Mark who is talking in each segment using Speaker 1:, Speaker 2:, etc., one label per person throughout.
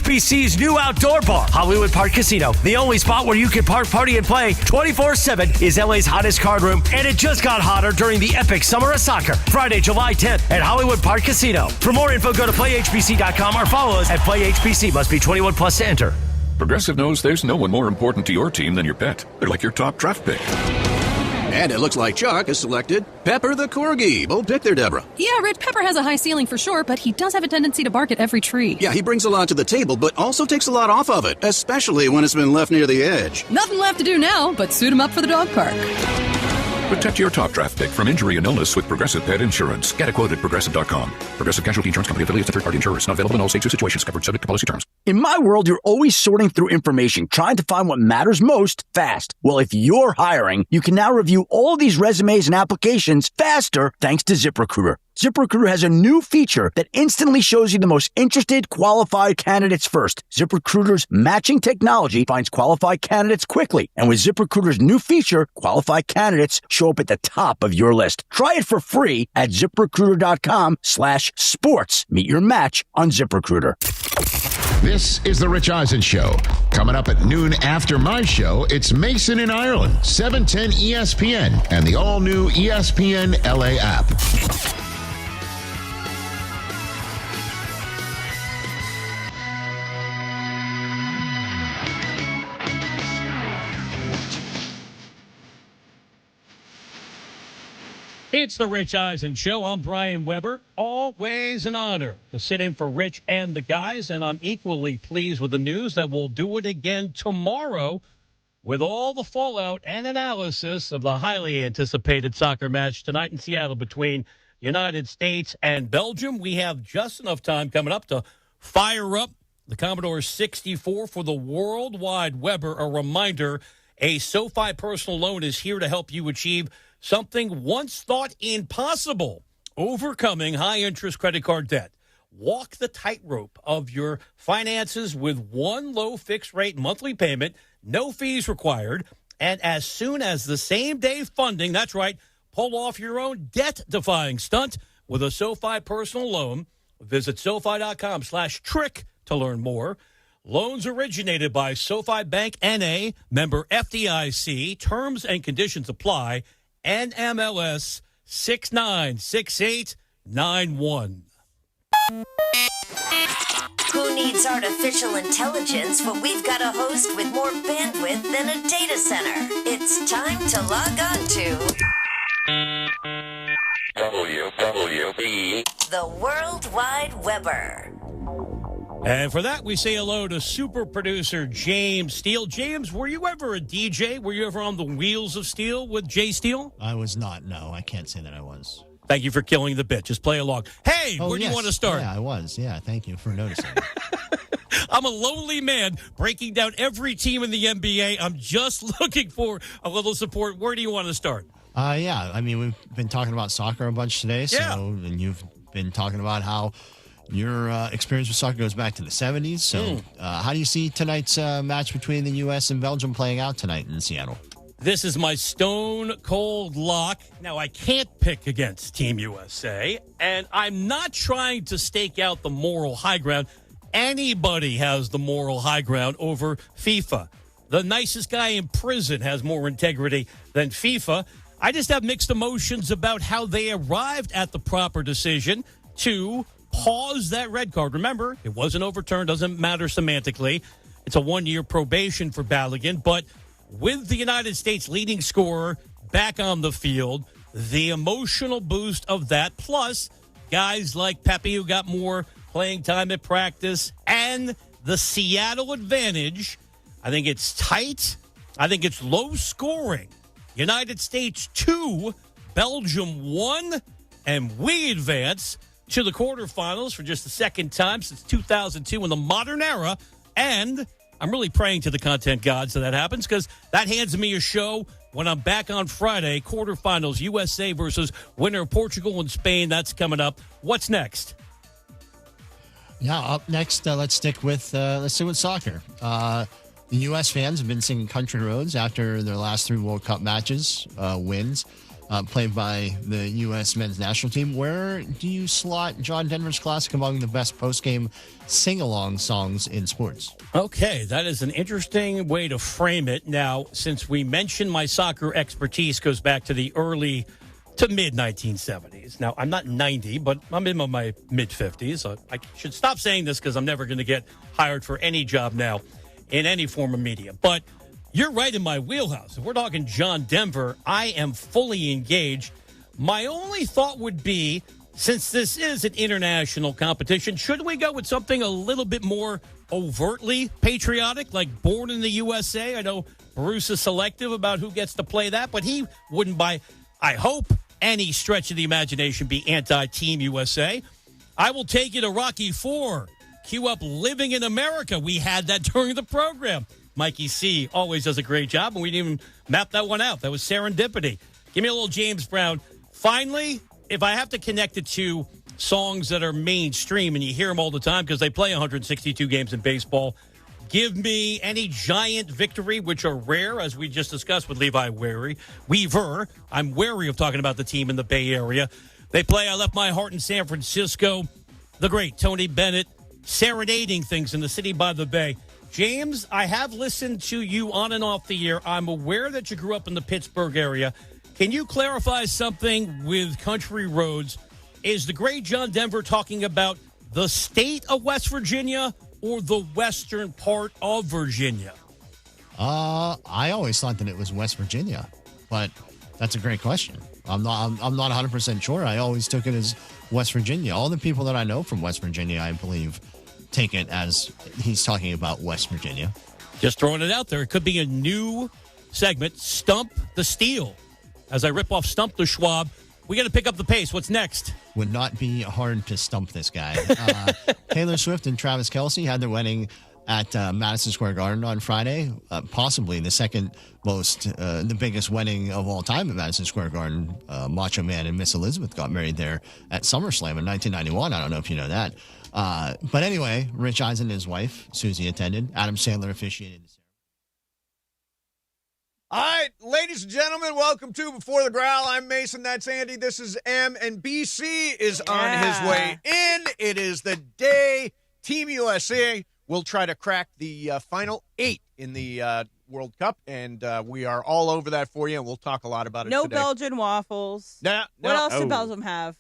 Speaker 1: HBC's new outdoor bar, Hollywood Park Casino. The only spot where you can park, party, and play 24/7 is LA's hottest card room, and it just got hotter during the epic Summer of Soccer, Friday, July 10th at Hollywood Park Casino. For more info, go to playhbc.com or follow us at PlayHBC. Must be 21 plus to enter.
Speaker 2: Progressive knows there's no one more important to your team than your pet. They're like your top draft pick.
Speaker 3: And it looks like Chuck has selected Pepper the Corgi. Bold pick there, Deborah.
Speaker 4: Yeah, Rich, Pepper has a high ceiling for sure, but he does have a tendency to bark at every tree.
Speaker 3: Yeah, he brings a lot to the table, but also takes a lot off of it, especially when it's been left near the edge.
Speaker 4: Nothing left to do now but suit him up for the dog park.
Speaker 2: Protect your top draft pick from injury and illness with Progressive Pet Insurance. Get a quote at Progressive.com. Progressive Casualty Insurance Company affiliates and third-party insurers. Not available in all states or situations. Covered subject to policy terms.
Speaker 5: In my world, you're always sorting through information, trying to find what matters most fast. Well, if you're hiring, you can now review all of these resumes and applications faster thanks to ZipRecruiter. ZipRecruiter has a new feature that instantly shows you the most interested, qualified candidates first. ZipRecruiter's matching technology finds qualified candidates quickly. And with ZipRecruiter's new feature, qualified candidates show up at the top of your list. Try it for free at ZipRecruiter.com/sports. Meet your match on ZipRecruiter.
Speaker 6: This is The Rich Eisen Show. Coming up at noon after my show, it's Mason in Ireland, 710 ESPN, and the all-new ESPN LA app.
Speaker 7: It's the Rich Eisen Show. I'm Brian Weber. Always an honor to sit in for Rich and the guys, and I'm equally pleased with the news that we'll do it again tomorrow with all the fallout and analysis of the highly anticipated soccer match tonight in Seattle between United States and Belgium. We have just enough time coming up to fire up the Commodore 64 for the worldwide Weber. A reminder, a SoFi personal loan is here to help you achieve something once thought impossible: overcoming high-interest credit card debt. Walk the tightrope of your finances with one low fixed-rate monthly payment, no fees required, and as soon as the same-day funding, that's right, pull off your own debt-defying stunt with a SoFi personal loan. Visit SoFi.com/trick to learn more. Loans originated by SoFi Bank N.A., member FDIC. Terms and conditions apply. NMLS 696891.
Speaker 8: Who needs artificial intelligence when we've got a host with more bandwidth than a data center? It's time to log on to WWB, the World Wide Weber.
Speaker 7: And for that, we say hello to super producer James Steele. James, were you ever a DJ? Were you ever on the Wheels of Steel with Jay Steele?
Speaker 9: I was not, no. I can't say that I was.
Speaker 7: Thank you for killing the bit. Just play along. Hey, where do you want to start?
Speaker 9: Yeah, I was. Yeah, thank you for noticing.
Speaker 7: I'm a lonely man breaking down every team in the NBA. I'm just looking for a little support. Where do you want to start?
Speaker 9: Yeah, I mean, we've been talking about soccer a bunch today. And you've been talking about how your experience with soccer goes back to the 70s. So how do you see tonight's match between the U.S. and Belgium playing out tonight in Seattle?
Speaker 7: This is my stone-cold lock. Now, I can't pick against Team USA, and I'm not trying to stake out the moral high ground. Anybody has the moral high ground over FIFA. The nicest guy in prison has more integrity than FIFA. I just have mixed emotions about how they arrived at the proper decision to pause that red card. Remember, it wasn't overturned, doesn't matter semantically. It's a one-year probation for Balogun, but with the United States leading scorer back on the field, the emotional boost of that, plus guys like Pepe who got more playing time at practice, and the Seattle advantage, I think it's tight. I think it's low scoring. United States 2, Belgium 1, and we advance to the quarterfinals for just the second time since 2002 in the modern era. And I'm really praying to the content gods that happens, because that hands me a show when I'm back on Friday. Quarterfinals, USA versus winner of Portugal and Spain. That's coming up. What's next?
Speaker 9: Yeah, up next, let's stick with soccer. The U.S. fans have been singing Country Roads after their last 3 World Cup matches, wins. played by the U.S. men's national team. Where do you slot John Denver's classic among the best post-game sing-along songs in sports?
Speaker 7: Okay, that is an interesting way to frame it. Now, since we mentioned my soccer expertise goes back to the early to mid-1970s. Now, I'm not 90, but I'm in my mid-50s. So I should stop saying this because I'm never going to get hired for any job now in any form of media. But you're right in my wheelhouse. If we're talking John Denver, I am fully engaged. My only thought would be, since this is an international competition, should we go with something a little bit more overtly patriotic, like Born in the USA? I know Bruce is selective about who gets to play that, but he wouldn't, by, I hope, any stretch of the imagination, be anti-Team USA. I will take you to Rocky IV. Cue up Living in America. We had that during the program. Mikey C. always does a great job, and we didn't even map that one out. That was serendipity. Give me a little James Brown. Finally, if I have to connect it to songs that are mainstream, and you hear them all the time because they play 162 games in baseball, give me any Giant victory, which are rare, as we just discussed with Levi Weaver. I'm wary of talking about the team in the Bay Area. They play I Left My Heart in San Francisco. The great Tony Bennett serenading things in the city by the bay. James, I have listened to you on and off the air. I'm aware that you grew up in the Pittsburgh area. Can you clarify something with Country Roads? Is the great John Denver talking about the state of West Virginia or the western part of Virginia?
Speaker 9: I always thought that it was West Virginia, but that's a great question. I'm not 100% sure. I always took it as West Virginia. All the people that I know from West Virginia, I believe, take it as he's talking about West Virginia.
Speaker 7: Just throwing it out there. It could be a new segment, Stump the Steele. As I rip off Stump the Schwab, we got to pick up the pace. What's next?
Speaker 9: Would not be hard to stump this guy. Taylor Swift and Travis Kelce had their wedding at Madison Square Garden on Friday. Possibly the second most, the biggest wedding of all time at Madison Square Garden. Macho Man and Miss Elizabeth got married there at SummerSlam in 1991. I don't know if you know that. But anyway, Rich Eisen and his wife, Susie, attended. Adam Sandler officiated the ceremony.
Speaker 10: All right, ladies and gentlemen, welcome to Before the Growl. I'm Mason, that's Andy. This is M, and BC is on his way in. It is the day Team USA will try to crack the final 8 in the World Cup, and we are all over that for you, and we'll talk a lot about it today.
Speaker 11: No Belgian waffles.
Speaker 10: No.
Speaker 11: What else did Belgium have?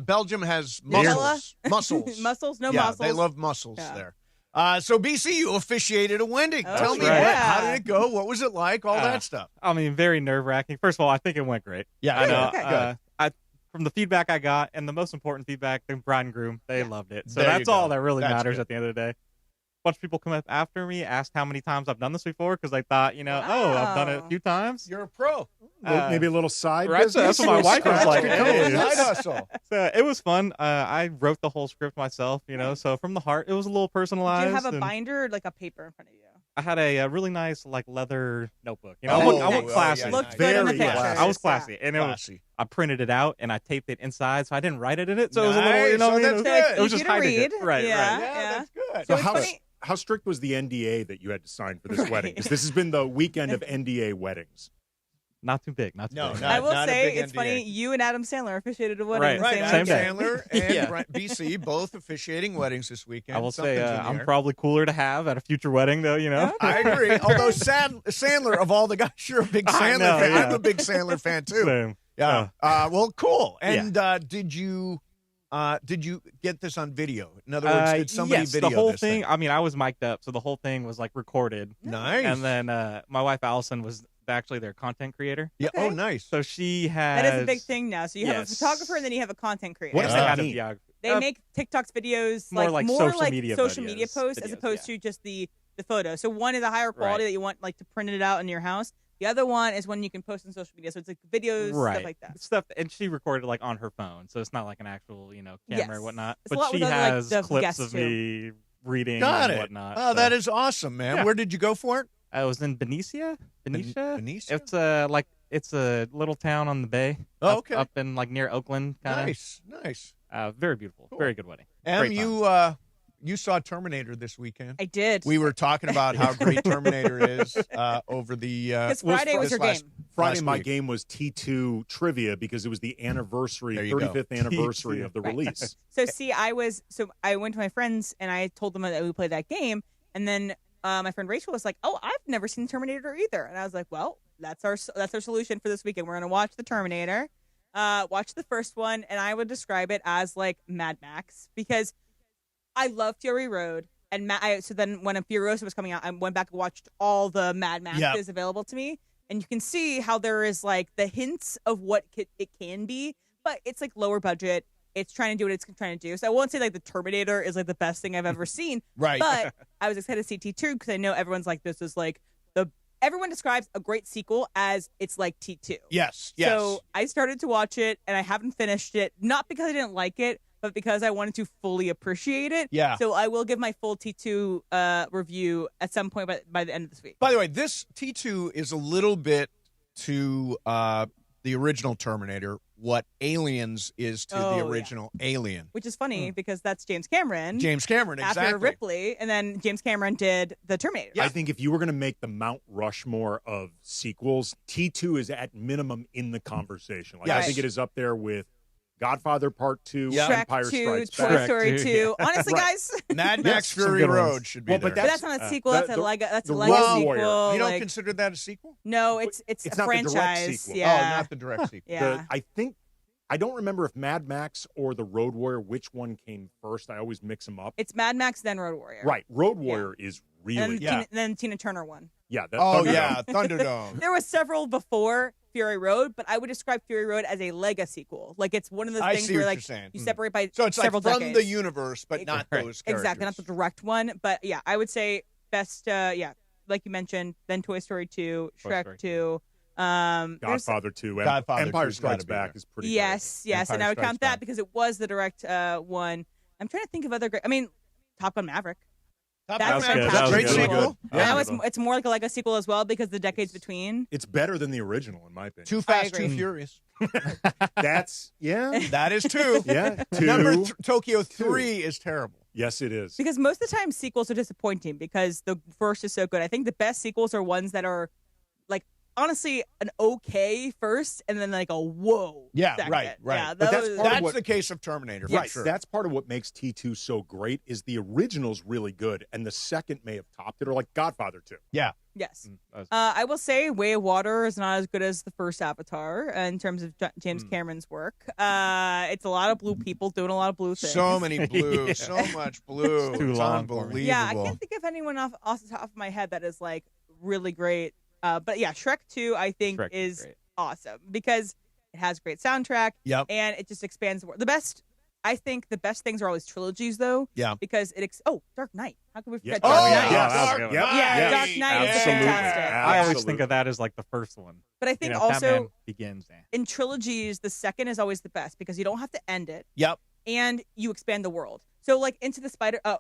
Speaker 10: Belgium has mussels.
Speaker 11: Mussels? Mussels? No
Speaker 10: yeah,
Speaker 11: mussels?
Speaker 10: They love mussels there. So, BC, you officiated a wedding. Tell me, how did it go? What was it like? All that stuff.
Speaker 12: I mean, very nerve-wracking. First of all, I think it went great.
Speaker 10: Yeah,
Speaker 12: I know.
Speaker 10: Okay,
Speaker 12: good. From the feedback I got, and the most important feedback, the bride and groom, they loved it. So that's all that really matters at the end of the day. A bunch of people come up after me, asked how many times I've done this before, because I thought, I've done it a few times.
Speaker 10: You're a pro.
Speaker 13: Maybe a little side
Speaker 12: business. That's what my wife was like.
Speaker 10: Hey, side hustle.
Speaker 12: So it was fun. I wrote the whole script myself, so from the heart, it was a little personalized.
Speaker 11: Did you have a binder or like a paper in front of you?
Speaker 12: I had a really nice leather notebook. I went classy.
Speaker 11: Looked good in the pictures.
Speaker 12: I was classy, and I printed it out and I taped it inside, so I didn't write it in it. So it was a little,
Speaker 10: that's
Speaker 12: it was just hiding it. Right.
Speaker 11: Yeah,
Speaker 10: that's
Speaker 13: So
Speaker 10: good.
Speaker 13: how strict was the NDA that you had to sign for this wedding? Because this has been the weekend of NDA weddings.
Speaker 12: Not too big. Not too big.
Speaker 11: I will say it's funny. You and Adam Sandler officiated a wedding the same
Speaker 10: Adam
Speaker 11: weekend.
Speaker 10: Sandler and BC both officiating weddings this weekend.
Speaker 12: I will say I'm probably cooler to have at a future wedding, though.
Speaker 10: I agree. Although Sandler, of all the guys, you're a big Sandler fan. I'm a big Sandler fan too.
Speaker 12: Same.
Speaker 10: Yeah. Well, cool. And did you get this on video? In other words, did somebody video
Speaker 12: the whole
Speaker 10: this
Speaker 12: thing? I mean, I was mic'd up, so the whole thing was recorded.
Speaker 10: Nice.
Speaker 12: And then my wife Allison was actually their content creator.
Speaker 10: Yeah. Okay. Oh, nice.
Speaker 12: So she has.
Speaker 11: That is a big thing now. So you have a photographer and then you have a content creator.
Speaker 12: What does that mean?
Speaker 11: They make TikToks, videos,
Speaker 12: more like social media
Speaker 11: posts
Speaker 12: videos,
Speaker 11: as opposed to just the photo. So one is a higher quality that you want to print it out in your house. The other one is when you can post on social media. So it's videos, stuff like that.
Speaker 12: And she recorded on her phone, so it's not like an actual camera or whatnot.
Speaker 11: It's
Speaker 12: but she has clips of me reading and whatnot.
Speaker 10: Oh, that is awesome, man. Yeah. Where did you go for it?
Speaker 12: I was in Benicia.
Speaker 10: Benicia?
Speaker 12: It's a little town on the bay.
Speaker 10: Oh, okay.
Speaker 12: Up in near Oakland, kind of.
Speaker 10: Nice.
Speaker 12: Very beautiful. Cool. Very good wedding.
Speaker 10: Em, you saw Terminator this weekend.
Speaker 11: I did.
Speaker 10: We were talking about how great Terminator is over the.
Speaker 11: Because Friday was your game.
Speaker 13: Friday, my game was T2 trivia because it was the anniversary, 35th anniversary of the release.
Speaker 11: So see, I went to my friends and I told them that we played that game, and then my friend Rachel was like, "Oh, I've never seen Terminator either," and I was like, "Well, that's our solution for this weekend. We're gonna watch the Terminator, watch the first one, and I would describe it as like Mad Max because I love Fury Road." And so then when Furiosa was coming out, I went back and watched all the Mad Maxes available to me. And you can see how there is like the hints of what it can be, but it's like lower budget. It's trying to do what it's trying to do. So I won't say like the Terminator is like the best thing I've ever seen.
Speaker 10: Right.
Speaker 11: But I was excited to see T2 because I know everyone's like, this is like everyone describes a great sequel as it's like T2.
Speaker 10: Yes.
Speaker 11: So I started to watch it and I haven't finished it, not because I didn't like it, but because I wanted to fully appreciate it.
Speaker 10: Yeah.
Speaker 11: So I will give my full T2 review at some point by the end of this week.
Speaker 10: By the way, this T2 is a little bit to the original Terminator what Aliens is to the original Alien.
Speaker 11: Which is funny because that's James Cameron.
Speaker 10: Exactly.
Speaker 11: After Ripley, and then James Cameron did the Terminator.
Speaker 13: I think if you were going to make the Mount Rushmore of sequels, T2 is at minimum in the conversation. Like, I think it is up there with Godfather Part 2, Empire Strikes Back.
Speaker 11: Toy Story 2. Honestly, guys.
Speaker 10: Mad Max Fury Road should be there.
Speaker 11: But that's not a sequel. That's a Lego sequel.
Speaker 10: You don't consider that a sequel?
Speaker 11: No, it's a franchise.
Speaker 10: Oh, not the direct sequel.
Speaker 11: Yeah.
Speaker 13: I don't remember if Mad Max or the Road Warrior, which one came first. I always mix them up.
Speaker 11: It's Mad Max, then Road Warrior.
Speaker 13: Right. Road Warrior is really
Speaker 11: good. Then Tina Turner won.
Speaker 13: Yeah.
Speaker 10: Thunderdome.
Speaker 11: There was several before Fury Road, but I would describe Fury Road as a Lego sequel. Like it's one of those things where like you separate by
Speaker 10: so it's
Speaker 11: several
Speaker 10: like from
Speaker 11: decades.
Speaker 10: the universe, but not those characters.
Speaker 11: Exactly, not the direct one. But yeah, I would say best. Like you mentioned, then Toy Story 2, Shrek 2.
Speaker 13: Godfather 2, Empire Strikes Back is pretty
Speaker 11: good.
Speaker 13: Yes,
Speaker 11: and I would count that because it was the direct one. I'm trying to think of other great. I mean, Top Gun Maverick.
Speaker 10: That's
Speaker 11: fantastic.
Speaker 10: Great sequel.
Speaker 11: It's more like a Lego sequel as well because the decades between.
Speaker 13: It's better than the original in my opinion.
Speaker 10: Too Fast, Too Furious.
Speaker 13: That
Speaker 10: is 2.
Speaker 13: Yeah, 2.
Speaker 10: Number Tokyo 3 is terrible.
Speaker 13: Yes, it is.
Speaker 11: Because most of the time sequels are disappointing because the first is so good. I think the best sequels are ones that are like honestly an okay first and then like a whoa.
Speaker 10: Yeah,
Speaker 11: second.
Speaker 10: right.
Speaker 11: Yeah,
Speaker 10: but that's the case of Terminator.
Speaker 13: Yes,
Speaker 10: for sure.
Speaker 13: That's part of what makes T2 so great is the original's really good and the second may have topped it, or like Godfather 2.
Speaker 10: Yeah.
Speaker 11: Yes. I will say Way of Water is not as good as the first Avatar in terms of James Cameron's work. It's a lot of blue people doing a lot of blue things.
Speaker 10: So many blue, so much blue.
Speaker 13: It's too long.
Speaker 10: Unbelievable.
Speaker 11: Yeah, I can't think of anyone off the top of my head that is like really great. But yeah, Shrek 2 I think is awesome because it has great soundtrack.
Speaker 10: Yep.
Speaker 11: And it just expands the world. I think the best things are always trilogies, though.
Speaker 10: Yeah.
Speaker 11: Because Dark Knight. How could we forget
Speaker 10: Dark
Speaker 11: Knight?
Speaker 10: Dark Knight.
Speaker 11: Dark Knight is fantastic.
Speaker 12: I always think of that as like the first one.
Speaker 11: But I think
Speaker 12: Batman
Speaker 11: also
Speaker 12: Begins.
Speaker 11: in trilogies, the second is always the best because you don't have to end it.
Speaker 10: Yep.
Speaker 11: And you expand the world. So like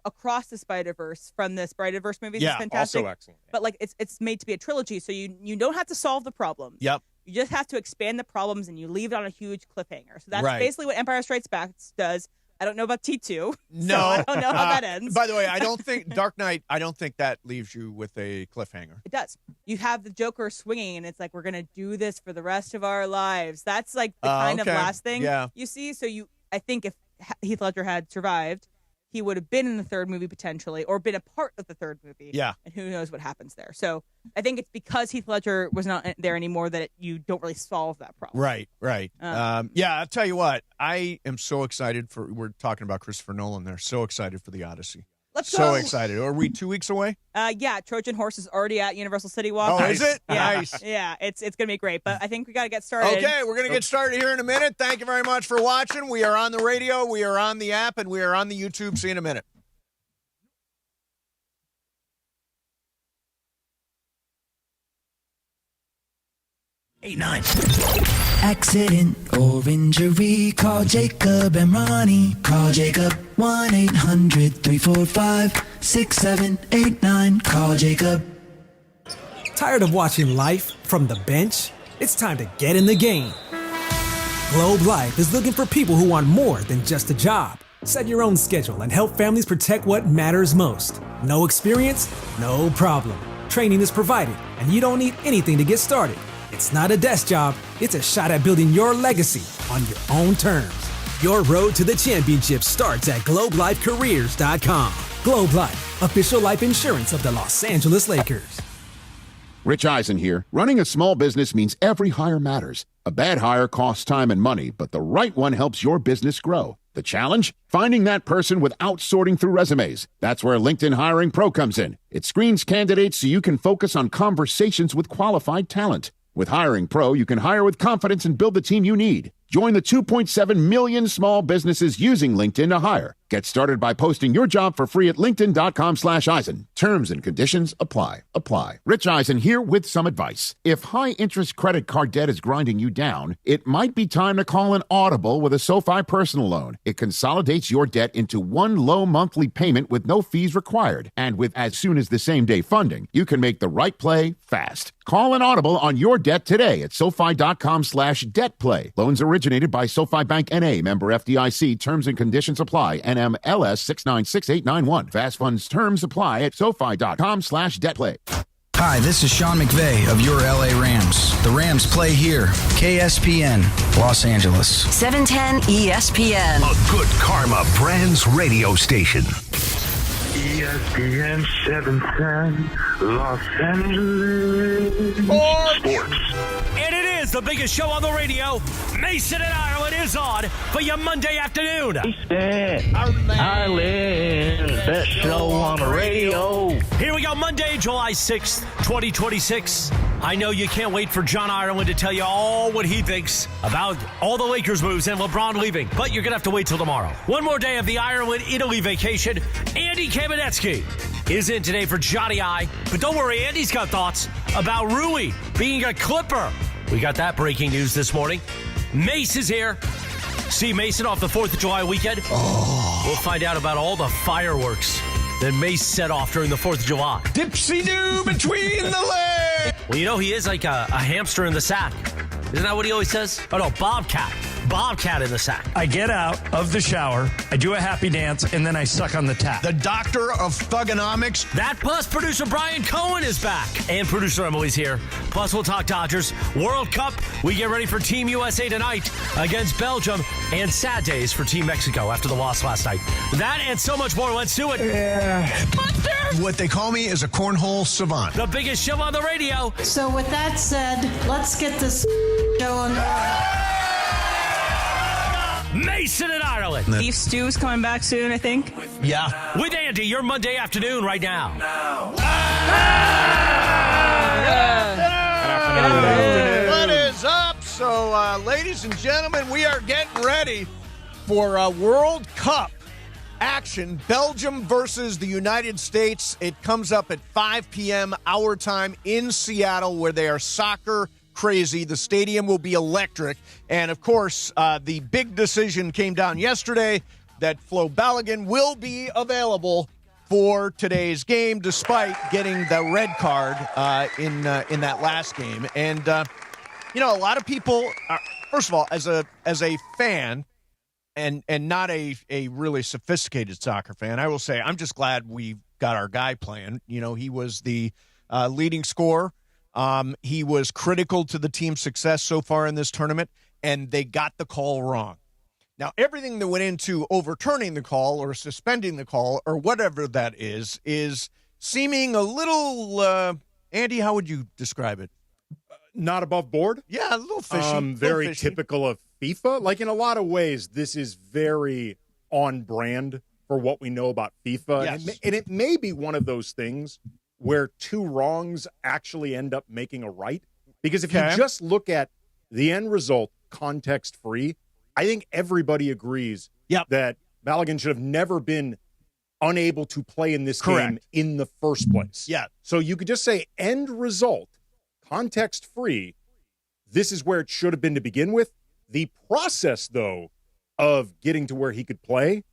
Speaker 11: Across the Spider-Verse from the Spider-Verse movies is fantastic.
Speaker 13: Also excellent.
Speaker 11: But like it's made to be a trilogy, so you don't have to solve the problems.
Speaker 10: Yep.
Speaker 11: You just have to expand the problems and you leave it on a huge cliffhanger. So that's basically what Empire Strikes Back does. I don't know about T2.
Speaker 10: No.
Speaker 11: So I don't know how that ends.
Speaker 10: By the way, I don't think Dark Knight, that leaves you with a cliffhanger.
Speaker 11: It does. You have the Joker swinging, and it's like, we're going to do this for the rest of our lives. That's like the kind of last thing you see. So I think if Heath Ledger had survived, he would have been in the third movie potentially, or been a part of the third movie.
Speaker 10: Yeah.
Speaker 11: And who knows what happens there. So I think it's because Heath Ledger was not there anymore that you don't really solve that problem.
Speaker 10: Right. I'll tell you what, I am so excited we're talking about Christopher Nolan there, so excited for the Odyssey.
Speaker 11: Let's
Speaker 10: go. So excited. Are we 2 weeks away?
Speaker 11: Yeah, Trojan Horse is already at Universal City Walk.
Speaker 10: Oh, is it?
Speaker 11: Yeah.
Speaker 10: Nice.
Speaker 11: Yeah, it's going to be great, but I think we got to get started.
Speaker 10: Okay, we're going to get started here in a minute. Thank you very much for watching. We are on the radio, we are on the app, and we are on the YouTube. See you in a minute.
Speaker 14: Accident or injury, call Jacob and Ronnie. Call Jacob 1-800-345-6789. Call Jacob.
Speaker 15: Tired of watching life from the bench? It's time to get in the game. Globe Life is looking for people who want more than just a job. Set your own schedule and help families protect what matters most. No experience? No problem. Training is provided, and you don't need anything to get started. It's not a desk job, it's a shot at building your legacy on your own terms. Your road to the championship starts at GlobeLifeCareers.com. Globe Life, official life insurance of the Los Angeles Lakers.
Speaker 6: Rich Eisen here. Running a small business means every hire matters. A bad hire costs time and money, but the right one helps your business grow. The challenge? Finding that person without sorting through resumes. That's where LinkedIn Hiring Pro comes in. It screens candidates so you can focus on conversations with qualified talent. With Hiring Pro, you can hire with confidence and build the team you need. Join the 2.7 million small businesses using LinkedIn to hire. Get started by posting your job for free at linkedin.com/Eisen. Terms and conditions apply. Rich Eisen here with some advice. If high-interest credit card debt is grinding you down, it might be time to call an audible with a SoFi personal loan. It consolidates your debt into one low monthly payment with no fees required. And with as soon as the same day funding, you can make the right play fast. Call an audible on your debt today at SoFi.com/debtplay. Loans originated by SoFi Bank N.A. Member FDIC. Terms and conditions apply. NMLS 696891. Fast funds terms apply at SoFi.com/debtplay.
Speaker 16: Hi, this is Sean McVay of your LA Rams. The Rams play here. KSPN, Los Angeles.
Speaker 8: 710 ESPN.
Speaker 17: A good karma brands radio station.
Speaker 18: ESPN 710, Los Angeles.
Speaker 1: Sports. And it is the biggest show on the radio. Mason and Ireland is on for your Monday afternoon.
Speaker 18: Ireland, best show on the radio.
Speaker 1: Here we go, Monday, July 6th, 2026. I know you can't wait for John Ireland to tell you all what he thinks about all the Lakers moves and LeBron leaving, but you're going to have to wait till tomorrow. One more day of the Ireland-Italy vacation. Andy Kamenetsky is in today for Johnny I. But don't worry, Andy's got thoughts about Rui being a Clipper. We got that breaking news this morning. Mace is here. See Mason off the 4th of July weekend. We'll find out about all the fireworks that Mace set off during the 4th of July.
Speaker 10: Dipsy-doo between the legs.
Speaker 1: Well, you know, he is like a hamster in the sack. Isn't that what he always says? Oh, no, Bobcat in the sack.
Speaker 19: I get out of the shower, I do a happy dance, and then I suck on the tap.
Speaker 10: The doctor of thugonomics.
Speaker 1: That plus producer Brian Cohen is back. And producer Emily's here. Plus we'll talk Dodgers. World Cup. We get ready for Team USA tonight against Belgium. And sad days for Team Mexico after the loss last night. That and so much more. Let's do it.
Speaker 10: Yeah. What they call me is a cornhole savant.
Speaker 1: The biggest show on the radio.
Speaker 20: So with that said, let's get this going.
Speaker 1: Mason in Ireland.
Speaker 11: Beef stew's coming back soon, I think.
Speaker 1: Yeah. With Andy, your Monday afternoon right now.
Speaker 10: What is up? So, ladies and gentlemen, we are getting ready for World Cup action. Belgium versus the United States. It comes up at 5 p.m. our time in Seattle, where they are soccer crazy. The stadium will be electric. And, of course, the big decision came down yesterday that Flo Balogun will be available for today's game, despite getting the red card in that last game. And, you know, a lot of people are, first of all, as a fan and not a really sophisticated soccer fan, I will say I'm just glad we got our guy playing. You know, he was the leading scorer. He was critical to the team's success so far in this tournament, and they got the call wrong. Now, everything that went into overturning the call or suspending the call or whatever that is seeming a little, Andy, how would you describe it?
Speaker 13: Not above board?
Speaker 10: Yeah, a little fishy.
Speaker 13: Very typical of FIFA. Like, in a lot of ways, this is very on brand for what we know about FIFA.
Speaker 10: Yes.
Speaker 13: And it may be one of those things where two wrongs actually end up making a right. Because if you just look at the end result, context-free, I think everybody agrees that Balogun should have never been unable to play in this game in the first place.
Speaker 10: Yeah.
Speaker 13: So you could just say end result, context-free, this is where it should have been to begin with. The process, though, of getting to where he could play,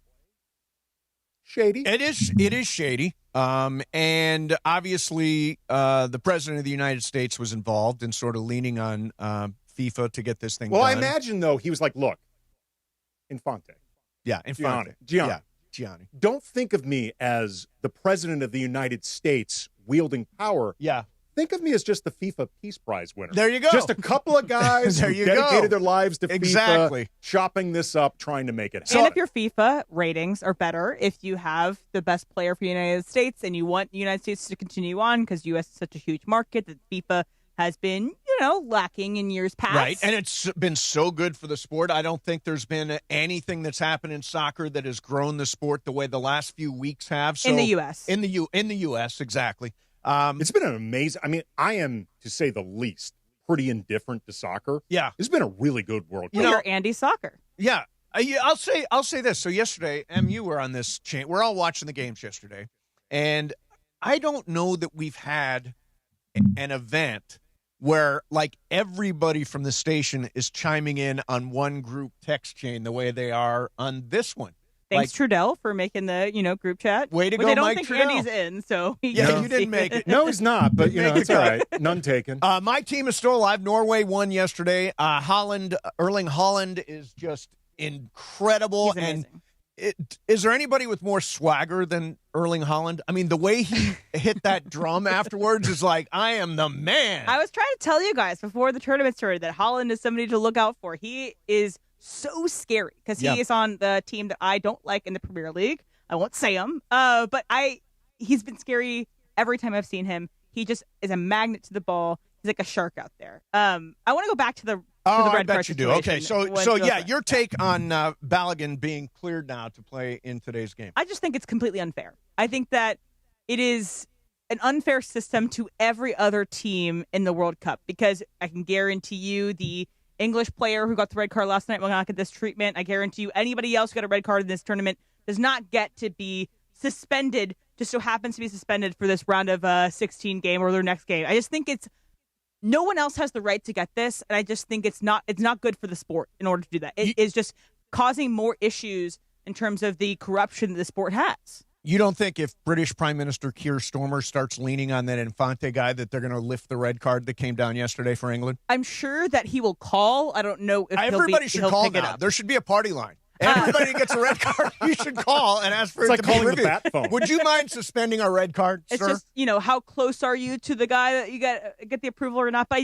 Speaker 13: shady.
Speaker 10: It is shady. And obviously, the president of the United States was involved in sort of leaning on FIFA to get this thing done.
Speaker 13: Well, I imagine, though, he was like, look, Infante,
Speaker 10: Yeah, Infante.
Speaker 13: Gianni. Don't think of me as the president of the United States wielding power.
Speaker 10: Yeah.
Speaker 13: Think of me as just the FIFA Peace Prize winner.
Speaker 10: There you go.
Speaker 13: Just a couple of guys who dedicated their lives to FIFA, chopping this up, trying to make it happen.
Speaker 11: And if your FIFA ratings are better, if you have the best player for the United States and you want the United States to continue on because U.S. is such a huge market that FIFA has been, lacking in years past.
Speaker 10: Right, and it's been so good for the sport. I don't think there's been anything that's happened in soccer that has grown the sport the way the last few weeks have. So,
Speaker 11: in the U.S.
Speaker 10: In the U.S., exactly.
Speaker 13: It's been an amazing. I mean, I am, to say the least, pretty indifferent to soccer.
Speaker 10: Yeah,
Speaker 13: it's been a really good World Cup.
Speaker 11: You're anti-soccer.
Speaker 10: Yeah, I'll say this. So yesterday, you were on this chain. We're all watching the games yesterday, and I don't know that we've had an event where like everybody from the station is chiming in on one group text chain the way they are on this one.
Speaker 11: Thanks, Trudell, for making the group chat.
Speaker 10: Way to
Speaker 11: go,
Speaker 10: Mike
Speaker 11: don't think
Speaker 10: Trudell.
Speaker 11: Andy's in, so
Speaker 10: you didn't make it.
Speaker 13: No, he's not, but it's all right. None taken.
Speaker 10: My team is still alive. Norway won yesterday. Erling Haaland is just incredible. And is there anybody with more swagger than Erling Haaland? I mean, the way he hit that drum afterwards is like, I am the man.
Speaker 11: I was trying to tell you guys before the tournament started that Haaland is somebody to look out for. He is so scary because he is on the team that I don't like in the Premier League. I won't say him, but he's been scary every time I've seen him. He just is a magnet to the ball. He's like a shark out there. I want to go back to the red
Speaker 10: I bet
Speaker 11: card
Speaker 10: you do. Okay, so your take on Balogun being cleared now to play in today's game.
Speaker 11: I just think it's completely unfair. I think that it is an unfair system to every other team in the World Cup because I can guarantee you the English player who got the red card last night will not get this treatment. I guarantee you anybody else who got a red card in this tournament does not get to be suspended, just so happens to be suspended for this round of 16 game or their next game. I just think no one else has the right to get this, and I just think it's not good for the sport in order to do that. It is just causing more issues in terms of the corruption that the sport has.
Speaker 10: You don't think if British Prime Minister Keir Starmer starts leaning on that Infante guy that they're going to lift the red card that came down yesterday for England?
Speaker 11: I'm sure that he will call. I don't know if
Speaker 10: everybody should call now. There should be a party line. Everybody who gets a red card, you should call and ask for it to be reviewed. The bat phone. Would you mind suspending our red card,
Speaker 11: it's
Speaker 10: sir?
Speaker 11: It's just, how close are you to the guy that you get the approval or not? But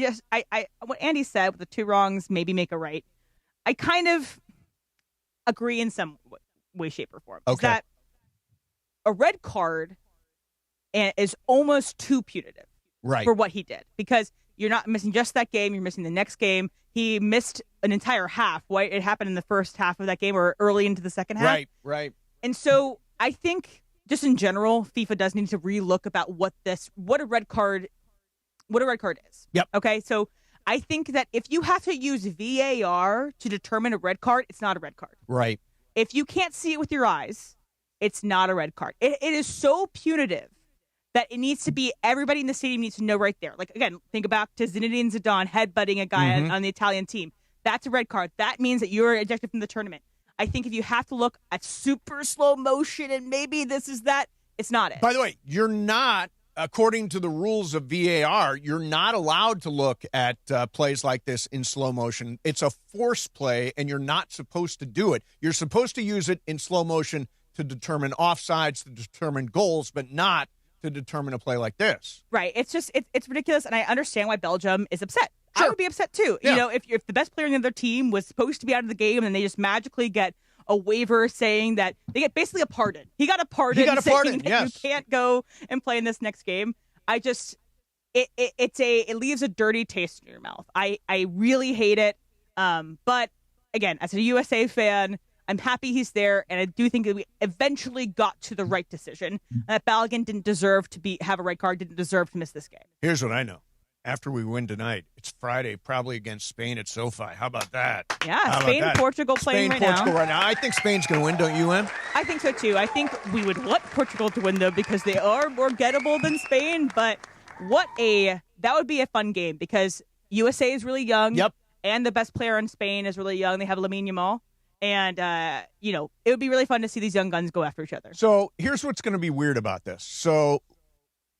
Speaker 11: what Andy said with the two wrongs, maybe make a right. I kind of agree in some way, shape, or form.
Speaker 10: Okay.
Speaker 11: That a red card is almost too punitive for what he did because you're not missing just that game. You're missing the next game. He missed an entire half. Right? It happened in the first half of that game or early into the second half.
Speaker 10: Right.
Speaker 11: And so I think just in general, FIFA does need to relook about what a red card is.
Speaker 10: Yep.
Speaker 11: Okay. So I think that if you have to use VAR to determine a red card, it's not a red card.
Speaker 10: Right.
Speaker 11: If you can't see it with your eyes, it's not a red card. It is so punitive that it needs to be everybody in the stadium needs to know right there. Like, again, think back to Zinedine Zidane headbutting a guy on the Italian team. That's a red card. That means that you're ejected from the tournament. I think if you have to look at super slow motion and maybe this is that, it's not it.
Speaker 10: By the way, you're not, according to the rules of VAR, you're not allowed to look at plays like this in slow motion. It's a force play, and you're not supposed to do it. You're supposed to use it in slow motion to determine offsides, to determine goals, but not to determine a play like this.
Speaker 11: Right. It's just, it's ridiculous, and I understand why Belgium is upset.
Speaker 10: Sure.
Speaker 11: I would be upset, too.
Speaker 10: Yeah.
Speaker 11: If the best player in their team was supposed to be out of the game and they just magically get a waiver saying that they get basically a pardon. He got a pardon saying that you can't go and play in this next game. I just, it leaves a dirty taste in your mouth. I really hate it. But, again, as a USA fan, I'm happy he's there, and I do think that we eventually got to the right decision. That Balogun didn't deserve to have a red card, didn't deserve to miss this game.
Speaker 10: Here's what I know. After we win tonight, it's Friday, probably against Spain at SoFi. How about that?
Speaker 11: Yeah, Spain, Portugal playing right now.
Speaker 10: Spain, Portugal right now. I think Spain's going to win, don't you, Em?
Speaker 11: I think so, too. I think we would want Portugal to win, though, because they are more gettable than Spain. But that would be a fun game because USA is really young.
Speaker 10: Yep.
Speaker 11: And the best player in Spain is really young. They have Lamine Yamal. And, it would be really fun to see these young guns go after each other.
Speaker 10: So here's what's going to be weird about this. So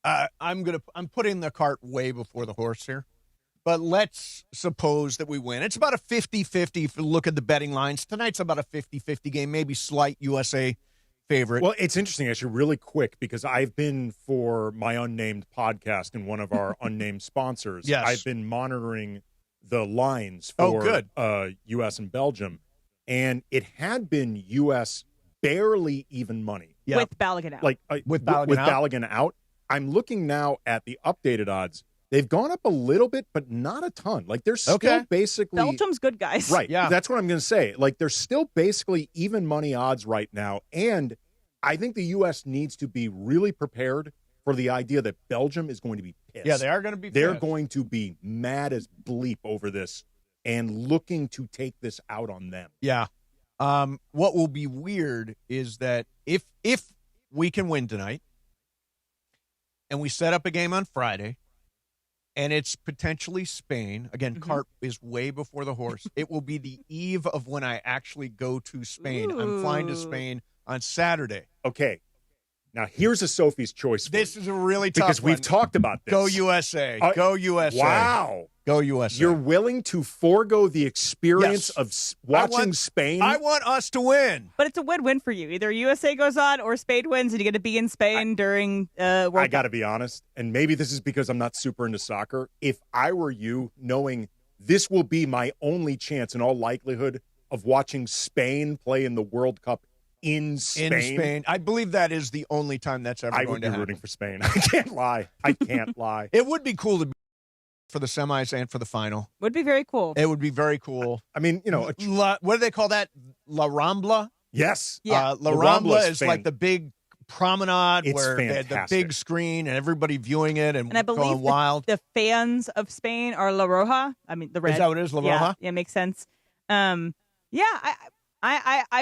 Speaker 10: I'm putting the cart way before the horse here. but let's suppose that we win. It's about a 50-50 if you look at the betting lines. Tonight's about a 50-50 game, maybe slight USA favorite.
Speaker 13: Well, it's interesting, actually, really quick, because I've been, for my unnamed podcast and one of our unnamed sponsors,
Speaker 10: Yes.
Speaker 13: I've been monitoring the lines for U.S. and Belgium, and it had been U.S. barely even money.
Speaker 11: With Balogun out.
Speaker 10: With Balogun
Speaker 13: out. I'm looking now at the updated odds. They've gone up a little bit, but not a ton. Like, they're still basically...
Speaker 11: Belgium's good, guys.
Speaker 13: Right.
Speaker 11: Yeah.
Speaker 13: That's what I'm going to say. Like, they're still basically even money odds right now. And I think the U.S. needs to be really prepared for the idea that Belgium is going to be pissed.
Speaker 10: Yeah, they are going to be
Speaker 13: They're
Speaker 10: pissed.
Speaker 13: going to be mad as bleep over this and looking to take this out on them.
Speaker 10: Yeah. What will be weird is that if we can win tonight and we set up a game on Friday and it's potentially Spain, again, cart is way before the horse. It will be the eve of when I actually go to Spain. I'm flying to Spain on Saturday.
Speaker 13: Okay. Now, here's a Sophie's Choice.
Speaker 10: This is a really tough
Speaker 13: because
Speaker 10: one.
Speaker 13: we've talked about this.
Speaker 10: Go USA. Go USA.
Speaker 13: Wow.
Speaker 10: Go USA.
Speaker 13: You're willing to forego the experience
Speaker 10: Yes.
Speaker 13: of watching Spain?
Speaker 10: I want us to win.
Speaker 11: But it's a win-win for you. Either USA goes on or Spain wins, and you get to be in Spain during World
Speaker 13: I
Speaker 11: Cup.
Speaker 13: got to be honest, and maybe this is because I'm not super into soccer. If I were you, knowing this will be my only chance in all likelihood of watching Spain play in the World Cup in Spain.
Speaker 10: I believe that is the only time that's ever
Speaker 13: I
Speaker 10: going
Speaker 13: would
Speaker 10: to
Speaker 13: be
Speaker 10: happen.
Speaker 13: rooting for Spain. I can't lie. I can't lie.
Speaker 10: It would be cool to be for the semis and for the final.
Speaker 11: Would be very cool.
Speaker 10: It would be very cool.
Speaker 13: I mean, you know,
Speaker 10: what do they call that? La Rambla?
Speaker 13: Yes.
Speaker 11: Yeah.
Speaker 10: La
Speaker 13: Rambla
Speaker 10: Rambla
Speaker 13: is
Speaker 10: is like the big promenade
Speaker 13: It's
Speaker 10: where they had the
Speaker 13: fantastic.
Speaker 10: big screen and everybody viewing it and
Speaker 11: And I believe
Speaker 10: going wild.
Speaker 11: the fans of Spain are La Roja. I mean, the red.
Speaker 10: Is that what it is, La Roja?
Speaker 11: Yeah, makes sense. I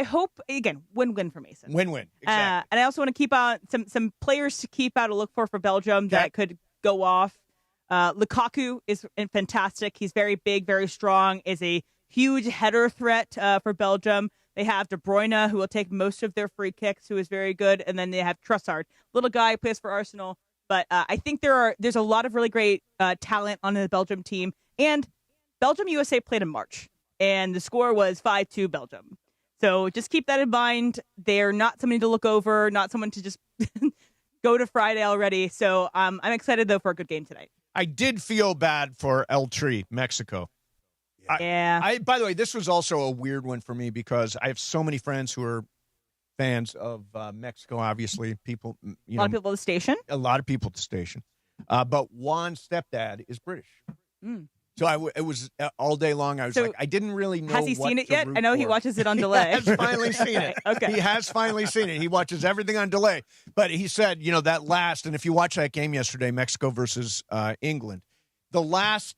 Speaker 11: hope, again, win-win for Mason.
Speaker 10: Win-win. Exactly.
Speaker 11: And I also want to keep out some players to keep out to look for Belgium that could go off. Lukaku is fantastic. He's very big, very strong, is a huge header threat for Belgium. They have De Bruyne, who will take most of their free kicks, who is very good. And then they have Trossard, little guy who plays for Arsenal. But I think there's a lot of really great talent on the Belgium team. And Belgium-USA played in March, and the score was 5-2 Belgium. So just keep that in mind. They're not somebody to look over, not someone to just go to Friday already. So I'm excited, though, for a good game tonight.
Speaker 10: I did feel bad for El Tri, Mexico.
Speaker 11: Yeah.
Speaker 10: By the way, this was also a weird one for me because I have so many friends who are fans of Mexico, obviously. People,
Speaker 11: A lot of people at the station.
Speaker 10: A lot of people at the station. But Juan's stepdad is British.
Speaker 11: Mm.
Speaker 10: So it was all day long. I was like, I didn't really know.
Speaker 11: Has he
Speaker 10: what
Speaker 11: seen it
Speaker 10: to
Speaker 11: yet?
Speaker 10: root
Speaker 11: I know he
Speaker 10: for.
Speaker 11: watches it on delay.
Speaker 10: He has finally seen it.
Speaker 11: Okay.
Speaker 10: He has finally seen it. He watches everything on delay. But he said, that last, and if you watch that game yesterday, Mexico versus England, the last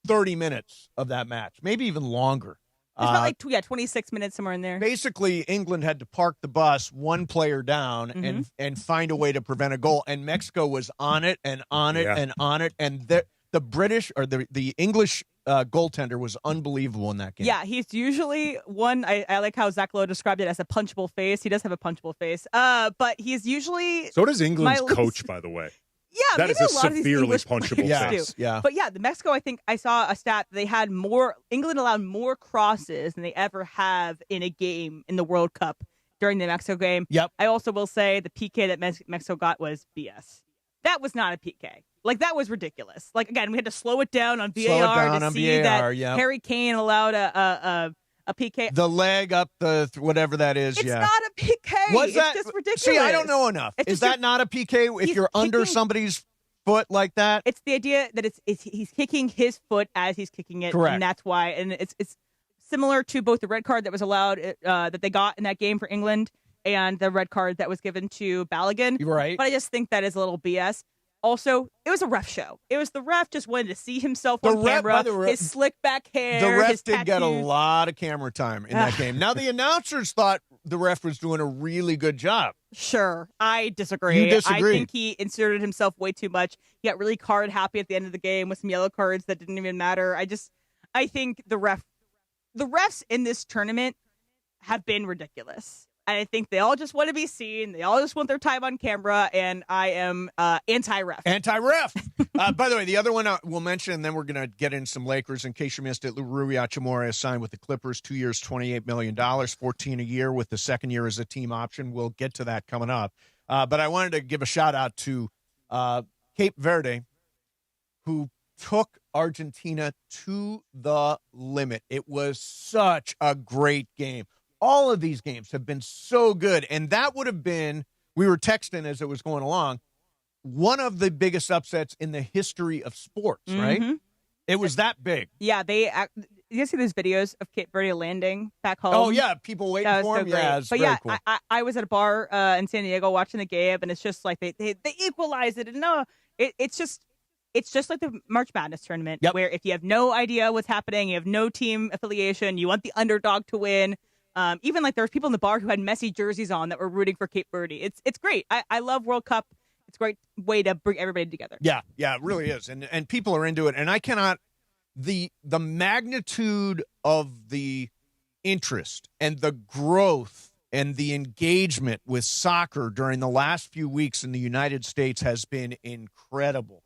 Speaker 10: 30 minutes of that match, maybe even longer.
Speaker 11: It's about like 26 minutes, somewhere in there.
Speaker 10: Basically, England had to park the bus one player down and find a way to prevent a goal. And Mexico was on it and on it and on it. And the British or the English goaltender was unbelievable in that game.
Speaker 11: Yeah, he's usually one. I like how Zach Lowe described it as a punchable face. He does have a punchable face. But he's usually.
Speaker 13: So does England's coach, by the way.
Speaker 11: Yeah,
Speaker 13: that
Speaker 11: maybe
Speaker 13: is a
Speaker 11: lot of these
Speaker 13: severely
Speaker 11: English
Speaker 13: punchable
Speaker 11: players
Speaker 13: face.
Speaker 11: do. But yeah, the Mexico, I think I saw a stat. They had more. England allowed more crosses than they ever have in a game in the World Cup during the Mexico game.
Speaker 10: Yep.
Speaker 11: I also will say the PK that Mexico got was BS. That was not a PK. Like, that was ridiculous. Like, again, we had to slow it down on VAR to see that Harry Kane allowed a PK.
Speaker 10: The leg up the whatever that is.
Speaker 11: It's
Speaker 10: yeah.
Speaker 11: not a PK.
Speaker 10: Was
Speaker 11: it's
Speaker 10: that
Speaker 11: just ridiculous.
Speaker 10: See, I don't know enough.
Speaker 11: It's
Speaker 10: Is
Speaker 11: just
Speaker 10: that not a PK if you're under somebody's foot like that?
Speaker 11: It's the idea that he's kicking his foot as he's kicking it.
Speaker 10: Correct.
Speaker 11: And that's why. And it's similar to both the red card that was allowed that they got in that game for England and the red card that was given to Balogun.
Speaker 10: Right.
Speaker 11: But I just think that is a little BS. Also, it was a ref show. It was the ref just wanted to see himself on camera, his slick back hair,
Speaker 10: The ref
Speaker 11: his
Speaker 10: did get a
Speaker 11: tattoos.
Speaker 10: lot of camera time in that game. Now, the announcers thought the ref was doing a really good job.
Speaker 11: Sure. I disagree.
Speaker 10: You disagree.
Speaker 11: I think he inserted himself way too much. He got really card happy at the end of the game with some yellow cards that didn't even matter. I think the refs in this tournament have been ridiculous. And I think they all just want to be seen. They all just want their time on camera, and I am anti-ref.
Speaker 10: Anti-ref. By the way, the other one we'll mention, and then we're going to get in some Lakers. In case you missed it, Rui Hachimura has signed with the Clippers, 2 years, $28 million, $14 a year with the second year as a team option. We'll get to that coming up. But I wanted to give a shout-out to Cape Verde, who took Argentina to the limit. It was such a great game. All of these games have been so good, and that would have been, we were texting as it was going along, one of the biggest upsets in the history of sports, right? It was that big.
Speaker 11: Yeah, you see those videos of Cape Verde landing back home?
Speaker 10: Oh, yeah, people waiting for him.
Speaker 11: So
Speaker 10: yeah, it's very cool.
Speaker 11: I was at a bar in San Diego watching the game, and it's just like they equalized it. And no, it's just like the March Madness tournament, where if you have no idea what's happening, you have no team affiliation, you want the underdog to win. Even like there was people in the bar who had Messi jerseys on that were rooting for Cape Verde. It's great. I love World Cup. It's a great way to bring everybody together.
Speaker 10: Yeah, it really is. And people are into it. And I cannot, the magnitude of the interest and the growth and the engagement with soccer during the last few weeks in the United States has been incredible.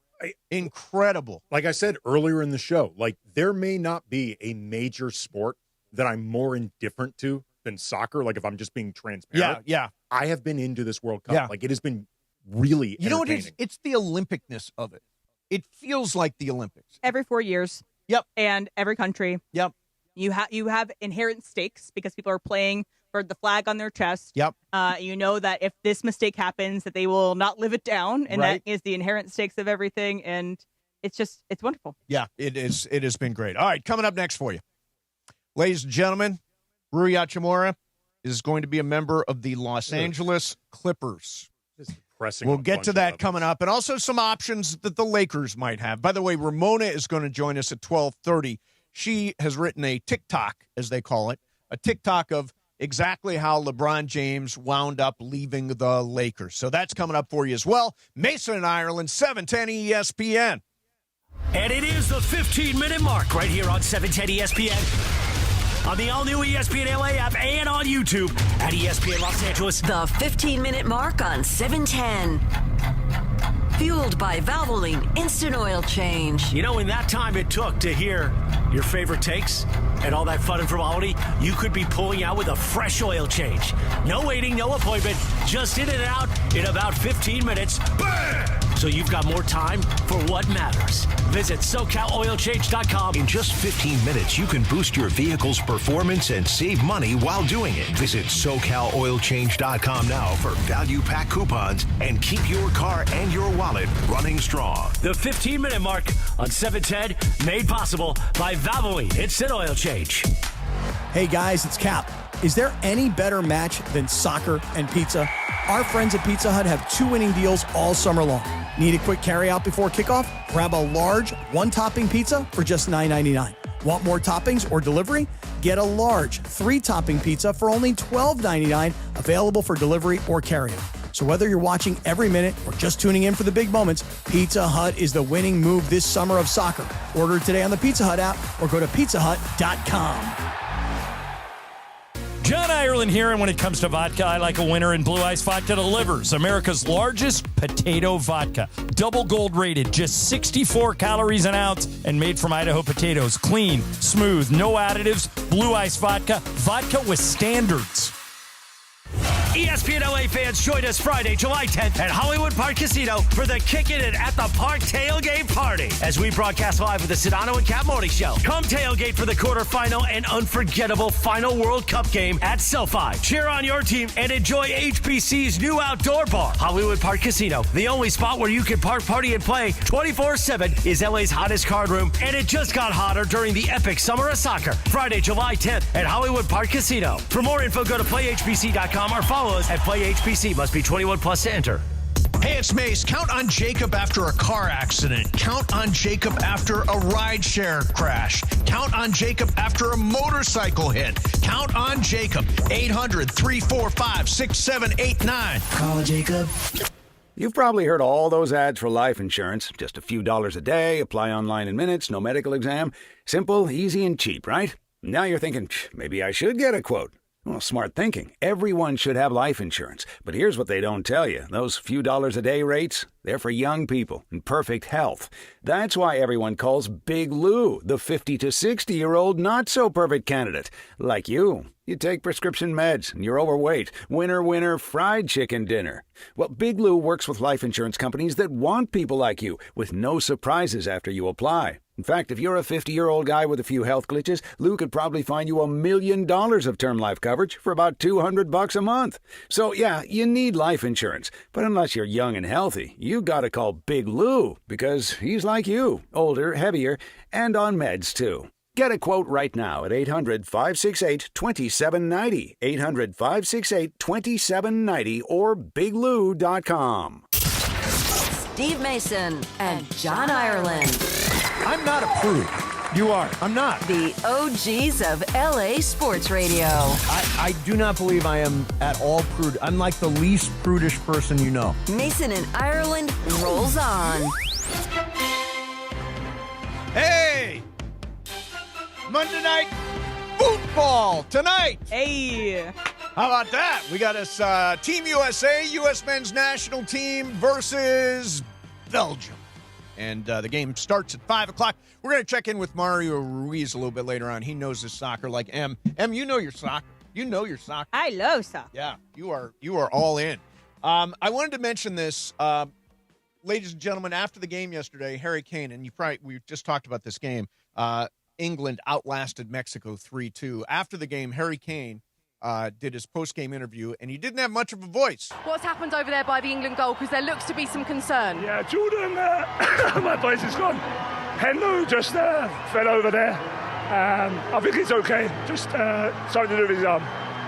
Speaker 10: Incredible.
Speaker 13: Like I said earlier in the show, like there may not be a major sport that I'm more indifferent to than soccer. Like if I'm just being transparent.
Speaker 10: Yeah.
Speaker 13: I have been into this World Cup.
Speaker 10: Yeah.
Speaker 13: Like it has been really
Speaker 10: You know what it
Speaker 13: entertaining.
Speaker 10: is? It's the Olympicness of it. It feels like the Olympics.
Speaker 11: Every 4 years.
Speaker 10: Yep.
Speaker 11: And every country.
Speaker 10: Yep.
Speaker 11: You have inherent stakes because people are playing for the flag on their chest.
Speaker 10: Yep.
Speaker 11: You know that if this mistake happens, that they will not live it down, and
Speaker 10: Right.
Speaker 11: that is the inherent stakes of everything. And it's wonderful.
Speaker 10: Yeah, it is. It has been great. All right, coming up next for you. Ladies and gentlemen, Rui Hachimura is going to be a member of the Los Angeles Clippers. We'll get to that coming up, and also some options that the Lakers might have. By the way, Ramona is going to join us at 12:30. She has written a TikTok, as they call it, a TikTok of exactly how LeBron James wound up leaving the Lakers. So that's coming up for you as well. Mason in Ireland, 710 ESPN.
Speaker 1: And it is the 15-minute mark right here on 710 ESPN. On the all-new ESPN LA app and on YouTube at ESPN Los Angeles.
Speaker 8: The 15-minute mark on 710. Fueled by Valvoline Instant Oil Change.
Speaker 1: You know, in that time it took to hear your favorite takes and all that fun and frivolity, you could be pulling out with a fresh oil change. No waiting, no appointment, just in and out in about 15 minutes. Bam! So you've got more time for what matters. Visit SoCalOilChange.com.
Speaker 17: In just 15 minutes, you can boost your vehicle's performance and save money while doing it. Visit SoCalOilChange.com now for value pack coupons and keep your car and your wallet running strong.
Speaker 1: The 15-minute mark on 710, made possible by Valvoline Instant Oil Change.
Speaker 21: Hey guys, it's Cap. Is there any better match than soccer and pizza? Our friends at Pizza Hut have 2 winning deals all summer long. Need a quick carryout before kickoff? Grab a large, 1-topping pizza for just $9.99. Want more toppings or delivery? Get a large, 3-topping pizza for only $12.99, available for delivery or carryout. So whether you're watching every minute or just tuning in for the big moments, Pizza Hut is the winning move this summer of soccer. Order today on the Pizza Hut app or go to pizzahut.com.
Speaker 19: John Ireland here, and when it comes to vodka, I like a winner, and Blue Ice Vodka delivers. America's largest potato vodka. Double gold rated, just 64 calories an ounce, and made from Idaho potatoes. Clean, smooth, no additives. Blue Ice Vodka. Vodka with standards.
Speaker 1: ESPN LA fans, join us Friday, July 10th at Hollywood Park Casino for the Kickin' It at the Park tailgate party as we broadcast live with the Sedano and Cap Morning Show. Come tailgate for the quarterfinal and unforgettable final World Cup game at SoFi. Cheer on your team and enjoy HBC's new outdoor bar. Hollywood Park Casino, the only spot where you can park, party, and play 24/7 is LA's hottest card room, and it just got hotter during the epic Summer of Soccer. Friday, July 10th at Hollywood Park Casino. For more info, go to playhbc.com or follow us at PlayHBC. Must be 21 plus to enter.
Speaker 10: Hey, it's Mace. Count on Jacob after a car accident. Count on Jacob after a rideshare crash. Count on Jacob after a motorcycle hit. Count on Jacob. 800-345-6789.
Speaker 14: Call Jacob.
Speaker 22: You've probably heard all those ads for life insurance. Just a few dollars a day, apply online in minutes, no medical exam. Simple, easy, and cheap, right? Now you're thinking, maybe I should get a quote. Well, smart thinking. Everyone should have life insurance. But here's what they don't tell you. Those few dollars a day rates, they're for young people in perfect health. That's why everyone calls Big Lou the 50 to 60-year-old not-so-perfect candidate. Like you. You take prescription meds, and you're overweight. Winner, winner, fried chicken dinner. Well, Big Lou works with life insurance companies that want people like you, with no surprises after you apply. In fact, if you're a 50-year-old guy with a few health glitches, Lou could probably find you $1 million of term life coverage for about $200 a month. So, yeah, you need life insurance. But unless you're young and healthy, you gotta call Big Lou, because he's like you, older, heavier, and on meds, too. Get a quote right now at 800-568-2790, 800-568-2790, or biglou.com.
Speaker 8: Steve Mason and John Ireland.
Speaker 10: I'm not a prude. You are. I'm not.
Speaker 8: The OGs of LA Sports Radio.
Speaker 10: I do not believe I am at all prude. I'm like the least prudish person you know.
Speaker 8: Mason and Ireland rolls on.
Speaker 10: Hey! Monday Night Football tonight.
Speaker 11: Hey.
Speaker 10: How about that? We got us Team USA, U.S. men's national team versus Belgium. And the game starts at 5 o'clock. We're going to check in with Mario Ruiz a little bit later on. He knows his soccer like M. M, you know your soccer. You know your soccer.
Speaker 11: I love soccer.
Speaker 10: Yeah, you are all in. I wanted to mention this, ladies and gentlemen, after the game yesterday, Harry Kane, and we just talked about this game, England outlasted Mexico 3-2. After the game, Harry Kane did his post-game interview, and he didn't have much of a voice.
Speaker 3: What's happened over there by the England goal? Because there looks to be some concern.
Speaker 18: Yeah, Jordan, my voice is gone. Henlo just fell over there. I think he's okay. Just something to do with his arm.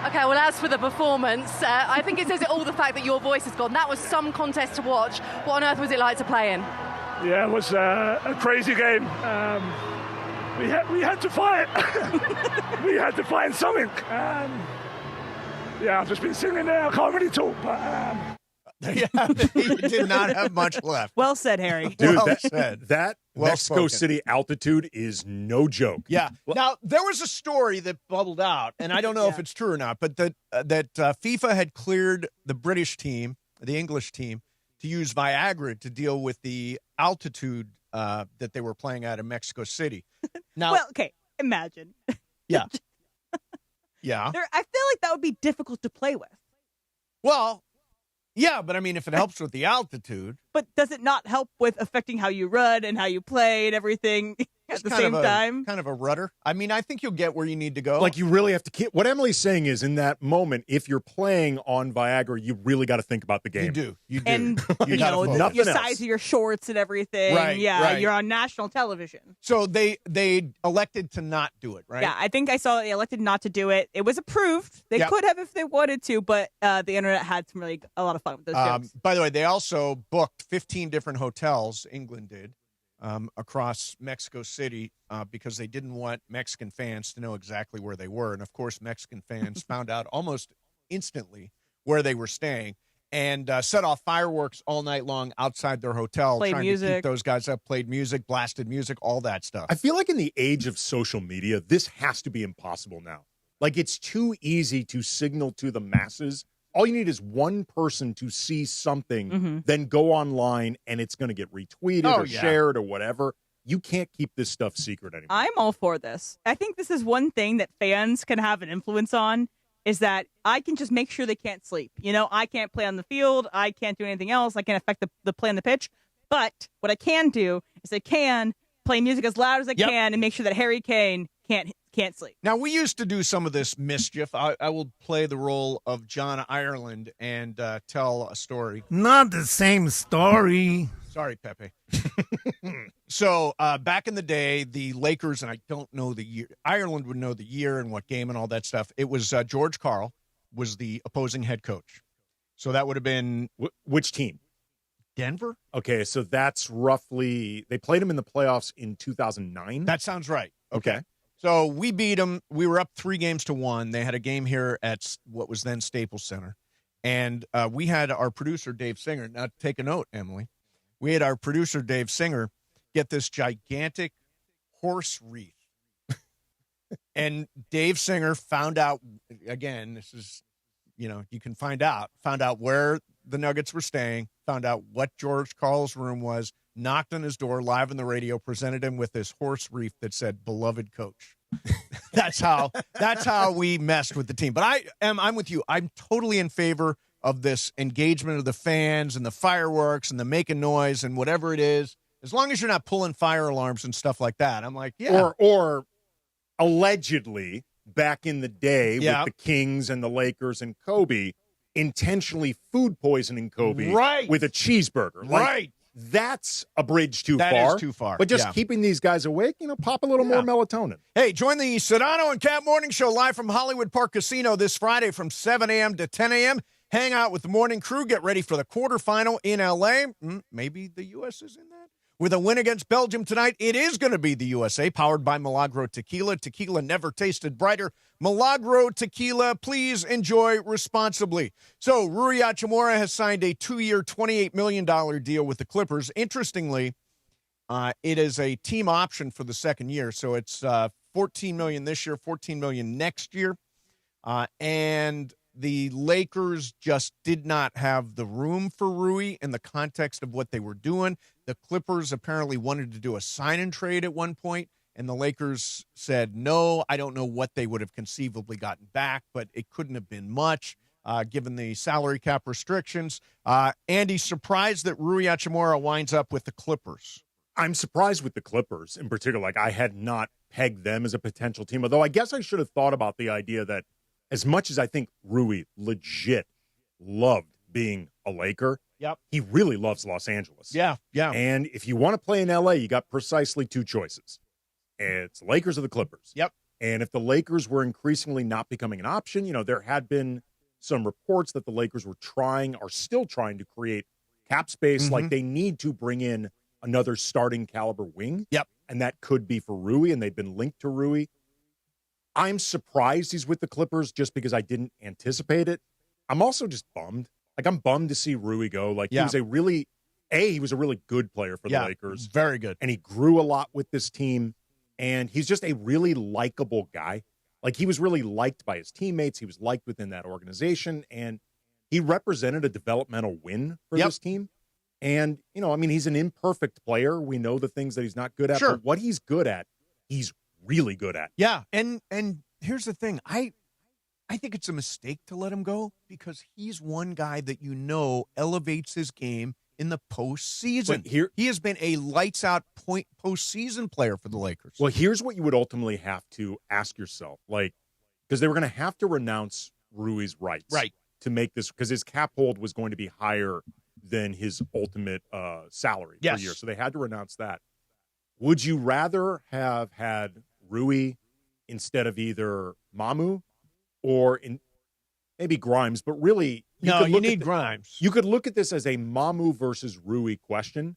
Speaker 3: Okay, well, as for the performance, I think it says it all, the fact that your voice is gone. That was some contest to watch. What on earth was it like to play in?
Speaker 18: Yeah, it was a crazy game. We had to fight. We had to find something. Yeah, I've just been sitting there. I can't really talk, but...
Speaker 10: Yeah, he did not have much left.
Speaker 11: Well said, Harry.
Speaker 13: Dude,
Speaker 10: well said.
Speaker 13: That
Speaker 10: Well
Speaker 13: Mexico
Speaker 10: spoken.
Speaker 13: City altitude is no joke.
Speaker 10: Yeah. Now, there was a story that bubbled out, and I don't know if it's true or not, but that FIFA had cleared the British team, the English team, to use Viagra to deal with the altitude that they were playing at in Mexico City. Now,
Speaker 11: well, okay, imagine.
Speaker 10: Yeah. Yeah.
Speaker 11: I feel like that would be difficult to play with.
Speaker 10: Well, yeah, but I mean, if it helps with the altitude.
Speaker 11: But does it not help with affecting how you run and how you play and everything at the same time?
Speaker 10: Kind of a rudder. I mean, I think you'll get where you need to go.
Speaker 13: Like, you really have to keep... What Emily's saying is, in that moment, if you're playing on Viagra, you really got to think about the game.
Speaker 10: You do.
Speaker 11: And,
Speaker 10: you
Speaker 11: know,
Speaker 13: nothing
Speaker 11: your
Speaker 13: else.
Speaker 11: size of your shorts and everything.
Speaker 10: Right,
Speaker 11: Yeah,
Speaker 10: right.
Speaker 11: you're on national television.
Speaker 10: So they elected to not do it, right?
Speaker 11: Yeah, I think I saw they elected not to do it. It was approved. They
Speaker 10: Yep.
Speaker 11: could have if they wanted to, but the internet had some a lot of fun with those jokes.
Speaker 10: By the way, they also booked 15 different hotels, England did, across Mexico City because they didn't want Mexican fans to know exactly where they were. And, of course, Mexican fans found out almost instantly where they were staying and set off fireworks all night long outside their hotel,
Speaker 11: Played
Speaker 10: trying to
Speaker 11: music.
Speaker 10: keep those guys up, played music, blasted music, all that stuff.
Speaker 13: I feel like in the age of social media, this has to be impossible now. Like, it's too easy to signal to the masses. All you need is one person to see something, then go online, and it's going to get retweeted or shared or whatever. You can't keep this stuff secret anymore.
Speaker 11: I'm all for this. I think this is one thing that fans can have an influence on is that I can just make sure they can't sleep. You know, I can't play on the field. I can't do anything else. I can't affect the play on the pitch. But what I can do is I can play music as loud as I can and make sure that Harry Kane can't sleep.
Speaker 10: Now, we used to do some of this mischief. I will play the role of John Ireland and tell a story.
Speaker 4: Not the same story.
Speaker 10: Sorry, Pepe. So, back in the day, the Lakers, and I don't know the year, Ireland would know the year and what game and all that stuff. It was George Karl was the opposing head coach. So that would have been...
Speaker 13: Which team?
Speaker 10: Denver?
Speaker 13: Okay, so that's roughly... They played him in the playoffs in 2009?
Speaker 10: That sounds right. Okay. So we beat them. We were up 3-1. They had a game here at what was then Staples Center. And we had our producer, Dave Singer. Now, take a note, Emily. We had our producer, Dave Singer, get this gigantic horse wreath And Dave Singer found out, again, this is, you can found out where the Nuggets were staying, found out what George Karl's room was, knocked on his door live on the radio, presented him with this horse wreath that said, "Beloved Coach." That's how we messed with the team. But I'm with you. I'm totally in favor of this engagement of the fans and the fireworks and the making noise and whatever it is, as long as you're not pulling fire alarms and stuff like that. I'm like, yeah.
Speaker 13: Or allegedly back in the day
Speaker 10: Yeah.
Speaker 13: with the Kings and the Lakers and Kobe, intentionally food poisoning Kobe
Speaker 10: Right.
Speaker 13: with a cheeseburger. Like,
Speaker 10: Right.
Speaker 13: That's a bridge too
Speaker 10: That
Speaker 13: far.
Speaker 10: is too far,
Speaker 13: But just
Speaker 10: yeah.
Speaker 13: keeping these guys awake, pop a little more melatonin.
Speaker 10: Hey, join the Sedano and Cat Morning Show live from Hollywood Park Casino this Friday from 7 a.m. to 10 a.m. Hang out with the morning crew. Get ready for the quarterfinal in L.A. Maybe the U.S. is in that. With a win against Belgium tonight, it is going to be the USA, powered by Milagro Tequila. Tequila never tasted brighter. Milagro Tequila, please enjoy responsibly. So, Rui Hachimura has signed a 2-year, $28 million deal with the Clippers. Interestingly, it is a team option for the second year, so it's $14 million this year, $14 million next year. And the Lakers just did not have the room for Rui in the context of what they were doing. The Clippers apparently wanted to do a sign and trade at one point, and the Lakers said no. I don't know what they would have conceivably gotten back, but it couldn't have been much given the salary cap restrictions. Andy, surprised that Rui Hachimura winds up with the Clippers.
Speaker 13: I'm surprised with the Clippers in particular. Like, I had not pegged them as a potential team, although I guess I should have thought about the idea that as much as I think Rui legit loved being a Laker,
Speaker 10: Yep.
Speaker 13: he really loves Los Angeles.
Speaker 10: Yeah.
Speaker 13: And if you want to play in L.A., you got precisely two choices. It's Lakers or the Clippers.
Speaker 10: Yep.
Speaker 13: And if the Lakers were increasingly not becoming an option, there had been some reports that the Lakers are still trying to create cap space.
Speaker 10: Mm-hmm.
Speaker 13: Like, they need to bring in another starting caliber wing.
Speaker 10: Yep.
Speaker 13: And that could be for Rui, and they've been linked to Rui. I'm surprised he's with the Clippers just because I didn't anticipate it. I'm also just bummed. Like, I'm bummed to see Rui go. Like, he was a really good player for the Lakers.
Speaker 10: Very good.
Speaker 13: And he grew a lot with this team. And he's just a really likable guy. Like, he was really liked by his teammates. He was liked within that organization. And he represented a developmental win for this team. And, he's an imperfect player. We know the things that he's not good at.
Speaker 10: Sure.
Speaker 13: But what he's good at, he's really good at.
Speaker 10: Yeah, and here's the thing. I think it's a mistake to let him go because he's one guy that elevates his game in the postseason.
Speaker 13: But
Speaker 10: he has been a lights-out postseason player for the Lakers.
Speaker 13: Well, here's what you would ultimately have to ask yourself. Like, because they were going to have to renounce Rui's rights.
Speaker 10: Right.
Speaker 13: To make this, because his cap hold was going to be higher than his ultimate salary per year. So they had to renounce that. Would you rather have had Rui instead of either Mamu or maybe Grimes? But really,
Speaker 10: you need Grimes.
Speaker 13: You could look at this as a Mamu versus Rui question.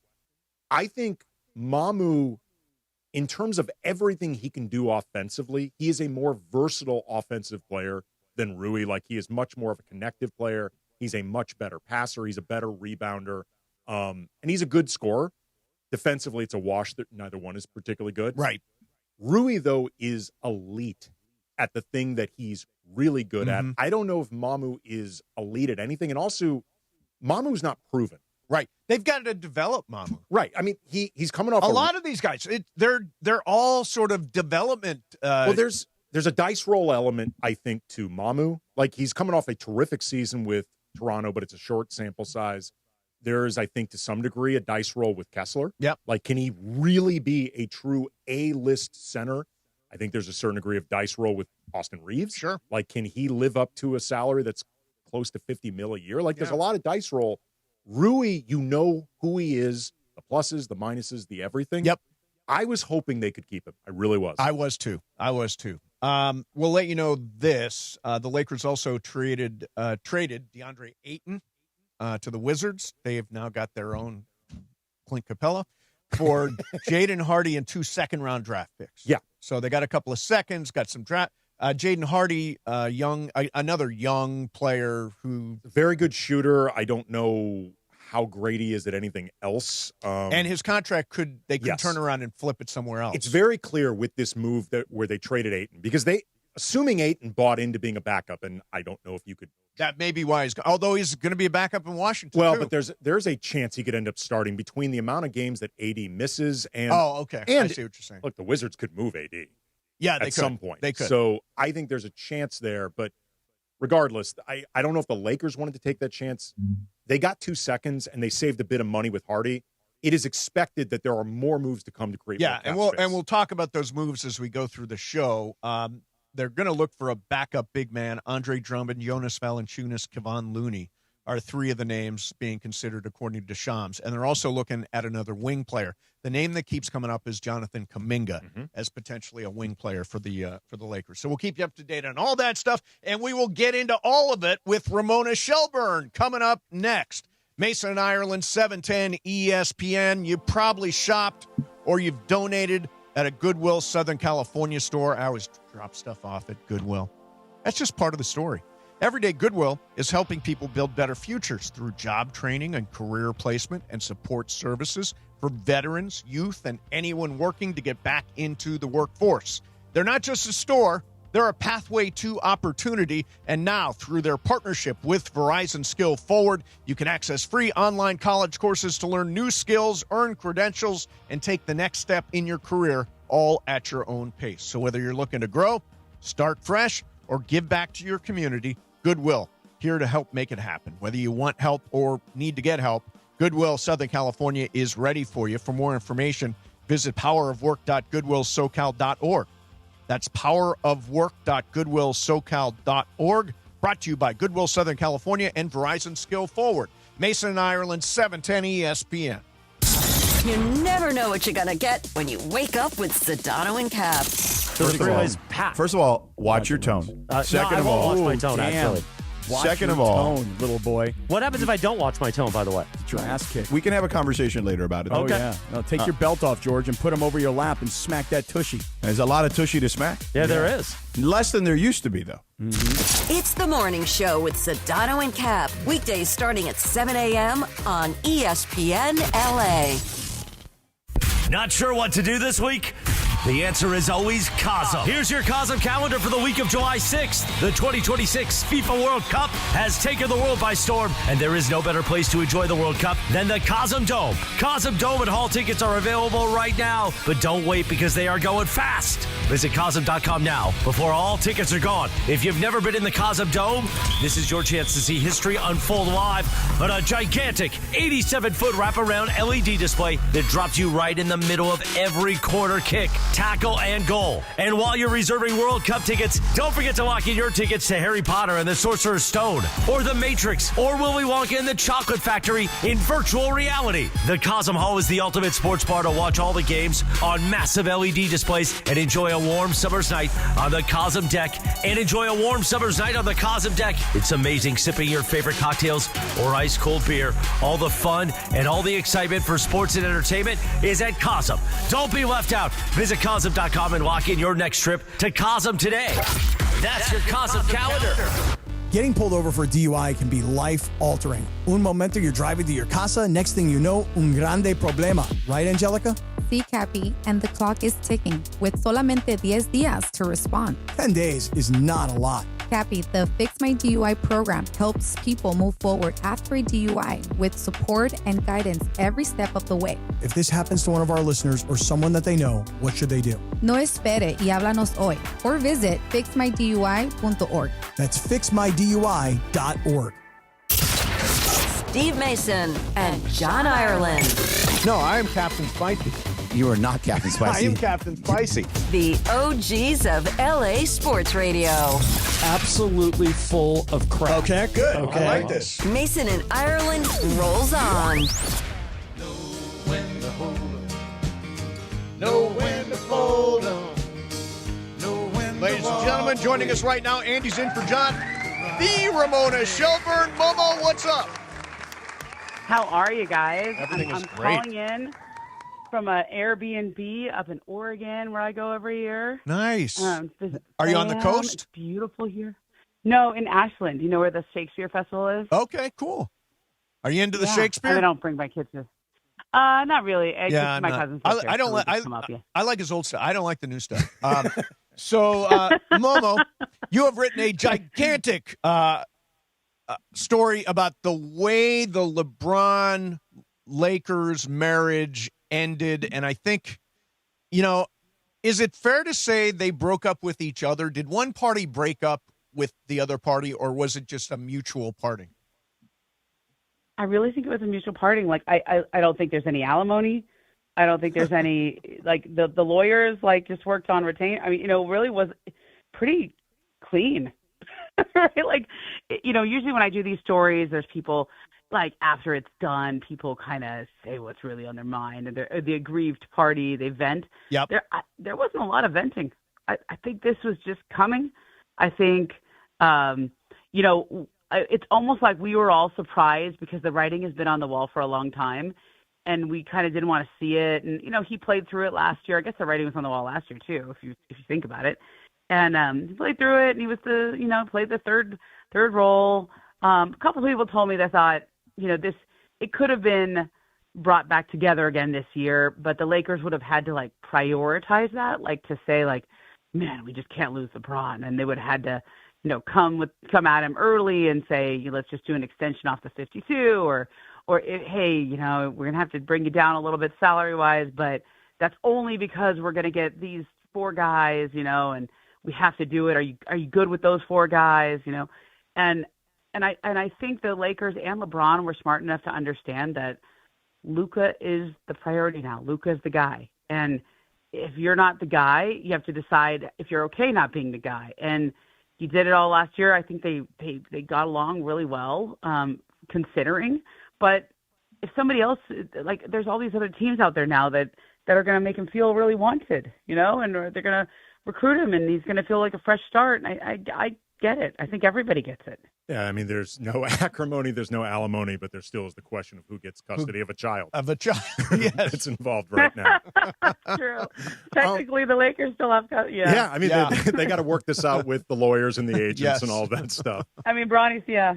Speaker 13: I think Mamu, in terms of everything he can do offensively, he is a more versatile offensive player than Rui. Like, he is much more of a connective player. He's a much better passer. He's a better rebounder. And he's a good scorer. Defensively, it's a wash that neither one is particularly good.
Speaker 10: Right.
Speaker 13: Rui, though, is elite at the thing that he's really good at. I don't know if Mamu is elite at anything. And also, Mamu's not proven.
Speaker 10: Right. They've got to develop Mamu.
Speaker 13: Right. I mean, he's coming off
Speaker 10: a lot of these guys. They're all sort of development.
Speaker 13: Well, there's a dice roll element, I think, to Mamu. Like, he's coming off a terrific season with Toronto, but it's a short sample size. There is, I think, to some degree, a dice roll with Kessler.
Speaker 10: Yep.
Speaker 13: Like, can he really be a true A-list center? I think there's a certain degree of dice roll with Austin Reeves.
Speaker 10: Sure.
Speaker 13: Like, can he live up to a salary that's close to $50 million a year? Like, there's a lot of dice roll. Rui, you know who he is, the pluses, the minuses, the everything.
Speaker 10: Yep.
Speaker 13: I was hoping they could keep him. I really was.
Speaker 10: I was too. We'll let you know this. The Lakers also traded DeAndre Ayton to the Wizards. They have now got their own Clint Capella for Jaden Hardy and 2 second-round draft picks.
Speaker 13: Yeah.
Speaker 10: So they got a couple of seconds, got some draft. Jaden Hardy, another young player who
Speaker 13: very good shooter. I don't know how great he is at anything else.
Speaker 10: And his contract could
Speaker 13: Yes.
Speaker 10: turn around and flip it somewhere else.
Speaker 13: It's very clear with this move where they traded Ayton, because assuming Ayton bought into being a backup, and I don't know if you could.
Speaker 10: That may be why although he's going to be a backup in Washington.
Speaker 13: Well,
Speaker 10: too.
Speaker 13: but there's a chance he could end up starting between the amount of games that AD misses and.
Speaker 10: Oh, okay.
Speaker 13: And
Speaker 10: I see what you're saying.
Speaker 13: Look, the Wizards could move AD.
Speaker 10: Yeah, they
Speaker 13: at
Speaker 10: could.
Speaker 13: some point.
Speaker 10: They could.
Speaker 13: So I think there's a chance there, but regardless, I don't know if the Lakers wanted to take that chance. They got 2 seconds and they saved a bit of money with Hardy. It is expected that there are more moves to come to create.
Speaker 10: Yeah,
Speaker 13: more
Speaker 10: and
Speaker 13: cap
Speaker 10: we'll talk about those moves as we go through the show. They're going to look for a backup big man. Andre Drummond, Jonas Valanciunas, Kevon Looney are 3 of the names being considered according to Shams, and they're also looking at another wing player. The name that keeps coming up is Jonathan Kuminga as potentially a wing player for the Lakers. So we'll keep you up to date on all that stuff, and we will get into all of it with Ramona Shelburne coming up next. Mason and Ireland, 710 ESPN. You probably shopped or you've donated at a Goodwill Southern California store. I always drop stuff off at Goodwill. That's just part of the story. Every day, Goodwill is helping people build better futures through job training and career placement and support services for veterans, youth, and anyone working to get back into the workforce. They're not just a store. They're a pathway to opportunity, and now through their partnership with Verizon Skill Forward, you can access free online college courses to learn new skills, earn credentials, and take the next step in your career, all at your own pace. So whether you're looking to grow, start fresh, or give back to your community, Goodwill, here to help make it happen. Whether you want help or need to get help, Goodwill Southern California is ready for you. For more information, visit powerofwork.goodwillsocal.org. That's powerofwork.goodwillsocal.org. Brought to you by Goodwill Southern California and Verizon Skill Forward. Mason and Ireland, 710 ESPN.
Speaker 8: You never know what you're going to get when you wake up with Sedano and Cap.
Speaker 2: First of all, watch your tone. Second
Speaker 5: I
Speaker 2: of
Speaker 5: won't
Speaker 2: all,
Speaker 5: watch my tone, actually.
Speaker 2: Second of all,
Speaker 5: tone, little boy. What happens if I don't watch my tone, by the way?
Speaker 21: Get your ass kicked.
Speaker 2: we can have a conversation later about it.
Speaker 21: Oh, yeah. No, take your belt off, George, and put him over your lap and smack that tushy.
Speaker 2: There's a lot of tushy to smack.
Speaker 5: Yeah, there is.
Speaker 2: Less than there used to be, though.
Speaker 8: It's the morning show with Sedano and Cap. Weekdays starting at 7 a.m. on ESPN LA.
Speaker 1: Not sure what to do this week? The answer is always COSM. Here's your COSM calendar for the week of July 6th. The 2026 FIFA World Cup has taken the world by storm, and there is no better place to enjoy the World Cup than the COSM Dome. COSM Dome and hall tickets are available right now, but don't wait because they are going fast. Visit COSM.com now before all tickets are gone. If you've never been in the COSM Dome, this is your chance to see history unfold live on a gigantic 87-foot wraparound LED display that drops you right in the middle of every corner kick, tackle, and goal. And while you're reserving World Cup tickets, don't forget to lock in your tickets to Harry Potter and the Sorcerer's Stone, or The Matrix, or Willy Wonka and the Chocolate Factory in virtual reality. The COSM Hall is the ultimate sports bar to watch all the games on massive LED displays and enjoy a warm summer's night on the COSM deck. It's amazing sipping your favorite cocktails or ice cold beer. All the fun and all the excitement for sports and entertainment is at COSM. Don't be left out. Visit COSM.com and lock in your next trip to COSM today. That's your COSM calendar.
Speaker 21: Getting pulled over for a DUI can be life-altering. Un momento, you're driving to your casa. Next thing you know, un grande problema. Right, Angelica?
Speaker 23: Sí, Cappy, and the clock is ticking with solamente 10 días to respond.
Speaker 21: 10 days is not a lot.
Speaker 23: Cappy, the Fix My DUI program helps people move forward after a DUI with support and guidance every step of the way.
Speaker 21: If this happens to one of our listeners or someone that they know, what should they do?
Speaker 23: No espere y háblanos hoy or visit fixmydui.org.
Speaker 21: That's fixmydui.org.
Speaker 8: Steve Mason and John Ireland.
Speaker 10: No, I am Captain Spicy.
Speaker 2: You are not Captain Spicy.
Speaker 10: I am Captain Spicy.
Speaker 8: The OGs of LA Sports Radio.
Speaker 5: Absolutely full of crap.
Speaker 21: Okay, good.
Speaker 10: Okay. I like this.
Speaker 8: Mason and Ireland rolls on.
Speaker 10: Know when to fold 'em. Ladies and gentlemen, joining us right now, Andy's in for John. The Ramona Shelburne. Momo, what's up?
Speaker 24: How are you guys?
Speaker 10: Everything is
Speaker 24: I'm
Speaker 10: great.
Speaker 24: calling in from an Airbnb up in Oregon where I go every year.
Speaker 10: Nice.
Speaker 24: Visit
Speaker 10: Are you on the
Speaker 24: Sam.
Speaker 10: coast?
Speaker 24: It's beautiful here. No, in Ashland. You know where the Shakespeare Festival is?
Speaker 10: Okay, cool. Are you into the
Speaker 24: Yeah.
Speaker 10: Shakespeare?
Speaker 24: I don't bring my kids to. Not really. It's
Speaker 10: Yeah,
Speaker 24: just my
Speaker 10: I'm
Speaker 24: cousin's
Speaker 10: not.
Speaker 24: sister,
Speaker 10: I don't
Speaker 24: so
Speaker 10: like.
Speaker 24: we just come up, yeah.
Speaker 10: I like his old stuff. I don't like the new stuff. So, Momo, you have written a gigantic story about the way the LeBron Lakers marriage ended, and I think, is it fair to say they broke up with each other? Did one party break up with the other party, or was it just a mutual parting?
Speaker 24: I really think it was a mutual parting. Like, I don't think there's any alimony. I don't think there's any, like, the lawyers, like, just worked on retain. I mean, really was pretty clean, right? Like, usually when I do these stories, there's people, like, after it's done, people kind of say what's really on their mind, and the aggrieved party, they vent.
Speaker 10: Yep.
Speaker 24: There wasn't a lot of venting. I think this was just coming. I think, it's almost like we were all surprised because the writing has been on the wall for a long time, and we kind of didn't want to see it. And, he played through it last year. I guess the writing was on the wall last year too, if you think about it. And he played through it, and he was played the third role. A couple of people told me they thought, it could have been brought back together again this year, but the Lakers would have had to, like, prioritize that, like, to say, like, man, we just can't lose LeBron, and they would have had to, come at him early and say, let's just do an extension off the 52, or hey, we're going to have to bring you down a little bit salary-wise, but that's only because we're going to get these 4 guys, and we have to do it. Are you good with those 4 guys, And I think the Lakers and LeBron were smart enough to understand that Luka is the priority now. Luka is the guy. And if you're not the guy, you have to decide if you're okay not being the guy. And he did it all last year. I think they got along really well, considering. But if somebody else, like, there's all these other teams out there now that are going to make him feel really wanted, and they're going to recruit him, and he's going to feel like a fresh start. And I get it. I think everybody gets it.
Speaker 13: Yeah, I mean, there's no acrimony, there's no alimony, but there still is the question of who gets custody of a child.
Speaker 10: Yes.
Speaker 13: That's involved right now.
Speaker 24: True. Technically, the Lakers still have
Speaker 13: Yeah, I mean, they got to work this out with the lawyers and the agents and all that stuff.
Speaker 24: I mean, Bronny's, yeah.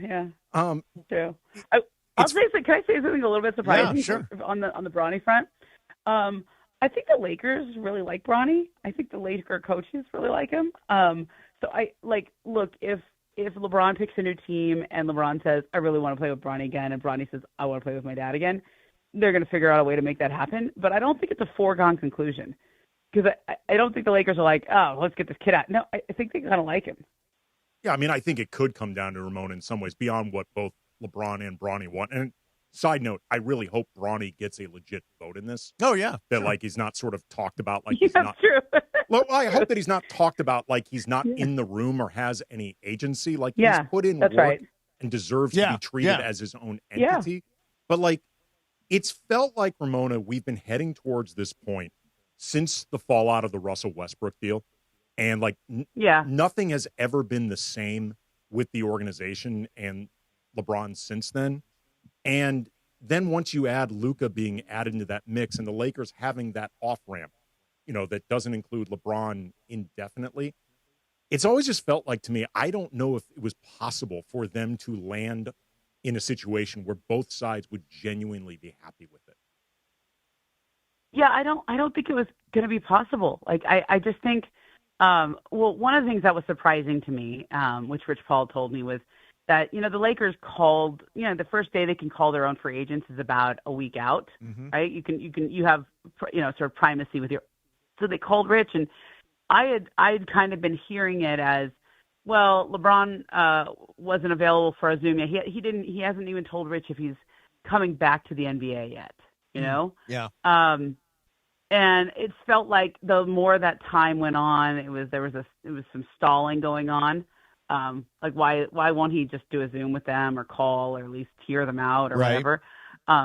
Speaker 24: True. Can I say something a little bit surprising?
Speaker 10: Yeah, sure.
Speaker 24: On the Bronny front? I think the Lakers really like Bronny. I think the Laker coaches really like him. So look, if LeBron picks a new team and LeBron says, I really want to play with Bronny again, and Bronny says, I want to play with my dad again, they're going to figure out a way to make that happen. But I don't think it's a foregone conclusion, because I don't think the Lakers are like, oh, let's get this kid out. No, I think they kind of like him.
Speaker 13: Yeah, I mean, I think it could come down to Ramon in some ways beyond what both LeBron and Bronny want. And side note, I really hope Bronny gets a legit vote in this.
Speaker 10: Oh, yeah.
Speaker 13: That,
Speaker 10: sure.
Speaker 13: like, he's not sort of talked about like he's not.
Speaker 24: True.
Speaker 13: Well, I hope that he's not talked about like he's not in the room or has any agency. Like, he's put in work
Speaker 24: right.
Speaker 13: and deserves to be treated as his own entity.
Speaker 24: Yeah.
Speaker 13: But, like, it's felt like, Ramona, we've been heading towards this point since the fallout of the Russell Westbrook deal. And, like, nothing has ever been the same with the organization and LeBron since then. And then once you add Luka being added into that mix and the Lakers having that off-ramp, that doesn't include LeBron indefinitely, it's always just felt like to me, I don't know if it was possible for them to land in a situation where both sides would genuinely be happy with it.
Speaker 24: Yeah, I don't think it was going to be possible. Like, I just think, one of the things that was surprising to me, which Rich Paul told me, was that, the Lakers called, the first day they can call their own free agents is about a week out, right? You have, sort of primacy with your, so they called Rich, and I'd kind of been hearing it as, well, LeBron wasn't available for a Zoom yet. He hasn't even told Rich if he's coming back to the NBA yet,
Speaker 10: Yeah.
Speaker 24: And it felt like the more that time went on, it was some stalling going on. Like, why won't he just do a Zoom with them or call or at least hear them out or whatever?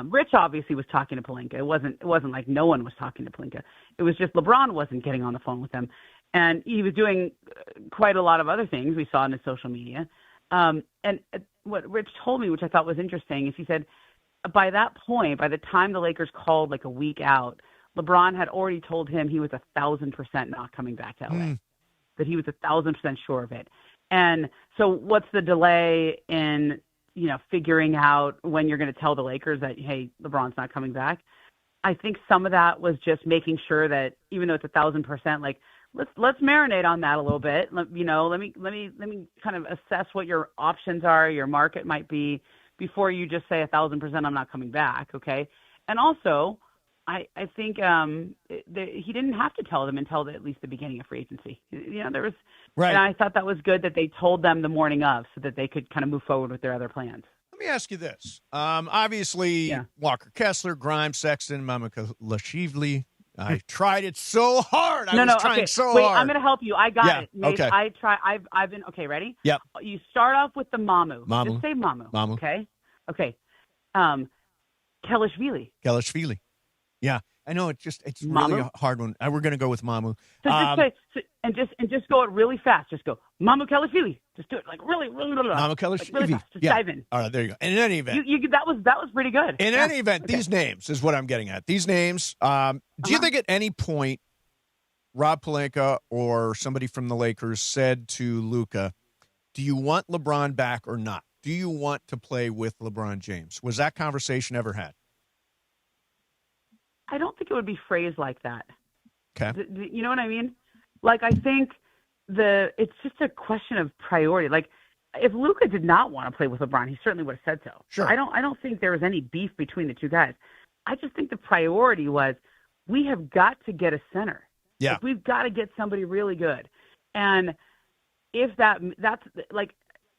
Speaker 24: Rich obviously was talking to Pelinka. It wasn't like no one was talking to Pelinka. It was just LeBron wasn't getting on the phone with them, and he was doing quite a lot of other things we saw in his social media. And what Rich told me, which I thought was interesting, is he said by that point, by the time the Lakers called like a week out, LeBron had already told him he was 1,000% not coming back to LA. That he was 1,000% sure of it. And so what's the delay in, figuring out when you're going to tell the Lakers that, hey, LeBron's not coming back. I think some of that was just making sure that even though it's 1,000%, like let's marinate on that a little bit. Let me kind of assess what your options are, your market might be before you just say 1,000% I'm not coming back. Okay. And also I think he didn't have to tell them until at least the beginning of free agency. There was,
Speaker 10: right.
Speaker 24: And I thought that was good that they told them the morning of so that they could kind of move forward with their other plans.
Speaker 10: Let me ask you this. Obviously, Walker Kessler, Grimes, Sexton, Mamukashvili. I tried it so hard. I was trying so
Speaker 24: Wait,
Speaker 10: hard.
Speaker 24: I'm going to help you. I got it. Nate,
Speaker 10: Okay.
Speaker 24: I've been okay. Ready?
Speaker 10: Yep.
Speaker 24: You start off with the Mamu.
Speaker 10: Mamu.
Speaker 24: Just say Mamu.
Speaker 10: Mamu.
Speaker 24: Okay. Kelishvili.
Speaker 10: Yeah, I know. It's really a hard one. We're going to go with Mamu.
Speaker 24: So just go it really fast. Just go Mamu Kelishvili. Just do it like really.
Speaker 10: Mamu Kelishvili.
Speaker 24: Really fast. Just dive in.
Speaker 10: All right, there you go. And in any event,
Speaker 24: that was pretty good.
Speaker 10: In any event, these names is what I'm getting at. These names. Do you think at any point Rob Pelinka or somebody from the Lakers said to Luka, "Do you want LeBron back or not? Do you want to play with LeBron James?" Was that conversation ever had?
Speaker 24: I don't think it would be phrased like that.
Speaker 10: Okay.
Speaker 24: You know what I mean? Like, I think it's just a question of priority. Like, if Luka did not want to play with LeBron, he certainly would have said so.
Speaker 10: Sure.
Speaker 24: I don't think there was any beef between the two guys. I just think the priority was we have got to get a center.
Speaker 10: Yeah.
Speaker 24: Like, we've got to get somebody really good. And if that's like,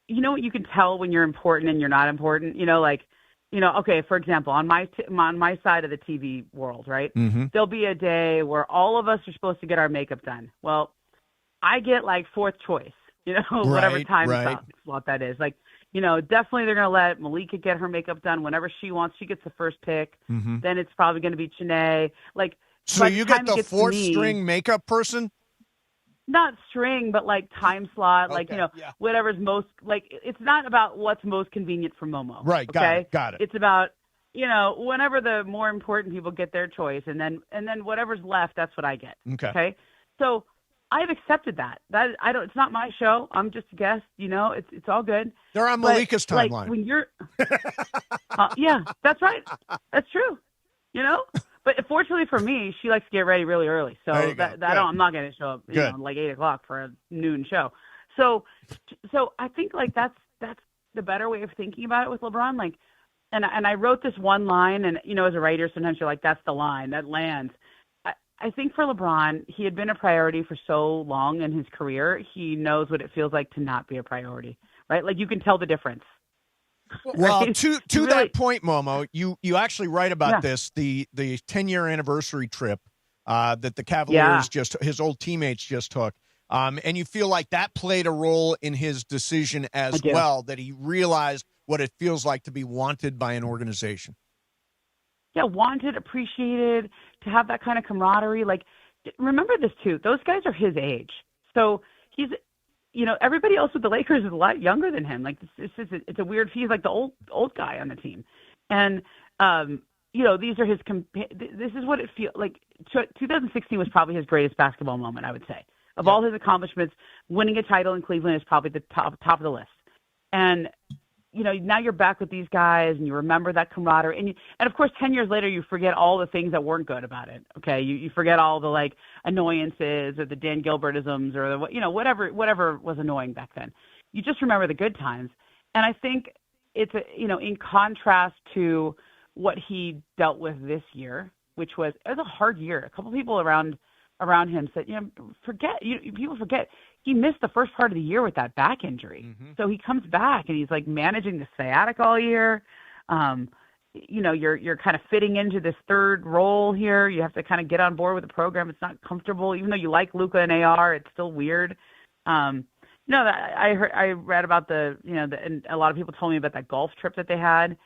Speaker 24: what you can tell when you're important and you're not important, okay, for example, on my side of the TV world, right?
Speaker 10: Mm-hmm.
Speaker 24: There'll be a day where all of us are supposed to get our makeup done. Well, I get like fourth choice, whatever time slot that is. Like, definitely they're going to let Malika get her makeup done whenever she wants. She gets the first pick.
Speaker 10: Mm-hmm.
Speaker 24: Then it's probably going to be Chanae. Like,
Speaker 10: so you get the fourth string makeup person?
Speaker 24: Not string, but like time slot, like, whatever's most, like, it's not about what's most convenient for Momo.
Speaker 10: Right.
Speaker 24: Okay?
Speaker 10: Got it.
Speaker 24: It's about, whenever the more important people get their choice, and then whatever's left, that's what I get.
Speaker 10: Okay.
Speaker 24: So I've accepted that. It's not my show. I'm just a guest, it's all good.
Speaker 10: They're on Malika's timeline.
Speaker 24: Like, when you're, yeah, that's right. That's true. But fortunately for me, she likes to get ready really early, so I'm not going to show up, like 8:00 for a noon show. So I think like that's the better way of thinking about it with LeBron. Like, and I wrote this one line, and as a writer, sometimes you're like, that's the line that lands. I think for LeBron, he had been a priority for so long in his career, he knows what it feels like to not be a priority, right? Like, you can tell the difference.
Speaker 10: Well,
Speaker 24: right?
Speaker 10: to that point, Momo, you actually write about this, the 10-year anniversary trip that the Cavaliers his old teammates just took. And you feel like that played a role in his decision as well, that he realized what it feels like to be wanted by an organization.
Speaker 24: Yeah, wanted, appreciated, to have that kind of camaraderie. Like, remember this too, those guys are his age. So he's, everybody else with the Lakers is a lot younger than him. Like, it's a weird, he's like the old guy on the team. And, these are this is what it feels like. 2016 was probably his greatest basketball moment, I would say. Of all his accomplishments, winning a title in Cleveland is probably the top of the list. And, now you're back with these guys and you remember that camaraderie. And of course, 10 years later, you forget all the things that weren't good about it. Okay. You forget all the like annoyances or the Dan Gilbertisms or the, whatever was annoying back then. You just remember the good times. And I think it's, in contrast to what he dealt with this year, which was a hard year. A couple people around him said, people forget he missed the first part of the year with that back injury. Mm-hmm. So he comes back and he's like managing the sciatic all year. You're kind of fitting into this third role here. You have to kind of get on board with the program. It's not comfortable, even though you like Luka and AR. It's still weird. I read about and a lot of people told me about that golf trip that they had.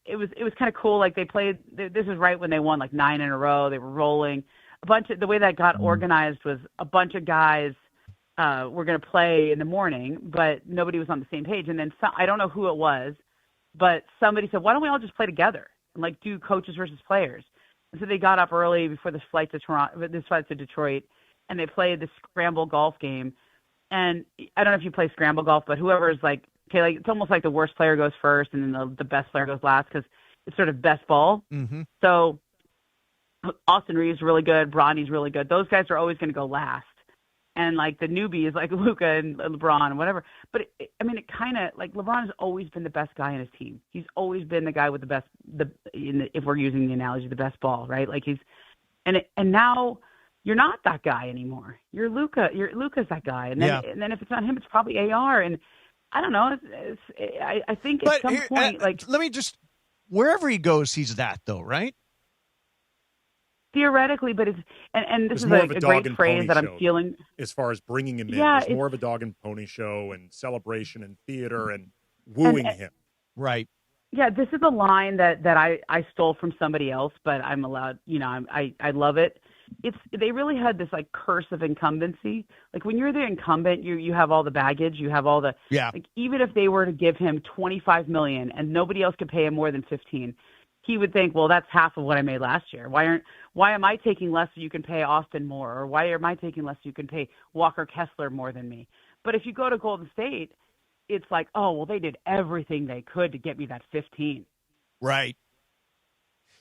Speaker 24: It was kind of cool. Like, they played. This was right when they won like 9 in a row. They were rolling. The way that got organized was a bunch of guys were going to play in the morning, but nobody was on the same page. And then I don't know who it was, but somebody said, why don't we all just play together and like do coaches versus players? And so they got up early before this flight to Detroit, and they played the scramble golf game. And I don't know if you play scramble golf, but whoever's like Okay, like it's almost like the worst player goes first and then the best player goes last because it's sort of best ball.
Speaker 10: Mm-hmm.
Speaker 24: So Austin Reeves really good, Bronny's really good. Those guys are always going to go last. And like the newbies, like Luka and LeBron and whatever. But it kind of like LeBron has always been the best guy in his team. He's always been the guy with the best, if we're using the analogy, the best ball, right? Like and now you're not that guy anymore. You're Luka. Luka's that guy. And then if it's not him, it's probably AR. And I don't know. I think at some point,
Speaker 10: let me just, wherever he goes, he's that though, right?
Speaker 24: Theoretically, but it's and this
Speaker 13: It's
Speaker 24: is
Speaker 13: more
Speaker 24: a
Speaker 13: of a
Speaker 24: great
Speaker 13: dog and
Speaker 24: phrase
Speaker 13: pony
Speaker 24: that I'm
Speaker 13: show
Speaker 24: feeling.
Speaker 13: as far as bringing him in.
Speaker 24: Yeah,
Speaker 13: It's more of a dog and pony show and celebration and theater and wooing him.
Speaker 10: Right.
Speaker 24: Yeah, this is a line that I stole from somebody else, but I'm allowed. I love it. They really had this like curse of incumbency. Like when you're the incumbent, you have all the baggage, you have all the like even if they were to give him $25 million and nobody else could pay him more than 15, he would think, well, that's half of what I made last year. Why am I taking less so you can pay Austin more, or why am I taking less so you can pay Walker Kessler more than me? But if you go to Golden State, it's like, oh, well, they did everything they could to get me that 15.
Speaker 10: Right.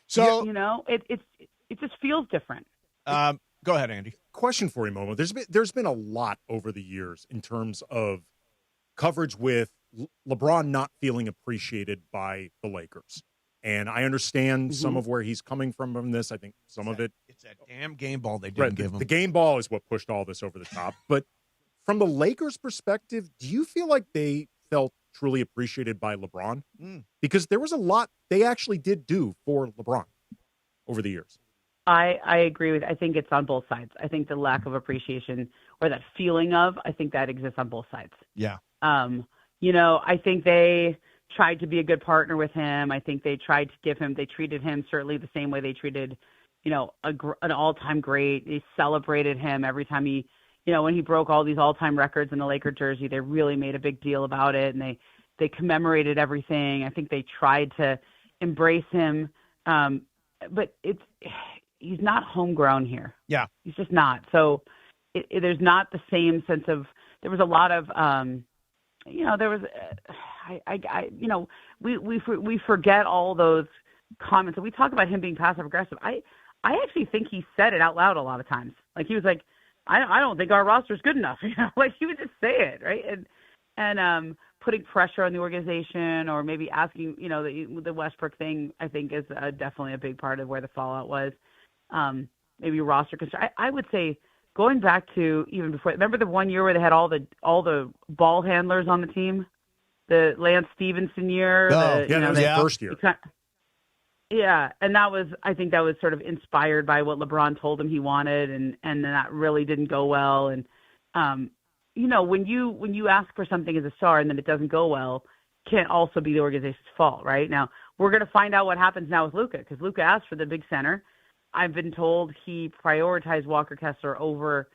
Speaker 10: So
Speaker 24: it just feels different.
Speaker 10: Go ahead, Andy.
Speaker 13: Question for you, Momo. There's been a lot over the years in terms of coverage with LeBron not feeling appreciated by the Lakers. And I understand some of where he's coming from this. I think some of it.
Speaker 10: It's that damn game ball they didn't give him.
Speaker 13: The game ball is what pushed all this over the top. But from the Lakers' perspective, do you feel like they felt truly appreciated by LeBron? Because there was a lot they actually did do for LeBron over the years.
Speaker 24: I agree with. I think it's on both sides. I think the lack of appreciation or that feeling of, I think that exists on both sides.
Speaker 10: Yeah.
Speaker 24: I think they tried to be a good partner with him. I think they tried to they treated him certainly the same way they treated, an all-time great. They celebrated him every time he, when he broke all these all-time records in the Laker jersey, they really made a big deal about it. And they commemorated everything. I think they tried to embrace him. But he's not homegrown here.
Speaker 10: Yeah.
Speaker 24: He's just not. So there's not the same sense of, there was a lot of, there was, we forget all those comments. And we talk about him being passive aggressive. I actually think he said it out loud a lot of times. Like he was like, I don't think our roster's good enough. Like he would just say it, right? And putting pressure on the organization, or maybe asking, the Westbrook thing, I think is definitely a big part of where the fallout was. Maybe roster concern. I would say going back to even before. Remember the one year where they had all the ball handlers on the team, the Lance Stevenson year.
Speaker 13: That was the first year.
Speaker 24: Yeah, and I think that was sort of inspired by what LeBron told him he wanted, and that really didn't go well. And when you ask for something as a star and then it doesn't go well, can't also be the organization's fault, right? Now we're going to find out what happens now with Luka, because Luka asked for the big center. I've been told he prioritized Walker Kessler over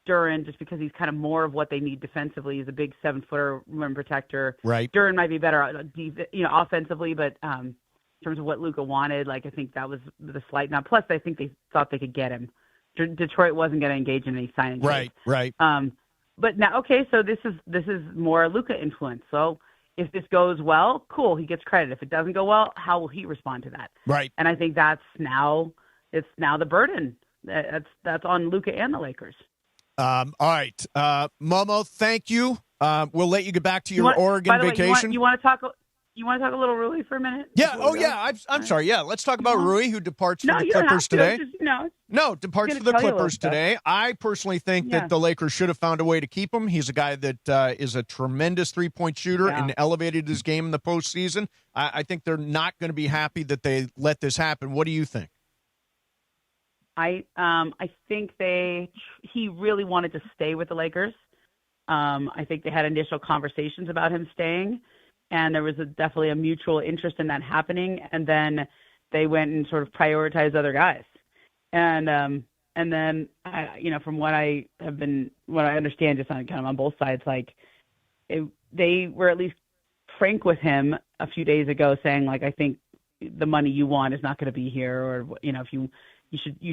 Speaker 24: Duren just because he's kind of more of what they need defensively. He's a big 7-footer rim protector.
Speaker 10: Right.
Speaker 24: Duren might be better, offensively, but in terms of what Luka wanted, like I think that was the slight. Now, plus I think they thought they could get him. Detroit wasn't going to engage in any signing.
Speaker 10: Right.
Speaker 24: But now, okay, so this is more Luka influence. So if this goes well, cool, he gets credit. If it doesn't go well, how will he respond to that?
Speaker 10: Right.
Speaker 24: And I think it's now the burden that's on Luka and the Lakers.
Speaker 10: All right, Momo, thank you. We'll let you get back to your Oregon vacation.
Speaker 24: You want to talk a little Rui for a minute?
Speaker 10: Yeah. Oh, yeah. I'm sorry. Yeah. Let's talk about Rui, who departs for the Clippers today. Departs for the Clippers today. I personally think that the Lakers should have found a way to keep him. He's a guy that is a tremendous three-point shooter and elevated his game in the postseason. I think they're not going to be happy that they let this happen. What do you think?
Speaker 24: I think he really wanted to stay with the Lakers. I think they had initial conversations about him staying, and there was definitely a mutual interest in that happening. And then they went and sort of prioritized other guys. And then from what I understand, just on kind of on both sides, they were at least frank with him a few days ago, saying like, I think the money you want is not going to be here, or if you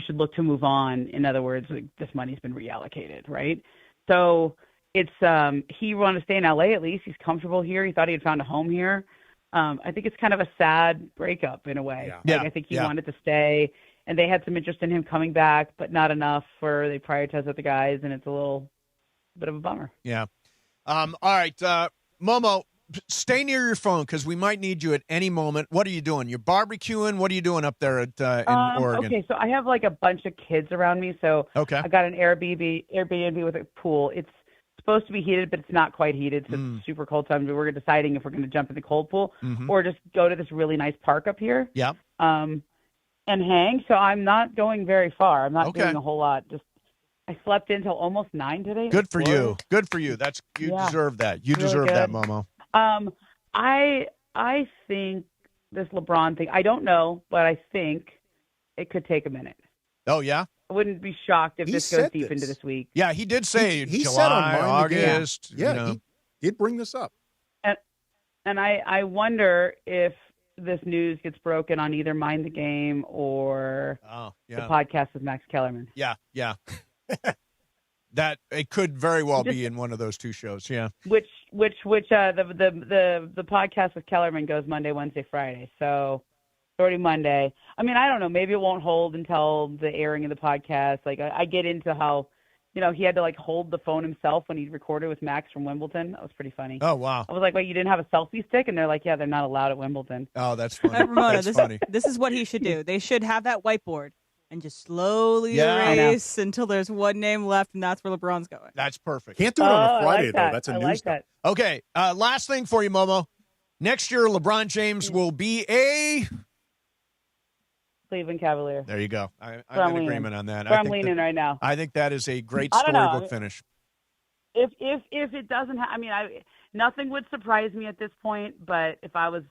Speaker 24: should look to move on. In other words, like, this money's been reallocated, right? So it's he wanted to stay in LA at least. He's comfortable here. He thought he had found a home here. I think it's kind of a sad breakup in a way.
Speaker 10: Yeah.
Speaker 24: I think he wanted to stay, and they had some interest in him coming back, but not enough for they prioritized other guys, and it's a little bit of a bummer.
Speaker 10: Yeah. All right, Momo, stay near your phone because we might need you at any moment. What are you doing? You're barbecuing? What are you doing up there in Oregon?
Speaker 24: Okay, so I have like a bunch of kids around me, so
Speaker 10: Okay.
Speaker 24: I got an Airbnb with a pool. It's supposed to be heated, but it's not quite heated, so it's super cold. So we're deciding if we're going to jump in the cold pool or just go to this really nice park up here.
Speaker 10: Yeah.
Speaker 24: And hang. So I'm not going very far. I'm not doing a whole lot. Just I slept until almost 9 today.
Speaker 10: Good for you. Good for you. You deserve that. You deserve that, Momo.
Speaker 24: I think this LeBron thing, I don't know, but I think it could take a minute.
Speaker 10: Oh, yeah?
Speaker 24: I wouldn't be shocked if this goes deep into this week.
Speaker 10: Yeah, he did say
Speaker 13: he
Speaker 10: July,
Speaker 13: said on Mind the Game.
Speaker 10: August.
Speaker 13: Yeah, he did bring this up.
Speaker 24: And I wonder if this news gets broken on either Mind the Game or the podcast with Max Kellerman.
Speaker 10: Yeah. That it could very well be in one of those two shows. Yeah.
Speaker 24: Which the podcast with Kellerman goes Monday, Wednesday, Friday. So it's already Monday. I mean, I don't know. Maybe it won't hold until the airing of the podcast. Like I get into how, he had to like hold the phone himself when he recorded with Max from Wimbledon. That was pretty funny.
Speaker 10: Oh, wow.
Speaker 24: I was like, wait, you didn't have a selfie stick? And they're like, yeah, they're not allowed at Wimbledon.
Speaker 10: Oh, that's funny.
Speaker 11: Ramona,
Speaker 10: That's funny.
Speaker 11: this is what he should do. They should have that whiteboard and just slowly
Speaker 10: Yeah.
Speaker 11: erase until there's one name left, and that's where LeBron's going.
Speaker 10: That's perfect.
Speaker 13: Can't do it on a Friday,
Speaker 24: like
Speaker 13: though.
Speaker 24: that.
Speaker 13: That's a
Speaker 24: I
Speaker 13: new
Speaker 24: like
Speaker 13: stuff.
Speaker 24: that.
Speaker 10: Okay, last thing for you, Momo. Next year, LeBron James will be a
Speaker 24: Cleveland Cavalier.
Speaker 10: There you go. I'm in
Speaker 24: leaning.
Speaker 10: agreement on that.
Speaker 24: Where I'm leaning right now.
Speaker 10: I think that is a great
Speaker 24: I don't know.
Speaker 10: storybook finish.
Speaker 24: If it doesn't, nothing would surprise me at this point. But if I've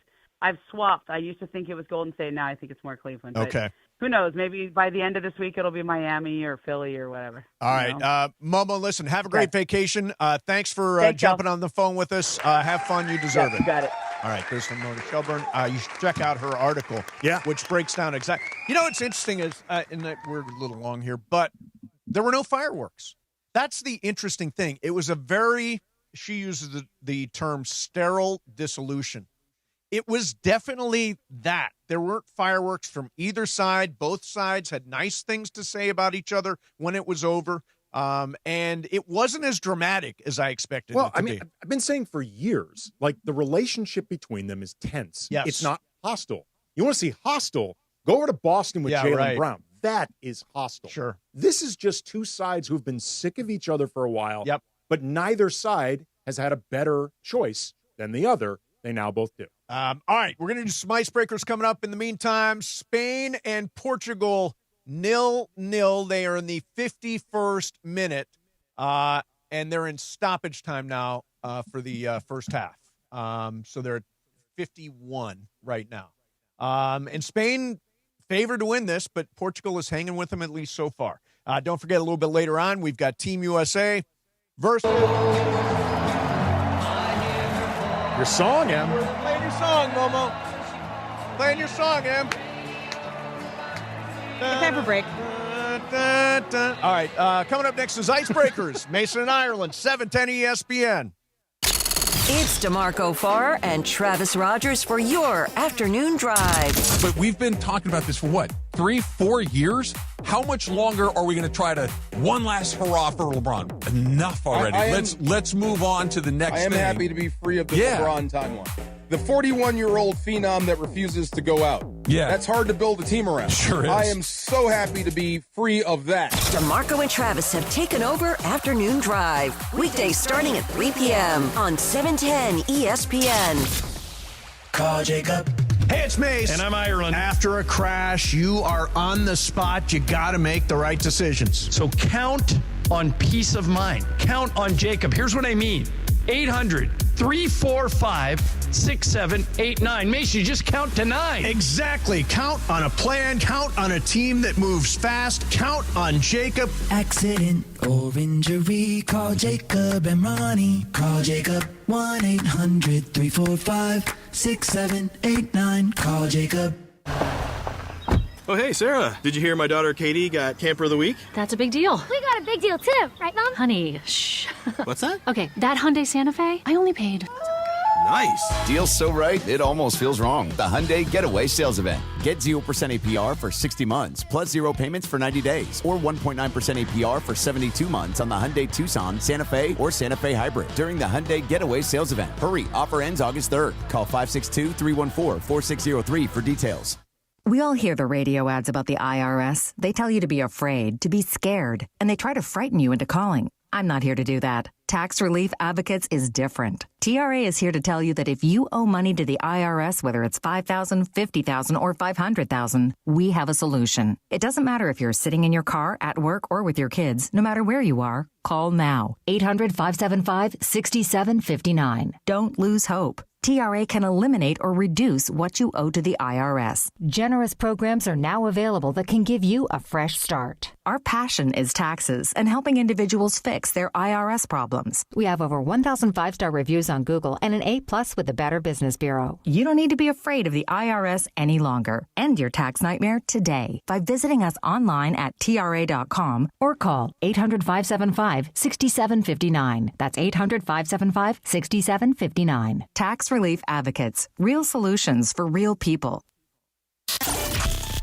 Speaker 24: swapped. I used to think it was Golden State. Now I think it's more Cleveland. But
Speaker 10: Okay.
Speaker 24: who knows? Maybe by the end of this week it'll be Miami or Philly or whatever.
Speaker 10: All right, Momo. Listen, have a great vacation. Thanks for
Speaker 24: Thanks,
Speaker 10: jumping on the phone with us. Have fun. You deserve it.
Speaker 24: You got it.
Speaker 10: All right, there's some Mona Shelburne. You should check out her article, which breaks down exactly. What's interesting is, and that we're a little long here, but there were no fireworks. That's the interesting thing. It was she uses the term sterile dissolution. It was definitely that. There weren't fireworks from either side. Both sides had nice things to say about each other when it was over. And it wasn't as dramatic as I expected it to be.
Speaker 13: I've been saying for years, like the relationship between them is tense.
Speaker 10: Yes.
Speaker 13: It's not hostile. You want to see hostile? Go over to Boston with Jaylen Brown. That is hostile.
Speaker 10: Sure.
Speaker 13: This is just two sides who've been sick of each other for a while.
Speaker 10: Yep.
Speaker 13: But neither side has had a better choice than the other. They now both do.
Speaker 10: All right, we're going to do some icebreakers coming up. In the meantime, Spain and Portugal 0-0. They are in the 51st minute, and they're in stoppage time now for the first half. So they're at 51 right now. And Spain favored to win this, but Portugal is hanging with them at least so far. Don't forget, a little bit later on, we've got Team USA versus...
Speaker 13: Your song, Em.
Speaker 10: Playing your song, Momo. Playing your song, Em.
Speaker 11: Time for break.
Speaker 10: All right, coming up next is Icebreakers. Mason and Ireland, 710 ESPN.
Speaker 8: It's DeMarco Farr and Travis Rogers for your afternoon drive.
Speaker 7: But we've been talking about this for what, 3-4 years? How much longer are we going to try to one last hurrah for LeBron? Enough already. Let's move on to the next thing.
Speaker 9: I am happy to be free of the LeBron timeline. The 41-year-old phenom that refuses to go out.
Speaker 7: Yeah.
Speaker 9: That's hard to build a team around.
Speaker 7: Sure is.
Speaker 9: I am so happy to be free of that.
Speaker 8: DeMarco and Travis have taken over Afternoon Drive. Weekdays starting at 3 p.m. on 710 ESPN.
Speaker 14: Call Jacob.
Speaker 10: Hey, it's Mace.
Speaker 19: And I'm Ireland.
Speaker 10: After a crash, you are on the spot. You got to make the right decisions.
Speaker 19: So count on peace of mind. Count on Jacob. Here's what I mean. 800-345-6789. Mason, you just count to 9.
Speaker 10: Exactly. Count on a plan. Count on a team that moves fast. Count on Jacob.
Speaker 14: Accident or injury, call Jacob and Ronnie. Call Jacob 1-800-345-6789. Call Jacob.
Speaker 6: Oh, hey, Sarah. Did you hear my daughter Katie got Camper of the Week?
Speaker 12: That's a big deal.
Speaker 15: We got a big deal too, right, Mom?
Speaker 12: Honey, shh.
Speaker 6: What's that?
Speaker 12: Okay, that Hyundai Santa Fe, I only paid.
Speaker 6: Nice.
Speaker 16: Deal's so right, it almost feels wrong. The Hyundai Getaway Sales Event. Get 0% APR for 60 months, plus 0 payments for 90 days, or 1.9% APR for 72 months on the Hyundai Tucson, Santa Fe, or Santa Fe Hybrid during the Hyundai Getaway Sales Event. Hurry, offer ends August 3rd. Call 562-314-4603 for details.
Speaker 25: We all hear the radio ads about the IRS. They tell you to be afraid, to be scared, and they try to frighten you into calling. I'm not here to do that. Tax Relief Advocates is different. TRA is here to tell you that if you owe money to the IRS, whether it's $5,000, $50,000, or $500,000, we have a solution. It doesn't matter if you're sitting in your car, at work, or with your kids. No matter where you are, call now. 800-575-6759. Don't lose hope. TRA can eliminate or reduce what you owe to the IRS. Generous programs are now available that can give you a fresh start. Our passion is taxes and helping individuals fix their IRS problems. We have over 1,000 5-star reviews on Google and an A+ with the Better Business Bureau. You don't need to be afraid of the IRS any longer. End your tax nightmare today by visiting us online at TRA.com or call 800-575-6759. That's 800-575-6759. Tax Relief Advocates. Real solutions for real people.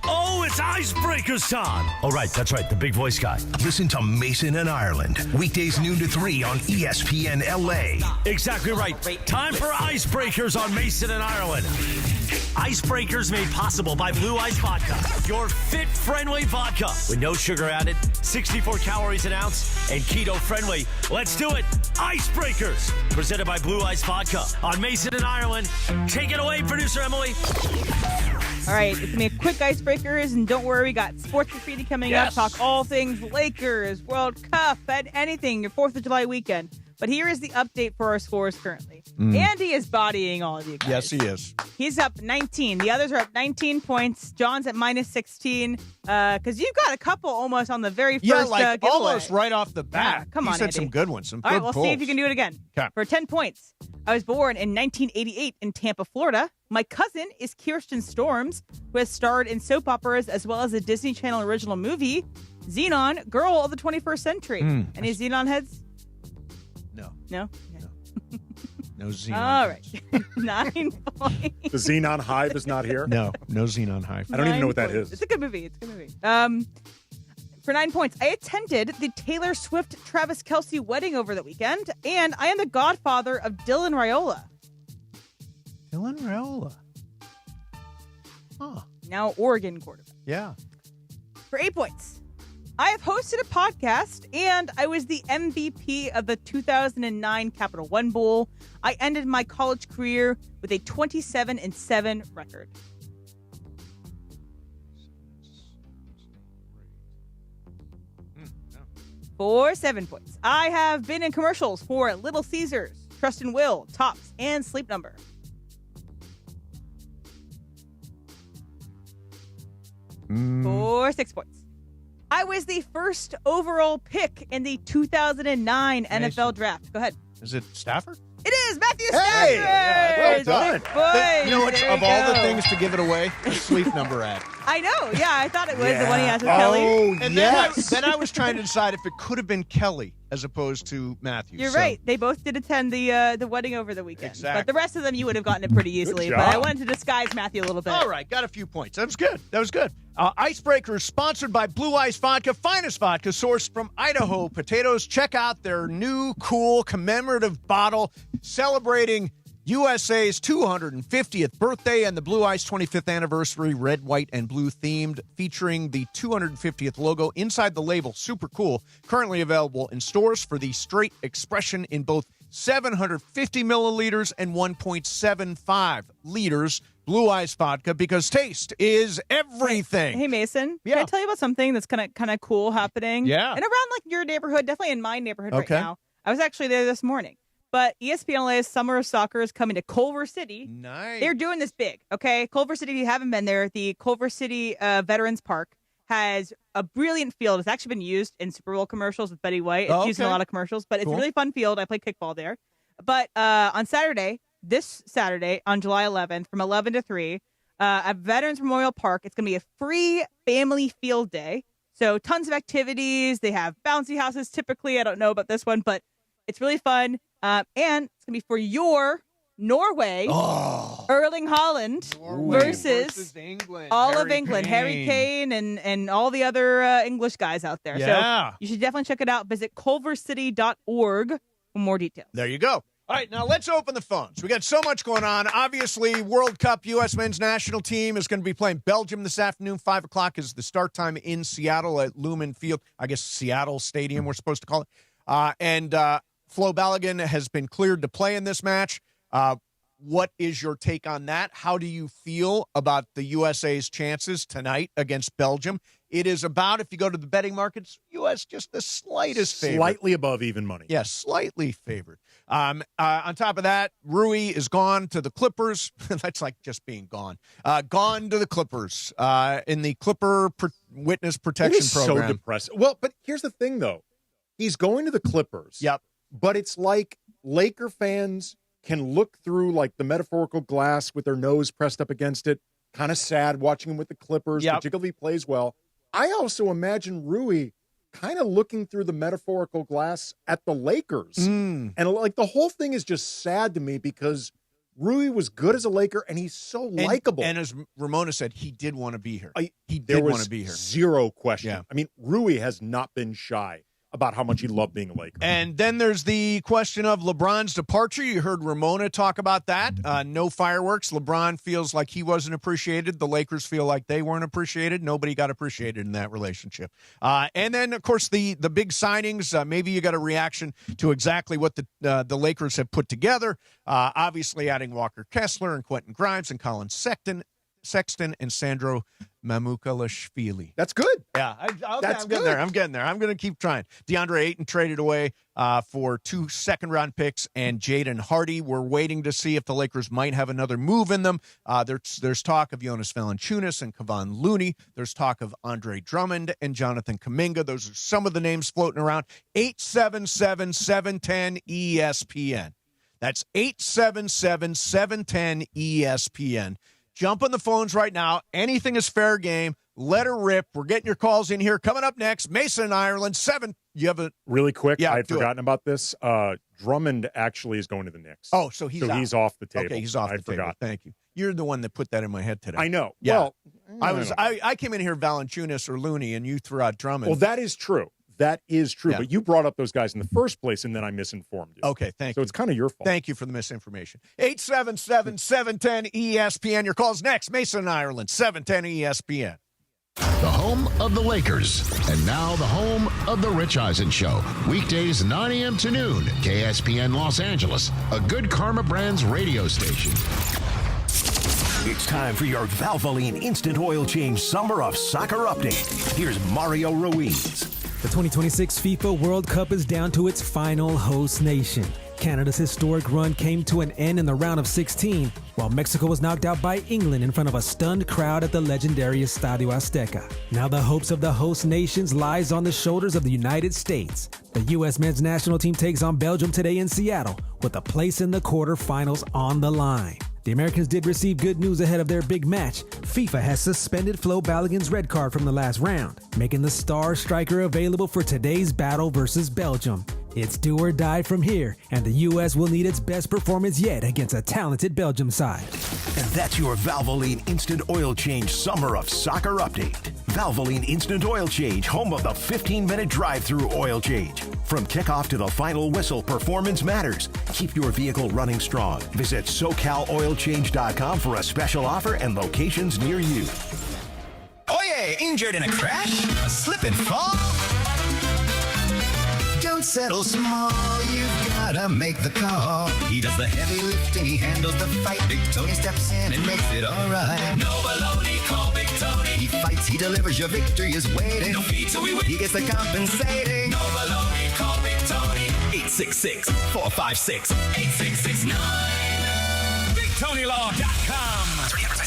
Speaker 1: Oh, it's Icebreakers time. Oh, right. That's right. The big voice guy.
Speaker 17: Listen to Mason and Ireland. Weekdays noon to 3 on ESPN LA.
Speaker 1: Exactly right. Time for Icebreakers on Mason and Ireland. Icebreakers made possible by Blue Ice Vodka. Your fit-friendly vodka with no sugar added, 64 calories an ounce, and keto-friendly. Let's do it. Icebreakers. Presented by Blue Ice Vodka on Mason and Ireland. Take it away, producer Emily.
Speaker 11: All right, it's going to be a quick Icebreakers, and don't worry, we got Sports Graffiti coming up. Talk all things Lakers, World Cup, and anything, your 4th of July weekend. But here is the update for our scores currently. Andy is bodying all of you guys.
Speaker 10: Yes, he is.
Speaker 11: He's up 19. The others are up 19 points. John's at minus 16. Because you've got a couple almost on the very first giveaway.
Speaker 10: Almost right off the bat.
Speaker 11: Yeah, come on,
Speaker 10: He said
Speaker 11: Andy.
Speaker 10: some good ones, some
Speaker 11: all
Speaker 10: good
Speaker 11: right, we'll
Speaker 10: pulls.
Speaker 11: see if you can do it again.
Speaker 10: Okay.
Speaker 11: For 10 points, I was born in 1988 in Tampa, Florida. My cousin is Kirsten Storms, who has starred in soap operas as well as a Disney Channel original movie, Xenon, Girl of the 21st Century. Any Xenon heads?
Speaker 10: No.
Speaker 11: No?
Speaker 10: No Xenon.
Speaker 11: All right. 9 points.
Speaker 13: The Xenon Hive is not here?
Speaker 10: No Xenon Hive.
Speaker 13: I don't even know what that is.
Speaker 11: It's a good movie. For 9 points, I attended the Taylor Swift-Travis Kelce wedding over the weekend, and I am the godfather of Dylan Raiola.
Speaker 10: Dylan Raiola. Huh.
Speaker 11: Now Oregon quarterback.
Speaker 10: Yeah.
Speaker 11: For 8 points, I have hosted a podcast, and I was the MVP of the 2009 Capital One Bowl. I ended my college career with a 27-7 record. For 7 points, I have been in commercials for Little Caesars, Trust and Will, Tops, and Sleep Number. For 6 points, I was the first overall pick in the 2009 NFL Draft. Go ahead.
Speaker 10: Is it Stafford?
Speaker 11: It is Matthew
Speaker 10: Hey!
Speaker 11: Stafford.
Speaker 10: Well done.
Speaker 11: Boy,
Speaker 10: You know what?
Speaker 11: there
Speaker 10: Of
Speaker 11: you
Speaker 10: all the
Speaker 11: go.
Speaker 10: things to give it away, the Sleep Number ad.
Speaker 11: I know. Yeah, I thought it was the one he has with
Speaker 10: Oh,
Speaker 11: Kelly.
Speaker 10: and yes. Then I was trying to decide if it could have been Kelly as opposed to Matthew.
Speaker 11: You're
Speaker 10: So-
Speaker 11: right. They both did attend the wedding over the weekend.
Speaker 10: Exactly.
Speaker 11: But the rest of them, you would have gotten it pretty easily. But
Speaker 10: job.
Speaker 11: I wanted to disguise Matthew a little bit.
Speaker 10: All right, got a few points. That was good. That was good. Icebreaker is sponsored by Blue Ice Vodka, finest vodka sourced from Idaho potatoes. Check out their new cool commemorative bottle celebrating USA's 250th birthday and the Blue Ice 25th anniversary, red, white, and blue themed, featuring the 250th logo inside the label. Super cool. Currently available in stores for the straight expression in both 750 milliliters and 1.75 liters. Blue Ice Vodka, because taste is everything.
Speaker 11: Hey, Mason. Can I tell you about something that's kind of cool happening?
Speaker 10: Yeah.
Speaker 11: And around like your neighborhood, definitely in my neighborhood
Speaker 10: Okay.
Speaker 11: right now. I was actually there this morning. But ESPN LA's Summer of Soccer is coming to Culver City.
Speaker 10: Nice.
Speaker 11: They're doing this big, okay? Culver City, if you haven't been there, the Culver City Veterans Park has a brilliant field. It's actually been used in Super Bowl commercials with Betty White. It's used in a lot of commercials, but it's
Speaker 10: Cool.
Speaker 11: a really fun field. I played kickball there. But on Saturday, this Saturday, on July 11th, from 11 to 3, at Veterans Memorial Park. It's going to be a free family field day. So tons of activities. They have bouncy houses typically. I don't know about this one, but it's really fun. And it's going to be for your Norway, Erling Haaland versus
Speaker 10: England.
Speaker 11: all of England, Harry Kane and all the other English guys out there.
Speaker 10: Yeah.
Speaker 11: So you should definitely check it out. Visit culvercity.org for more details.
Speaker 10: There you go. All right, now let's open the phones. We got so much going on. Obviously, World Cup U.S. men's national team is going to be playing Belgium this afternoon. 5 o'clock is the start time in Seattle at Lumen Field. I guess Seattle Stadium, we're supposed to call it. And Flo Balogun has been cleared to play in this match. What is your take on that? How do you feel about the USA's chances tonight against Belgium? It is about, if you go to the betting markets, U.S. just the slightest favorite.
Speaker 13: Slightly above even money.
Speaker 10: Yes, slightly favored. On top of that, Rui is gone to the Clippers. That's like just being gone. Gone to the Clippers in the Clipper Witness Protection Program.
Speaker 13: So depressing. Well, but here's the thing, though. He's going to the Clippers.
Speaker 10: Yep.
Speaker 13: But it's like Laker fans can look through like the metaphorical glass with their nose pressed up against it. Kind of sad watching him with the Clippers, particularly if he plays well. I also imagine Rui kind of looking through the metaphorical glass at the Lakers. And like the whole thing is just sad to me because Rui was good as a Laker and he's so likable.
Speaker 10: And as Ramona said, he did want to be here. He
Speaker 13: there
Speaker 10: did
Speaker 13: was
Speaker 10: want to be here.
Speaker 13: Zero question.
Speaker 10: Yeah.
Speaker 13: I mean, Rui has not been shy about how much he loved being a Laker.
Speaker 10: And then there's the question of LeBron's departure. You heard Ramona talk about that. No fireworks. LeBron feels like he wasn't appreciated. The Lakers feel like they weren't appreciated. Nobody got appreciated in that relationship. And then, of course, the big signings. Maybe you got a reaction to exactly what the Lakers have put together. Obviously, adding Walker Kessler and Quentin Grimes and Colin Sexton and Sandro Mamukelashvili.
Speaker 13: That's good.
Speaker 10: Yeah,
Speaker 13: That's
Speaker 10: I'm
Speaker 13: good.
Speaker 10: getting there. I'm getting there. I'm going to keep trying. DeAndre Ayton traded away for 2 second-round picks and Jaden Hardy. We're waiting to see if the Lakers might have another move in them. There's talk of Jonas Valanciunas and Kevon Looney. There's talk of Andre Drummond and Jonathan Kuminga. Those are some of the names floating around. 877-710-ESPN. That's 877-710-ESPN. Jump on the phones right now. Anything is fair game. Let her rip. We're getting your calls in here. Coming up next, Mason in Ireland, 7. You have a
Speaker 13: really quick.
Speaker 10: Yeah,
Speaker 13: I had forgotten about this. Drummond actually is going to the Knicks.
Speaker 10: Oh, so he's
Speaker 13: off the table.
Speaker 10: Okay, he's off the table.
Speaker 13: Forgot.
Speaker 10: Thank you. You're the one that put that in my head today.
Speaker 13: I know.
Speaker 10: Yeah.
Speaker 13: Well,
Speaker 10: I came in here Valanciunas or Looney, and you threw out Drummond.
Speaker 13: Well, that is true. That is true.
Speaker 10: Yeah.
Speaker 13: But you brought up those guys in the first place, and then I misinformed you.
Speaker 10: Okay, thank you.
Speaker 13: So it's kind of your fault.
Speaker 10: Thank you for the misinformation. 877-710-ESPN. Your call's next. Mason in Ireland, 710-ESPN.
Speaker 17: The home of the Lakers. And now the home of the Rich Eisen Show. Weekdays 9 a.m. to noon. KSPN Los Angeles. A Good Karma Brands radio station. It's time for your Valvoline Instant Oil Change Summer of Soccer update. Here's Mario Ruiz.
Speaker 3: The 2026 FIFA World Cup is down to its final host nation. Canada's historic run came to an end in the round of 16, while Mexico was knocked out by England in front of a stunned crowd at the legendary Estadio Azteca. Now the hopes of the host nations lies on the shoulders of the United States. The U.S. men's national team takes on Belgium today in Seattle, with a place in the quarterfinals on the line. The Americans did receive good news ahead of their big match. FIFA has suspended Flo Balogun's red card from the last round, making the star striker available for today's battle versus Belgium. It's do or die from here, and the U.S. will need its best performance yet against a talented Belgium side.
Speaker 17: And that's your Valvoline Instant Oil Change Summer of Soccer update. Valvoline Instant Oil Change, home of the 15-minute drive-through oil change. From kickoff to the final whistle, performance matters. Keep your vehicle running strong. Visit SoCalOilChange.com for a special offer and locations near you.
Speaker 4: Oh yeah, injured in a crash? A slip and fall? Don't settle small, you've gotta make the call. He does the heavy lifting, he handles the fight. Big Tony steps in and makes it alright. No baloney, call Big Tony. He fights, he delivers, your victory is waiting. No fee till we win. He gets the compensating. No baloney, call Big Tony. 866-456-8669. BigTonyLaw.com.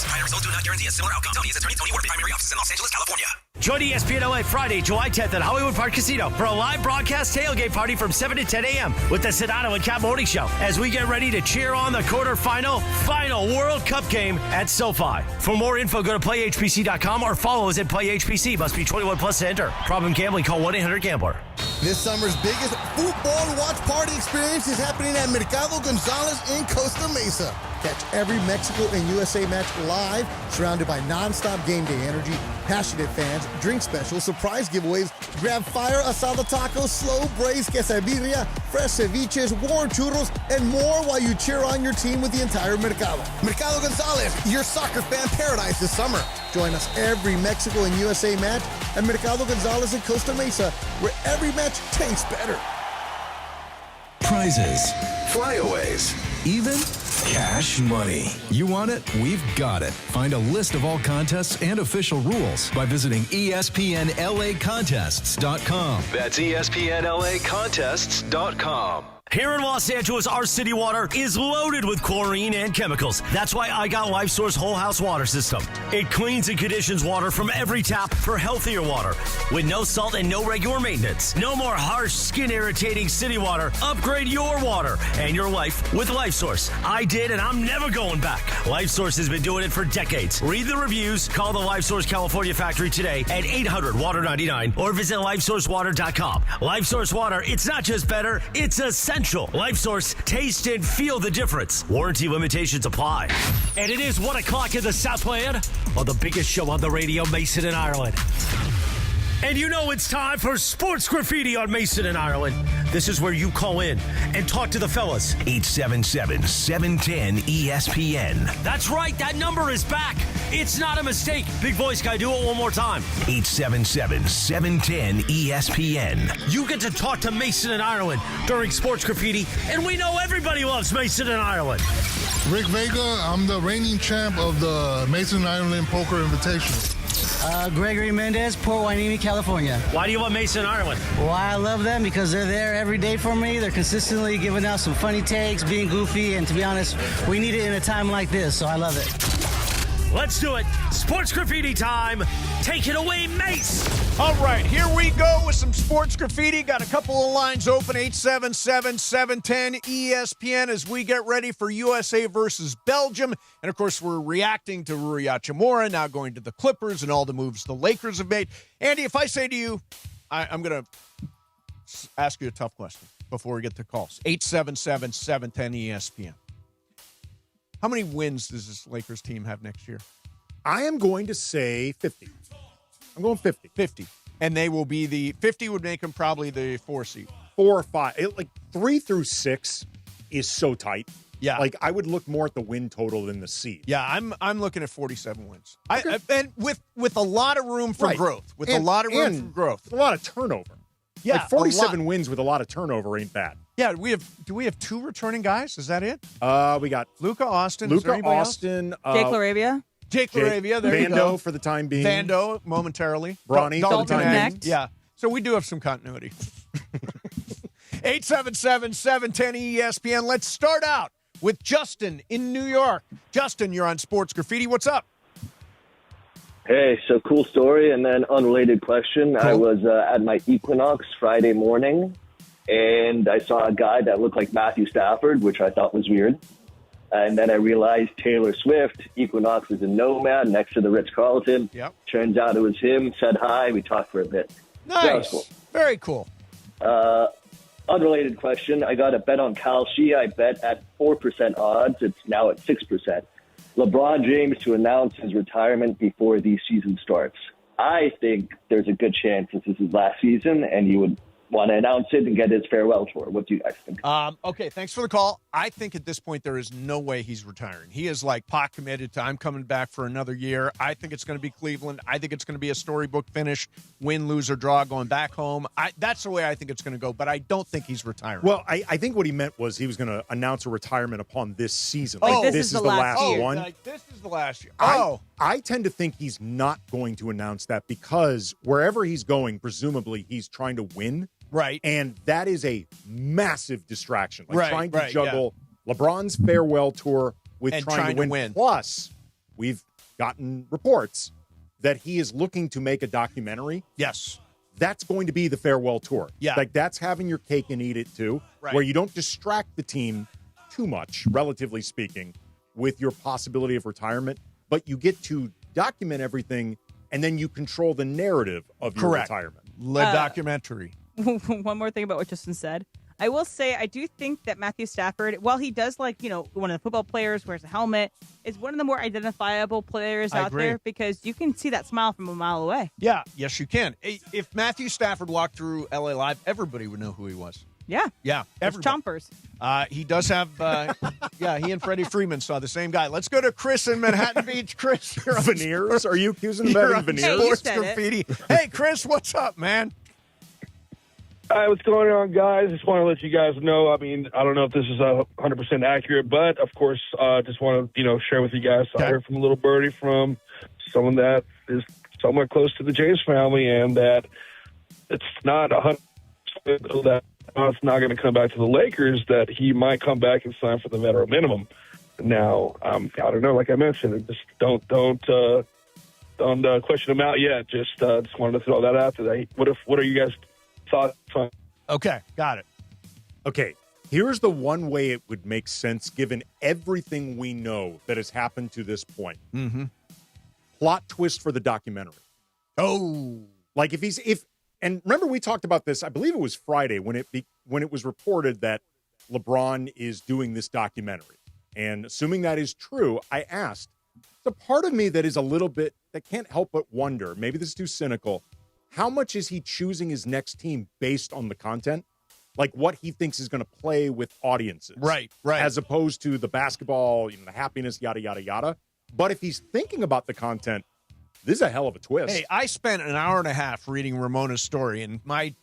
Speaker 2: Prior results do not guarantee a similar outcome. Tony is attorney Tony Ward, primary office in Los Angeles, California.
Speaker 1: Join ESPN LA Friday, July 10th at Hollywood Park Casino for a live broadcast tailgate party from 7 to 10 a.m. with the Sedano and Cap Morning Show as we get ready to cheer on the quarterfinal final World Cup game at SoFi. For more info, go to playhpc.com or follow us at playhpc. Must be 21 plus to enter. Problem gambling, call 1-800-GAMBLER.
Speaker 18: This summer's biggest football watch party experience is happening at Mercado Gonzalez in Costa Mesa. Catch every Mexico and USA match live, surrounded by non-stop game day energy, passionate fans, drink specials, surprise giveaways, grab fire asada tacos, slow braised quesadilla, fresh ceviches, warm churros, and more while you cheer on your team with the entire Mercado. Mercado Gonzalez, your soccer fan paradise this summer. Join us every Mexico and USA match at Mercado Gonzalez in Costa Mesa, where every match tastes better.
Speaker 20: Prizes, flyaways, even cash money. You want it? We've got it. Find a list of all contests and official rules by visiting ESPNLAcontests.com.
Speaker 17: That's ESPNLAcontests.com.
Speaker 1: Here in Los Angeles, our city water is loaded with chlorine and chemicals. That's why I got LifeSource Whole House Water System. It cleans and conditions water from every tap for healthier water with no salt and no regular maintenance. No more harsh, skin-irritating city water. Upgrade your water and your life with LifeSource. I did, and I'm never going back. LifeSource has been doing it for decades. Read the reviews. Call the LifeSource California factory today at 800-WATER-99 or visit LifeSourceWater.com. LifeSource Water, it's not just better, it's essential. LifeSource, taste and feel the difference. Warranty limitations apply. And it is 1 o'clock in the Southland on the biggest show on the radio, Mason in Ireland. And you know it's time for Sports Graffiti on Mason in Ireland. This is where you call in and talk to the fellas.
Speaker 17: 877-710-ESPN.
Speaker 1: That's right, that number is back. It's not a mistake. Big voice guy, do it one more time.
Speaker 17: 877-710-ESPN.
Speaker 1: You get to talk to Mason in Ireland during Sports Graffiti, and we know everybody loves Mason in Ireland.
Speaker 22: Rick Vega, I'm the reigning champ of the Mason Ireland Poker Invitational.
Speaker 23: Gregory Mendez, Port Hueneme, California.
Speaker 1: Why do you love Mason Ireland?
Speaker 23: Why I love them? Because they're there every day for me. They're consistently giving out some funny takes, being goofy, and to be honest, we need it in a time like this, so I love it.
Speaker 1: Let's do it. Sports Graffiti time. Take it away, Mace.
Speaker 10: All right, here we go with some Sports Graffiti. Got a couple of lines open, 877-710-ESPN, as we get ready for USA versus Belgium. And, of course, we're reacting to Rui Hachimura, now going to the Clippers and all the moves the Lakers have made. Andy, if I say to you, I'm going to ask you a tough question before we get to calls. 877-710-ESPN. How many wins does this Lakers team have next year?
Speaker 13: I am going to say 50. I'm going 50.
Speaker 10: 50. And they will be 50 would make them probably the 4 seed.
Speaker 13: 4 or 5. 3 through 6 is so tight.
Speaker 10: Yeah.
Speaker 13: I would look more at the win total than the seed.
Speaker 10: Yeah, I'm looking at 47 wins. And with a lot of room for growth. With a lot of room for growth.
Speaker 13: A lot of turnover.
Speaker 10: Yeah.
Speaker 13: 47 wins with a lot of turnover ain't bad.
Speaker 10: Yeah, do we have 2 returning guys? Is that it?
Speaker 13: We got
Speaker 10: Luka Austin.
Speaker 13: Jake
Speaker 11: LaRavia.
Speaker 10: Jake LaRavia, there you go.
Speaker 13: Vando for the time being.
Speaker 10: Vando momentarily.
Speaker 13: Bronny for the time being.
Speaker 10: Yeah. So we do have some continuity. 877-710-ESPN. Let's start out with Justin in New York. Justin, you're on Sports Graffiti. What's up?
Speaker 26: Hey, so cool story and then unrelated question. Cool. I was at my Equinox Friday morning, and I saw a guy that looked like Matthew Stafford, which I thought was weird. And then I realized Taylor Swift, Equinox is a Nomad next to the Ritz-Carlton.
Speaker 10: Yep.
Speaker 26: Turns out it was him, said hi, we talked for a bit.
Speaker 10: Nice.
Speaker 26: Cool.
Speaker 10: Very cool.
Speaker 26: Unrelated question. I got a bet on Kalshi. I bet at 4% odds. It's now at 6%. LeBron James to announce his retirement before the season starts. I think there's a good chance this is his last season, and he would want to announce it and get his farewell tour. What do you guys think?
Speaker 10: Okay, thanks for the call. I think at this point there is no way he's retiring. He is like pot committed to I'm coming back for another year. I think it's going to be Cleveland. I think it's going to be a storybook finish, win, lose, or draw, going back home. That's the way I think it's going to go, but I don't think he's retiring.
Speaker 13: Well, I think what he meant was he was going to announce a retirement upon this season.
Speaker 10: Like,
Speaker 13: this is the last one.
Speaker 10: Like, this is the last year.
Speaker 13: I tend to think he's not going to announce that because wherever he's going, presumably he's trying to win.
Speaker 10: Right.
Speaker 13: And that is a massive distraction. Trying to juggle
Speaker 10: yeah.
Speaker 13: LeBron's farewell tour with
Speaker 10: and
Speaker 13: trying to win.
Speaker 10: win.
Speaker 13: Plus, we've gotten reports that he is looking to make a documentary.
Speaker 10: Yes.
Speaker 13: That's going to be the farewell tour.
Speaker 10: Yeah.
Speaker 13: Like, that's having your cake and eat it too,
Speaker 10: Right.
Speaker 13: where you don't distract the team too much, relatively speaking, with your possibility of retirement, but you get to document everything, and then you control the narrative of your retirement.
Speaker 10: Documentary.
Speaker 11: One more thing about what Justin said. I will say, I do think that Matthew Stafford, while he does one of the football players, wears a helmet, is one of the more identifiable players out
Speaker 10: agree.
Speaker 11: there because you can see that smile from a mile away.
Speaker 10: Yeah, yes, you can. If Matthew Stafford walked through LA Live, everybody would know who he was.
Speaker 11: Yeah.
Speaker 10: Yeah,
Speaker 11: There's
Speaker 10: everybody.
Speaker 11: chompers.
Speaker 10: He does have, he and Freddie Freeman saw the same guy. Let's go to Chris in Manhattan Beach. Chris, you're on
Speaker 13: Veneers? Are you accusing him
Speaker 10: you're
Speaker 13: of
Speaker 10: on
Speaker 13: having veneers?
Speaker 10: Sports Graffiti. Hey, Chris, what's up, man?
Speaker 5: Hi, what's going on, guys? Just want to let you guys know. I mean, I don't know if this is 100% accurate, but of course, just want to share with you guys. I heard from a little birdie from someone that is somewhat close to the James family, and that it's not 100% that it's not going to come back to the Lakers. That he might come back and sign for the veteran minimum. Now, I don't know. Like I mentioned, just don't question him out yet. Just wanted to throw that out there. What are you guys' thoughts on?
Speaker 10: Okay, got it.
Speaker 13: Okay, here's the one way it would make sense given everything we know that has happened to this point.
Speaker 10: Mm-hmm.
Speaker 13: Plot twist for the documentary.
Speaker 10: Oh.
Speaker 13: Like and remember we talked about this, I believe it was Friday when it was reported that LeBron is doing this documentary. And assuming that is true, I asked, the part of me that is a little bit, that can't help but wonder, maybe this is too cynical, how much is he choosing his next team based on the content? Like what he thinks is going to play with audiences.
Speaker 10: Right.
Speaker 13: As opposed to the basketball, the happiness, yada, yada, yada. But if he's thinking about the content, this is a hell of a twist.
Speaker 10: Hey, I spent an hour and a half reading Ramona's story, and my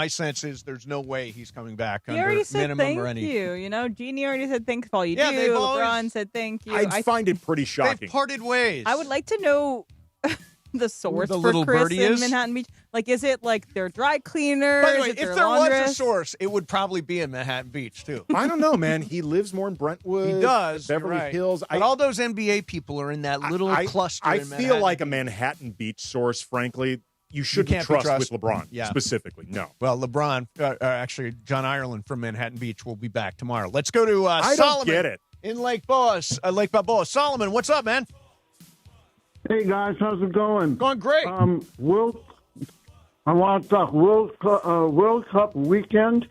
Speaker 10: sense is there's no way he's coming back
Speaker 11: He
Speaker 10: under
Speaker 11: already said
Speaker 10: minimum
Speaker 11: thank
Speaker 10: or any.
Speaker 11: you. Jeannie already said thanks for all you
Speaker 10: Yeah,
Speaker 11: do.
Speaker 10: they've
Speaker 11: LeBron
Speaker 10: always-
Speaker 11: said thank you.
Speaker 13: I find it pretty shocking.
Speaker 10: They've parted ways.
Speaker 11: I would like to know the source
Speaker 10: the
Speaker 11: for
Speaker 10: little
Speaker 11: Chris
Speaker 10: birdie
Speaker 11: in
Speaker 10: is?
Speaker 11: Manhattan Beach. Like, is it like their dry cleaner?
Speaker 10: By the
Speaker 11: Is
Speaker 10: way,
Speaker 11: it their
Speaker 10: if there was
Speaker 11: laundress?
Speaker 10: a source, it would probably be in Manhattan Beach, too.
Speaker 13: I don't know, man. He lives more in Brentwood.
Speaker 10: He does.
Speaker 13: Beverly
Speaker 10: you're right.
Speaker 13: Hills.
Speaker 10: But all those NBA people are in that little cluster.
Speaker 13: I
Speaker 10: in
Speaker 13: feel
Speaker 10: Manhattan.
Speaker 13: like a Manhattan Beach source, frankly, you shouldn't
Speaker 10: can't be
Speaker 13: trust
Speaker 10: trusted.
Speaker 13: with LeBron
Speaker 10: Yeah.
Speaker 13: specifically. No.
Speaker 10: Well, LeBron, actually, John Ireland from Manhattan Beach will be back tomorrow. Let's go to
Speaker 13: I
Speaker 10: Solomon
Speaker 13: don't get it.
Speaker 10: in Lake Balboa. Solomon, what's up, man?
Speaker 7: Hey guys, how's it going?
Speaker 10: Going great.
Speaker 7: I want to talk World Cup weekend,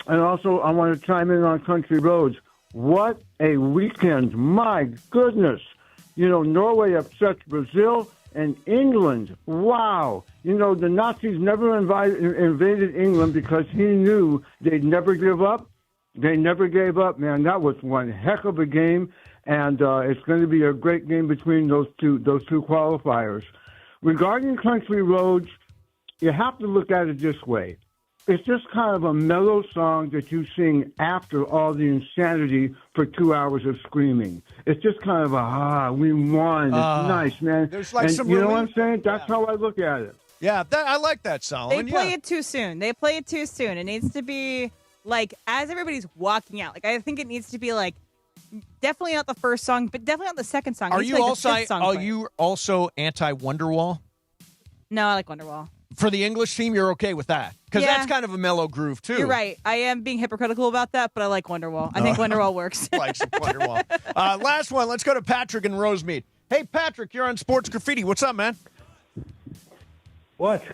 Speaker 7: and also I want to chime in on Country Roads. What a weekend! My goodness, Norway upsets Brazil and England. Wow, the Nazis never invaded England because he knew they'd never give up. They never gave up, man. That was one heck of a game. And it's going to be a great game between those two qualifiers. Regarding Country Roads, you have to look at it this way. It's just kind of a mellow song that you sing after all the insanity for 2 hours of screaming. It's just kind of we won. It's nice, man.
Speaker 10: There's like
Speaker 7: and
Speaker 10: some
Speaker 7: you know what
Speaker 10: relief.
Speaker 7: I'm saying? That's how I look at it.
Speaker 10: Yeah, I like that,
Speaker 11: They
Speaker 10: Solomon.
Speaker 11: play it too soon. It needs to be like as everybody's walking out. Like I think it needs to be like definitely not the first song, but definitely not the second song.
Speaker 10: Are
Speaker 11: It needs
Speaker 10: you
Speaker 11: to be, like,
Speaker 10: also
Speaker 11: the fifth song played.
Speaker 10: anti-Wonderwall?
Speaker 11: No, I like Wonderwall.
Speaker 10: For the English team, you're okay with that? Because
Speaker 11: Yeah.
Speaker 10: that's kind of a mellow groove, too.
Speaker 11: You're right. I am being hypocritical about that, but I like Wonderwall. I think Wonderwall works.
Speaker 10: Like some Wonderwall. Last one. Let's go to Patrick in Rosemead. Hey, Patrick, you're on Sports Graffiti. What's up, man?
Speaker 8: What's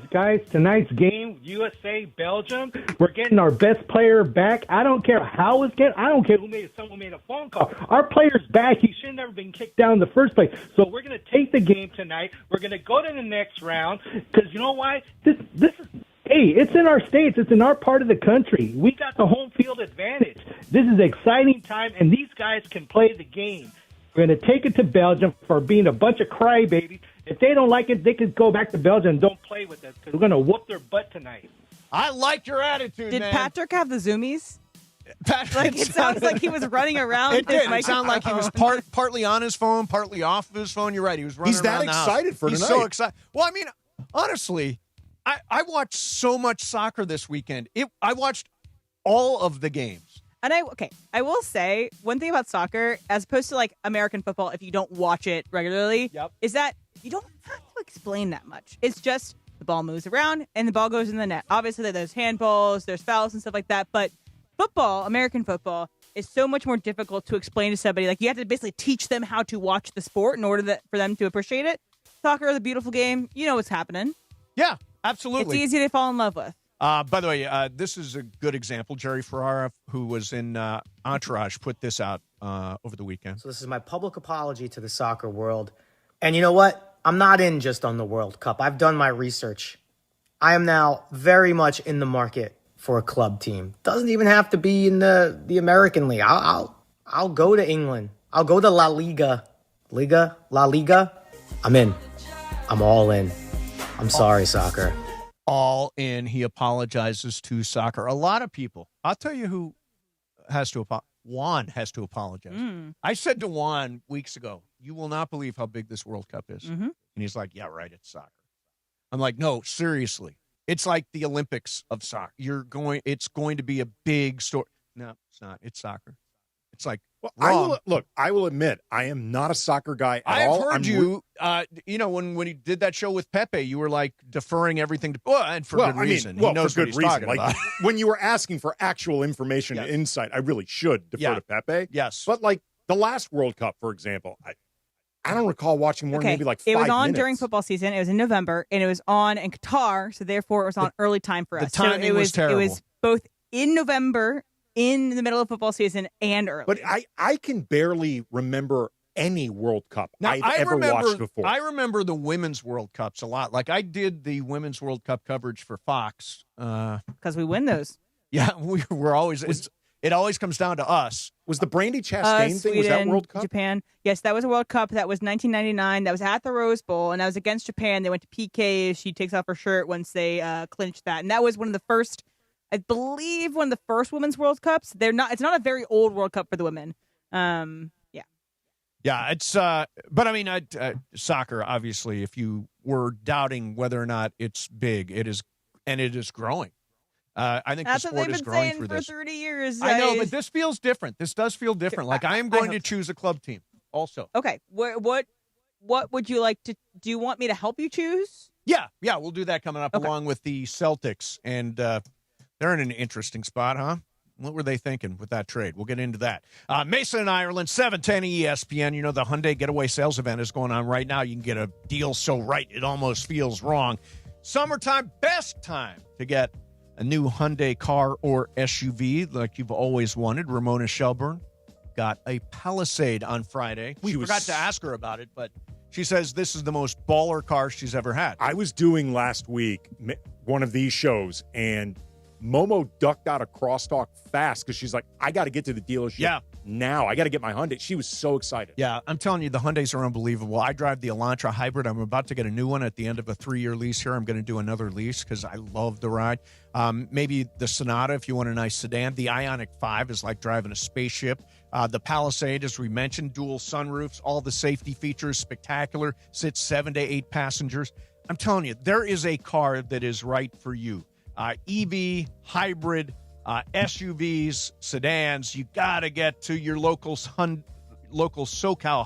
Speaker 8: guys? Tonight's game, USA Belgium. We're getting our best player back. I don't care how it's getting. I don't care someone made a phone call. Our player's back. He should have never been kicked down in the first place. So we're going to take the game tonight. We're going to go to the next round because you know why? This is. Hey, it's in our states. It's in our part of the country. We got the home field advantage. This is an exciting time, and these guys can play the game. We're going to take it to Belgium for being a bunch of crybabies. If they don't like it, they could go back to Belgium and don't play with us because we're going to whoop their butt tonight.
Speaker 10: I like your attitude,
Speaker 11: Did
Speaker 10: man.
Speaker 11: Patrick have the zoomies?
Speaker 10: Patrick,
Speaker 11: It sounds like he was running around.
Speaker 10: It
Speaker 11: his
Speaker 10: did. It sounded like he was partly on his phone, partly off of his phone. You're right. He was running
Speaker 13: He's that
Speaker 10: around the house.
Speaker 13: excited for
Speaker 10: He's
Speaker 13: tonight.
Speaker 10: so excited. Well, I mean, honestly, I watched so much soccer this weekend. I watched all of the games.
Speaker 11: And I will say one thing about soccer, as opposed to like American football, if you don't watch it regularly, is that you don't have to explain that much. It's just the ball moves around and the ball goes in the net. Obviously, there's handballs, there's fouls and stuff like that. But football, American football, is so much more difficult to explain to somebody. Like, you have to basically teach them how to watch the sport in order for them to appreciate it. Soccer is a beautiful game. You know what's happening.
Speaker 10: Yeah, absolutely.
Speaker 11: It's easy to fall in love with.
Speaker 10: By the way, this is a good example. Jerry Ferrara, who was in Entourage, put this out over the weekend.
Speaker 9: So this is my public apology to the soccer world. And you know what? I'm not in just on the World Cup. I've done my research. I am now very much in the market for a club team. Doesn't even have to be in the American League. I'll go to England. I'll go to La Liga. La Liga. I'm in. I'm all in. I'm sorry, soccer.
Speaker 10: All in. He apologizes to soccer. A lot of people. I'll tell you who has to apologize. Juan has to apologize. I said to Juan weeks ago, you will not believe how big this World Cup is. And he's like, yeah, right, it's soccer. I'm like, no, seriously. It's like the Olympics of soccer. It's going to be a big story. No, it's not. It's soccer. It's like,
Speaker 13: I will admit, I am not a soccer guy at
Speaker 10: I've
Speaker 13: all.
Speaker 10: heard you, when he did that show with Pepe, you were like deferring everything to, and for good reason. He knows
Speaker 13: for
Speaker 10: what
Speaker 13: good
Speaker 10: he's
Speaker 13: reason.
Speaker 10: talking about.
Speaker 13: When you were asking for actual information and insight, I really should defer to Pepe.
Speaker 10: Yes.
Speaker 13: But like the last World Cup, for example, I don't recall watching more than maybe like 5
Speaker 11: minutes. It was on
Speaker 13: minutes.
Speaker 11: during football season. It was in November, and it was on in Qatar, so therefore it was on early time for us.
Speaker 10: The timing was terrible.
Speaker 11: It was both in November, in the middle of football season, and early.
Speaker 13: But I can barely remember any World Cup I've ever watched before.
Speaker 10: I remember the Women's World Cups a lot. Like, I did the Women's World Cup coverage for Fox.
Speaker 11: Because we win those.
Speaker 10: Yeah, we're always... It always comes down to us.
Speaker 13: Was the Brandy Chastain thing, was that World Cup?
Speaker 11: Japan. Yes, that was a World Cup. That was 1999. That was at the Rose Bowl, and that was against Japan. They went to PK. She takes off her shirt once they clinched that. And that was one of the first, I believe, one of the first Women's World Cups. It's not a very old World Cup for the women.
Speaker 10: Yeah, it's but I mean, soccer, obviously, if you were doubting whether or not it's big, it is, and it is growing. I think
Speaker 11: That's
Speaker 10: the
Speaker 11: what
Speaker 10: sport
Speaker 11: they've
Speaker 10: is
Speaker 11: been
Speaker 10: growing
Speaker 11: saying
Speaker 10: for
Speaker 11: for
Speaker 10: this.
Speaker 11: 30 years.
Speaker 10: I know, but this feels different. This does feel different. Like, I am going to choose a club team also.
Speaker 11: Okay, what would you like to? Do you want me to help you choose?
Speaker 10: Yeah, we'll do that coming up along with the Celtics, and they're in an interesting spot, huh? What were they thinking with that trade? We'll get into that. Mason in Ireland, 710 ESPN. You know, the Hyundai Getaway Sales Event is going on right now. You can get a deal so right it almost feels wrong. Summertime, best time to get a new Hyundai car or SUV like you've always wanted. Ramona Shelburne got a Palisade on Friday. We forgot to ask her about it, but she says this is the most baller car she's ever had.
Speaker 13: I was doing last week one of these shows, and Momo ducked out a crosstalk fast because she's like, I got to get to the dealership now. I got to get my Hyundai. She was so excited.
Speaker 10: Yeah, I'm telling you, the Hyundais are unbelievable. I drive the Elantra Hybrid. I'm about to get a new one at the end of a 3-year lease here. I'm going to do another lease because I love the ride. Maybe the Sonata if you want a nice sedan. The Ioniq 5 is like driving a spaceship. The Palisade, as we mentioned, dual sunroofs, all the safety features, spectacular. Sits 7 to 8 passengers. I'm telling you, there is a car that is right for you. EV, hybrid, SUVs, sedans. You got to get to your local SoCal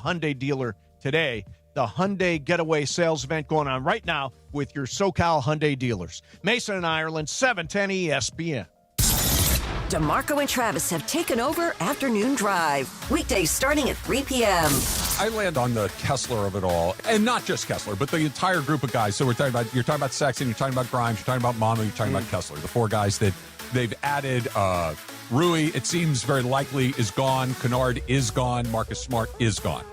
Speaker 10: Hyundai dealer today. The Hyundai Getaway Sales Event going on right now with your SoCal Hyundai dealers. Mason in Ireland, 710 ESPN.
Speaker 14: DeMarco and Travis have taken over Afternoon Drive. Weekdays starting at 3 p.m.
Speaker 15: I land on the Kessler of it all, and not just Kessler, but the entire group of guys. So you're talking about Sexton, you're talking about Grimes, you're talking about Mama, you're talking about Kessler. The 4 guys that they've added. Rui, it seems very likely, is gone. Kennard is gone. Marcus Smart is gone.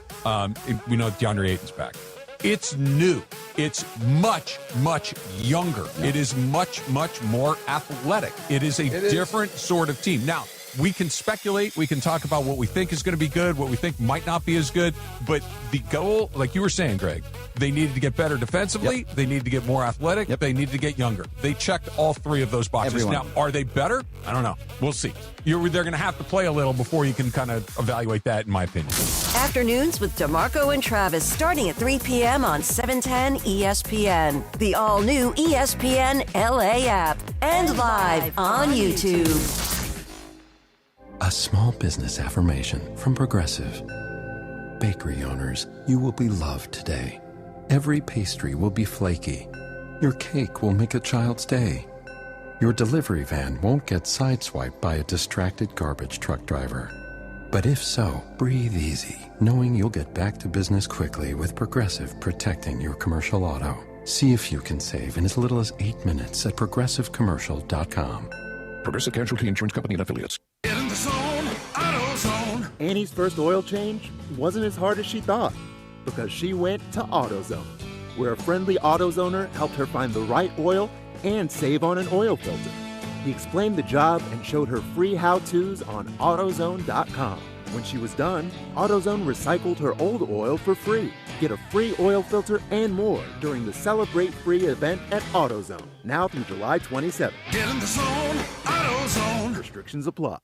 Speaker 15: We know DeAndre Ayton's back. It's new. It's much, much younger. Yeah. It is much, much more athletic. It is a different sort of team. Now, we can speculate. We can talk about what we think is going to be good, what we think might not be as good. But the goal, like you were saying, Greg, they needed to get better defensively. Yep. They needed to get more athletic. Yep. They needed to get younger. They checked all 3 of those boxes. Now, are they better? I don't know. We'll see. They're going to have to play a little before you can kind of evaluate that, in my opinion.
Speaker 14: Afternoons with DeMarco and Travis starting at 3 p.m. on 710 ESPN. The all-new ESPN LA app. And live on YouTube.
Speaker 6: A small business affirmation from Progressive. Bakery owners, you will be loved today. Every pastry will be flaky. Your cake will make a child's day. Your delivery van won't get sideswiped by a distracted garbage truck driver. But if so, breathe easy, knowing you'll get back to business quickly with Progressive protecting your commercial auto. See if you can save in as little as 8 minutes at progressivecommercial.com.
Speaker 12: Progressive Casualty Insurance Company and Affiliates.
Speaker 16: Get in the zone, AutoZone.
Speaker 19: Annie's first oil change wasn't as hard as she thought because she went to AutoZone, where a friendly AutoZoner helped her find the right oil and save on an oil filter. He explained the job and showed her free how-tos on AutoZone.com. When she was done, AutoZone recycled her old oil for free. Get a free oil filter and more during the Celebrate Free event at AutoZone, now through July 27th.
Speaker 16: Get in the zone, AutoZone.
Speaker 19: Restrictions apply.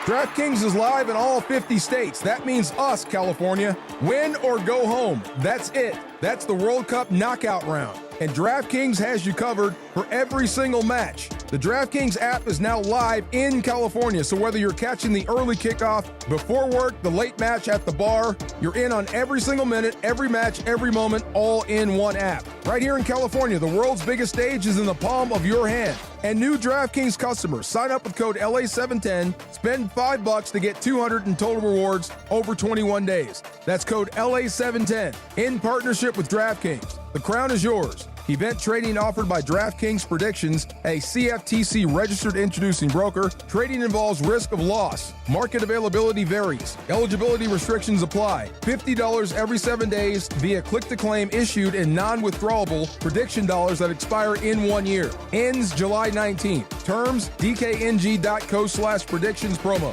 Speaker 21: DraftKings is live in all 50 states. That means us, California. Win or go home. That's it. That's the World Cup knockout round. And DraftKings has you covered for every single match. The DraftKings app is now live in California, so whether you're catching the early kickoff, before work, the late match at the bar, you're in on every single minute, every match, every moment, all in one app. Right here in California, the world's biggest stage is in the palm of your hand. And new DraftKings customers, sign up with code LA710, spend $5 to get $200 in total rewards over 21 days. That's code LA710 in partnership with DraftKings. The crown is yours. Event trading offered by DraftKings Predictions, a CFTC registered introducing broker. Trading involves risk of loss. Market availability varies. Eligibility restrictions apply. $50 every 7 days via click-to-claim issued in non-withdrawable prediction dollars that expire in 1 year. Ends July 19th. Terms, dkng.co/predictions promo.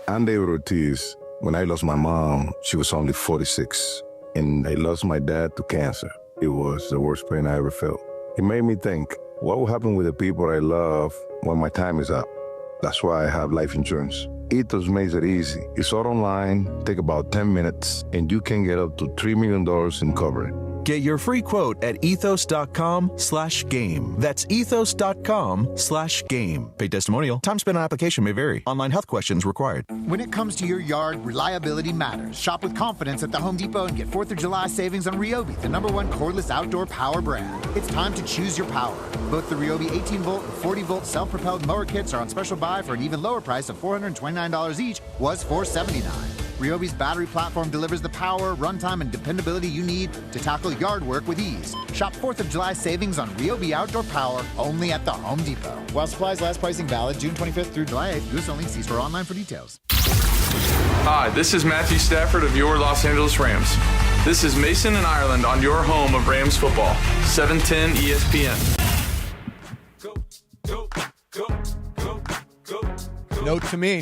Speaker 24: I'm David Ortiz. When I lost my mom, she was only 46. And I lost my dad to cancer. It was the worst pain I ever felt. It made me think, what will happen with the people I love when my time is up? That's why I have life insurance. Ethos makes it easy. It's all online, take about 10 minutes, and you can get up to $3 million in coverage.
Speaker 20: Get your free quote at ethos.com/game. That's ethos.com/game. Paid testimonial. Time spent on application may vary. Online health questions required.
Speaker 27: When it comes to your yard, reliability matters. Shop with confidence at the Home Depot and get 4th of July savings on Ryobi, the #1 cordless outdoor power brand. It's time to choose your power. Both the Ryobi 18-volt and 40-volt self-propelled mower kits are on special buy for an even lower price of $429 each, was $479. Ryobi's battery platform delivers the power, runtime, and dependability you need to tackle yard work with ease. Shop 4th of July savings on Ryobi Outdoor Power only at the Home Depot. While supplies last, pricing valid June 25th through July 8th. U.S. only. See store online for details.
Speaker 28: Hi, this is Matthew Stafford of your Los Angeles Rams. This is Mason and Ireland on your home of Rams football. 710 ESPN.
Speaker 10: Note to me,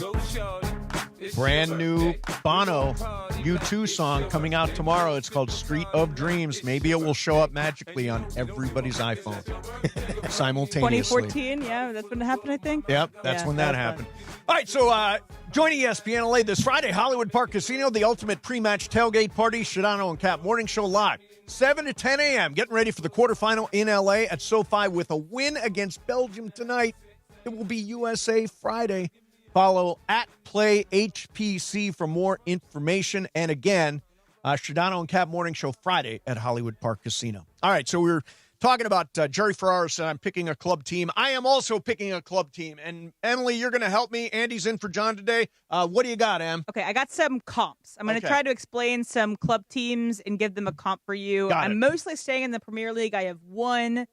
Speaker 10: brand new Bono U2 song coming out tomorrow. It's called Street of Dreams. Maybe it will show up magically on everybody's iPhone simultaneously.
Speaker 11: 2014, yeah, that's when it happened, I think.
Speaker 10: Yep, that's when that happened. All right, so join ESPN LA this Friday, Hollywood Park Casino, the ultimate pre-match tailgate party, Shadano and Cap Morning Show live, 7 to 10 a.m. Getting ready for the quarterfinal in LA at SoFi with a win against Belgium tonight. It will be USA Friday. Follow at Play HPC for more information. And again, Shadano and Cap Morning Show Friday at Hollywood Park Casino. All right, so we're talking about Jerry Ferraro said I'm picking a club team. I am also picking a club team. And Emily, you're going to help me. Andy's in for John today. What do you got, Em?
Speaker 11: Okay, I got some comps. I'm going to try to explain some club teams and give them a comp for you. I'm mostly staying in the Premier League. I have one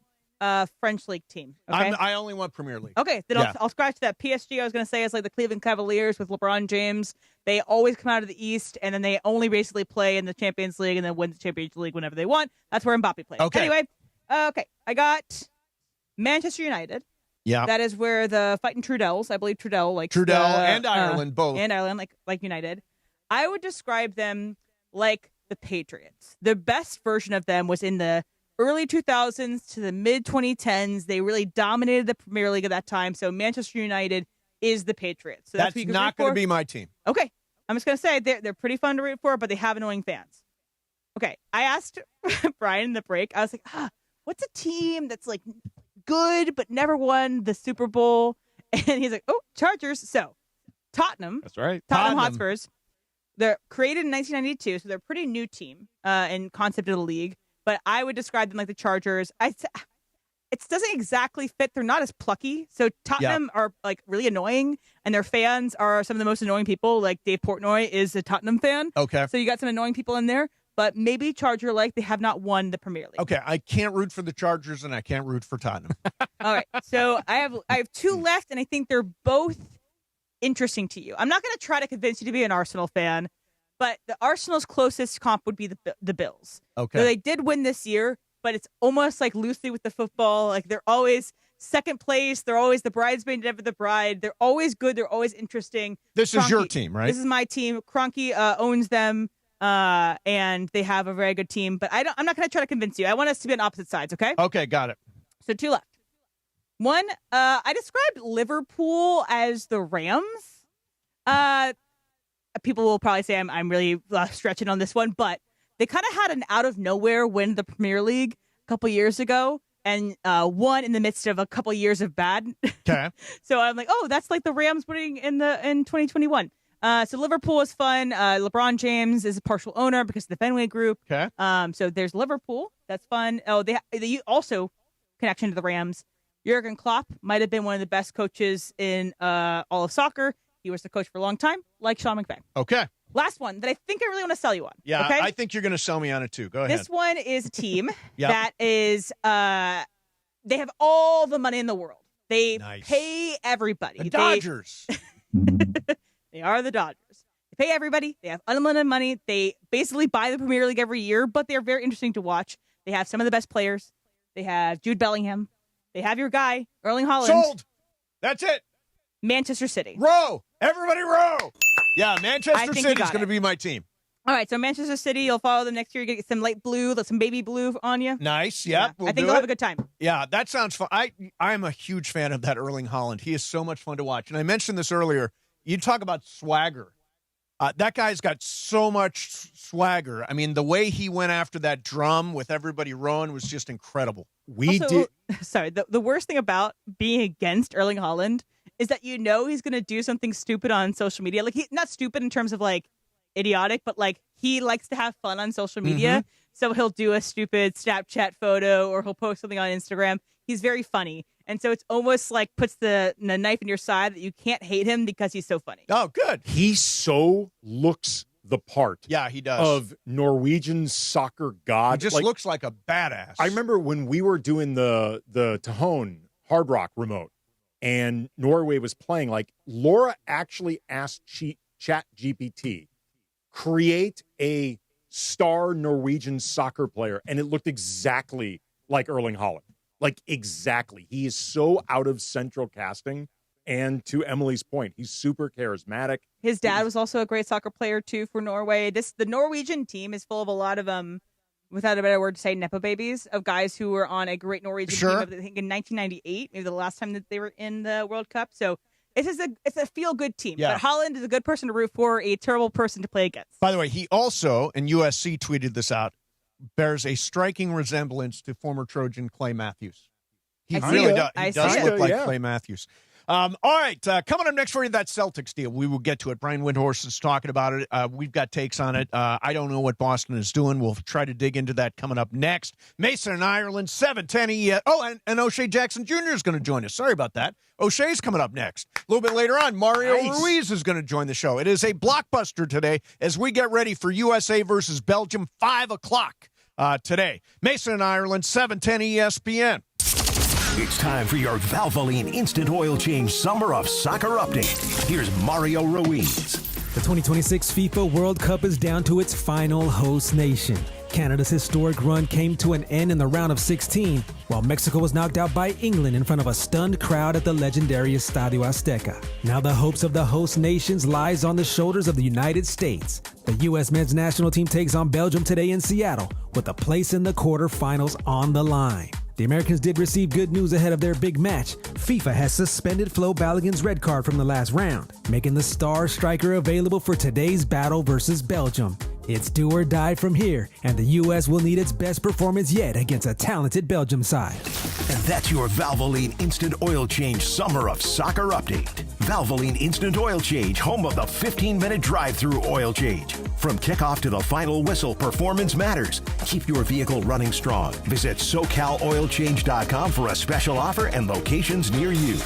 Speaker 11: French League team. Okay?
Speaker 10: I only want Premier League.
Speaker 11: Okay, then I'll scratch that. PSG, I was going to say, is like the Cleveland Cavaliers with LeBron James. They always come out of the East, and then they only basically play in the Champions League and then win the Champions League whenever they want. That's where Mbappe plays.
Speaker 10: Okay.
Speaker 11: Anyway, I got Manchester United.
Speaker 10: Yeah.
Speaker 11: That is where the Fighting Trudells, I believe Trudell
Speaker 10: and Ireland both.
Speaker 11: And Ireland, like United. I would describe them like the Patriots. The best version of them was in the early 2000s to the mid 2010s. They really dominated the Premier League at that time. So Manchester United is the Patriots. So
Speaker 10: that's not going to be my team.
Speaker 11: Okay. I'm just going to say they're pretty fun to root for, but they have annoying fans. Okay. I asked Brian in the break, I was like, what's a team that's like good but never won the Super Bowl? And he's like, Chargers. So Tottenham.
Speaker 10: That's right.
Speaker 11: Tottenham Hotspurs. They're created in 1992, so they're a pretty new team in concept of the league. But I would describe them like the Chargers. It doesn't exactly fit. They're not as plucky. So Tottenham are like really annoying, and their fans are some of the most annoying people. Like Dave Portnoy is a Tottenham fan.
Speaker 10: Okay.
Speaker 11: So you got some annoying people in there, but maybe Charger-like. They have not won the Premier League.
Speaker 10: Okay, I can't root for the Chargers, and I can't root for Tottenham.
Speaker 11: All right. So I have two left, and I think they're both interesting to you. I'm not going to try to convince you to be an Arsenal fan, but the Arsenal's closest comp would be the Bills.
Speaker 10: Okay.
Speaker 11: So they did win this year, but it's almost like loosely with the football. Like they're always second place. They're always the bridesmaid, never the bride. They're always good. They're always interesting.
Speaker 10: This is your team, right?
Speaker 11: This is my team. Kroenke owns them, and they have a very good team. But I'm not going to try to convince you. I want us to be on opposite sides, okay?
Speaker 10: Okay, got it.
Speaker 11: So two left. One, I described Liverpool as the Rams. People will probably say I'm really stretching on this one, but they kind of had an out-of-nowhere win the Premier League a couple years ago, and won in the midst of a couple years of bad.
Speaker 10: Okay.
Speaker 11: So I'm like, oh, that's like the Rams winning in 2021. So Liverpool is fun. LeBron James is a partial owner because of the Fenway Group.
Speaker 10: Okay.
Speaker 11: So there's Liverpool. That's fun. Oh, they also connection to the Rams. Jurgen Klopp might have been one of the best coaches in all of soccer. He was the coach for a long time, like Sean McVay.
Speaker 10: Okay.
Speaker 11: Last one that I think I really want to sell you on.
Speaker 10: Yeah,
Speaker 11: okay?
Speaker 10: I think you're going to sell me on it too. Go ahead.
Speaker 11: This one is a team
Speaker 10: Yep.
Speaker 11: that is, they have all the money in the world. They pay everybody.
Speaker 10: The Dodgers.
Speaker 11: They are the Dodgers. They pay everybody. They have unlimited money. They basically buy the Premier League every year, but they're very interesting to watch. They have some of the best players. They have Jude Bellingham. They have your guy, Erling Haaland.
Speaker 10: Sold. That's it.
Speaker 11: Manchester City.
Speaker 10: Row. Everybody row. Yeah, Manchester
Speaker 11: think
Speaker 10: City
Speaker 11: you
Speaker 10: is
Speaker 11: got
Speaker 10: going to
Speaker 11: it.
Speaker 10: be my team.
Speaker 11: All right, so Manchester City, you'll follow them next year. You get some light blue, some baby blue on you.
Speaker 10: Nice. Yep.
Speaker 11: Yeah,
Speaker 10: We'll
Speaker 11: I think
Speaker 10: do
Speaker 11: you'll
Speaker 10: it.
Speaker 11: have a good time.
Speaker 10: Yeah, that sounds fun. I'm a huge fan of that Erling Haaland. He is so much fun to watch. And I mentioned this earlier. You talk about swagger. That guy's got so much swagger. I mean, the way he went after that drum with everybody rowing was just incredible.
Speaker 11: Sorry, the worst thing about being against Erling Haaland is that you know he's going to do something stupid on social media. Like, not stupid in terms of, like, idiotic, but, like, he likes to have fun on social media. So he'll do a stupid Snapchat photo or he'll post something on Instagram. He's very funny. And so it's almost like puts the knife in your side that you can't hate him because he's so funny.
Speaker 10: Oh, good.
Speaker 13: He so looks the part.
Speaker 10: Yeah, he does.
Speaker 13: Of Norwegian soccer god.
Speaker 10: He just looks like a badass.
Speaker 13: I remember when we were doing the Tahone Hard Rock remote and Norway was playing, like Laura actually asked Chat GPT, create a star Norwegian soccer player, and it looked exactly like Erling Haaland. Like, exactly. He is so out of central casting. And to Emily's point, he's super charismatic.
Speaker 11: His dad was also a great soccer player, too, for Norway. The Norwegian team is full of a lot of, without a better word to say, Nepo babies, of guys who were on a great Norwegian team, I think, in 1998, maybe the last time that they were in the World Cup. So it's a feel-good team.
Speaker 10: Yeah.
Speaker 11: But Haaland is a good person to root for, a terrible person to play against.
Speaker 10: By the way, he also, and USC tweeted this out, bears a striking resemblance to former Trojan Clay Matthews. He really does. He does look like Clay Matthews. All right, coming up next for you, that Celtics deal. We will get to it. Brian Windhorst is talking about it. We've got takes on it. I don't know what Boston is doing. We'll try to dig into that coming up next. Mason in Ireland, 7:10. And O'Shea Jackson Jr. is going to join us. Sorry about that. O'Shea's coming up next. A little bit later on, Mario Ruiz is going to join the show. It is a blockbuster today as we get ready for USA versus Belgium, 5 o'clock today. Mason in Ireland, 7:10 ESPN.
Speaker 1: It's time for your Valvoline Instant Oil Change Summer of Soccer update. Here's Mario Ruiz.
Speaker 2: The 2026 FIFA World Cup is down to its final host nation. Canada's historic run came to an end in the round of 16, while Mexico was knocked out by England in front of a stunned crowd at the legendary Estadio Azteca. Now the hopes of the host nations lies on the shoulders of the United States. The U.S. men's national team takes on Belgium today in Seattle, with a place in the quarterfinals on the line. The Americans did receive good news ahead of their big match. FIFA has suspended Flo Balogun's red card from the last round, making the star striker available for today's battle versus Belgium. It's do or die from here, and the U.S. will need its best performance yet against a talented Belgium side.
Speaker 1: And
Speaker 3: That's your Valvoline Instant Oil Change Summer of Soccer update. Valvoline Instant Oil Change, home of the 15-minute drive-through oil change. From kickoff to the final whistle, performance matters. Keep your vehicle running strong. Visit SoCalOilChange.com for a special offer and locations near you.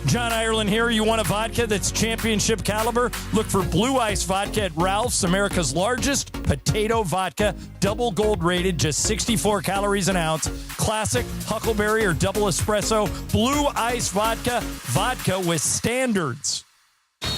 Speaker 4: John Ireland here. You want a vodka that's championship caliber? Look for Blue Ice Vodka at Ralph's, America's largest potato vodka, double gold rated, just 64 calories an ounce. Classic, huckleberry, or double espresso. Blue Ice Vodka, vodka with standards.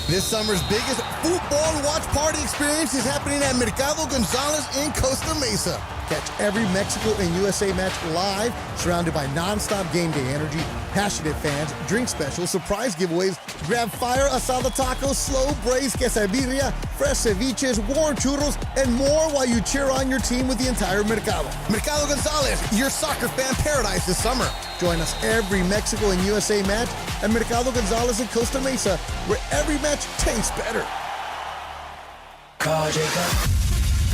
Speaker 17: This summer's biggest football watch party experience is happening at Mercado Gonzalez in Costa Mesa. Catch every Mexico and USA match live, surrounded by nonstop game day energy, passionate fans, drink specials, surprise giveaways, grab fire asada tacos, slow braised quesadilla, fresh ceviches, warm churros, and more while you cheer on your team with the entire Mercado. Mercado Gonzalez, your soccer fan paradise this summer. Join us every Mexico and USA match at Mercado Gonzalez in Costa Mesa, where every match tastes better.
Speaker 18: Call Jacob.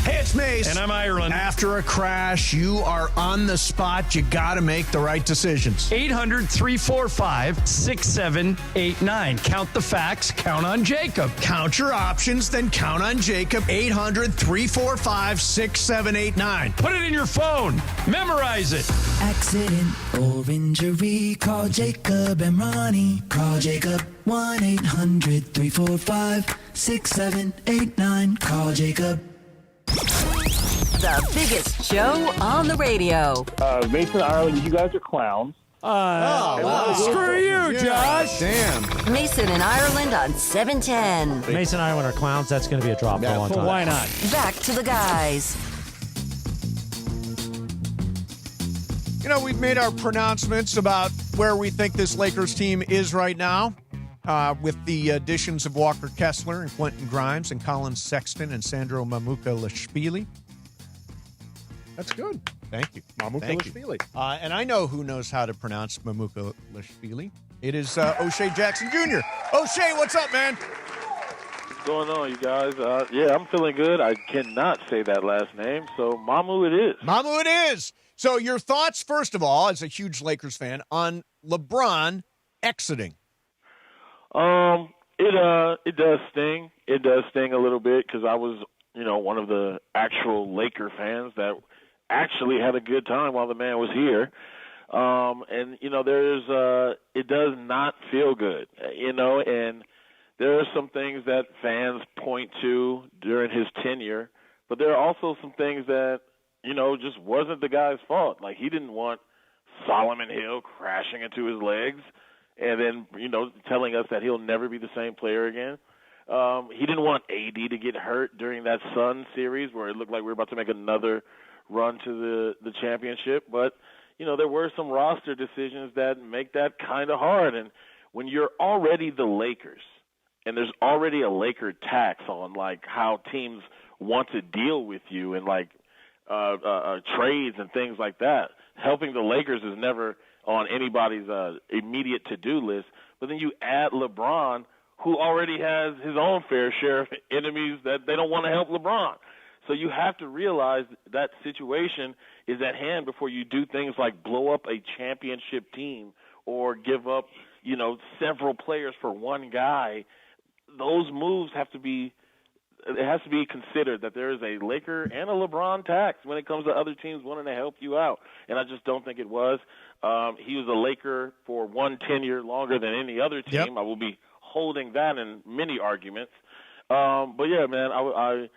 Speaker 18: Hey, it's Mace.
Speaker 4: And I'm Ireland.
Speaker 18: After a crash, you are on the spot. You got to make the right decisions.
Speaker 4: 800-345-6789. Count the facts. Count on Jacob.
Speaker 18: Count your options, then count on Jacob. 800-345-6789.
Speaker 4: Put it in your phone. Memorize it.
Speaker 22: Accident or injury, call Jacob and Ronnie. Call Jacob 1-800-345-6789. Call Jacob.
Speaker 14: The biggest show on the radio.
Speaker 23: Mason, Ireland, you guys are clowns.
Speaker 4: Screw you, Josh.
Speaker 18: Damn.
Speaker 14: Mason and Ireland on 710.
Speaker 25: Mason and Ireland are clowns. That's going to be a drop for a long time.
Speaker 4: Why not?
Speaker 14: Back to the guys.
Speaker 10: You know, we've made our pronouncements about where we think this Lakers team is right now. With the additions of Walker Kessler and Quentin Grimes and Colin Sexton and Sandro Mamukelashvili.
Speaker 13: That's good.
Speaker 10: Thank you.
Speaker 13: Mamukelashvili.
Speaker 10: And I know who knows how to pronounce Mamukelashvili. It is O'Shea Jackson Jr. O'Shea, what's up, man?
Speaker 23: What's going on, you guys? Yeah, I'm feeling good. I cannot say that last name, so Mamu it is.
Speaker 10: Mamu it is. So your thoughts, first of all, as a huge Lakers fan, on LeBron exiting.
Speaker 23: It does sting. It does sting a little bit because I was, one of the actual Laker fans that actually had a good time while the man was here. And it does not feel good, and there are some things that fans point to during his tenure, but there are also some things that, just wasn't the guy's fault. Like, he didn't want Solomon Hill crashing into his legs and then, telling us that he'll never be the same player again. He didn't want AD to get hurt during that Sun series where it looked like we were about to make another run to the championship. But, there were some roster decisions that make that kind of hard. And when you're already the Lakers and there's already a Laker tax on, like, how teams want to deal with you and, like, trades and things like that, helping the Lakers is never on anybody's immediate to-do list. But then you add LeBron, who already has his own fair share of enemies that they don't want to help LeBron. So you have to realize that situation is at hand before you do things like blow up a championship team or give up, several players for one guy. Those moves have to be – it has to be considered that there is a Laker and a LeBron tax when it comes to other teams wanting to help you out. And I just don't think it was. He was a Laker for one tenure longer than any other team. Yep. I will be holding that in many arguments. But, yeah, man, I'm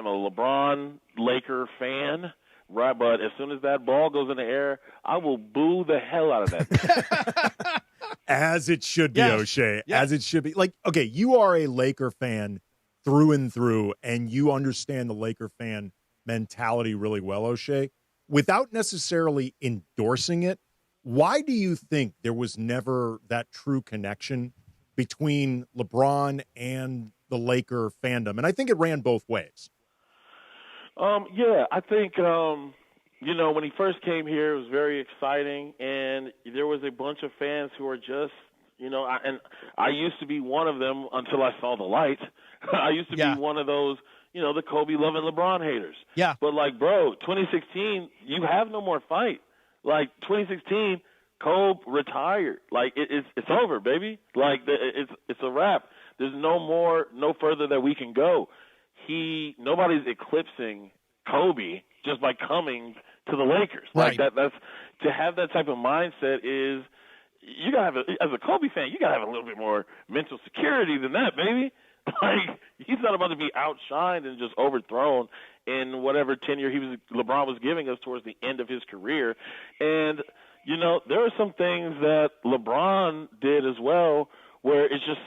Speaker 23: a LeBron Laker fan, right? But as soon as that ball goes in the air, I will boo the hell out of that.
Speaker 13: As it should be, yes. O'Shea. Yes. As it should be. Like, okay, you are a Laker fan through and through, and you understand the Laker fan mentality really well, O'Shea. Without necessarily endorsing it, why do you think there was never that true connection between LeBron and the Laker fandom? And I think it ran both ways.
Speaker 23: Yeah, I think, when he first came here, it was very exciting, and there was a bunch of fans who were just, I used to be one of them until I saw the light. I used to be one of those, the Kobe loving LeBron haters.
Speaker 10: Yeah.
Speaker 23: But, like, bro, 2016, you have no more fight. Like 2016, Kobe retired. Like it's over, baby. Like it's a wrap. There's no further that we can go. Nobody's eclipsing Kobe just by coming to the Lakers.
Speaker 10: Right.
Speaker 23: Like that's to have that type of mindset is you gotta have as a Kobe fan, you gotta have a little bit more mental security than that, baby. Like he's not about to be outshined and just overthrown in whatever tenure LeBron was giving us towards the end of his career. And there are some things that LeBron did as well where it's just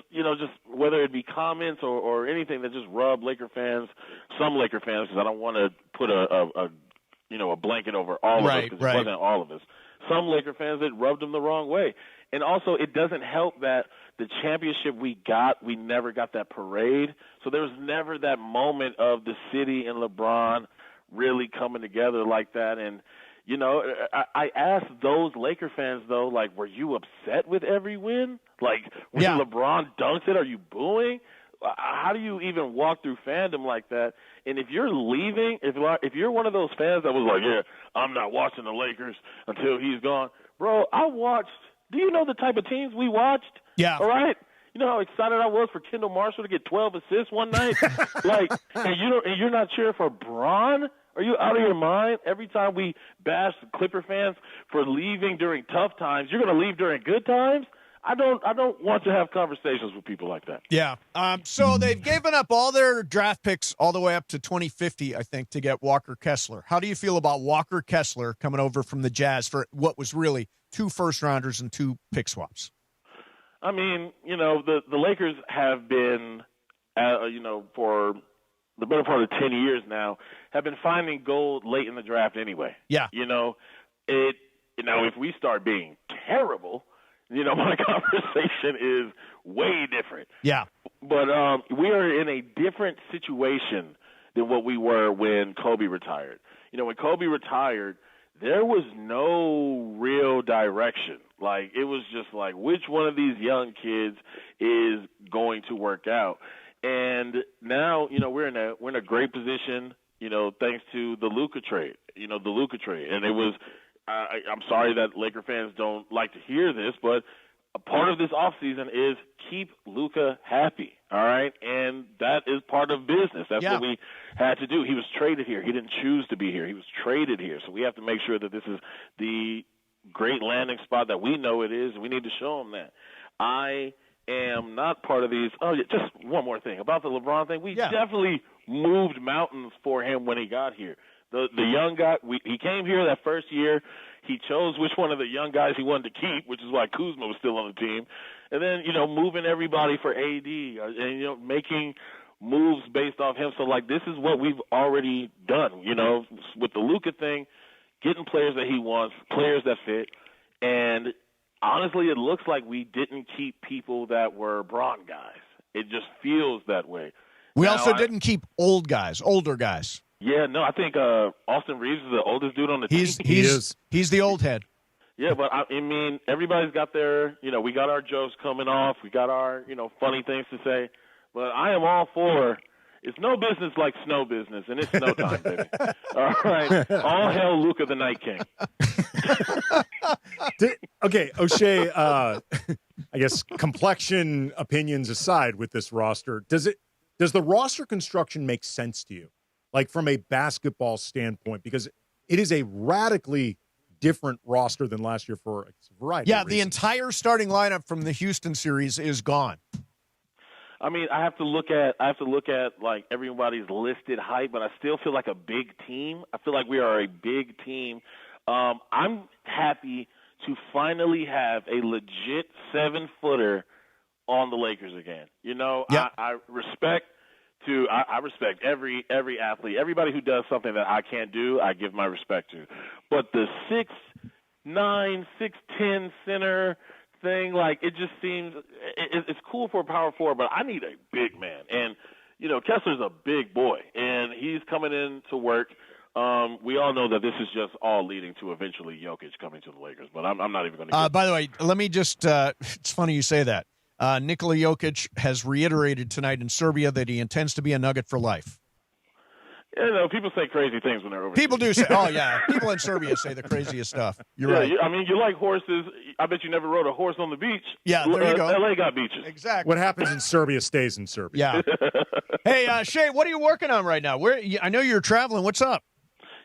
Speaker 23: whether it be comments or anything that just rub some Laker fans, because I don't want to put a blanket over all of us, because it wasn't all of us. Some Laker fans, it rubbed them the wrong way. And also, it doesn't help that the championship we never got that parade. So there was never that moment of the city and LeBron really coming together like that. And, I asked those Laker fans, though, like, were you upset with every win? Like, when LeBron dunks it, are you booing? How do you even walk through fandom like that? And if you're leaving, if you're one of those fans that was like, yeah, I'm not watching the Lakers until he's gone. Bro, I watched. Do you know the type of teams we watched?
Speaker 10: Yeah.
Speaker 23: All right? You know how excited I was for Kendall Marshall to get 12 assists one night? And you're not cheering for Bron? Are you out of your mind? Every time we bash the Clipper fans for leaving during tough times, you're going to leave during good times? I don't want to have conversations with people like that.
Speaker 10: Yeah. So they've given up all their draft picks all the way up to 2050, I think, to get Walker Kessler. How do you feel about Walker Kessler coming over from the Jazz for what was really 2 first-rounders and 2 pick swaps?
Speaker 23: I mean, the Lakers have been, for the better part of 10 years now, have been finding gold late in the draft anyway.
Speaker 10: Yeah.
Speaker 23: If we start being terrible, my conversation is way different.
Speaker 10: Yeah.
Speaker 23: But we are in a different situation than what we were when Kobe retired. When Kobe retired, there was no real direction. Like, it was just like, which one of these young kids is going to work out? And now, we're in a great position, thanks to the Luka trade. And it was I'm sorry that Laker fans don't like to hear this, but a part of this offseason is keep Luka happy, all right? And that is part of business. That's what we had to do. He was traded here. He didn't choose to be here. He was traded here. So we have to make sure that this is the great landing spot that we know it is, and we need to show him that. I am not part of these. Oh, yeah, just one more thing about the LeBron thing. We definitely moved mountains for him when he got here. The young guy, he came here that first year. He chose which one of the young guys he wanted to keep, which is why Kuzma was still on the team. And then, moving everybody for AD and, making moves based off him. So, this is what we've already done, with the Luka thing, getting players that he wants, players that fit. And honestly, it looks like we didn't keep people that were Bron guys. It just feels that way.
Speaker 10: We also didn't keep older guys.
Speaker 23: Yeah, no, I think Austin Reeves is the oldest dude on the team.
Speaker 10: He's the old head.
Speaker 23: Yeah, but I mean, everybody's got their, we got our jokes coming off. We got our, funny things to say. But I am all for, it's no business like snow business, and it's snow time, baby. All right. All hail Luka the Night King.
Speaker 13: Okay, O'Shea, I guess complexion opinions aside with this roster, does the roster construction make sense to you? Like from a basketball standpoint, because it is a radically different roster than last year for a variety of reasons.
Speaker 10: The entire starting lineup from the Houston series is gone.
Speaker 23: I mean, I have to look at like everybody's listed height, but I still feel like a big team. I feel like we are a big team. I'm happy to finally have a legit 7-footer on the Lakers again. I respect every athlete. Everybody who does something that I can't do, I give my respect to. But the 6'9", 6'10" center thing, it just seems it's cool for a power forward, but I need a big man. And Kessler's a big boy, and he's coming in to work. We all know that this is just all leading to eventually Jokic coming to the Lakers, but I'm not even going to.
Speaker 10: By the way, let me just. It's funny you say that. Nikola Jokic has reiterated tonight in Serbia that he intends to be a Nugget for life.
Speaker 23: people say crazy things when they're over.
Speaker 10: People do say, oh, yeah. People in Serbia say the craziest stuff. You're right.
Speaker 23: I mean, you like horses. I bet you never rode a horse on the beach.
Speaker 10: Yeah, there you go.
Speaker 23: L.A. got beaches.
Speaker 10: Exactly.
Speaker 13: What happens in Serbia stays in Serbia.
Speaker 10: Yeah. Hey, Shay, what are you working on right now? I know you're traveling. What's up?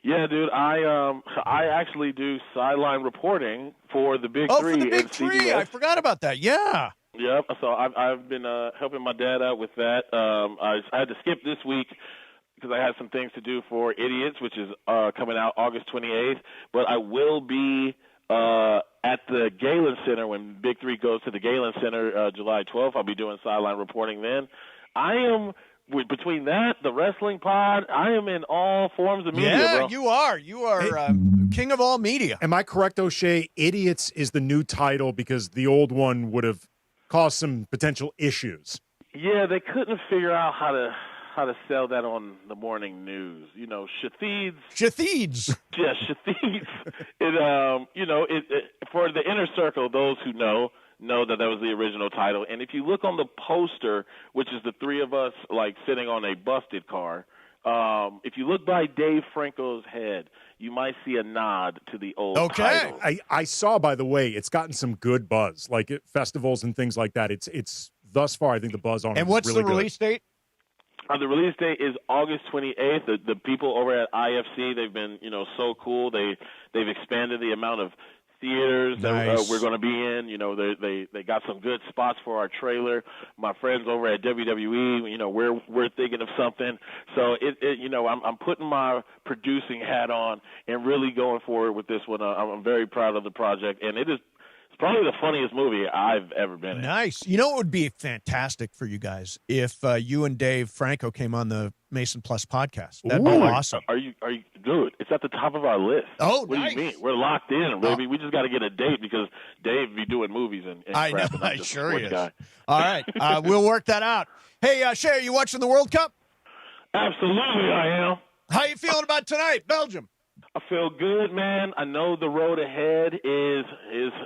Speaker 23: Yeah, dude. I actually do sideline reporting for the Big Three.
Speaker 10: Oh, for the Big Three.
Speaker 23: CBS.
Speaker 10: I forgot about that. Yeah.
Speaker 23: Yep. So I've been helping my dad out with that. I had to skip this week because I had some things to do for Idiots, which is coming out August 28th. But I will be at the Galen Center when Big Three goes to the Galen Center July 12th. I'll be doing sideline reporting then. I am, between that, the wrestling pod, I am in all forms of media,
Speaker 10: yeah,
Speaker 23: bro.
Speaker 10: you are. You are king of all media.
Speaker 13: Am I correct, O'Shea? Idiots is the new title because the old one would have caused some potential issues.
Speaker 23: Yeah, they couldn't figure out how to sell that on the morning news. Shatheeds.
Speaker 10: Shatheeds.
Speaker 23: Yeah, Shatheeds. It for the inner circle, those who know that was the original title. And if you look on the poster, which is the three of us like sitting on a busted car, if you look by Dave Franco's head, you might see a nod to the old title.
Speaker 13: I saw, by the way, it's gotten some good buzz, like at festivals and things like that. It's thus far, I think the buzz on it is really good.
Speaker 10: And what's the release date?
Speaker 23: The release date is August 28th. The people over at IFC, they've been, so cool. They've expanded the amount of theaters that we're going to be in. They got some good spots for our trailer. My friends over at WWE, we're thinking of something. So I'm putting my producing hat on and really going forward with this one. I'm very proud of the project, and it's probably the funniest movie I've ever been in.
Speaker 10: Nice. You know what would be fantastic for you guys if you and Dave Franco came on the Mason Plus podcast. That'd be awesome.
Speaker 23: Are you dude? It's at the top of our list.
Speaker 10: Oh,
Speaker 23: what
Speaker 10: nice.
Speaker 23: do you mean? We're locked in, baby. We just got to get a date because Dave be doing movies and
Speaker 10: I
Speaker 23: crap,
Speaker 10: know.
Speaker 23: and I'm
Speaker 10: I
Speaker 23: just a
Speaker 10: sure
Speaker 23: sports
Speaker 10: is.
Speaker 23: guy.
Speaker 10: All right, we'll work that out. Hey, Shay, are you watching the World Cup?
Speaker 23: Absolutely, I am.
Speaker 10: How you feeling about tonight, Belgium?
Speaker 23: I feel good, man. I know the road ahead is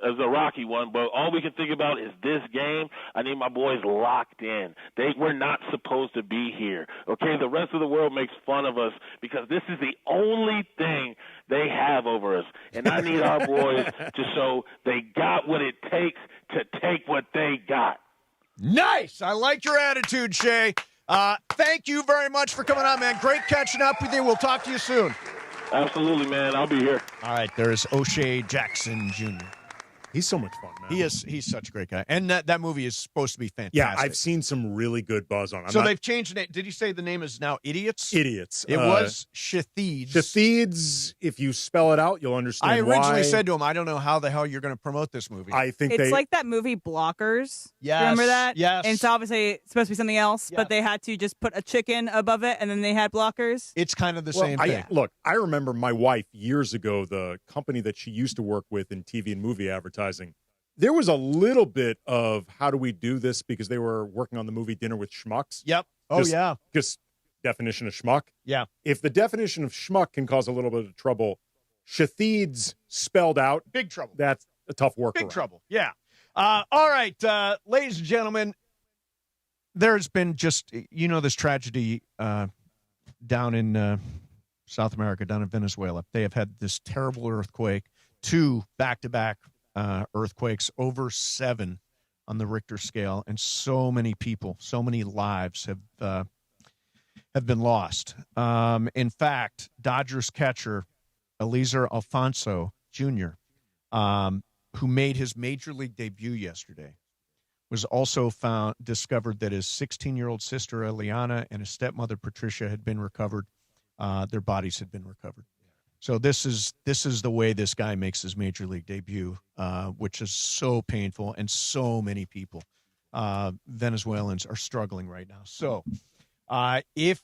Speaker 23: a rocky one, but all we can think about is this game. I need my boys locked in. We're not supposed to be here, okay? The rest of the world makes fun of us because this is the only thing they have over us, and I need our boys to show they got what it takes to take what they got.
Speaker 10: Nice. I like your attitude, Shay. Thank you very much for coming on, man. Great catching up with you. We'll talk to you soon.
Speaker 23: Absolutely, man. I'll be here.
Speaker 10: All right, there's O'Shea Jackson Jr.
Speaker 13: He's so much fun, man.
Speaker 10: He's such a great guy. And that movie is supposed to be fantastic.
Speaker 13: Yeah, I've seen some really good buzz on it.
Speaker 10: They've changed the name. Did you say the name is now Idiots?
Speaker 13: Idiots.
Speaker 10: It was Shatheeds.
Speaker 13: Shatheeds, if you spell it out, you'll understand
Speaker 10: I originally
Speaker 13: why.
Speaker 10: said to him, I don't know how the hell you're going to promote this movie.
Speaker 13: I think
Speaker 11: it's like that movie Blockers.
Speaker 10: Yes.
Speaker 11: Remember that?
Speaker 10: Yes.
Speaker 11: And it's obviously supposed to be something else, but they had to just put a chicken above it, and then they had Blockers.
Speaker 10: It's kind of the same thing.
Speaker 13: Look, I remember my wife years ago, the company that she used to work with in TV and movie advertising, there was a little bit of how do we do this because they were working on the movie Dinner with Schmucks.
Speaker 10: Yep. Yeah.
Speaker 13: Just definition of schmuck.
Speaker 10: Yeah.
Speaker 13: If the definition of schmuck can cause a little bit of trouble, Shatheeds spelled out.
Speaker 10: Big trouble.
Speaker 13: That's a tough workaround.
Speaker 10: Big trouble. Yeah. All right, ladies and gentlemen, there's been just, this tragedy down in South America, down in Venezuela. They have had this terrible earthquake, 2 back-to-back earthquakes, over 7 on the Richter scale, and so many people, so many lives have been lost. In fact, Dodgers catcher Eliezer Alfonso Jr., who made his major league debut yesterday, was also discovered that his 16-year-old sister Eliana and his stepmother Patricia had been recovered. Their bodies had been recovered. So this is the way this guy makes his major league debut, which is so painful, and so many people, Venezuelans, are struggling right now. So if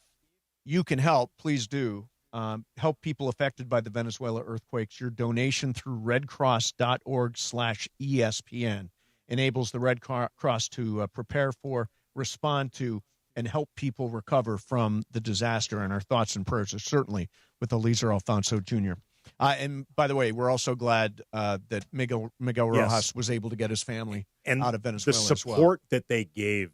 Speaker 10: you can help, please do. Help people affected by the Venezuela earthquakes. Your donation through redcross.org/ESPN enables the Red Cross to prepare for, respond to, and help people recover from the disaster. And our thoughts and prayers are certainly with Eliezer Alfonso Jr. And by the way, we're also glad that Miguel Rojas was able to get his family out of Venezuela
Speaker 13: the support that they gave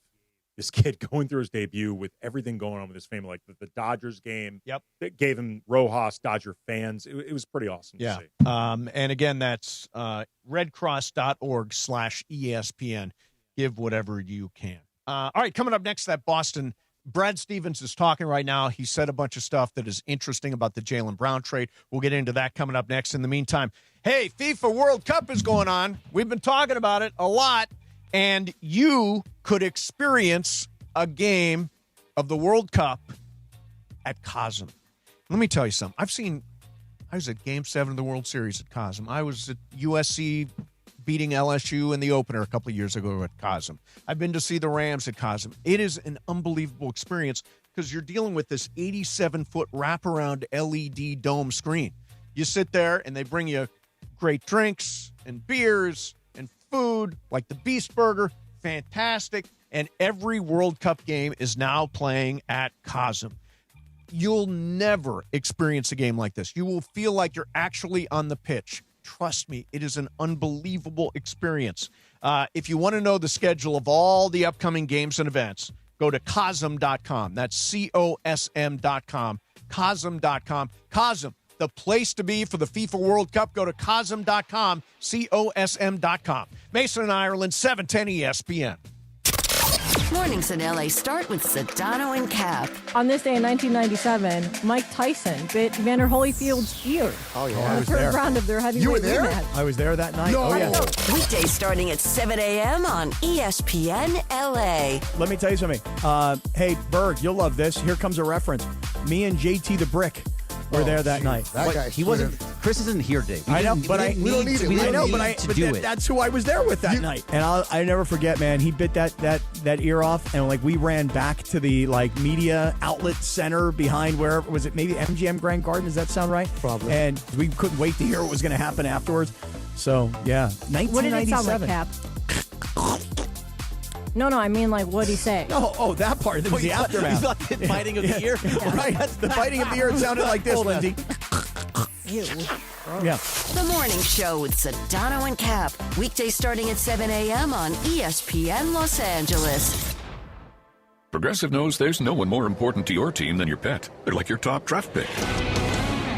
Speaker 13: this kid going through his debut with everything going on with his family, like the Dodgers game.
Speaker 5: Yep.
Speaker 13: That gave him Rojas, Dodger fans. It was pretty awesome to see.
Speaker 5: And again, that's redcross.org/ESPN. Give whatever you can. All right, coming up next, that Boston. Brad Stevens is talking right now. He said a bunch of stuff that is interesting about the Jaylen Brown trade. We'll get into that coming up next. In the meantime, hey, FIFA World Cup is going on. We've been talking about it a lot, and you could experience a game of the World Cup at Cosm. Let me tell you something. I was at Game 7 of the World Series at Cosm. I was at USC beating LSU in the opener a couple of years ago at Cosm. I've been to see the Rams at Cosm. It is an unbelievable experience because you're dealing with this 87-foot wraparound LED dome screen. You sit there, and they bring you great drinks and beers and food, like the Beast Burger. Fantastic. And every World Cup game is now playing at Cosm. You'll never experience a game like this. You will feel like you're actually on the pitch. Trust me, it is an unbelievable experience. If you want to know the schedule of all the upcoming games and events, go to Cosm.com. That's COSM.com. Cosm.com. Cosm, the place to be for the FIFA World Cup. Go to Cosm.com, COSM.com. Mason and Ireland, 710 ESPN.
Speaker 14: Mornings in LA start with Sedano and Cap.
Speaker 6: On this day in 1997, Mike Tyson bit Vander Holyfield's ear.
Speaker 7: Oh, yeah.
Speaker 6: In the third round of their heavyweight rematch.
Speaker 7: I was there that night.
Speaker 14: No.
Speaker 7: Oh, yeah.
Speaker 14: Weekdays starting at 7 a.m. on ESPN LA.
Speaker 7: Let me tell you something. Hey, Berg, you'll love this. Here comes a reference. Me and JT the Brick were there that night.
Speaker 8: He wasn't. Chris isn't here, Dave.
Speaker 7: I know, but we don't need it. That's who I was there with that night. And I never forget, man. He bit that ear off, and we ran back to the media outlet center behind where was it? Maybe MGM Grand Garden. Does that sound right?
Speaker 8: Probably.
Speaker 7: And we couldn't wait to hear what was going to happen afterwards. So yeah, 1997.
Speaker 6: What did it sound like, Cap? No, I mean, what'd he say?
Speaker 7: Oh, that part. That was the aftermath.
Speaker 8: You thought the biting of the ear?
Speaker 7: Right. The biting of the ear sounded like this, Lindsay.
Speaker 6: Ew.
Speaker 7: Yeah.
Speaker 14: The Morning Show with Sedano and Cap. Weekdays starting at 7 a.m. on ESPN Los Angeles.
Speaker 9: Progressive knows there's no one more important to your team than your pet. They're like your top draft pick.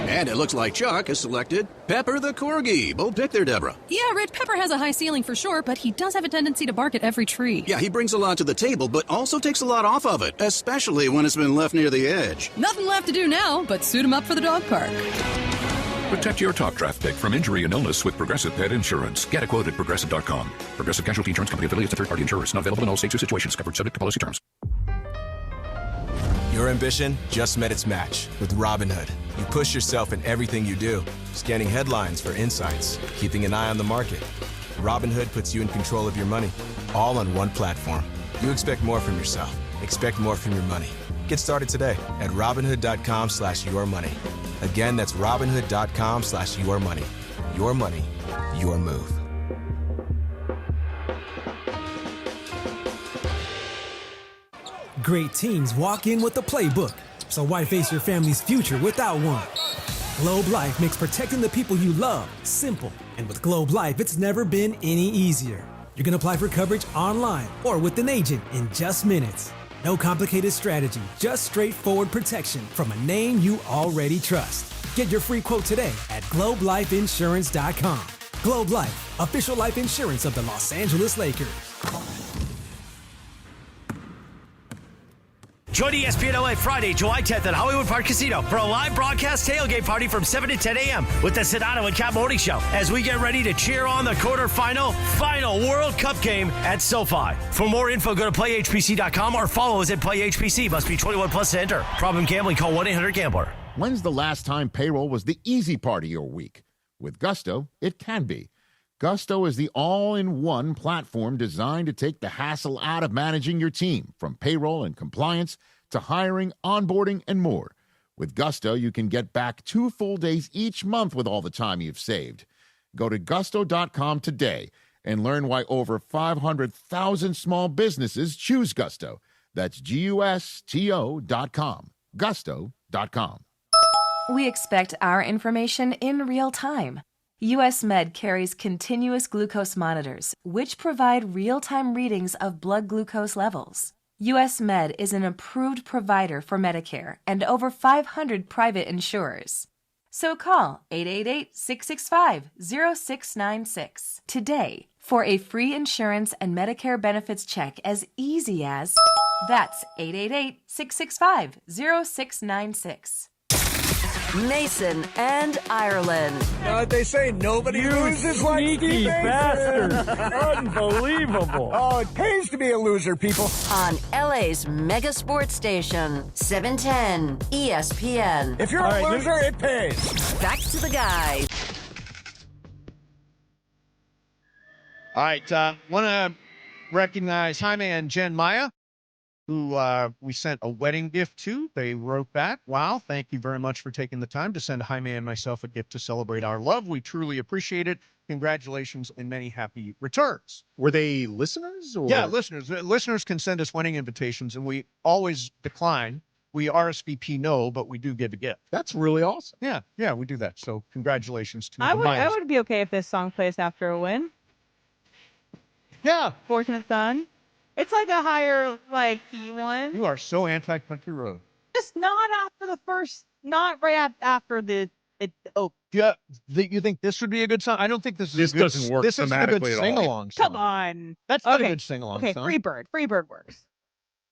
Speaker 12: And it looks like Chuck has selected Pepper the Corgi. Bold pick there, Deborah.
Speaker 15: Yeah, Red Pepper has a high ceiling for sure, but he does have a tendency to bark at every tree.
Speaker 12: Yeah, he brings a lot to the table, but also takes a lot off of it, especially when it's been left near the edge.
Speaker 15: Nothing left to do now, but suit him up for the dog park.
Speaker 9: Protect your top draft pick from injury and illness with Progressive Pet Insurance. Get a quote at Progressive.com. Progressive Casualty Insurance Company affiliates and third-party insurers. Not available in all states or situations. Covered subject to policy terms.
Speaker 26: Your ambition just met its match with Robinhood. You push yourself in everything you do, scanning headlines for insights, keeping an eye on the market. Robinhood puts you in control of your money, all on one platform. You expect more from yourself. Expect more from your money. Get started today at Robinhood.com/yourmoney. Again, that's Robinhood.com/yourmoney. Your money, your move.
Speaker 2: Great teams walk in with a playbook, so why face your family's future without one? Globe Life makes protecting the people you love simple, and with Globe Life, it's never been any easier. You can apply for coverage online or with an agent in just minutes. No complicated strategy, just straightforward protection from a name you already trust. Get your free quote today at GlobeLifeInsurance.com. Globe Life, official life insurance of the Los Angeles Lakers.
Speaker 1: Join ESPN LA Friday, July 10th at Hollywood Park Casino for a live broadcast tailgate party from 7 to 10 a.m. with the Sedano and Cap Morning Show as we get ready to cheer on the quarterfinal final World Cup game at SoFi. For more info, go to playhpc.com or follow us at playhpc. Must be 21 plus to enter. Problem gambling, call 1-800-GAMBLER.
Speaker 29: When's the last time payroll was the easy part of your week? With Gusto, it can be. Gusto is the all-in-one platform designed to take the hassle out of managing your team, from payroll and compliance to hiring, onboarding, and more. With Gusto, you can get back 2 full days each month with all the time you've saved. Go to gusto.com today and learn why over 500,000 small businesses choose Gusto. That's GUSTO.com. Gusto.com.
Speaker 30: We expect our information in real time. US Med carries continuous glucose monitors, which provide real-time readings of blood glucose levels. US Med is an approved provider for Medicare and over 500 private insurers. So call 888-665-0696 today for a free insurance and Medicare benefits check as easy as... That's 888-665-0696.
Speaker 14: Mason and Ireland.
Speaker 10: You know what they say? Nobody loses like
Speaker 4: sneaky
Speaker 10: Mason.
Speaker 4: bastard. Unbelievable.
Speaker 10: Oh, it pays to be a loser, people.
Speaker 14: On LA's mega sports station, 710 ESPN.
Speaker 10: If you're a loser, it pays.
Speaker 14: Back to the guys.
Speaker 5: All right. Want to recognize Jaime and Jen Maya, who we sent a wedding gift to. They wrote back, wow, thank you very much for taking the time to send Jaime and myself a gift to celebrate our love. We truly appreciate it. Congratulations and many happy returns.
Speaker 13: Were they listeners? Or?
Speaker 5: Yeah, listeners. Listeners can send us wedding invitations, and we always decline. We RSVP no, but we do give a gift.
Speaker 13: That's really awesome.
Speaker 5: Yeah, we do that. So congratulations to
Speaker 11: I
Speaker 5: the Mayas.
Speaker 11: would be okay if this song plays after a win.
Speaker 5: Yeah.
Speaker 11: Fortunate Son. It's like a higher, key one.
Speaker 5: You are so anti-country road.
Speaker 11: Just not after the first, not right after the.
Speaker 5: Yeah, you think this would be a good song? I don't think this is.
Speaker 13: This
Speaker 5: a good,
Speaker 13: doesn't work
Speaker 5: This isn't a good
Speaker 13: thematically at all.
Speaker 5: sing-along song.
Speaker 11: Come on.
Speaker 5: That's not a good sing-along
Speaker 11: Okay,
Speaker 5: song.
Speaker 11: Freebird works.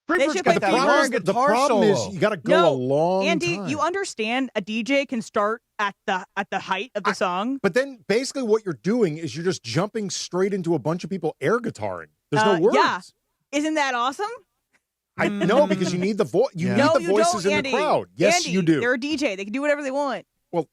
Speaker 5: Freebird's got
Speaker 11: play
Speaker 5: that long
Speaker 13: The
Speaker 5: guitar
Speaker 13: problem
Speaker 5: solo.
Speaker 13: is you got to go a long
Speaker 11: Andy,
Speaker 13: time.
Speaker 11: you understand a DJ can start at the height of the song.
Speaker 13: But then basically what you're doing is you're just jumping straight into a bunch of people air guitaring. There's no words.
Speaker 11: Yeah. Isn't that awesome?
Speaker 13: I know, because you need the voice. You need the voices in
Speaker 11: Andy.
Speaker 13: the crowd. Yes,
Speaker 11: Andy,
Speaker 13: you do.
Speaker 11: They're a DJ. They can do whatever they want.
Speaker 13: Well,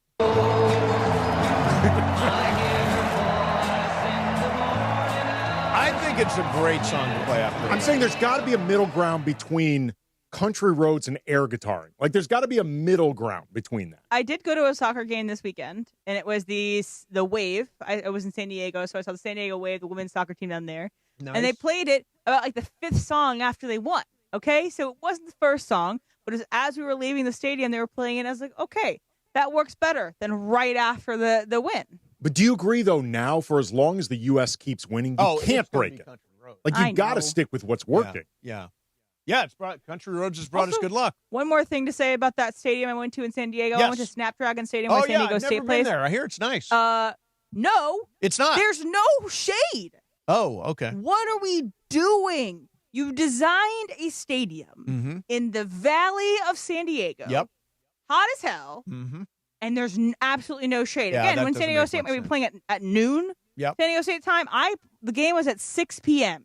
Speaker 5: I think it's a great song to play after.
Speaker 13: I'm saying there's got to be a middle ground between country roads and air guitaring. Like, there's got to be a middle ground between that.
Speaker 11: I did go to a soccer game this weekend, and it was the Wave. I was in San Diego, so I saw the San Diego Wave, the women's soccer team down there.
Speaker 5: Nice.
Speaker 11: And they played it about the fifth song after they won. Okay, so it wasn't the first song, but as we were leaving the stadium, they were playing it. And I was like, okay, that works better than right after the win.
Speaker 13: But do you agree, though, now, for as long as the U.S. keeps winning, you can't break it? Like, you've got to stick with what's working.
Speaker 5: Yeah, it's brought Country Roads has brought us good luck.
Speaker 11: One more thing to say about that stadium I went to in San Diego.
Speaker 5: Yes.
Speaker 11: I went to Snapdragon Stadium where San Diego
Speaker 5: I've
Speaker 11: State
Speaker 5: never
Speaker 11: plays.
Speaker 5: been there. I hear it's nice.
Speaker 11: No,
Speaker 5: it's not.
Speaker 11: There's no shade.
Speaker 5: Oh, okay.
Speaker 11: What are we doing? You've designed a stadium in the valley of San Diego.
Speaker 5: Yep.
Speaker 11: Hot as hell.
Speaker 5: Mm-hmm.
Speaker 11: And there's absolutely no shade.
Speaker 5: Yeah,
Speaker 11: Again,
Speaker 5: that
Speaker 11: when San
Speaker 5: doesn't
Speaker 11: Diego
Speaker 5: make
Speaker 11: State
Speaker 5: much
Speaker 11: might be
Speaker 5: sense.
Speaker 11: playing at noon,
Speaker 5: Yep.
Speaker 11: San Diego State time, the game was at 6 p.m.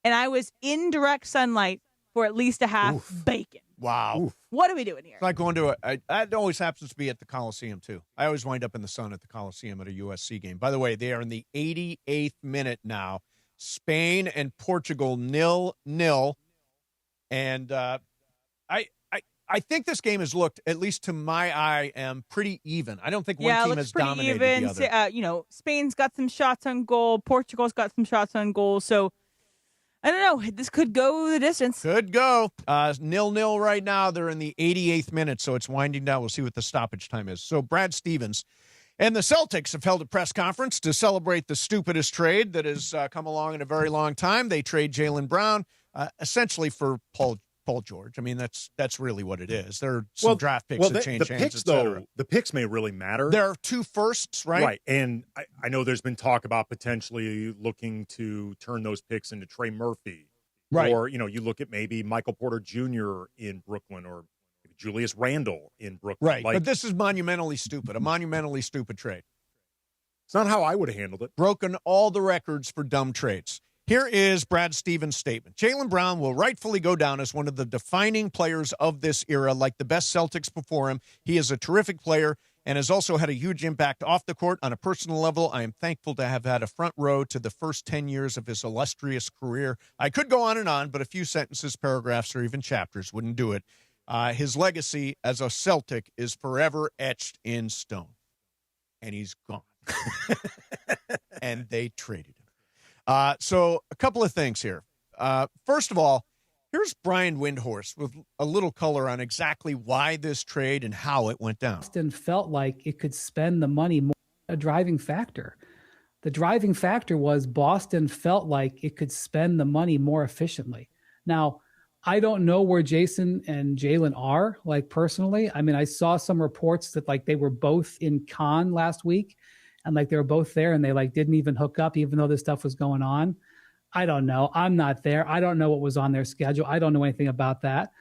Speaker 11: And I was in direct sunlight for at least a half bacon.
Speaker 5: Wow. Oof.
Speaker 11: What are we doing here?
Speaker 5: It's like going to that always happens to be at the Coliseum, too. I always wind up in the sun at the Coliseum at a USC game. By the way, they are in the 88th minute now. Spain and Portugal 0-0. And I think this game has looked, at least to my eye, pretty even. I don't think one team has dominated the other.
Speaker 11: Spain's got some shots on goal. Portugal's got some shots on goal. So, I don't know. This could go the distance.
Speaker 5: Could go. 0-0 right now. They're in the 88th minute, so it's winding down. We'll see what the stoppage time is. So Brad Stevens and the Celtics have held a press conference to celebrate the stupidest trade that has come along in a very long time. They trade Jaylen Brown essentially for Paul George. I mean, that's really what it is. There are some draft picks that change hands,
Speaker 13: picks, though, the picks may really matter.
Speaker 5: There are 2 firsts, right?
Speaker 13: Right. And I know there's been talk about potentially looking to turn those picks into Trey Murphy.
Speaker 5: Right.
Speaker 13: Or, you look at maybe Michael Porter Jr. in Brooklyn or Julius Randle in Brooklyn.
Speaker 5: Right. But this is monumentally stupid, a monumentally stupid trade.
Speaker 13: It's not how I would have handled it.
Speaker 5: Broken all the records for dumb trades. Here is Brad Stevens' statement. Jaylen Brown will rightfully go down as one of the defining players of this era, like the best Celtics before him. He is a terrific player and has also had a huge impact off the court. On a personal level, I am thankful to have had a front row to the first 10 years of his illustrious career. I could go on, but a few sentences, paragraphs, or even chapters wouldn't do it. His legacy as a Celtic is forever etched in stone. And he's gone. And they traded him. So a couple of things here. First of all, here's Brian Windhorst with a little color on exactly why this trade and how it went down.
Speaker 3: Boston felt like it could spend the money more. A driving factor. The driving factor was Boston felt like it could spend the money more efficiently. Now, I don't know where Jason and Jalen are, like, personally. I mean, I saw some reports that, like, they were both in Cannes last week and, like, they were both there and they, like, didn't even hook up even though this stuff was going on. I don't know. I'm not there. I don't know what was on their schedule. I don't know anything about that.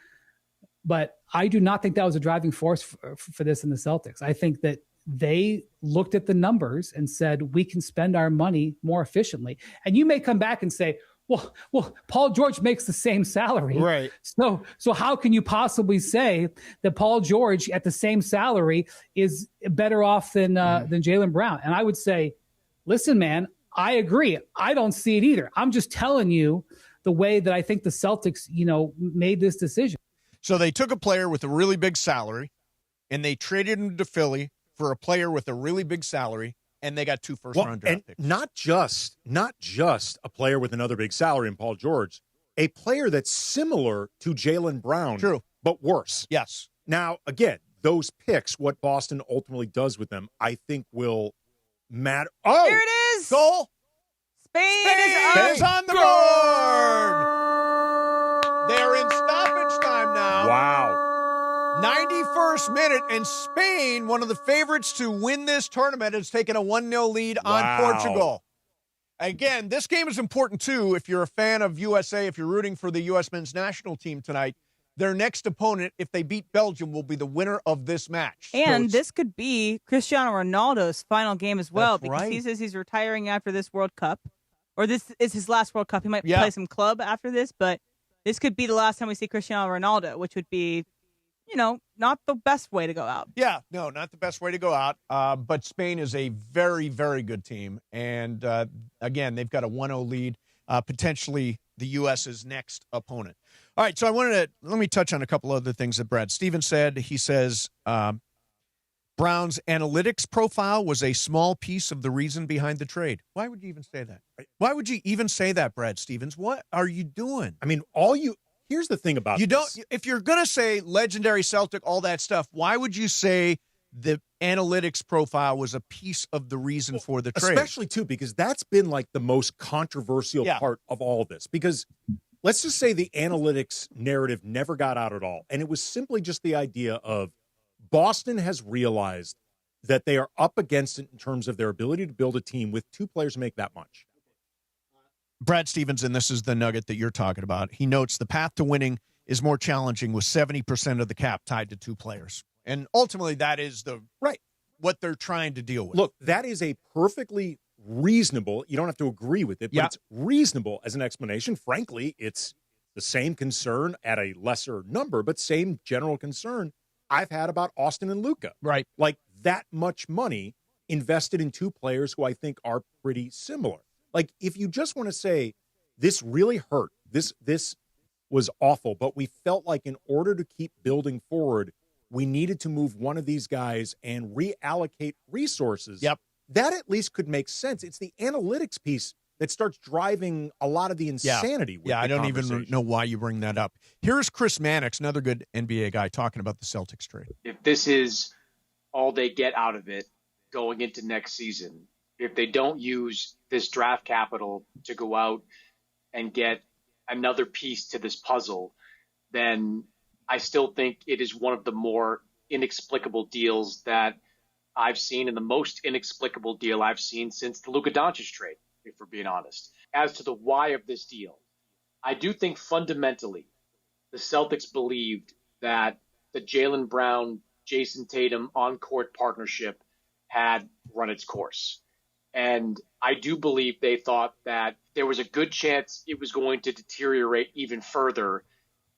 Speaker 3: But I do not think that was a driving force for this in the Celtics. I think that they looked at the numbers and said, we can spend our money more efficiently. And you may come back and say, well, Paul George makes the same salary.
Speaker 5: Right.
Speaker 3: So how can you possibly say that Paul George at the same salary is better off than Jaylen Brown? And I would say, listen, man, I agree. I don't see it either. I'm just telling you the way that I think the Celtics, made this decision.
Speaker 5: So they took a player with a really big salary and they traded him to Philly for a player with a really big salary, and they got 2 first-round draft picks.
Speaker 13: Not just a player with another big salary in Paul George, a player that's similar to Jaylen Brown,
Speaker 5: true,
Speaker 13: but worse.
Speaker 5: Yes.
Speaker 13: Now, again, those picks, what Boston ultimately does with them, I think will matter. Oh,
Speaker 11: here it is.
Speaker 5: Goal.
Speaker 11: Spain
Speaker 5: is on the board. They're in stoppage time now.
Speaker 13: Wow.
Speaker 5: 91st minute, and Spain, one of the favorites to win this tournament, has taken a 1-0 lead on Portugal. Again, this game is important, too, if you're a fan of USA, if you're rooting for the U.S. men's national team tonight. Their next opponent, if they beat Belgium, will be the winner of this match.
Speaker 11: And this could be Cristiano Ronaldo's final game as well,
Speaker 5: That's
Speaker 11: because
Speaker 5: right.
Speaker 11: he says he's retiring after this World Cup, or this is his last World Cup. He might play some club after this, but this could be the last time we see Cristiano Ronaldo, which would be, not the best way to go out.
Speaker 5: Yeah, no, not the best way to go out. But Spain is a very, very good team. And, again, they've got a 1-0 lead, potentially the U.S.'s next opponent. All right, so let me touch on a couple other things that Brad Stevens said. He says Brown's analytics profile was a small piece of the reason behind the trade. Why would you even say that? Why would you even say that, Brad Stevens? What are you doing?
Speaker 13: I mean, here's the thing about this.
Speaker 5: If you're going to say legendary Celtic, all that stuff, why would you say the analytics profile was a piece of the reason for the trade?
Speaker 13: Especially, too, because that's been like the most controversial part of all of this. Because let's just say the analytics narrative never got out at all. And it was simply just the idea of Boston has realized that they are up against it in terms of their ability to build a team with 2 players who make that much.
Speaker 5: Brad Stevens, and this is the nugget that you're talking about, he notes the path to winning is more challenging with 70% of the cap tied to 2 players. And ultimately, that is what they're trying to deal with.
Speaker 13: Look, that is a perfectly reasonable, you don't have to agree with it, but it's reasonable as an explanation. Frankly, it's the same concern at a lesser number, but same general concern I've had about Austin and Luka.
Speaker 5: Right.
Speaker 13: Like that much money invested in 2 players who I think are pretty similar. Like, if you just want to say, this really hurt, this was awful, but we felt like in order to keep building forward, we needed to move one of these guys and reallocate resources.
Speaker 5: Yep.
Speaker 13: That at least could make sense. It's the analytics piece that starts driving a lot of the insanity. With
Speaker 5: I
Speaker 13: the
Speaker 5: don't even know why you bring that up. Here's Chris Mannix, another good NBA guy, talking about the Celtics trade.
Speaker 16: If this is all they get out of it going into next season, if they don't use this draft capital to go out and get another piece to this puzzle, then I still think it is one of the more inexplicable deals that I've seen, and the most inexplicable deal I've seen since the Luka Doncic trade, if we're being honest. As to the why of this deal, I do think fundamentally the Celtics believed that the Jaylen Brown, Jason Tatum on-court partnership had run its course. And I do believe they thought that there was a good chance it was going to deteriorate even further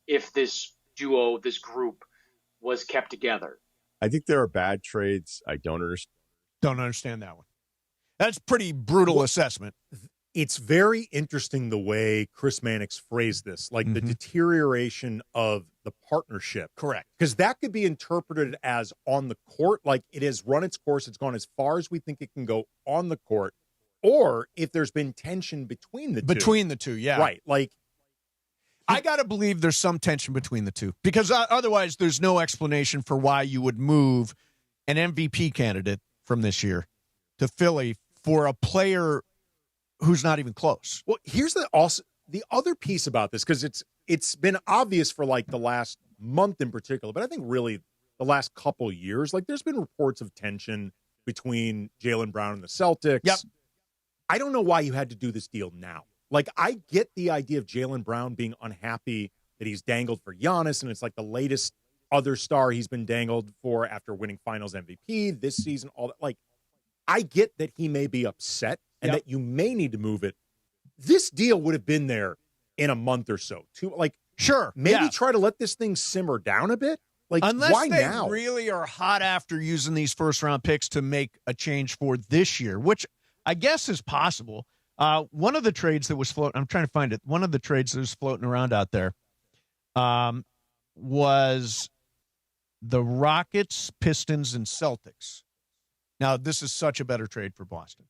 Speaker 16: if this duo, this group, was kept together.
Speaker 17: I think there are bad trades. I don't
Speaker 5: understand that one. That's pretty brutal assessment.
Speaker 13: It's very interesting the way Chris Mannix phrased this, like the deterioration of the partnership.
Speaker 5: Correct.
Speaker 13: Because that could be interpreted as on the court, like it has run its course, it's gone as far as we think it can go on the court, or if there's been tension between the two.
Speaker 5: Between the two, yeah.
Speaker 13: Right. Like,
Speaker 5: I got to believe there's some tension between the two, because otherwise there's no explanation for why you would move an MVP candidate from this year to Philly for a player who's not even close.
Speaker 13: Well, here's the other piece about this, because it's been obvious for like the last month in particular, but I think really the last couple years, like there's been reports of tension between Jaylen Brown and the Celtics.
Speaker 5: Yep.
Speaker 13: I don't know why you had to do this deal now. Like, I get the idea of Jaylen Brown being unhappy that he's dangled for Giannis, and it's like the latest other star he's been dangled for after winning Finals MVP this season. All that, like, I get that he may be upset and that you may need to move it. This deal would have been there in a month or so. Maybe try to let this thing simmer down a bit. Like,
Speaker 5: unless
Speaker 13: why
Speaker 5: they
Speaker 13: now?
Speaker 5: really are hot after using these first-round picks to make a change for this year, which I guess is possible. One of the trades that was floating, I'm trying to find it. One of the trades that was floating around out there was the Rockets, Pistons, and Celtics. Now, this is such a better trade for Boston.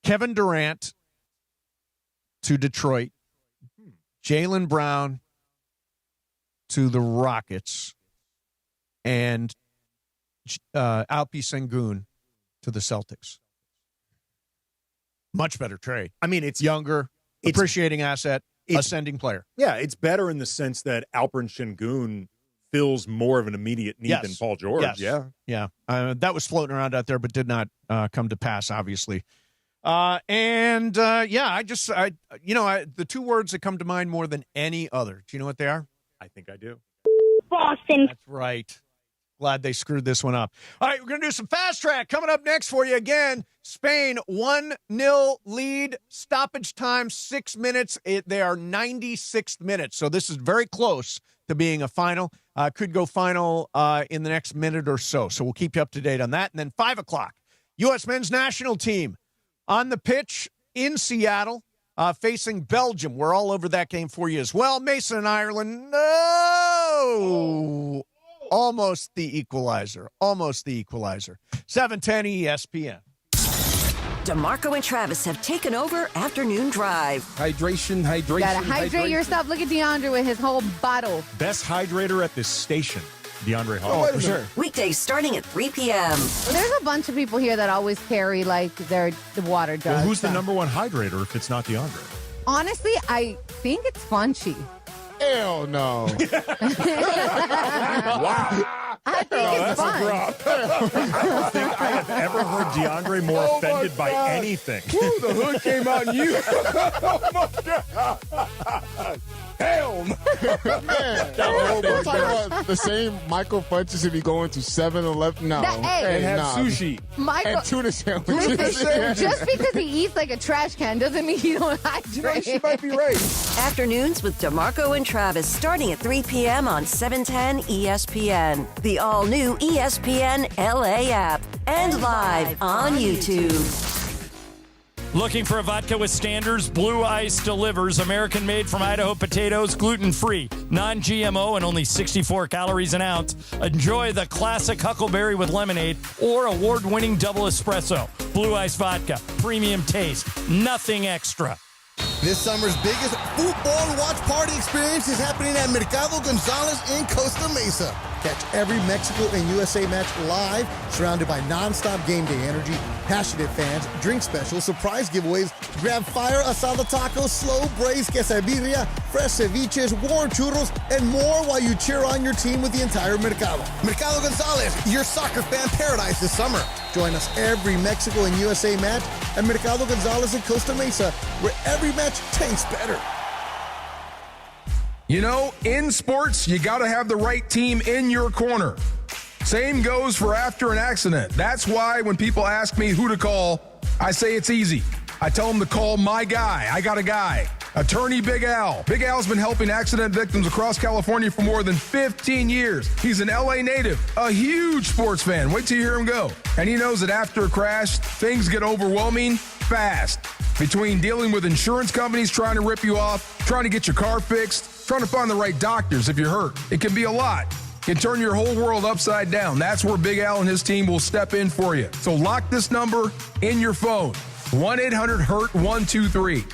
Speaker 5: Kevin Durant to Detroit, Jaylen Brown to the Rockets, and Alpi Sengun to the Celtics. Much better trade.
Speaker 13: I mean, it's
Speaker 5: younger, appreciating asset, ascending player.
Speaker 13: Yeah, it's better in the sense that Alperen Sengun fills more of an immediate need than Paul George.
Speaker 5: Yes. Yeah. That was floating around out there, but did not come to pass, obviously. The two words that come to mind more than any other. Do you know what they are?
Speaker 13: I think I do.
Speaker 18: Boston.
Speaker 5: That's right. Glad they screwed this one up. All right, we're going to do some fast track coming up next for you. Again, Spain 1-0 lead, stoppage time 6 minutes. They are 96th minutes, so this is very close to being a final. Could go final in the next minute or so. So we'll keep you up to date on that. And then 5 o'clock, U.S. men's national team on the pitch in Seattle, facing Belgium. We're all over that game for you as well. Mason and Ireland, no! Almost the equalizer. 710 ESPN.
Speaker 14: DeMarco and Travis have taken over Afternoon Drive.
Speaker 19: Hydration.
Speaker 20: Gotta hydrate yourself. Look at DeAndre with his whole bottle.
Speaker 13: Best hydrator at this station, DeAndre Hall.
Speaker 19: Oh, for sure.
Speaker 14: Weekdays starting at 3 p.m.
Speaker 20: There's a bunch of people here that always carry the water jug.
Speaker 13: Well, who's the number one hydrator if it's not DeAndre?
Speaker 20: Honestly, I think it's Funchy.
Speaker 19: Hell no.
Speaker 13: Wow.
Speaker 20: I think it's fun.
Speaker 13: I don't think I have ever heard DeAndre more offended by anything.
Speaker 19: Woo, the hood came out in you. Oh, my God. Hell no. Man, they're talking about the same Michael Funches if you go into 7-Eleven. No.
Speaker 20: And
Speaker 19: have sushi.
Speaker 20: Michael,
Speaker 19: and tuna sandwiches.
Speaker 20: Just because he eats like a trash can doesn't mean he don't hydrate.
Speaker 19: She might be right.
Speaker 14: Afternoons with DeMarco and Travis starting at 3 p.m. on 710 ESPN. The all-new ESPN LA app. And live on YouTube.
Speaker 4: Looking for a vodka with standards? Blue Ice delivers. American-made from Idaho potatoes, gluten-free, non-GMO, and only 64 calories an ounce. Enjoy the classic Huckleberry with lemonade or award-winning double espresso. Blue Ice vodka, premium taste, nothing extra.
Speaker 21: This summer's biggest football watch party experience is happening at Mercado Gonzalez in Costa Mesa. Catch every Mexico and USA match live, surrounded by non-stop game day energy, passionate fans, drink specials, surprise giveaways, grab fire asada tacos, slow braised quesadilla, fresh ceviches, warm churros, and more while you cheer on your team with the entire Mercado. Mercado Gonzalez, your soccer fan paradise this summer. Join us every Mexico and USA match at Mercado Gonzalez in Costa Mesa, where every match tastes better.
Speaker 19: You know, in sports, you got to have the right team in your corner. Same goes for after an accident. That's why when people ask me who to call, I say it's easy. I tell them to call my guy. I got a guy. Attorney Big Al. Big Al's been helping accident victims across California for more than 15 years. He's an LA native, a huge sports fan. Wait till you hear him go. And he knows that after a crash, things get overwhelming fast. Between dealing with insurance companies trying to rip you off, trying to get your car fixed, trying to find the right doctors if you're hurt, it can be a lot. It can turn your whole world upside down. That's where Big Al and his team will step in for you. So lock this number in your phone. 1-800-HURT-123.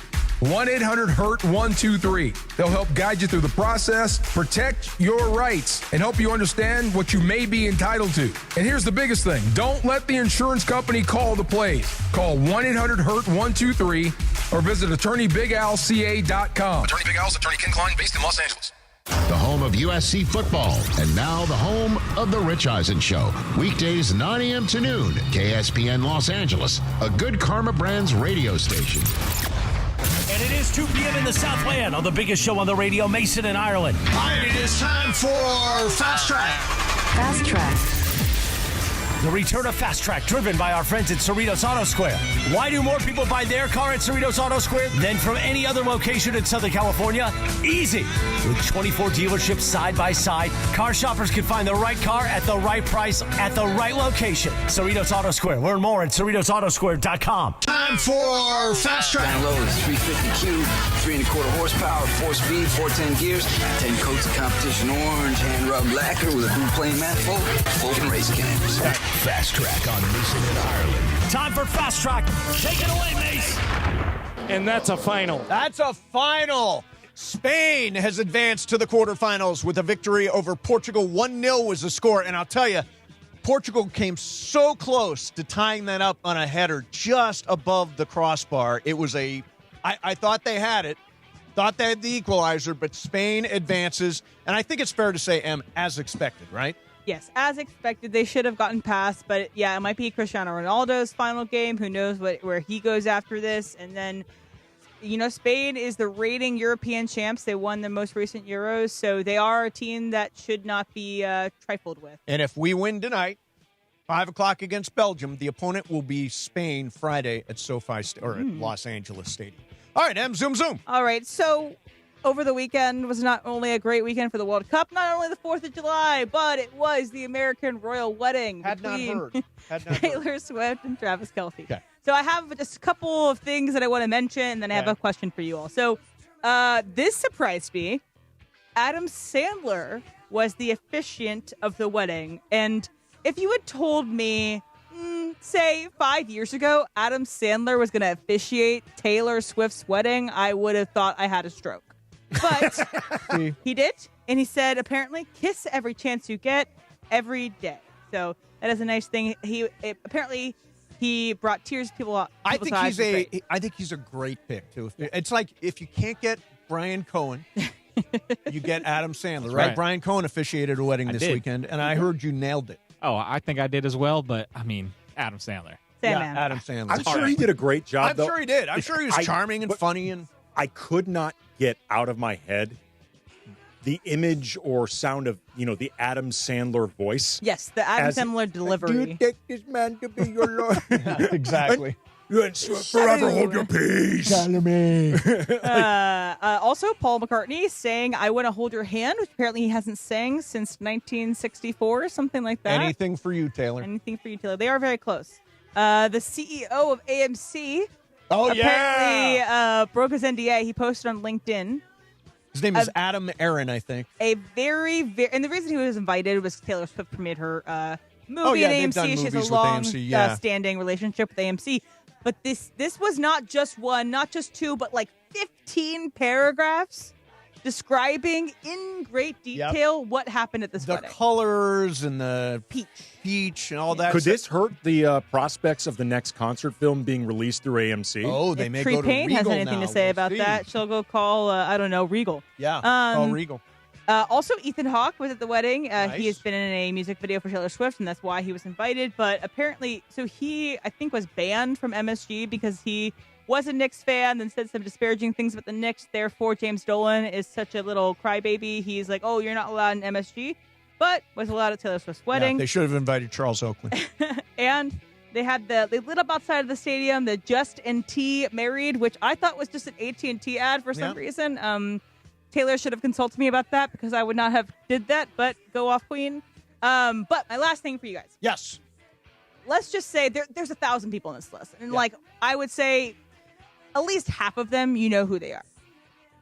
Speaker 19: 1-800-HURT-123. They'll help guide you through the process, protect your rights, and help you understand what you may be entitled to. And here's the biggest thing. Don't let the insurance company call the plays. Call 1-800-HURT-123 or visit AttorneyBigAlCA.com.
Speaker 9: Attorney Big Al's Attorney Ken Klein, based in Los Angeles.
Speaker 29: The home of USC football, and now the home of The Rich Eisen Show. Weekdays 9 a.m. to noon, KSPN Los Angeles, a Good Karma Brands radio station.
Speaker 1: And it is 2 p.m. in the Southland on the biggest show on the radio, Mason in Ireland.
Speaker 10: All right, it is time for Fast Track.
Speaker 14: Fast Track.
Speaker 1: The return of Fast Track, driven by our friends at Cerritos Auto Square. Why do more people buy their car at Cerritos Auto Square than from any other location in Southern California? Easy. With 24 dealerships side by side, car shoppers can find the right car at the right price at the right location. Cerritos Auto Square. Learn more at CerritosAutoSquare.com.
Speaker 10: Time for Fast Track.
Speaker 6: Down low is 350Q, 3.25 horsepower, 4-speed, 410 gears, 10 coats of competition orange, hand rubbed lacquer with a blue plain manifold, open race cams.
Speaker 29: Fast Track on Mason in Ireland.
Speaker 1: Time for Fast Track. Take it away, Mace.
Speaker 4: And that's a final.
Speaker 10: That's a final. Spain has advanced to the quarterfinals with a victory over Portugal. 1-0 was the score. And I'll tell you, Portugal came so close to tying that up on a header just above the crossbar. It was I thought they had it. Thought they had the equalizer, but Spain advances. And I think it's fair to say, as expected, right?
Speaker 11: Yes, as expected, they should have gotten past, but yeah, it might be Cristiano Ronaldo's final game. Who knows where he goes after this? And then, Spain is the reigning European champs. They won the most recent Euros, so they are a team that should not be trifled with.
Speaker 10: And if we win tonight, 5 o'clock against Belgium, the opponent will be Spain Friday at SoFi or at Los Angeles Stadium. All right, zoom.
Speaker 11: All right, so over the weekend was not only a great weekend for the World Cup, not only the 4th of July, but it was the American royal wedding between Taylor Swift and Travis Kelce.
Speaker 10: Okay.
Speaker 11: So I have just a couple of things that I want to mention, and then I have a question for you all. So this surprised me. Adam Sandler was the officiant of the wedding. And if you had told me, say 5 years ago, Adam Sandler was going to officiate Taylor Swift's wedding, I would have thought I had a stroke. But he did, and he said, apparently, kiss every chance you get every day. So that is a nice thing. Apparently he brought tears to people's eyes.
Speaker 10: I think he's a great pick too. It's like if you can't get Brian Cohen, you get Adam Sandler, right? Brian Cohen officiated a wedding this weekend, and I heard you nailed it.
Speaker 7: Oh, I think I did as well, but I mean, Adam Sandler.
Speaker 10: Adam Sandler.
Speaker 13: I'm sure he did a great job.
Speaker 10: I'm sure he did. I'm sure he was charming and funny and.
Speaker 13: I could not get out of my head the image or sound of, the Adam Sandler voice.
Speaker 11: Yes, the Adam Sandler delivery.
Speaker 10: Do you take this man to be your Lord? Exactly. You forever hold your peace.
Speaker 11: Also, Paul McCartney saying, I want to hold your hand, which apparently he hasn't sang since 1964, something like that.
Speaker 10: Anything for you, Taylor.
Speaker 11: Anything for you, Taylor. They are very close. The CEO of AMC apparently broke his NDA. He posted on LinkedIn.
Speaker 10: His name is Adam Aaron, I think.
Speaker 11: And the reason he was invited was Taylor Swift premiered her movie at AMC. She has a long standing relationship with AMC. But this was not just one, not just two, but like 15 paragraphs describing in great detail what happened at this wedding.
Speaker 10: The colors and the peach and all that.
Speaker 13: Could this hurt the prospects of the next concert film being released through AMC?
Speaker 10: Oh, they may
Speaker 11: Tree
Speaker 10: go to
Speaker 11: Payne
Speaker 10: Regal
Speaker 11: has anything to say about that, she'll go call, Regal.
Speaker 10: Yeah, call Regal.
Speaker 11: Also, Ethan Hawke was at the wedding.
Speaker 10: Nice.
Speaker 11: He has been in a music video for Taylor Swift, and that's why he was invited. But apparently, so he, I think, was banned from MSG because he was a Knicks fan and said some disparaging things about the Knicks. Therefore, James Dolan is such a little crybaby. He's like, oh, you're not allowed in MSG, but was allowed at Taylor Swift's wedding.
Speaker 10: Yeah, they should have invited Charles Oakley.
Speaker 11: And they lit up outside of the stadium the Just and T married, which I thought was just an AT&T ad for some reason. Taylor should have consulted me about that because I would not have did that, but go off, Queen. But my last thing for you guys.
Speaker 10: Yes.
Speaker 11: Let's just say there's 1,000 people on this list. And I would say at least half of them, you know who they are.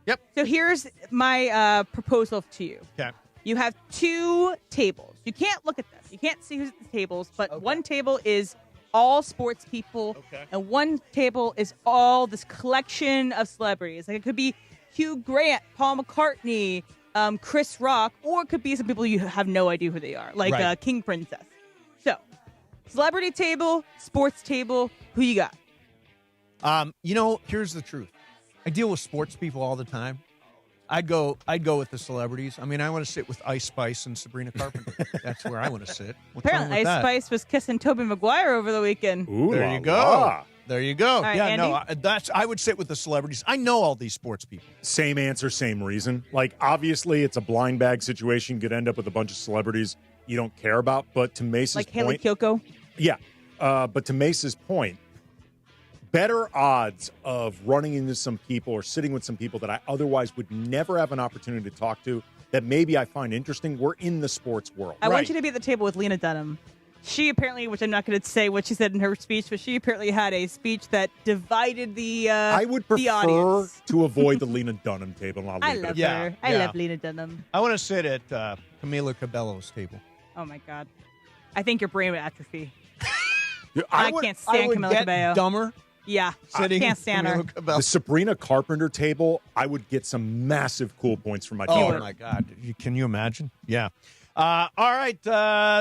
Speaker 10: Yep.
Speaker 11: So here's my proposal to you.
Speaker 10: Okay.
Speaker 11: You have 2 tables. You can't look at them. You can't see who's at the tables, but one table is all sports people, and one table is all this collection of celebrities. Like it could be Hugh Grant, Paul McCartney, Chris Rock, or it could be some people you have no idea who they are, like King Princess. So, celebrity table, sports table, who you got?
Speaker 10: Here's the truth. I deal with sports people all the time. I'd go with the celebrities. I mean, I want to sit with Ice Spice and Sabrina Carpenter. That's where I want to sit. What's wrong
Speaker 11: Apparently,
Speaker 10: with
Speaker 11: Ice
Speaker 10: that?
Speaker 11: Spice was kissing Tobey Maguire over the weekend.
Speaker 13: Ooh,
Speaker 10: There you go. There you go.
Speaker 11: All right, Andy?
Speaker 10: I would sit with the celebrities. I know all these sports people.
Speaker 13: Same answer, same reason. Like, obviously, it's a blind bag situation. You could end up with a bunch of celebrities you don't care about. But to Mace's
Speaker 11: Like
Speaker 13: point,
Speaker 11: Haley Kiyoko?
Speaker 13: yeah. But to Mace's point, better odds of running into some people or sitting with some people that I otherwise would never have an opportunity to talk to that maybe I find interesting. We're in the sports world.
Speaker 11: I want you to be at the table with Lena Dunham. She apparently, which I'm not going to say what she said in her speech, but she apparently had a speech that divided the
Speaker 13: I would
Speaker 11: the
Speaker 13: prefer
Speaker 11: audience.
Speaker 13: to avoid the Lena Dunham table. And I'll
Speaker 11: I
Speaker 13: leave it
Speaker 11: love
Speaker 13: at that.
Speaker 11: her. I love Lena Dunham.
Speaker 10: I want to sit at Camila Cabello's table.
Speaker 11: Oh, my God. I think your brain would atrophy.
Speaker 10: I
Speaker 11: can't stand Camila
Speaker 10: get
Speaker 11: Cabello.
Speaker 10: dumber.
Speaker 11: Yeah,
Speaker 10: Sitting
Speaker 11: can't stand her.
Speaker 13: The Sabrina Carpenter table, I would get some massive cool points from my team.
Speaker 10: Oh, my God. Can you imagine? Yeah. All right.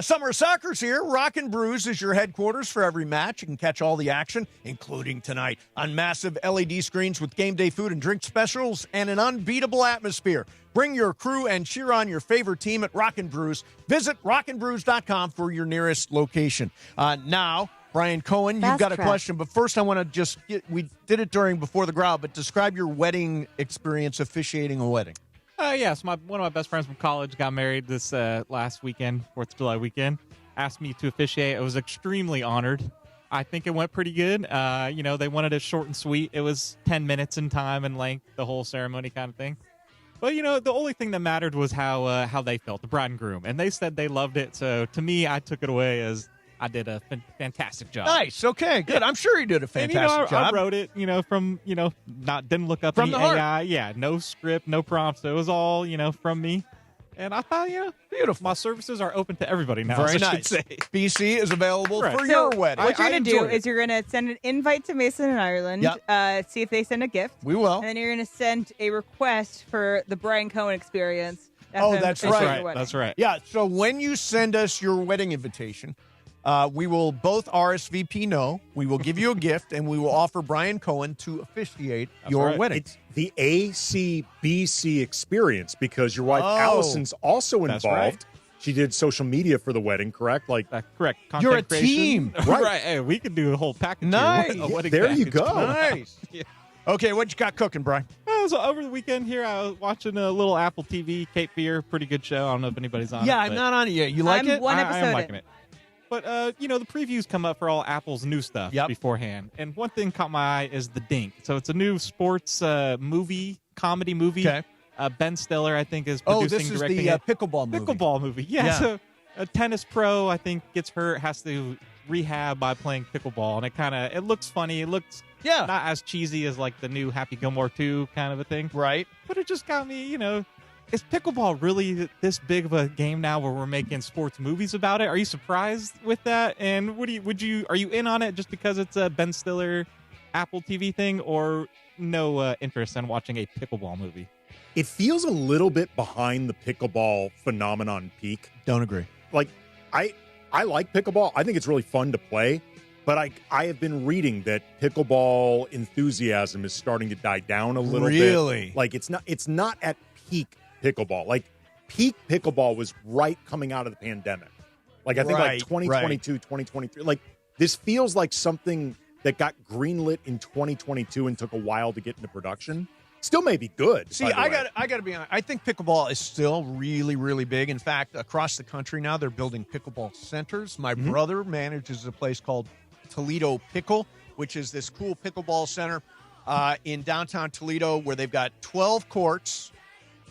Speaker 10: Summer Soccer's here. Rockin' Brews is your headquarters for every match. You can catch all the action, including tonight, on massive LED screens with game day food and drink specials and an unbeatable atmosphere. Bring your crew and cheer on your favorite team at Rockin' Brews. Visit rockinbrews.com for your nearest location. Now, Brian Cohen, you've got a question, but first I want to just we did it before the growl, but describe your wedding experience officiating a wedding.
Speaker 7: Yes, one of my best friends from college got married this last weekend, 4th of July weekend. Asked me to officiate. I was extremely honored. I think it went pretty good. They wanted it short and sweet. It was 10 minutes in time and length, the whole ceremony kind of thing. But, the only thing that mattered was how they felt, the bride and groom. And they said they loved it. So, to me, I took it away as I did a fantastic job.
Speaker 10: Nice. Okay, good. I'm sure you did a fantastic job.
Speaker 7: I wrote it, didn't look up
Speaker 10: from the
Speaker 7: AI.
Speaker 10: heart.
Speaker 7: Yeah, no script, no prompts. It was all, from me. And I thought,
Speaker 10: beautiful.
Speaker 7: My services are open to everybody now.
Speaker 10: Very
Speaker 7: I
Speaker 10: nice.
Speaker 7: should say.
Speaker 10: BC is available for
Speaker 11: So
Speaker 10: your wedding.
Speaker 11: what you're
Speaker 10: I
Speaker 11: going to do
Speaker 10: enjoyed it.
Speaker 11: is you're going to send an invite to Mason in Ireland, see if they send a gift.
Speaker 10: We will.
Speaker 11: And then you're going to send a request for the Brian Cohen experience.
Speaker 10: That's right.
Speaker 7: That's right.
Speaker 10: Yeah, so when you send us your wedding invitation, we will both RSVP no. We will give you a gift, and we will offer Brian Cohen to officiate your wedding.
Speaker 13: It's the ACBC experience because your wife Allison's also
Speaker 7: That's
Speaker 13: involved.
Speaker 7: right.
Speaker 13: She did social media for the wedding, correct?
Speaker 7: Correct. Content
Speaker 10: You're a
Speaker 7: creation.
Speaker 10: team.
Speaker 13: Right.
Speaker 7: Hey, we could do a whole package.
Speaker 10: Nice.
Speaker 7: Here. A wedding
Speaker 13: There you
Speaker 7: package.
Speaker 13: go.
Speaker 10: Nice.
Speaker 7: Yeah.
Speaker 10: Okay, what you got cooking, Brian?
Speaker 7: So over the weekend here, I was watching a little Apple TV, Cape Fear, pretty good show. I don't know if anybody's on it.
Speaker 10: I'm not on it yet. You like
Speaker 11: I'm
Speaker 10: it?
Speaker 11: one
Speaker 7: I
Speaker 11: episode
Speaker 7: am liking it. But, the previews come up for all Apple's new stuff beforehand. And one thing caught my eye is The Dink. So it's a new sports comedy movie.
Speaker 10: Okay.
Speaker 7: Ben Stiller, I think, is producing,
Speaker 10: this is
Speaker 7: directing
Speaker 10: the
Speaker 7: it.
Speaker 10: pickleball movie.
Speaker 7: Pickleball movie. Yeah. So a tennis pro, I think, gets hurt, has to rehab by playing pickleball. And it looks funny. It looks not as cheesy as, like, the new Happy Gilmore 2 kind of a thing.
Speaker 10: Right.
Speaker 7: But it just got me, is pickleball really this big of a game now where we're making sports movies about it? Are you surprised with that? And are you in on it just because it's a Ben Stiller Apple TV thing, or no interest in watching a pickleball movie?
Speaker 13: It feels a little bit behind the pickleball phenomenon peak.
Speaker 10: Don't agree.
Speaker 13: Like, I like pickleball. I think it's really fun to play. But I have been reading that pickleball enthusiasm is starting to die down a little bit.
Speaker 10: Really?
Speaker 13: Like, it's not at peak pickleball. Like, peak pickleball was right coming out of the pandemic. Like, I think like 2022, 2023. Like, this feels like something that got greenlit in 2022 and took a while to get into production. Still may be good.
Speaker 10: See, I got to be honest. I think pickleball is still really, really big. In fact, across the country now, they're building pickleball centers. My brother manages a place called Toledo Pickle, which is this cool pickleball center in downtown Toledo where they've got 12 courts,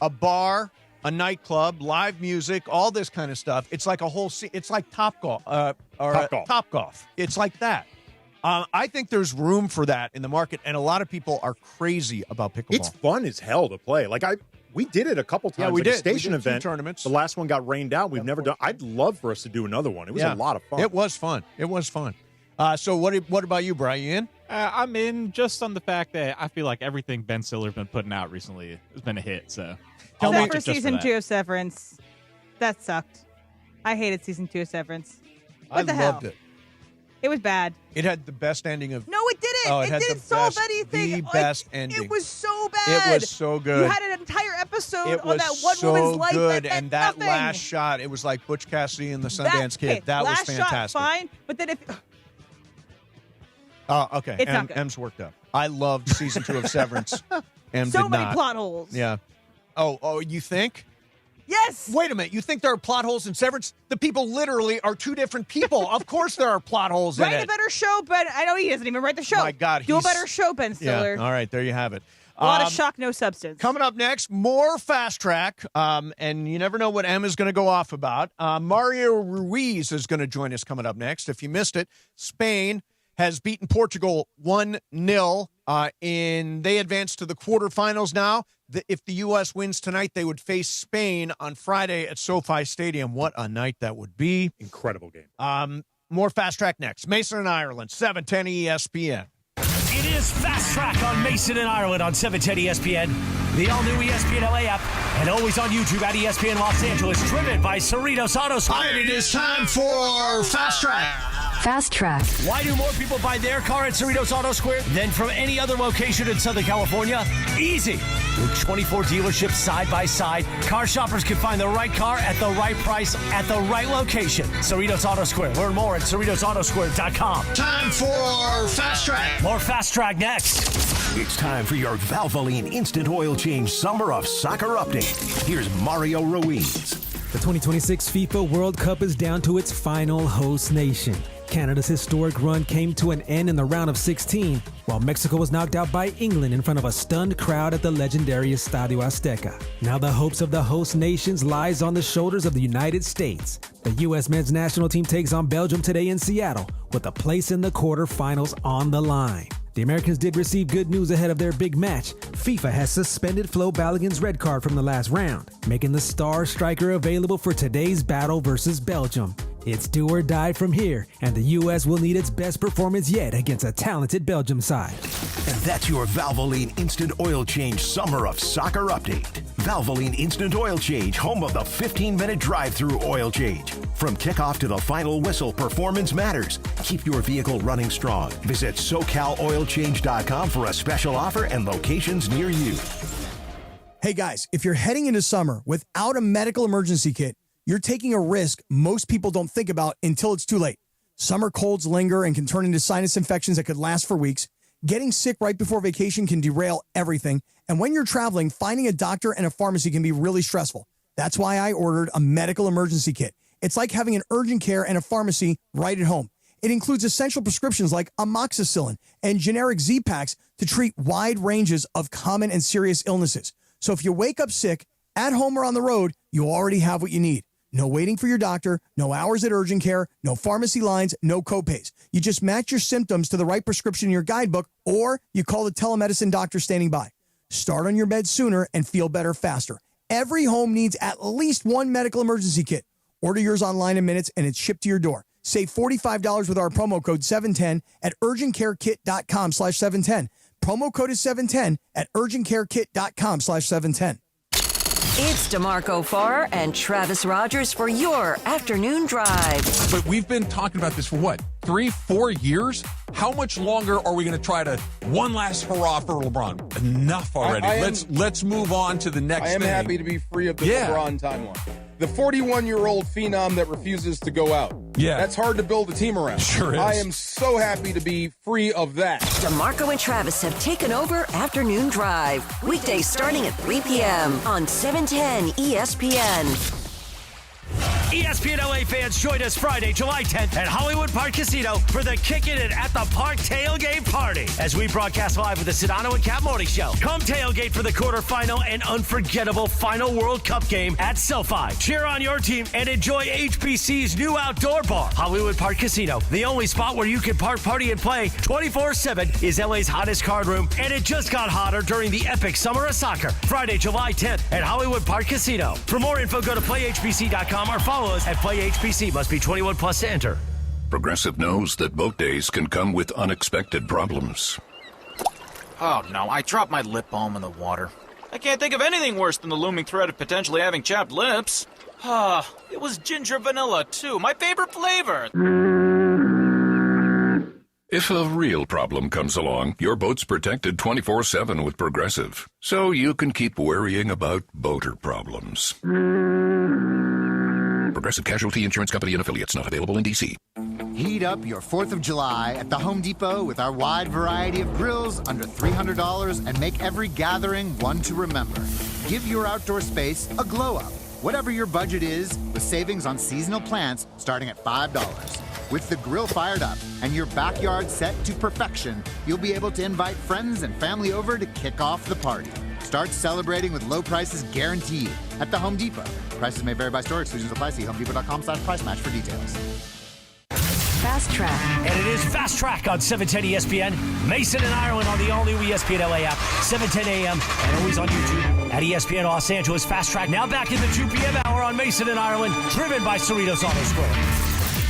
Speaker 10: a bar, a nightclub, live music, all this kind of stuff. It's like a whole it's like Topgolf. Topgolf. It's like that. I think there's room for that in the market, and a lot of people are crazy about pickleball.
Speaker 13: It's fun as hell to play. Like, we did it a couple times.
Speaker 10: Yeah, we
Speaker 13: like
Speaker 10: did.
Speaker 13: A station
Speaker 10: we did
Speaker 13: event.
Speaker 10: 2 tournaments.
Speaker 13: The last one got rained out. We've never done. I'd love for us to do another one. It was a lot of fun.
Speaker 10: It was fun. It was fun.
Speaker 5: So what about you, Brian? You in?
Speaker 7: I'm in just on the fact that I feel like everything Ben Stiller's been putting out recently has been a hit. So
Speaker 11: except for season 2 of Severance. That sucked. I hated season 2 of Severance. What the hell?
Speaker 10: Loved it.
Speaker 11: It was bad.
Speaker 10: It had the best ending of.
Speaker 11: No, it didn't.
Speaker 10: Oh,
Speaker 11: it
Speaker 10: had
Speaker 11: didn't
Speaker 10: the
Speaker 11: solve
Speaker 10: best,
Speaker 11: anything.
Speaker 10: The best ending.
Speaker 11: It was so bad.
Speaker 10: It was so good.
Speaker 11: You had an entire episode
Speaker 10: It
Speaker 11: on
Speaker 10: was
Speaker 11: that one
Speaker 10: so
Speaker 11: woman's life.
Speaker 10: good,
Speaker 11: that
Speaker 10: and that
Speaker 11: nothing.
Speaker 10: last shot, it was like Butch Cassidy and the Sundance Kid. That was
Speaker 11: last
Speaker 10: fantastic.
Speaker 11: Shot, fine, but then if
Speaker 10: Oh, okay.
Speaker 11: It's not good.
Speaker 10: M's worked up. I loved season 2 of Severance. M
Speaker 11: so
Speaker 10: did
Speaker 11: many
Speaker 10: not.
Speaker 11: plot holes.
Speaker 10: Yeah. Oh, you think?
Speaker 11: Yes.
Speaker 10: Wait a minute. You think there are plot holes in Severance? The people literally are two different people. Of course there are plot holes in
Speaker 11: Write
Speaker 10: it.
Speaker 11: a better show, Ben. I know he doesn't even write the show.
Speaker 10: My God,
Speaker 11: do a
Speaker 10: he's-
Speaker 11: better show, Ben Stiller.
Speaker 10: Yeah. All right. There you have it.
Speaker 11: A lot of shock, no substance.
Speaker 10: Coming up next, more Fast Track, and you never know what M is going to go off about. Mario Ruiz is going to join us coming up next. If you missed it, Spain has beaten Portugal 1-0, and they advance to the quarterfinals now. If the U.S. wins tonight, they would face Spain on Friday at SoFi Stadium. What a night that would be.
Speaker 13: Incredible game.
Speaker 10: More Fast Track next. Mason and Ireland, 710 ESPN.
Speaker 1: It is Fast Track on Mason and Ireland on 710 ESPN, the all-new ESPN LA app, and always on YouTube at ESPN Los Angeles, driven by Cerritos Auto Square.
Speaker 10: And it is time for Fast Track.
Speaker 14: Fast Track.
Speaker 1: Why do more people buy their car at Cerritos Auto Square than from any other location in Southern California? Easy. With 24 dealerships side by side, car shoppers can find the right car at the right price at the right location. Cerritos Auto Square. Learn more at CerritosAutoSquare.com.
Speaker 10: Time for Fast Track.
Speaker 1: More Fast Track next.
Speaker 8: It's time for your Valvoline Instant Oil Change Summer of Soccer update. Here's Mario Ruiz.
Speaker 2: The 2026 FIFA World Cup is down to its final host nation. Canada's historic run came to an end in the round of 16, while Mexico was knocked out by England in front of a stunned crowd at the legendary Estadio Azteca. Now the hopes of the host nations lies on the shoulders of the United States. The U.S. men's national team takes on Belgium today in Seattle, with a place in the quarterfinals on the line. The Americans did receive good news ahead of their big match. FIFA has suspended Flo Balogun's red card from the last round, making the star striker available for today's battle versus Belgium. It's do or die from here, and the U.S. will need its best performance yet against a talented Belgium side.
Speaker 8: And that's your Valvoline Instant Oil Change Summer of Soccer update. Valvoline Instant Oil Change, home of the 15-minute drive-through oil change. From kickoff to the final whistle, performance matters. Keep your vehicle running strong. Visit SoCalOilChange.com for a special offer and locations near you.
Speaker 12: Hey guys, if you're heading into summer without a medical emergency kit, you're taking a risk most people don't think about until it's too late. Summer colds linger and can turn into sinus infections that could last for weeks. Getting sick right before vacation can derail everything. And when you're traveling, finding a doctor and a pharmacy can be really stressful. That's why I ordered a medical emergency kit. It's like having an urgent care and a pharmacy right at home. It includes essential prescriptions like amoxicillin and generic Z-Packs to treat wide ranges of common and serious illnesses. So if you wake up sick, at home or on the road, you already have what you need. No waiting for your doctor, no hours at urgent care, no pharmacy lines, no copays. You just match your symptoms to the right prescription in your guidebook, or you call the telemedicine doctor standing by. Start on your meds sooner and feel better faster. Every home needs at least one medical emergency kit. Order yours online in minutes and it's shipped to your door. Save $45 with our promo code 710 at urgentcarekit.com/710. Promo code is 710 at urgentcarekit.com/710.
Speaker 14: It's DeMarco Farr and Travis Rogers for your afternoon drive.
Speaker 19: But we've been talking about this for what, 3-4 years? How much longer are we going to try to one last hurrah for LeBron? Enough already. Let's move on to the next thing.
Speaker 15: I am happy to be free of the LeBron timeline. The 41-year-old phenom that refuses to go out.
Speaker 19: Yeah.
Speaker 15: That's hard to build a team around.
Speaker 19: Sure is.
Speaker 15: I am so happy to be free of that.
Speaker 14: DeMarco and Travis have taken over Afternoon Drive. Weekdays starting at 3 p.m. on 710 ESPN.
Speaker 1: ESPN LA fans, join us Friday, July 10th at Hollywood Park Casino for the Kickin' It at the Park tailgate party as we broadcast live with the Sedano and Cat Morning Show. Come tailgate for the quarterfinal and unforgettable final World Cup game at SoFi. Cheer on your team and enjoy HBC's new outdoor bar. Hollywood Park Casino, the only spot where you can park, party, and play 24/7 is LA's hottest card room, and it just got hotter during the epic Summer of Soccer. Friday, July 10th at Hollywood Park Casino. For more info, go to playhbc.com or follow us at PlayHBC. Must be 21 plus to enter.
Speaker 9: Progressive knows that boat days can come with unexpected problems.
Speaker 3: Oh no, I dropped my lip balm in the water. I can't think of anything worse than the looming threat of potentially having chapped lips. It was ginger vanilla, too, my favorite flavor.
Speaker 9: If a real problem comes along, your boat's protected 24/7 with Progressive, so you can keep worrying about boater problems. Progressive Casualty Insurance Company and Affiliates, not available in D.C.
Speaker 18: Heat up your 4th of July at the Home Depot with our wide variety of grills under $300 and make every gathering one to remember. Give your outdoor space a glow up, whatever your budget is, with savings on seasonal plants starting at $5. With the grill fired up and your backyard set to perfection, you'll be able to invite friends and family over to kick off the party. Start celebrating with low prices guaranteed at the Home Depot. Prices may vary by store. Exclusions apply. See homedepot.com/price match for details.
Speaker 14: Fast Track.
Speaker 1: And it is Fast Track on 710 ESPN. Mason and Ireland on the all-new ESPN LA app, 7:10 a.m. and always on YouTube at ESPN Los Angeles. Fast Track now back in the 2 p.m. hour on Mason and Ireland, driven by Cerritos Auto Square.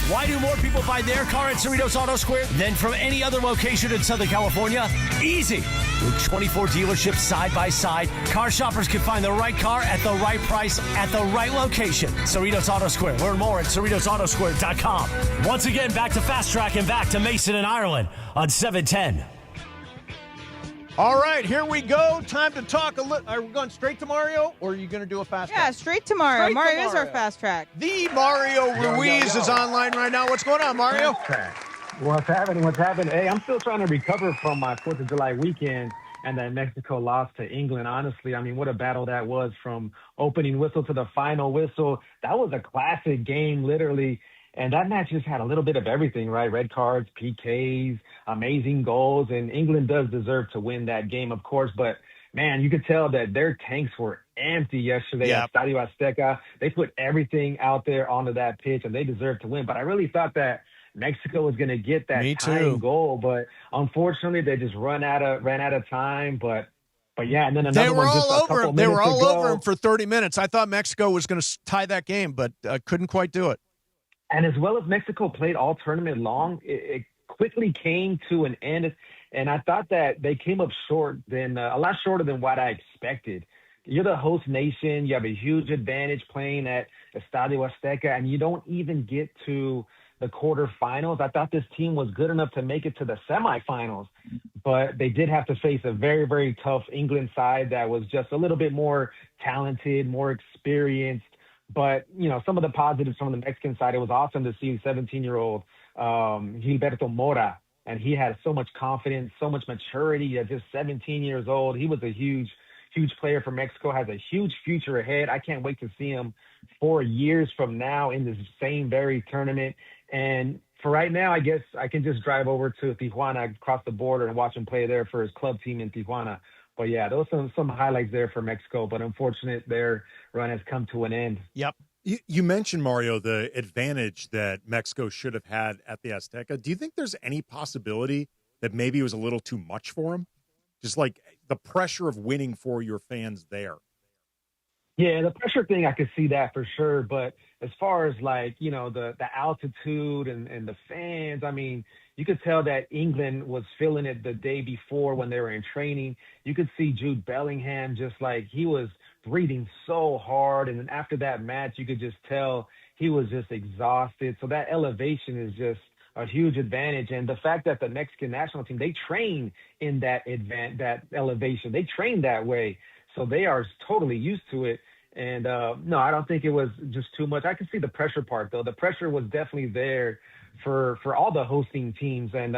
Speaker 1: Why do more people buy their car at Cerritos Auto Square than from any other location in Southern California? Easy. With 24 dealerships side by side, car shoppers can find the right car at the right price at the right location. Cerritos Auto Square. Learn more at CerritosAutoSquare.com. Once again, back to Fast Track and back to Mason and Ireland on 710.
Speaker 5: All right, here we go. Time to talk a little. Are we going straight to Mario, or are you going to do a fast track?
Speaker 11: Yeah, straight to Mario. Mario is our fast track.
Speaker 5: The Mario Ruiz is online right now. What's going on, Mario?
Speaker 22: What's happening? What's happening? Hey, I'm still trying to recover from my 4th of July weekend and that Mexico loss to England. Honestly, I mean, what a battle that was from opening whistle to the final whistle. That was a classic game, literally. And that match just had a little bit of everything, right? Red cards, PKs, amazing goals. And England does deserve to win that game, of course. But, man, you could tell that their tanks were empty yesterday at Estadio Azteca. They put everything out there onto that pitch, and they deserved to win. But I really thought that Mexico was going to get that tying goal. But, unfortunately, they just ran out of time. But yeah, and then another one just a couple minutes
Speaker 5: They were all over him for 30 minutes. I thought Mexico was going to tie that game, but couldn't quite do it.
Speaker 22: And as well as Mexico played all tournament long, it quickly came to an end. And I thought that they came up short, a lot shorter than what I expected. You're the host nation. You have a huge advantage playing at Estadio Azteca, and you don't even get to the quarterfinals. I thought this team was good enough to make it to the semifinals, but they did have to face a very, very tough England side that was just a little bit more talented, more experienced. But, you know, some of the positives from the Mexican side, it was awesome to see 17-year-old Gilberto Mora. And he had so much confidence, so much maturity at just 17 years old. He was a huge, huge player for Mexico, has a huge future ahead. I can't wait to see him 4 years from now in this same very tournament. And for right now, I guess I can just drive over to Tijuana, across the border, and watch him play there for his club team in Tijuana. But, yeah, those are some highlights there for Mexico. But unfortunate, their run has come to an end.
Speaker 5: Yep.
Speaker 13: You mentioned, Mario, the advantage that Mexico should have had at the Azteca. Do you think there's any possibility that maybe it was a little too much for them? Just like the pressure of winning for your fans there.
Speaker 22: Yeah, the pressure thing, I could see that for sure. But as far as, like, you know, the altitude and the fans, I mean, you could tell that England was feeling it the day before when they were in training. You could see Jude Bellingham just like he was breathing so hard. And then after that match, you could just tell he was just exhausted. So that elevation is just a huge advantage. And the fact that the Mexican national team, they train in that elevation. They train that way. So they are totally used to it. And no, I don't think it was just too much. I can see the pressure part, though. The pressure was definitely there for all the hosting teams. And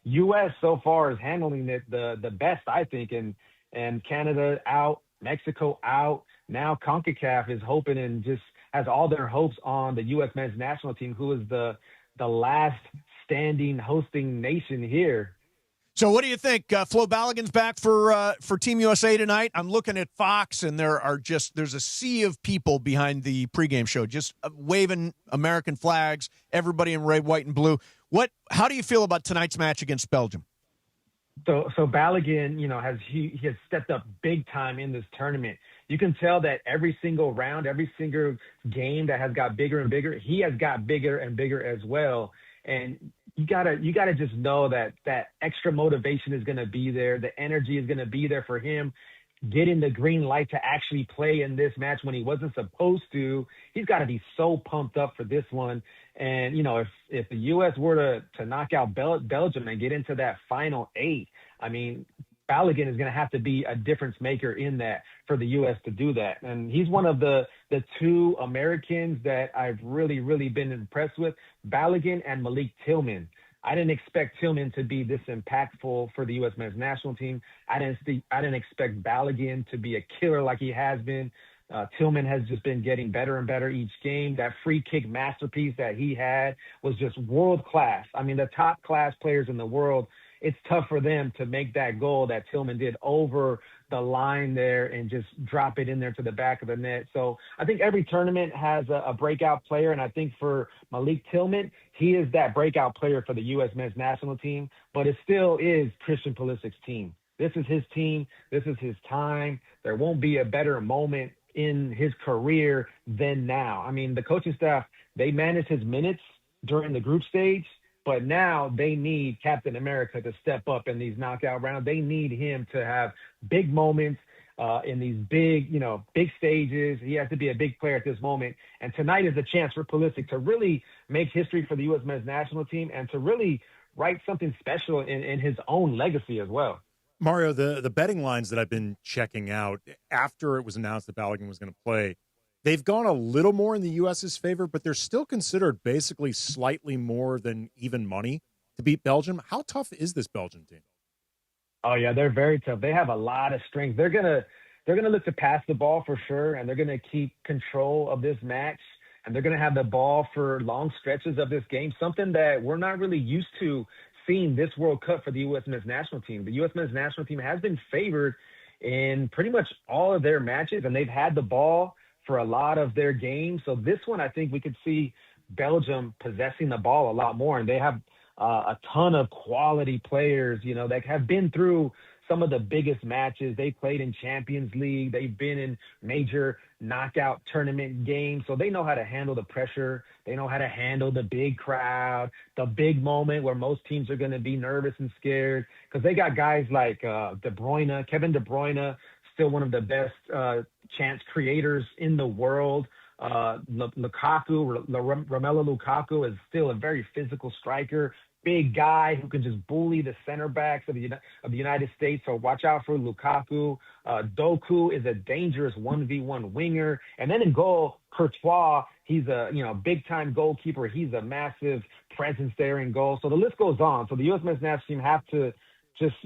Speaker 22: U.S. so far is handling it the best, I think. And Canada out, Mexico out. Now CONCACAF is hoping and just has all their hopes on the U.S. men's national team, who is the last standing hosting nation here.
Speaker 5: So what do you think? Flo Balogun's back for Team USA tonight. I'm looking at Fox, and there's a sea of people behind the pregame show, just waving American flags, everybody in red, white, and blue. How do you feel about tonight's match against Belgium?
Speaker 22: So Balogun, you know, he has stepped up big time in this tournament. You can tell that every single round, every single game that has got bigger and bigger, he has got bigger and bigger as well. And you gotta just know that extra motivation is going to be there. The energy is going to be there for him. Getting the green light to actually play in this match when he wasn't supposed to. He's got to be so pumped up for this one. And, if the U.S. were to knock out Belgium and get into that final 8, I mean, Balogun is going to have to be a difference maker in that for the U.S. to do that. And he's one of the 2 Americans that I've really, really been impressed with, Balogun and Malik Tillman. I didn't expect Tillman to be this impactful for the U.S. men's national team. I didn't expect Balogun to be a killer like he has been. Tillman has just been getting better and better each game. That free kick masterpiece that he had was just world class. I mean, the top class players in the world, it's tough for them to make that goal that Tillman did over the line there and just drop it in there to the back of the net. So I think every tournament has a breakout player, and I think for Malik Tillman, he is that breakout player for the U.S. men's national team, but it still is Christian Pulisic's team. This is his team. This is his time. There won't be a better moment in his career than now. I mean, the coaching staff, they manage his minutes during the group stage, but now they need Captain America to step up in these knockout rounds. They need him to have big moments in these big stages. He has to be a big player at this moment. And tonight is a chance for Pulisic to really make history for the U.S. men's national team and to really write something special in his own legacy as well.
Speaker 13: Mario, the betting lines that I've been checking out after it was announced that Balogun was going to play, they've gone a little more in the U.S.'s favor, but they're still considered basically slightly more than even money to beat Belgium. How tough is this Belgian team?
Speaker 22: Oh yeah, they're very tough. They have a lot of strength. They're gonna look to pass the ball for sure, and they're gonna keep control of this match, and they're gonna have the ball for long stretches of this game. Something that we're not really used to seeing this World Cup for the U.S. men's national team. The U.S. men's national team has been favored in pretty much all of their matches, and they've had the ball for a lot of their games. So this one, I think we could see Belgium possessing the ball a lot more, and they have a ton of quality players, that have been through some of the biggest matches. They played in Champions League. They've been in major knockout tournament games. So they know how to handle the pressure. They know how to handle the big crowd, the big moment where most teams are going to be nervous and scared, because they got guys like Kevin De Bruyne, still one of the best chance creators in the world. Romelu Lukaku is still a very physical striker, big guy who can just bully the center backs of the United States. So watch out for Lukaku. Doku is a dangerous 1v1 winger. And then in goal, Courtois, he's a big time goalkeeper. He's a massive presence there in goal. So the list goes on. So the U.S. men's national team have to just,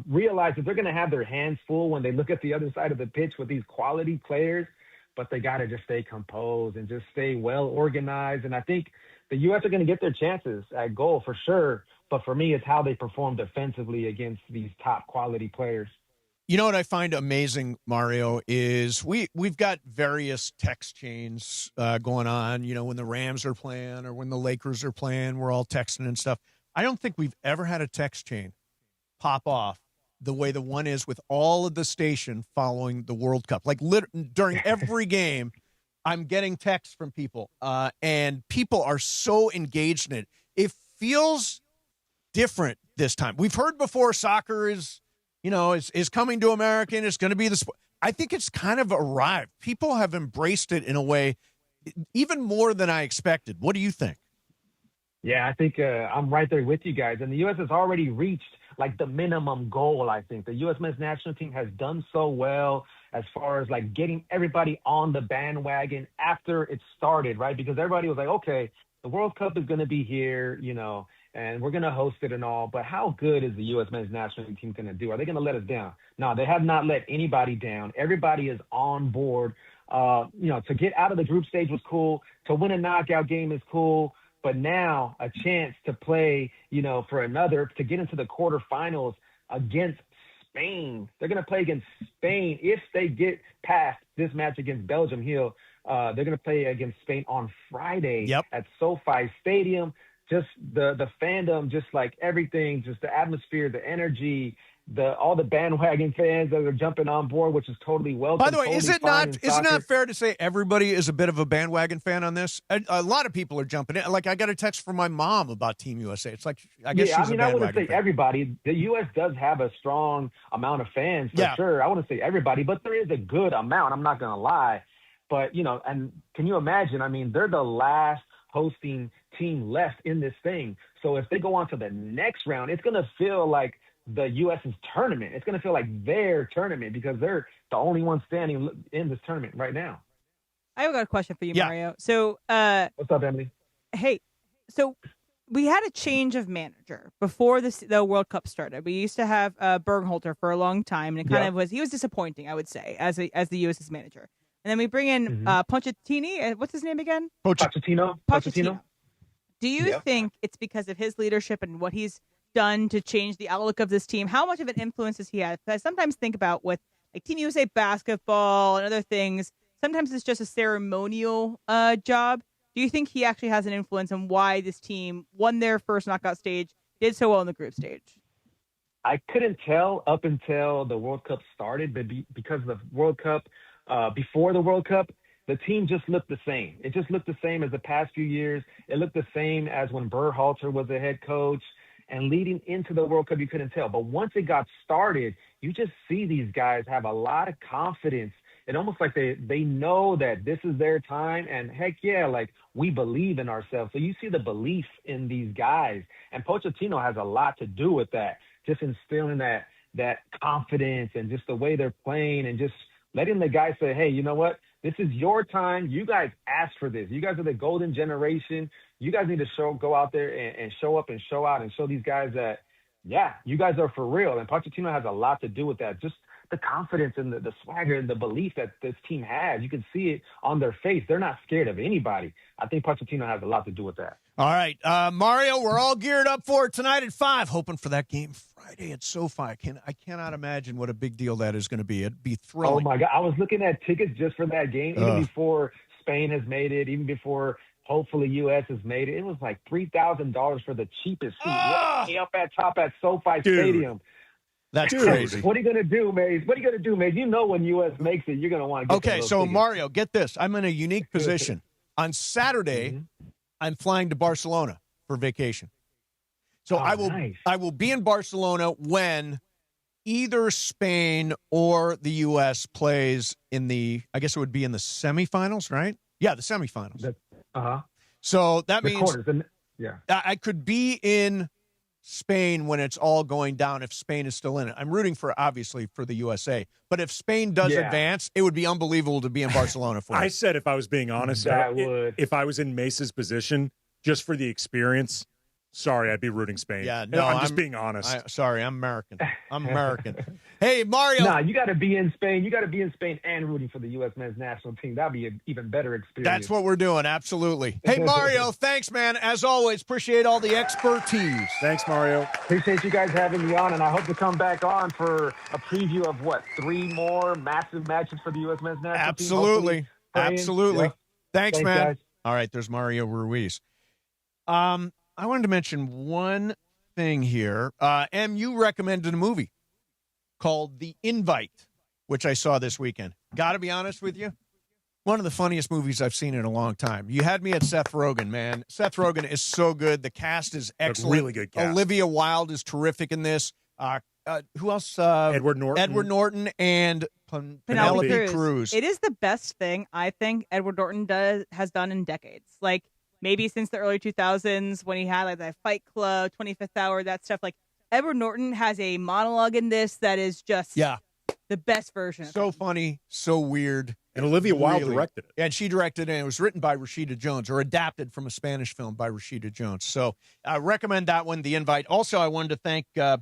Speaker 22: realize that they're going to have their hands full when they look at the other side of the pitch with these quality players, but they got to just stay composed and just stay well organized. And I think the U.S. are going to get their chances at goal for sure. But for me, it's how they perform defensively against these top quality players.
Speaker 5: You know what I find amazing, Mario, is we've got various text chains going on, when the Rams are playing or when the Lakers are playing, we're all texting and stuff. I don't think we've ever had a text chain pop off the way the one is with all of the station following the World Cup. Like during every game, I'm getting texts from people, and people are so engaged in it. It feels different this time. We've heard before soccer is coming to America and it's going to be the sport. I think it's kind of arrived. People have embraced it in a way even more than I expected. What do you think?
Speaker 22: Yeah, I think I'm right there with you guys. And the U.S. has already reached the minimum goal, I think. The U.S. men's national team has done so well as far as getting everybody on the bandwagon after it started, right? Because everybody was like, okay, the World Cup is going to be here, and we're going to host it and all. But how good is the U.S. men's national team going to do? Are they going to let us down? No, they have not let anybody down. Everybody is on board. To get out of the group stage was cool. To win a knockout game is cool. But now a chance to play, to get into the quarterfinals against Spain. They're going to play against Spain. If they get past this match against Belgium, they're going to play against Spain on Friday at SoFi Stadium. Just the fandom, just like everything, just the atmosphere, the energy, all the bandwagon fans that are jumping on board, which is totally welcome.
Speaker 5: By the way,
Speaker 22: totally
Speaker 5: is it
Speaker 22: fine
Speaker 5: not fair to say everybody is a bit of a bandwagon fan on this? A lot of people are jumping in. Like, I got a text from my mom about Team USA. It's like, I guess she's a bandwagon
Speaker 22: I wouldn't say
Speaker 5: fan.
Speaker 22: everybody. The U.S. does have a strong amount of fans, for sure. I wouldn't say everybody, but there is a good amount. I'm not going to lie. But, and can you imagine? I mean, they're the last hosting team left in this thing. So if they go on to the next round, it's going to feel like the U.S.'s tournament. It's going to feel like their tournament because they're the only ones standing in this tournament right now.
Speaker 11: I've got a question for you, Mario. So,
Speaker 22: what's up, Emily?
Speaker 11: Hey, so we had a change of manager before the World Cup started. We used to have Berghalter for a long time, and he was disappointing, I would say, as the U.S.'s manager. And then we bring in Pochettino. What's his name again?
Speaker 22: Pochettino.
Speaker 11: Do you think it's because of his leadership and what he's done to change the outlook of this team? How much of an influence does he have? Because I sometimes think about with like Team USA basketball and other things, sometimes it's just a ceremonial job. Do you think he actually has an influence on why this team won their first knockout stage, did so well in the group stage?
Speaker 22: I couldn't tell up until the World Cup started, but because of the World Cup, before the World Cup, the team just looked the same. It just looked the same as the past few years. It looked the same as when Berhalter was the head coach. And leading into the World Cup, you couldn't tell. But once it got started, you just see these guys have a lot of confidence. It's almost like they know that this is their time. And heck yeah, like we believe in ourselves. So you see the belief in these guys. And Pochettino has a lot to do with that, just instilling that confidence and just the way they're playing and just letting the guys say, hey, you know what? This is your time. You guys asked for this. You guys are the golden generation. You guys need to go out there and show up and show out and show these guys that, yeah, you guys are for real. And Pochettino has a lot to do with that. Just the confidence and the swagger and the belief that this team has. You can see it on their face. They're not scared of anybody. I think Pochettino has a lot to do with that.
Speaker 5: All right, Mario, we're all geared up for it tonight at 5, hoping for that game Friday at SoFi. I cannot imagine what a big deal that is going to be. It'd be thrilling.
Speaker 22: Oh, my God. I was looking at tickets just for that game, even before Spain has made it, even before hopefully U.S. has made it. It was like $3,000 for the cheapest seat. Way up at top at SoFi Stadium.
Speaker 5: That's crazy.
Speaker 22: What are you going to do, Maze? What are you going to do, Maze? You know when U.S. makes it, you're going to want to get
Speaker 5: Okay, so
Speaker 22: tickets.
Speaker 5: Mario, get this. I'm in a unique position. On Saturday, I'm flying to Barcelona for vacation. So I will be in Barcelona when either Spain or the U.S. plays in the, I guess it would be in the semifinals, right? Yeah, the semifinals. So that means
Speaker 22: quarters,
Speaker 5: I could be in Spain when it's all going down if Spain is still in it. I'm rooting obviously for the USA. But if Spain does advance, it would be unbelievable to be in Barcelona for it.
Speaker 13: I said if I was being honest, if I was in Mace's position, just for the experience, sorry, I'd be rooting Spain.
Speaker 5: Yeah, no,
Speaker 13: I'm just being honest.
Speaker 5: Sorry, I'm American. Hey, Mario.
Speaker 22: Nah, you got to be in Spain. You got to be in Spain and rooting for the U.S. men's national team. That'd be an even better experience.
Speaker 5: That's what we're doing, absolutely. Hey, Mario, thanks, man. As always, appreciate all the expertise.
Speaker 13: Thanks, Mario.
Speaker 22: Appreciate you guys having me on, and I hope to come back on for a preview of, 3 more massive matches for the U.S. men's national team.
Speaker 5: Absolutely.
Speaker 22: Yeah.
Speaker 5: Thanks, man.
Speaker 22: Guys.
Speaker 5: All right, there's Mario Ruiz. I wanted to mention one thing here. You recommended a movie called The Invite, which I saw this weekend. Got to be honest with you, one of the funniest movies I've seen in a long time. You had me at Seth Rogen, man. Seth Rogen is so good. The cast is excellent.
Speaker 13: Really good cast.
Speaker 5: Olivia Wilde is terrific in this. Who else?
Speaker 13: Edward Norton.
Speaker 5: Edward Norton and Penelope Cruz.
Speaker 11: It is the best thing I think Edward Norton has done in decades. Like, maybe since the early 2000s when he had like that Fight Club, 25th Hour, that stuff. Like, Edward Norton has a monologue in this that is just the best version.
Speaker 5: So funny, so weird.
Speaker 13: And Olivia Wilde directed it.
Speaker 5: And she directed it, and it was written by Rashida Jones, or adapted from a Spanish film by Rashida Jones. So I recommend that one, The Invite. Also, I wanted to thank, I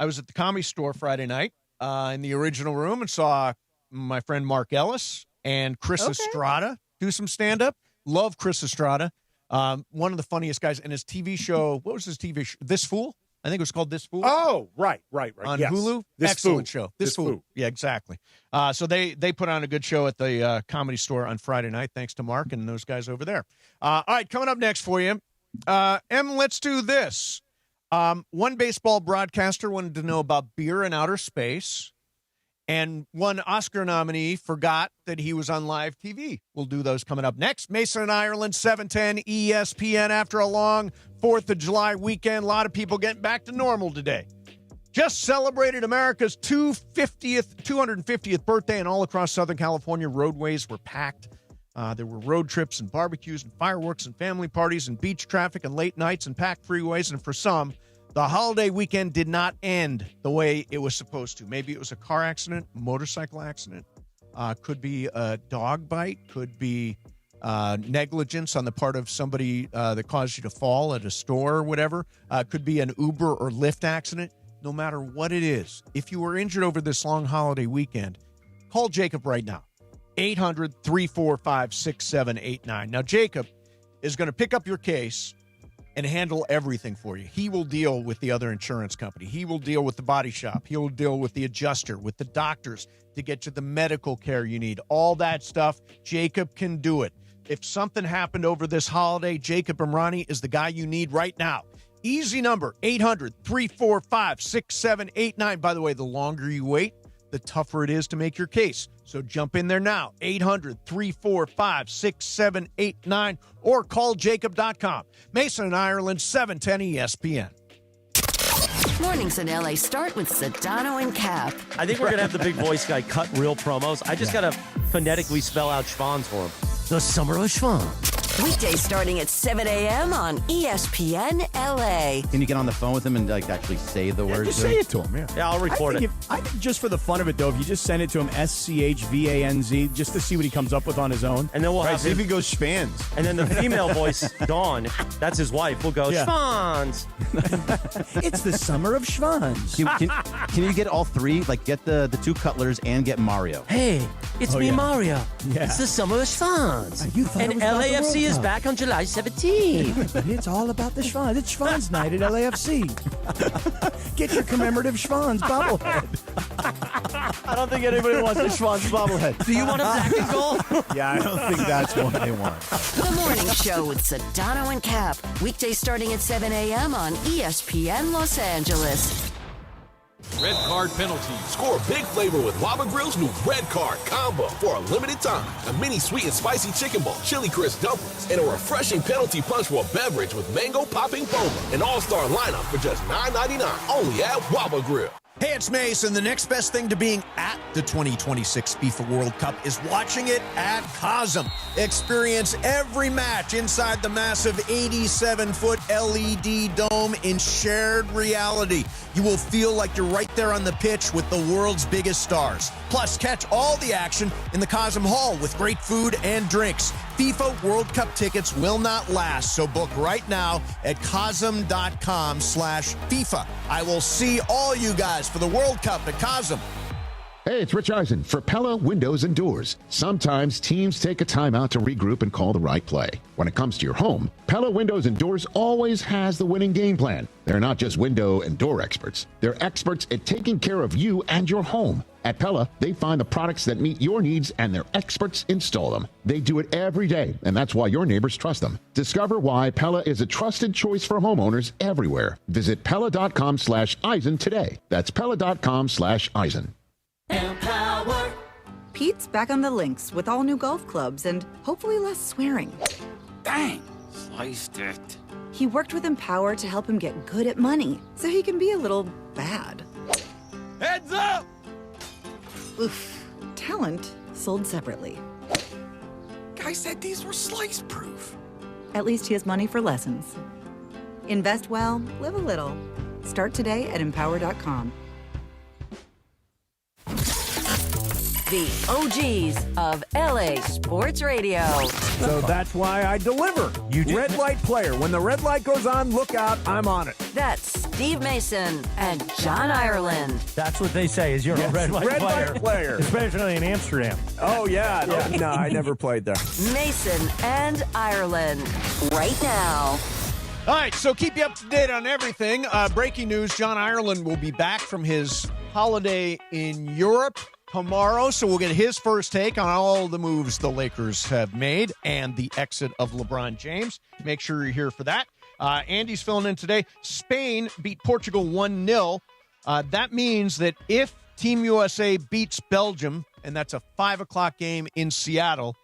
Speaker 5: was at the Comedy Store Friday night in the original room and saw my friend Mark Ellis and Chris Estrada do some stand-up. Love Chris Estrada. One of the funniest guys. And his TV show, what was his TV show? This Fool? I think it was called This Fool.
Speaker 13: Oh, right.
Speaker 5: On
Speaker 13: yes.
Speaker 5: Hulu. Excellent show. This Fool. Yeah, exactly. So they put on a good show at the Comedy Store on Friday night, thanks to Mark and those guys over there. All right, coming up next for you, let's do this. One baseball broadcaster wanted to know about beer in outer space, and one Oscar nominee forgot that he was on live TV. We'll do those coming up next. Mason and Ireland, 710 ESPN. After a long 4th of July weekend, a lot of people getting back to normal today. Just celebrated America's 250th birthday, and all across Southern California, roadways were packed. There were road trips and barbecues and fireworks and family parties and beach traffic and late nights and packed freeways. And for some, the holiday weekend did not end the way it was supposed to. Maybe it was a car accident, motorcycle accident, could be a dog bite, could be negligence on the part of somebody that caused you to fall at a store or whatever, could be an Uber or Lyft accident. No matter what it is, if you were injured over this long holiday weekend, call Jacob right now. 800-345-6789. Now, Jacob is going to pick up your case and handle everything for you. He will deal with the other insurance company. He will deal with the body shop. He will deal with the adjuster, with the doctors to get you the medical care you need. All that stuff, Jacob can do it. If something happened over this holiday, Jacob Imrani is the guy you need right now. Easy number, 800-345-6789. By the way, the longer you wait, the tougher it is to make your case. So jump in there now, 800-345-6789, or call jacob.com. Mason and Ireland, 710 ESPN.
Speaker 14: Mornings in LA start with Sedano and Cap.
Speaker 1: I think we're going to have the big voice guy cut real promos. I just got to phonetically spell out Schwann's for him. The Summer of Schwann.
Speaker 14: Weekdays starting at 7 a.m. on ESPN LA.
Speaker 16: Can you get on the phone with him and actually say the words?
Speaker 17: Just say it to him,
Speaker 1: Yeah, I'll record it.
Speaker 17: I think just for the fun of it, though, if you just send it to him, SCHVANZ, just to see what he comes up with on his own.
Speaker 1: And then we'll have
Speaker 17: see if he goes Schwans.
Speaker 1: And then the female voice, Dawn, that's his wife, will go, Schwans.
Speaker 17: It's the Summer of Schwans.
Speaker 16: Can you get all three? Like, get the two Cutlers and get Mario.
Speaker 1: Hey, it's me, Mario.
Speaker 17: Yeah.
Speaker 1: It's the Summer of Schwans.
Speaker 17: You thought
Speaker 1: And
Speaker 17: it was about the
Speaker 1: LAFC
Speaker 17: World
Speaker 1: is
Speaker 17: Cup.
Speaker 1: back on July 17th.
Speaker 17: But it's all about the Schwans. It's Schwans night at LAFC. Get your commemorative Schwans bobblehead.
Speaker 1: I don't think anybody wants a Schwann's bobblehead. Do you want a black and gold?
Speaker 17: Yeah, I don't think that's what they want.
Speaker 14: The Morning Show with Sedano and Cap. Weekdays starting at 7 a.m. on ESPN Los Angeles.
Speaker 20: Red card penalty. Score big flavor with Waba Grill's new Red Card combo for a limited time. A mini sweet and spicy chicken ball, chili crisp dumplings, and a refreshing penalty punch for a beverage with mango popping boba. An all-star lineup for just $9.99 only at Waba Grill.
Speaker 5: Hey, it's Mason. The next best thing to being at the 2026 FIFA World Cup is watching it at Cosm. Experience every match inside the massive 87-foot LED dome in shared reality. You will feel like you're right there on the pitch with the world's biggest stars. Plus, catch all the action in the Cosm Hall with great food and drinks. FIFA World Cup tickets will not last, so book right now at cosm.com/FIFA. I will see all you guys for the World Cup at Cosm.
Speaker 29: Hey, it's Rich Eisen for Pella Windows and Doors. Sometimes teams take a timeout to regroup and call the right play. When it comes to your home, Pella Windows and Doors always has the winning game plan. They're not just window and door experts. They're experts at taking care of you and your home. At Pella, they find the products that meet your needs and their experts install them. They do it every day, and that's why your neighbors trust them. Discover why Pella is a trusted choice for homeowners everywhere. Visit Pella.com/Eisen today. That's Pella.com/Eisen.
Speaker 23: Empower. Pete's back on the links with all new golf clubs and hopefully less swearing.
Speaker 6: Dang, sliced it.
Speaker 23: He worked with Empower to help him get good at money so he can be a little bad.
Speaker 6: Heads up!
Speaker 23: Oof. Talent sold separately.
Speaker 6: Guy said these were slice proof.
Speaker 23: At least he has money for lessons. Invest well, live a little. Start today at Empower.com.
Speaker 14: The OGs of LA Sports Radio.
Speaker 17: So that's why I deliver. Red light player. When the red light goes on, look out, I'm on it.
Speaker 14: That's Steve Mason and John Ireland.
Speaker 1: That's what they say is you're a red light player.
Speaker 17: Light player.
Speaker 1: Especially in Amsterdam.
Speaker 17: Oh, yeah. No, I never played there.
Speaker 14: Mason and Ireland. Right now.
Speaker 5: All right, so keep you up to date on everything. Breaking news, John Ireland will be back from his holiday in Europe tomorrow, so we'll get his first take on all the moves the Lakers have made and the exit of LeBron James. Make sure you're here for that. Andy's filling in today. Spain beat Portugal 1-0. That means that if Team USA beats Belgium, and that's a 5 o'clock game in Seattle,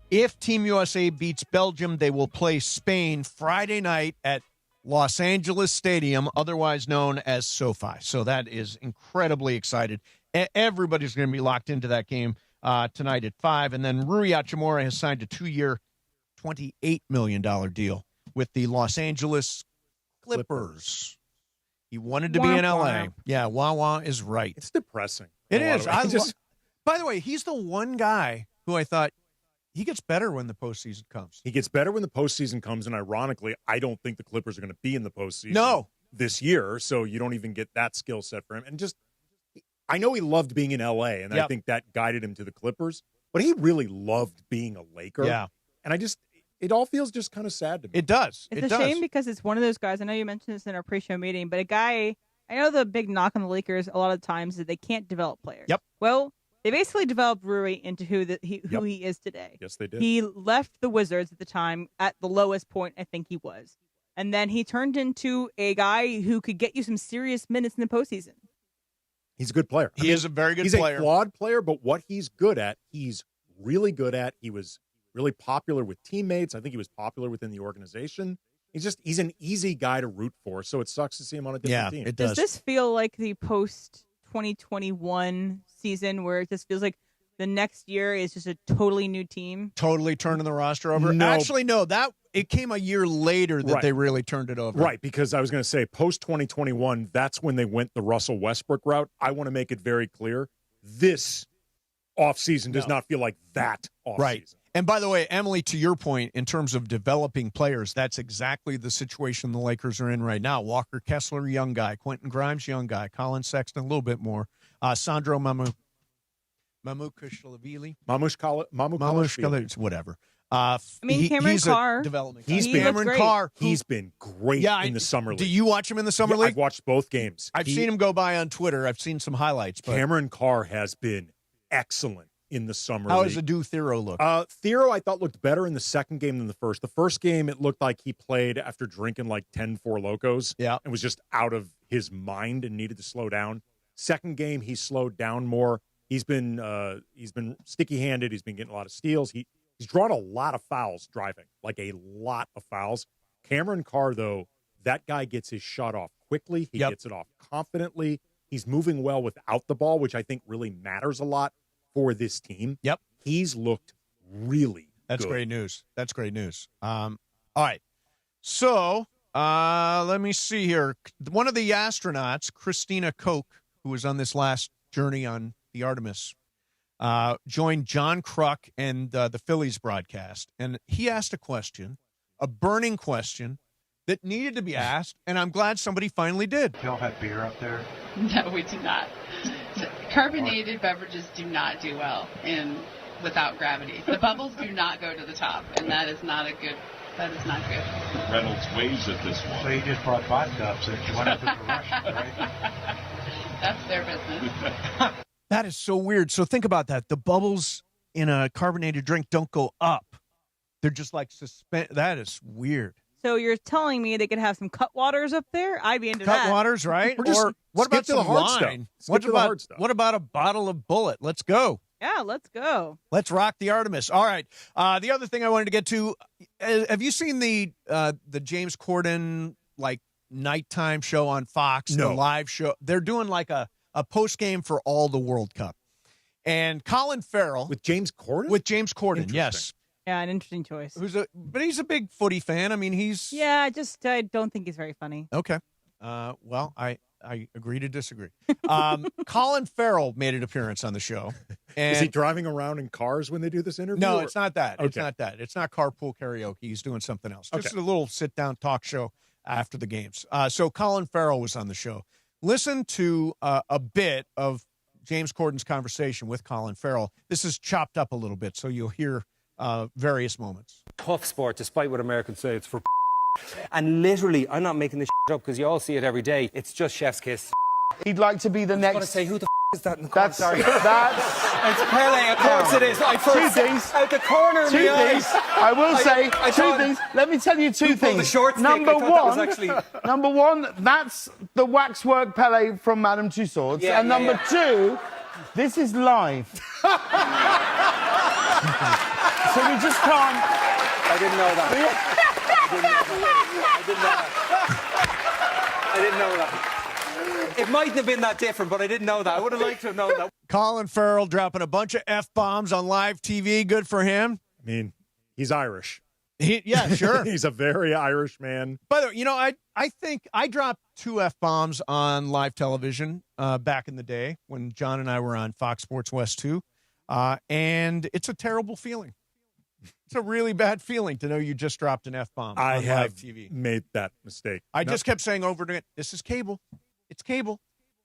Speaker 5: if Team USA beats Belgium, they will play Spain Friday night at Los Angeles Stadium, otherwise known as SoFi. So that is incredibly excited. Everybody's going to be locked into that game tonight at 5. And then Rui Hachimura has signed a 2-year, $28 million deal with the Los Angeles Clippers. He wanted to be in L.A. Yeah, Wawa is right.
Speaker 13: It's depressing.
Speaker 5: It is. By the way, he's the one guy who I thought he gets better when the postseason comes.
Speaker 13: He gets better when the postseason comes, and ironically, I don't think the Clippers are going to be in the postseason this year, so you don't even get that skill set for him. And just, I know he loved being in L.A., and I think that guided him to the Clippers, but he really loved being a Laker.
Speaker 5: Yeah.
Speaker 13: And it all feels just kind of sad to me.
Speaker 5: It does.
Speaker 11: It's a shame because it's one of those guys. I know you mentioned this in our pre-show meeting, but a guy, I know the big knock on the Lakers a lot of times is that they can't develop players.
Speaker 5: Yep.
Speaker 11: Well, they basically developed Rui into who he is today.
Speaker 13: Yes, they did.
Speaker 11: He left the Wizards at the time at the lowest point I think he was. And then he turned into a guy who could get you some serious minutes in the postseason.
Speaker 13: He's a good player.
Speaker 5: He is a very good player.
Speaker 13: He's a flawed player, but what he's good at, he's really good at. He was really popular with teammates. I think he was popular within the organization. He's an easy guy to root for, so it sucks to see him on a different team.
Speaker 5: It does.
Speaker 11: Does this feel like the post-2021 season where it just feels like the next year is just a totally new team?
Speaker 5: Totally turning the roster over?
Speaker 13: No.
Speaker 5: Actually, no. It came a year later that they really turned it over.
Speaker 13: Right, because I was going to say post-2021, that's when they went the Russell Westbrook route. I want to make it very clear. This offseason does not feel like that offseason.
Speaker 5: Right. And by the way, Emily, to your point, in terms of developing players, that's exactly the situation the Lakers are in right now. Walker Kessler, young guy. Quentin Grimes, young guy. Colin Sexton, a little bit more. Sandro Mamukelashvili. Whatever.
Speaker 11: Cameron Carr.
Speaker 5: Cameron Carr.
Speaker 13: He's been great in the summer league.
Speaker 5: Do you watch him in the summer league?
Speaker 13: I've watched both games.
Speaker 5: I've seen him go by on Twitter. I've seen some highlights. But
Speaker 13: Cameron Carr has been excellent in the summer league.
Speaker 5: How does Adu Thero look?
Speaker 13: Thero, I thought, looked better in the second game than the first. The first game, it looked like he played after drinking like 10 Four Locos.
Speaker 5: Yeah.
Speaker 13: And was just out of his mind and needed to slow down. Second game, he slowed down more. He's been sticky-handed. He's been getting a lot of steals. He's drawn a lot of fouls driving, like a lot of fouls. Cameron Carr, though, that guy gets his shot off quickly. He gets it off confidently. He's moving well without the ball, which I think really matters a lot for this team.
Speaker 5: Yep.
Speaker 13: He's looked really
Speaker 5: That's
Speaker 13: good.
Speaker 5: great news. That's great news. All right. So let me see here. One of the astronauts, Christina Koch, who was on this last journey on the Artemis, joined John Kruk and the Phillies broadcast. And he asked a question, a burning question that needed to be asked. And I'm glad somebody finally did.
Speaker 4: Y'all have beer up there?
Speaker 7: No, we do not. Carbonated beverages do not do well without gravity. The bubbles do not go to the top, and that is not good.
Speaker 4: Reynolds waves at this one. So you just brought vodka up since you went up to the Russians, right?
Speaker 7: That's their business.
Speaker 5: That is so weird. So think about that. The bubbles in a carbonated drink don't go up. They're just like suspended. That is weird.
Speaker 11: So you're telling me they could have some Cutwaters up there? I'd be into that.
Speaker 5: Cutwaters, right? Or what about some wine? What about a bottle of Bullet? Let's go.
Speaker 11: Yeah, let's go.
Speaker 5: Let's rock the Artemis. All right. The other thing I wanted to get to, have you seen the James Corden nighttime show on Fox?
Speaker 13: No.
Speaker 5: The live show. They're doing like a post game for all the World Cup. And Colin Farrell
Speaker 13: with James Corden?
Speaker 5: With James Corden, yes.
Speaker 11: Yeah, an interesting choice.
Speaker 5: But he's a big footy fan. I mean,
Speaker 11: I don't think he's very funny.
Speaker 5: Okay. Well, I agree to disagree. Colin Farrell made an appearance on the show. And
Speaker 13: is he driving around in cars when they do this interview?
Speaker 5: No, it's not that.
Speaker 13: Okay.
Speaker 5: It's not that. It's not carpool karaoke. He's doing something else. Just
Speaker 13: Okay.
Speaker 5: a little sit-down talk show after the games. So Colin Farrell was on the show. Listen to a bit of James Corden's conversation with Colin Farrell. This is chopped up a little bit, so you'll hear various moments.
Speaker 10: Tough sport, despite what Americans say, it's for and literally, I'm not making this up because you all see it every day. It's just chef's kiss.
Speaker 21: He'd like to be the next.
Speaker 10: I was going to say, who the is that in the corner?
Speaker 2: It's Pele.
Speaker 10: Of course it is.
Speaker 2: Two things.
Speaker 10: Out the corner.
Speaker 2: Two things. I will say two things. Let me tell you two things. Number one, that's the waxwork Pele from Madame Tussauds.
Speaker 10: Yeah,
Speaker 2: and number two, this is live. So we just can't.
Speaker 10: I didn't know that. I didn't know that. It mightn't have been that different, but I didn't know that. I would have liked to have known that.
Speaker 5: Colin Farrell dropping a bunch of F-bombs on live TV. Good for him.
Speaker 13: I mean, he's Irish.
Speaker 5: Yeah, sure.
Speaker 13: He's a very Irish man.
Speaker 5: By the way, I think I dropped 2 F-bombs on live television back in the day when John and I were on Fox Sports West 2. And it's a terrible feeling. It's a really bad feeling to know you just dropped an F-bomb on live TV.
Speaker 13: Made that mistake.
Speaker 5: I just kept saying over and again, this is cable. It's cable.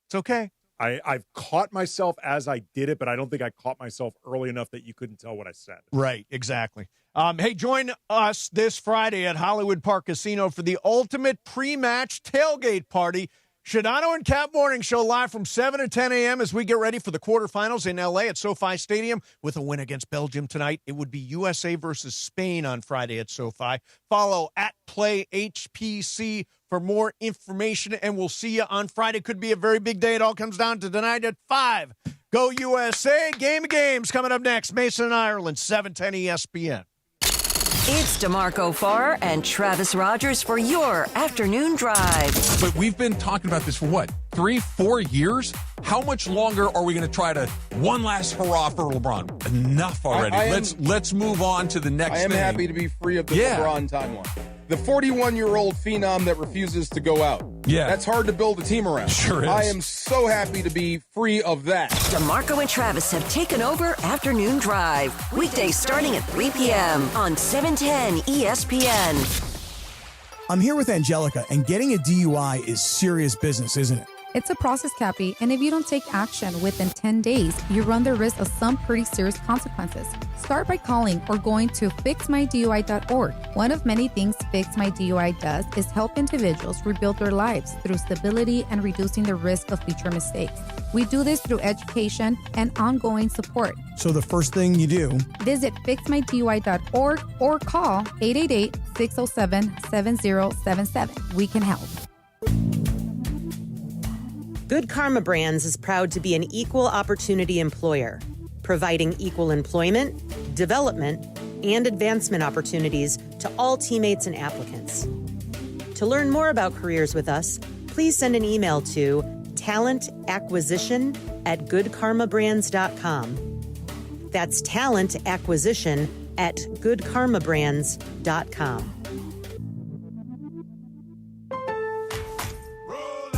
Speaker 5: It's okay.
Speaker 13: I've caught myself as I did it, but I don't think I caught myself early enough that you couldn't tell what I said.
Speaker 5: Right, exactly. Hey, join us this Friday at Hollywood Park Casino for the ultimate pre-match tailgate party. Shadano and Cap Morning Show live from 7 to 10 a.m. as we get ready for the quarterfinals in L.A. at SoFi Stadium with a win against Belgium tonight. It would be USA versus Spain on Friday at SoFi. Follow @PlayHPC for more information, and we'll see you on Friday. Could be a very big day. It all comes down to tonight at 5. Go USA. Game of Games coming up next. Mason and Ireland, 710 ESPN.
Speaker 14: It's DeMarco Farr and Travis Rogers for your afternoon drive.
Speaker 19: But we've been talking about this for what, 3-4 years? How much longer are we going to try to one last hurrah for LeBron? Enough already. Let's move on to the next thing.
Speaker 15: I am happy to be free of the LeBron timeline. The 41-year-old phenom that refuses to go out.
Speaker 19: Yeah.
Speaker 15: That's hard to build a team around.
Speaker 19: Sure is.
Speaker 15: I am so happy to be free of that.
Speaker 14: DeMarco and Travis have taken over Afternoon Drive. Weekdays starting at 3 p.m. on 710 ESPN.
Speaker 17: I'm here with Angelica, and getting a DUI is serious business, isn't it?
Speaker 8: It's a process, Cappy, and if you don't take action within 10 days, you run the risk of some pretty serious consequences. Start by calling or going to fixmydui.org. One of many things Fix My DUI does is help individuals rebuild their lives through stability and reducing the risk of future mistakes. We do this through education and ongoing support.
Speaker 17: So the first thing you do,
Speaker 8: visit fixmydui.org or call 888-607-7077. We can help.
Speaker 12: Good Karma Brands is proud to be an equal opportunity employer, providing equal employment, development, and advancement opportunities to all teammates and applicants. To learn more about careers with us, please send an email to talentacquisition@goodkarmabrands.com. That's talentacquisition@goodkarmabrands.com.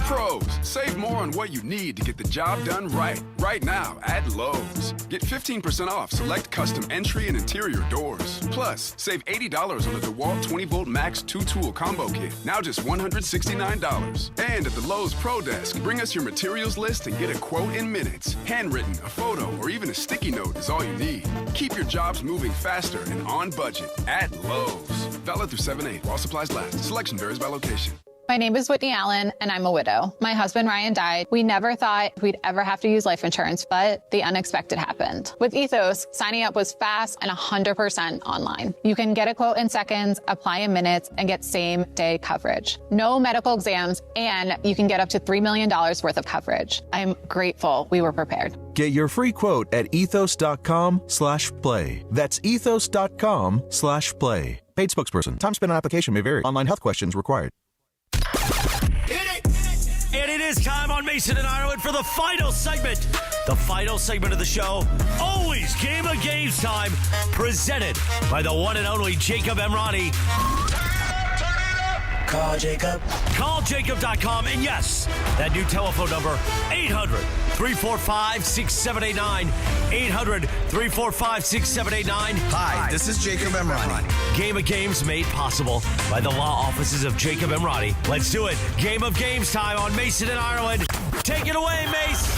Speaker 21: Pros, save more on what you need to get the job done right. Right now at Lowe's. Get 15% off select custom entry and interior doors. Plus, save $80 on the DeWalt 20-volt Max 2-tool combo kit. Now just $169. And at the Lowe's Pro Desk, bring us your materials list and get a quote in minutes. Handwritten, a photo, or even a sticky note is all you need. Keep your jobs moving faster and on budget at Lowe's. Valid through 7/8 while supplies last. Selection varies by location.
Speaker 24: My name is Whitney Allen, and I'm a widow. My husband, Ryan, died. We never thought we'd ever have to use life insurance, but the unexpected happened. With Ethos, signing up was fast and 100% online. You can get a quote in seconds, apply in minutes, and get same-day coverage. No medical exams, and you can get up to $3 million worth of coverage. I'm grateful we were prepared.
Speaker 25: Get your free quote at ethos.com/play. That's ethos.com/play. Paid spokesperson. Time spent on application may vary. Online health questions required.
Speaker 1: And it is time on Mason and Ireland for the final segment. The final segment of the show, always Game of Games time, presented by the one and only Jacob Emrani. Call Jacob. Call Jacob.com. And yes, that new telephone number, 800-345-6789. 800-345-6789.
Speaker 26: Hi, this is Jacob Emrani.
Speaker 1: Game of Games made possible by the law offices of Jacob Emrani. Let's do it. Game of Games time on Mason and Ireland. Take it away, Mace.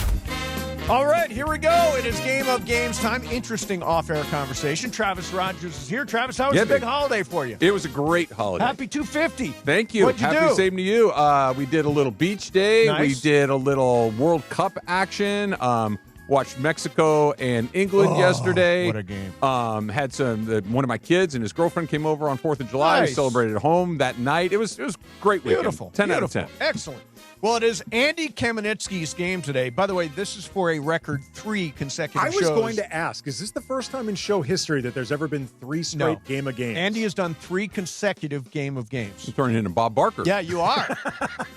Speaker 5: All right, here we go. It is Game of Games time. Interesting off-air conversation. Travis Rogers is here. Travis, how was the big holiday for you?
Speaker 3: It was a great holiday.
Speaker 5: Happy 250.
Speaker 3: Thank you.
Speaker 5: What'd you
Speaker 3: Happy
Speaker 5: do?
Speaker 3: same to you. We did a little beach day.
Speaker 5: Nice.
Speaker 3: We did a little World Cup action. Watched Mexico and England yesterday.
Speaker 5: What a game.
Speaker 3: Had one of my kids and his girlfriend came over on 4th of July.
Speaker 5: Nice.
Speaker 3: We celebrated at home that night. It was great weekend.
Speaker 5: Beautiful.
Speaker 3: 10 out
Speaker 5: Beautiful.
Speaker 3: of 10.
Speaker 5: Excellent. Well, it is Andy Kamenetsky's game today. By the way, this is for a record 3 consecutive
Speaker 13: I was
Speaker 5: shows.
Speaker 13: going to ask, is this the first time in show history that there's ever been 3 straight Game of Games?
Speaker 5: Andy has done 3 consecutive Game of Games.
Speaker 3: You're turning into Bob Barker.
Speaker 5: Yeah, you are.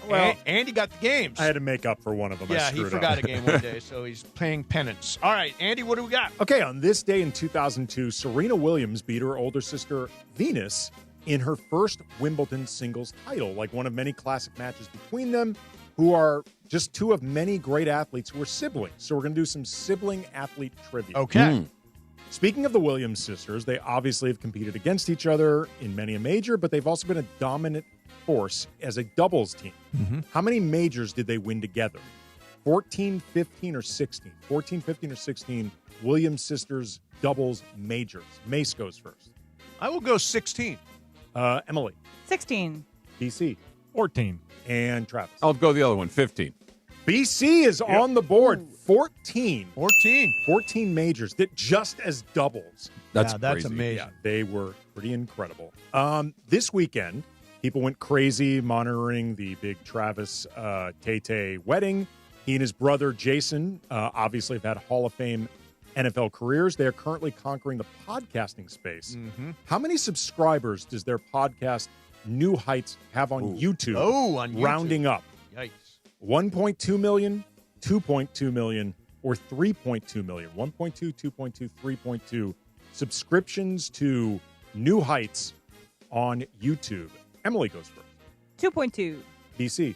Speaker 13: Well,
Speaker 5: Andy got the games.
Speaker 13: I had to make up for one of them.
Speaker 5: Yeah,
Speaker 13: I
Speaker 5: he
Speaker 13: screwed
Speaker 5: forgot
Speaker 13: up.
Speaker 5: a game one day, so he's paying penance. All right, Andy, what do we got?
Speaker 13: Okay, on this day in 2002, Serena Williams beat her older sister Venus in her first Wimbledon singles title, like one of many classic matches between them, who are just 2 of many great athletes who are siblings. So we're going to do some sibling athlete trivia.
Speaker 5: Okay.
Speaker 13: Speaking of the Williams sisters, they obviously have competed against each other in many a major, but they've also been a dominant force as a doubles team. How many majors did they win together? 14, 15, or 16? 14, 15, or 16 Williams sisters doubles majors. Mace goes first.
Speaker 5: I will go 16.
Speaker 13: Emily.
Speaker 11: 16.
Speaker 13: BC.
Speaker 4: 14.
Speaker 13: And Travis.
Speaker 3: I'll go the other one, 15.
Speaker 13: BC is on the board. 14.
Speaker 5: 14
Speaker 13: majors that just as doubles.
Speaker 3: That's
Speaker 5: that's
Speaker 3: crazy.
Speaker 5: amazing.
Speaker 13: Yeah, they were pretty incredible. This weekend, people went crazy monitoring the big Travis Tay wedding. He and his brother Jason obviously have had Hall of Fame NFL careers. They are currently conquering the podcasting space. How many subscribers does their podcast New Heights have on YouTube?
Speaker 5: Oh, on YouTube.
Speaker 13: Rounding up.
Speaker 5: Yikes.
Speaker 13: 1.2 million, 2.2 million, or 3.2 million. 1.2, 2.2, 3.2 subscriptions to New Heights on YouTube. Emily goes first.
Speaker 11: 2.2.
Speaker 13: BC.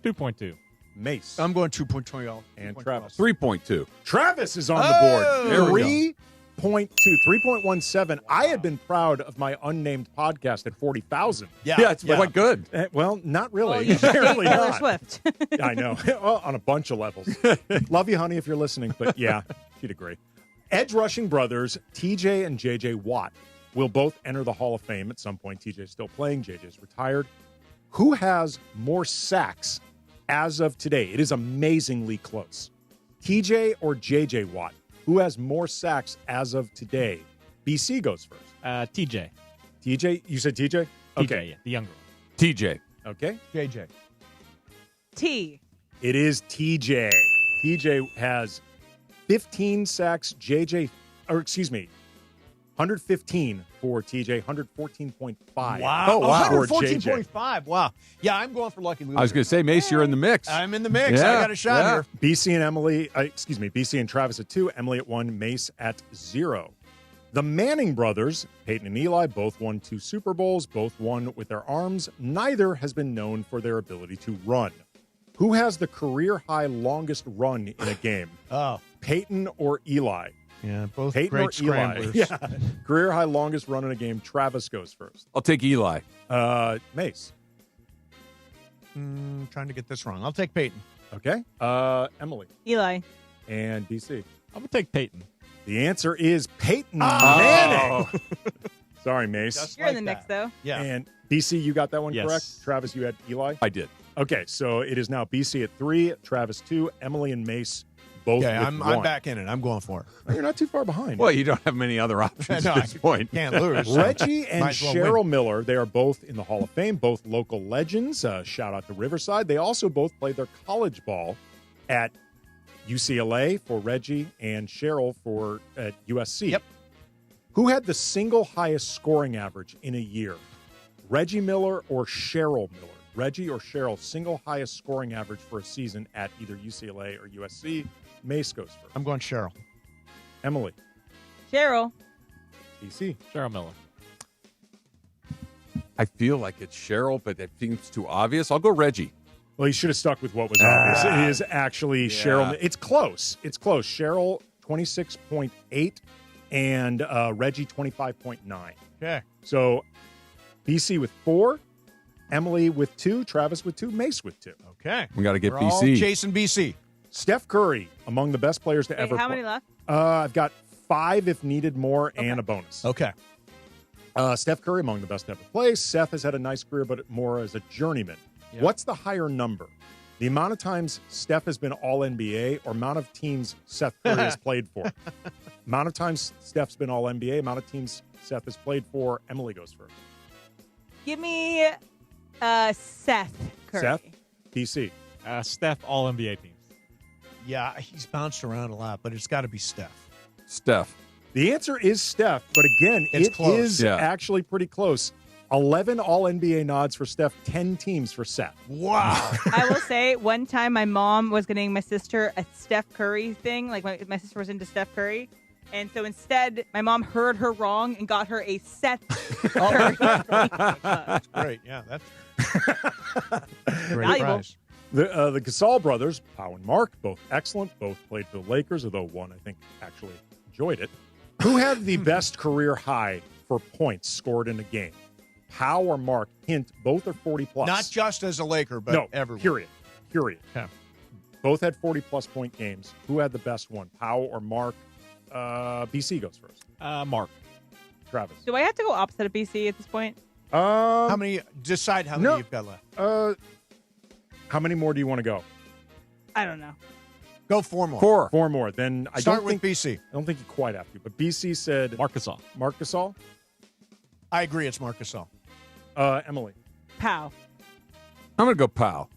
Speaker 4: 2.2.
Speaker 13: Mace.
Speaker 5: I'm going 2.20.
Speaker 13: And Travis.
Speaker 3: 3.2.
Speaker 13: Travis is on the
Speaker 5: Oh! There
Speaker 13: board.
Speaker 5: we
Speaker 13: 3.17. I had been proud of my unnamed podcast at 40,000.
Speaker 3: Yeah, it's quite good.
Speaker 13: Well, not really.
Speaker 11: Well, you should
Speaker 13: Apparently
Speaker 11: be Taylor
Speaker 13: not.
Speaker 11: Swift.
Speaker 13: I know. Well, on a bunch of levels. Love you, honey, if you're listening. But yeah, she'd agree. Edge rushing brothers, TJ and JJ Watt, will both enter the Hall of Fame at some point. TJ's still playing. JJ's retired. Who has more sacks as of today? It is amazingly close. TJ or JJ Watt? Who has more sacks as of today? BC goes first.
Speaker 4: TJ.
Speaker 13: TJ? You said TJ? Okay.
Speaker 4: TJ, yeah, the younger one.
Speaker 3: TJ.
Speaker 13: Okay.
Speaker 5: JJ.
Speaker 11: T.
Speaker 13: It is TJ. TJ has 15 sacks. JJ, or excuse me, 115 for TJ, 114.5.
Speaker 5: Wow.
Speaker 13: Oh, wow. For JJ.
Speaker 5: 114.5. Wow. Yeah, I'm going for lucky loser.
Speaker 3: I was going to say, Mace, you're in the mix.
Speaker 5: I'm in the mix.
Speaker 3: Yeah,
Speaker 5: I got a shot here.
Speaker 13: BC and Emily, BC and Travis at 2, Emily at 1, Mace at 0. The Manning brothers, Peyton and Eli, both won 2 Super Bowls, both won with their arms. Neither has been known for their ability to run. Who has the career-high longest run in a game?
Speaker 5: Oh.
Speaker 13: Peyton or Eli?
Speaker 5: Yeah, both
Speaker 13: Peyton
Speaker 5: great
Speaker 13: or Eli?
Speaker 5: scramblers.
Speaker 13: Yeah. Career-high longest run in a game. Travis goes first.
Speaker 3: I'll take Eli.
Speaker 13: Mace.
Speaker 5: Trying to get this wrong. I'll take Peyton.
Speaker 13: Okay. Emily.
Speaker 11: Eli.
Speaker 13: And BC.
Speaker 4: I'm going to take Peyton.
Speaker 13: The answer is Peyton
Speaker 5: Oh.
Speaker 13: Manning. Sorry, Mace.
Speaker 5: Just
Speaker 11: You're in the
Speaker 5: like
Speaker 11: mix, though.
Speaker 5: Yeah.
Speaker 13: And BC, you got that one
Speaker 4: Yes.
Speaker 13: correct? Travis, you had Eli?
Speaker 3: I did.
Speaker 13: Okay, so it is now BC at 3, Travis 2, Emily and Mace both
Speaker 5: Okay,
Speaker 13: with
Speaker 5: I'm
Speaker 13: 1.
Speaker 5: back in it. I'm going for it.
Speaker 13: Oh, you're not too far behind.
Speaker 3: Well, you don't have many other options
Speaker 5: No,
Speaker 3: at this point.
Speaker 5: Can't lose.
Speaker 13: Reggie and
Speaker 5: Might as well
Speaker 13: Cheryl
Speaker 5: win.
Speaker 13: Miller, they are both in the Hall of Fame, both local legends. Shout out to Riverside. They also both played their college ball at UCLA for Reggie and Cheryl for at USC.
Speaker 5: Yep.
Speaker 13: Who had the single highest scoring average in a year? Reggie Miller or Cheryl Miller? Reggie or Cheryl, single highest scoring average for a season at either UCLA or USC. Mace goes first.
Speaker 5: I'm going Cheryl.
Speaker 13: Emily.
Speaker 11: Cheryl.
Speaker 13: BC.
Speaker 4: Cheryl Miller.
Speaker 3: I feel like it's Cheryl, but that seems too obvious. I'll go Reggie.
Speaker 13: Well, you should have stuck with what was obvious. It is actually Cheryl. It's close. It's close. Cheryl, 26.8, and Reggie, 25.9.
Speaker 5: Okay.
Speaker 13: So BC with 4, Emily with 2, Travis with 2, Mace with 2.
Speaker 5: Okay.
Speaker 3: We got to get
Speaker 5: We're all
Speaker 3: BC.
Speaker 5: chasing BC.
Speaker 13: Steph Curry, among the best players to ever
Speaker 11: How
Speaker 13: play.
Speaker 11: many left?
Speaker 13: I've got 5 if needed more and a bonus.
Speaker 5: Okay.
Speaker 13: Steph Curry, among the best to ever play. Seth has had a nice career, but more as a journeyman.
Speaker 5: Yep.
Speaker 13: What's the higher number? The amount of times Steph has been All-NBA or amount of teams Seth Curry has played for? Amount of times Steph's been All-NBA, amount of teams Seth has played for. Emily goes first.
Speaker 11: Give me Seth Curry.
Speaker 13: Seth? PC.
Speaker 6: Steph, All-NBA teams.
Speaker 5: Yeah, he's bounced around a lot, but it's got to be Steph.
Speaker 3: Steph.
Speaker 13: The answer is Steph, but again,
Speaker 5: It's
Speaker 13: it
Speaker 5: close.
Speaker 13: is actually pretty close. 11 All-NBA nods for Steph, 10 teams for Seth.
Speaker 5: Wow.
Speaker 11: I will say, one time my mom was getting my sister a Steph Curry thing. Like, my sister was into Steph Curry. And so instead, my mom heard her wrong and got her a Seth Curry.
Speaker 5: That's great. Yeah, that's great
Speaker 11: Valuable.
Speaker 5: prize.
Speaker 13: The Gasol brothers, Pau and Mark, both excellent. Both played for the Lakers, although one, I think, actually enjoyed it. Who had the best career high for points scored in a game? Pau or Mark? Hint, both are 40-plus.
Speaker 5: Not just as a Laker, but
Speaker 13: no,
Speaker 5: everyone.
Speaker 13: Period.
Speaker 5: Okay.
Speaker 13: Both had 40-plus point games. Who had the best one, Pau or Mark? BC goes first.
Speaker 6: Mark.
Speaker 13: Travis.
Speaker 11: Do I have to go opposite of BC at this point?
Speaker 5: How many? Decide how many you've got left.
Speaker 13: How many more do you want to go?
Speaker 11: I don't know.
Speaker 5: Go 4 more.
Speaker 13: 4 more. Then I
Speaker 5: Start
Speaker 13: don't
Speaker 5: with
Speaker 13: think
Speaker 5: BC.
Speaker 13: I don't think you quite have to. But BC said
Speaker 6: Marc Gasol.
Speaker 13: Marc Gasol.
Speaker 5: I agree. It's Marc Gasol.
Speaker 13: Emily.
Speaker 11: Pow.
Speaker 3: I'm going to go Pau.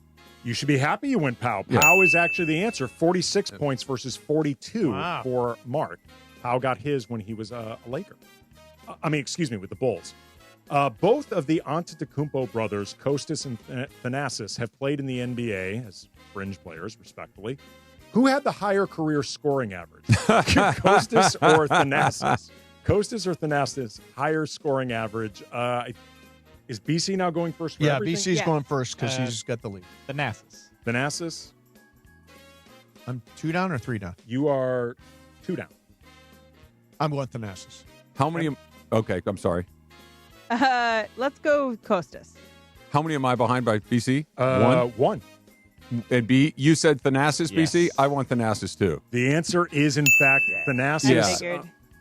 Speaker 13: You should be happy you went Pau.
Speaker 3: Yeah.
Speaker 13: Pau is actually the answer. 46 points versus 42
Speaker 5: Wow.
Speaker 13: for Mark. Pau got his when he was a Laker. With the Bulls. Both of the Antetokounmpo brothers, Kostas and Thanasis, have played in the NBA as fringe players, respectively. Who had the higher career scoring average? Kostas or Thanasis? Kostas or Thanasis, higher scoring average. Is BC now going first for
Speaker 5: Yeah,
Speaker 13: everything?
Speaker 5: BC's going first because he's got the lead.
Speaker 6: Thanasis.
Speaker 13: Thanasis?
Speaker 5: I'm 2 down or 3 down?
Speaker 13: You are 2 down.
Speaker 5: I'm going Thanasis.
Speaker 3: How many? Okay, I'm sorry.
Speaker 11: Let's go Costas.
Speaker 3: How many am I behind by BC?
Speaker 13: One.
Speaker 3: And B, you said Thanasis,
Speaker 13: Yes.
Speaker 3: BC? I want Thanasis too.
Speaker 13: The answer is, in fact, Thanasis.
Speaker 3: Yes.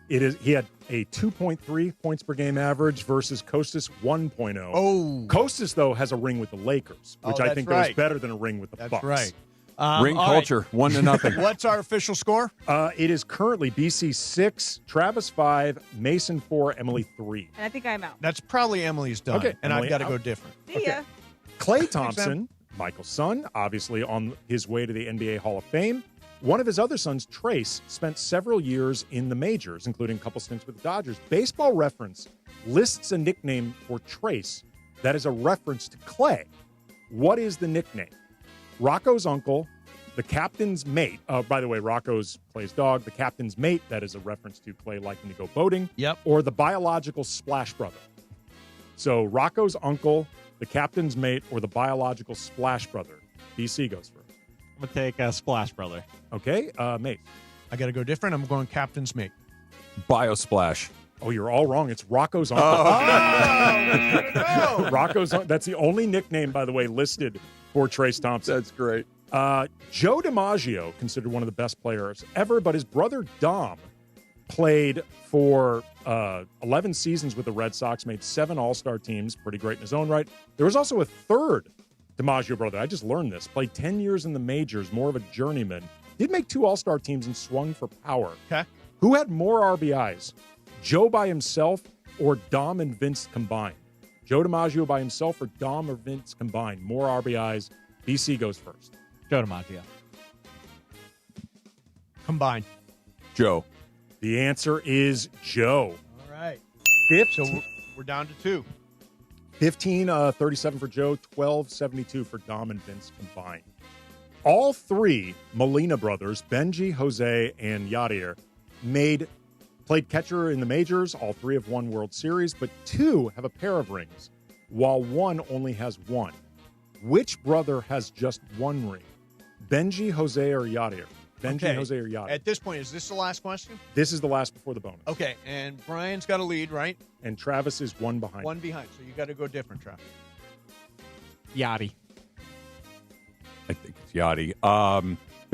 Speaker 13: It is. He had a 2.3 points per game average versus Kostas 1.0.
Speaker 5: Oh.
Speaker 13: Kostas, though, has a ring with the Lakers, which I
Speaker 5: that's
Speaker 13: think
Speaker 5: right.
Speaker 13: goes better than a ring with the
Speaker 5: That's
Speaker 13: Bucks.
Speaker 5: right.
Speaker 3: Ring
Speaker 5: all right.
Speaker 3: culture, 1-0.
Speaker 5: What's our official score?
Speaker 13: It is currently BC 6, Travis 5, Mason 4, Emily 3.
Speaker 11: And I think I'm out.
Speaker 5: That's probably Emily's done.
Speaker 13: Okay,
Speaker 5: And
Speaker 13: Emily
Speaker 5: I've got to
Speaker 13: out.
Speaker 5: go different.
Speaker 11: See ya.
Speaker 13: Klay Thompson, Michael's son, obviously on his way to the NBA Hall of Fame. One of his other sons, Trace, spent several years in the majors, including a couple stints with the Dodgers. Baseball Reference lists a nickname for Trace that is a reference to Klay. What is the nickname? Rocco's uncle, the captain's mate. By the way, Rocco's plays dog. The captain's mate, that is a reference to Klay liking to go boating.
Speaker 5: Yep.
Speaker 13: Or the biological splash brother. So Rocco's uncle, the captain's mate, or the biological splash brother. BC goes first.
Speaker 6: I'm going to take Splash Brother.
Speaker 13: Okay, mate.
Speaker 5: I got to go different. I'm going captain's mate.
Speaker 3: Biosplash.
Speaker 13: Oh, you're all wrong. It's Rocco's uncle.
Speaker 5: Oh,
Speaker 13: Rocco's uncle. That's the only nickname, by the way, listed for Trace Thompson.
Speaker 3: That's great.
Speaker 13: Joe DiMaggio, considered one of the best players ever, but his brother Dom played for 11 seasons with the Red Sox, made 7 All-Star teams, pretty great in his own right. There was also a third DiMaggio brother. I just learned this. Played 10 years in the majors, more of a journeyman. Did make 2 All-Star teams and swung for power.
Speaker 5: Okay.
Speaker 13: Who had more RBIs? Joe by himself or Dom and Vince combined? Joe DiMaggio by himself or Dom or Vince combined? More RBIs. BC goes first.
Speaker 6: Joe DiMaggio.
Speaker 5: Combined.
Speaker 3: Joe.
Speaker 13: The answer is Joe.
Speaker 5: All right.
Speaker 13: Fifth.
Speaker 5: So we're down to 2.
Speaker 13: 15-37 for Joe, 12-72 for Dom and Vince combined. All 3 Molina brothers, Benji, Jose, and Yadier, played catcher in the majors. All 3 have won World Series, but 2 have a pair of rings, while 1 only has 1. Which brother has just 1 ring? Benji, Jose, or Yadier? Benji,
Speaker 5: Okay.
Speaker 13: Jose, or Yadier?
Speaker 5: At this point, is this the last question?
Speaker 13: This is the last before the bonus.
Speaker 5: Okay, and Brian's got a lead, right?
Speaker 13: And Travis is 1 behind.
Speaker 5: 1 behind, so you got to go different, Travis.
Speaker 6: Yachty.
Speaker 3: I think it's Yachty.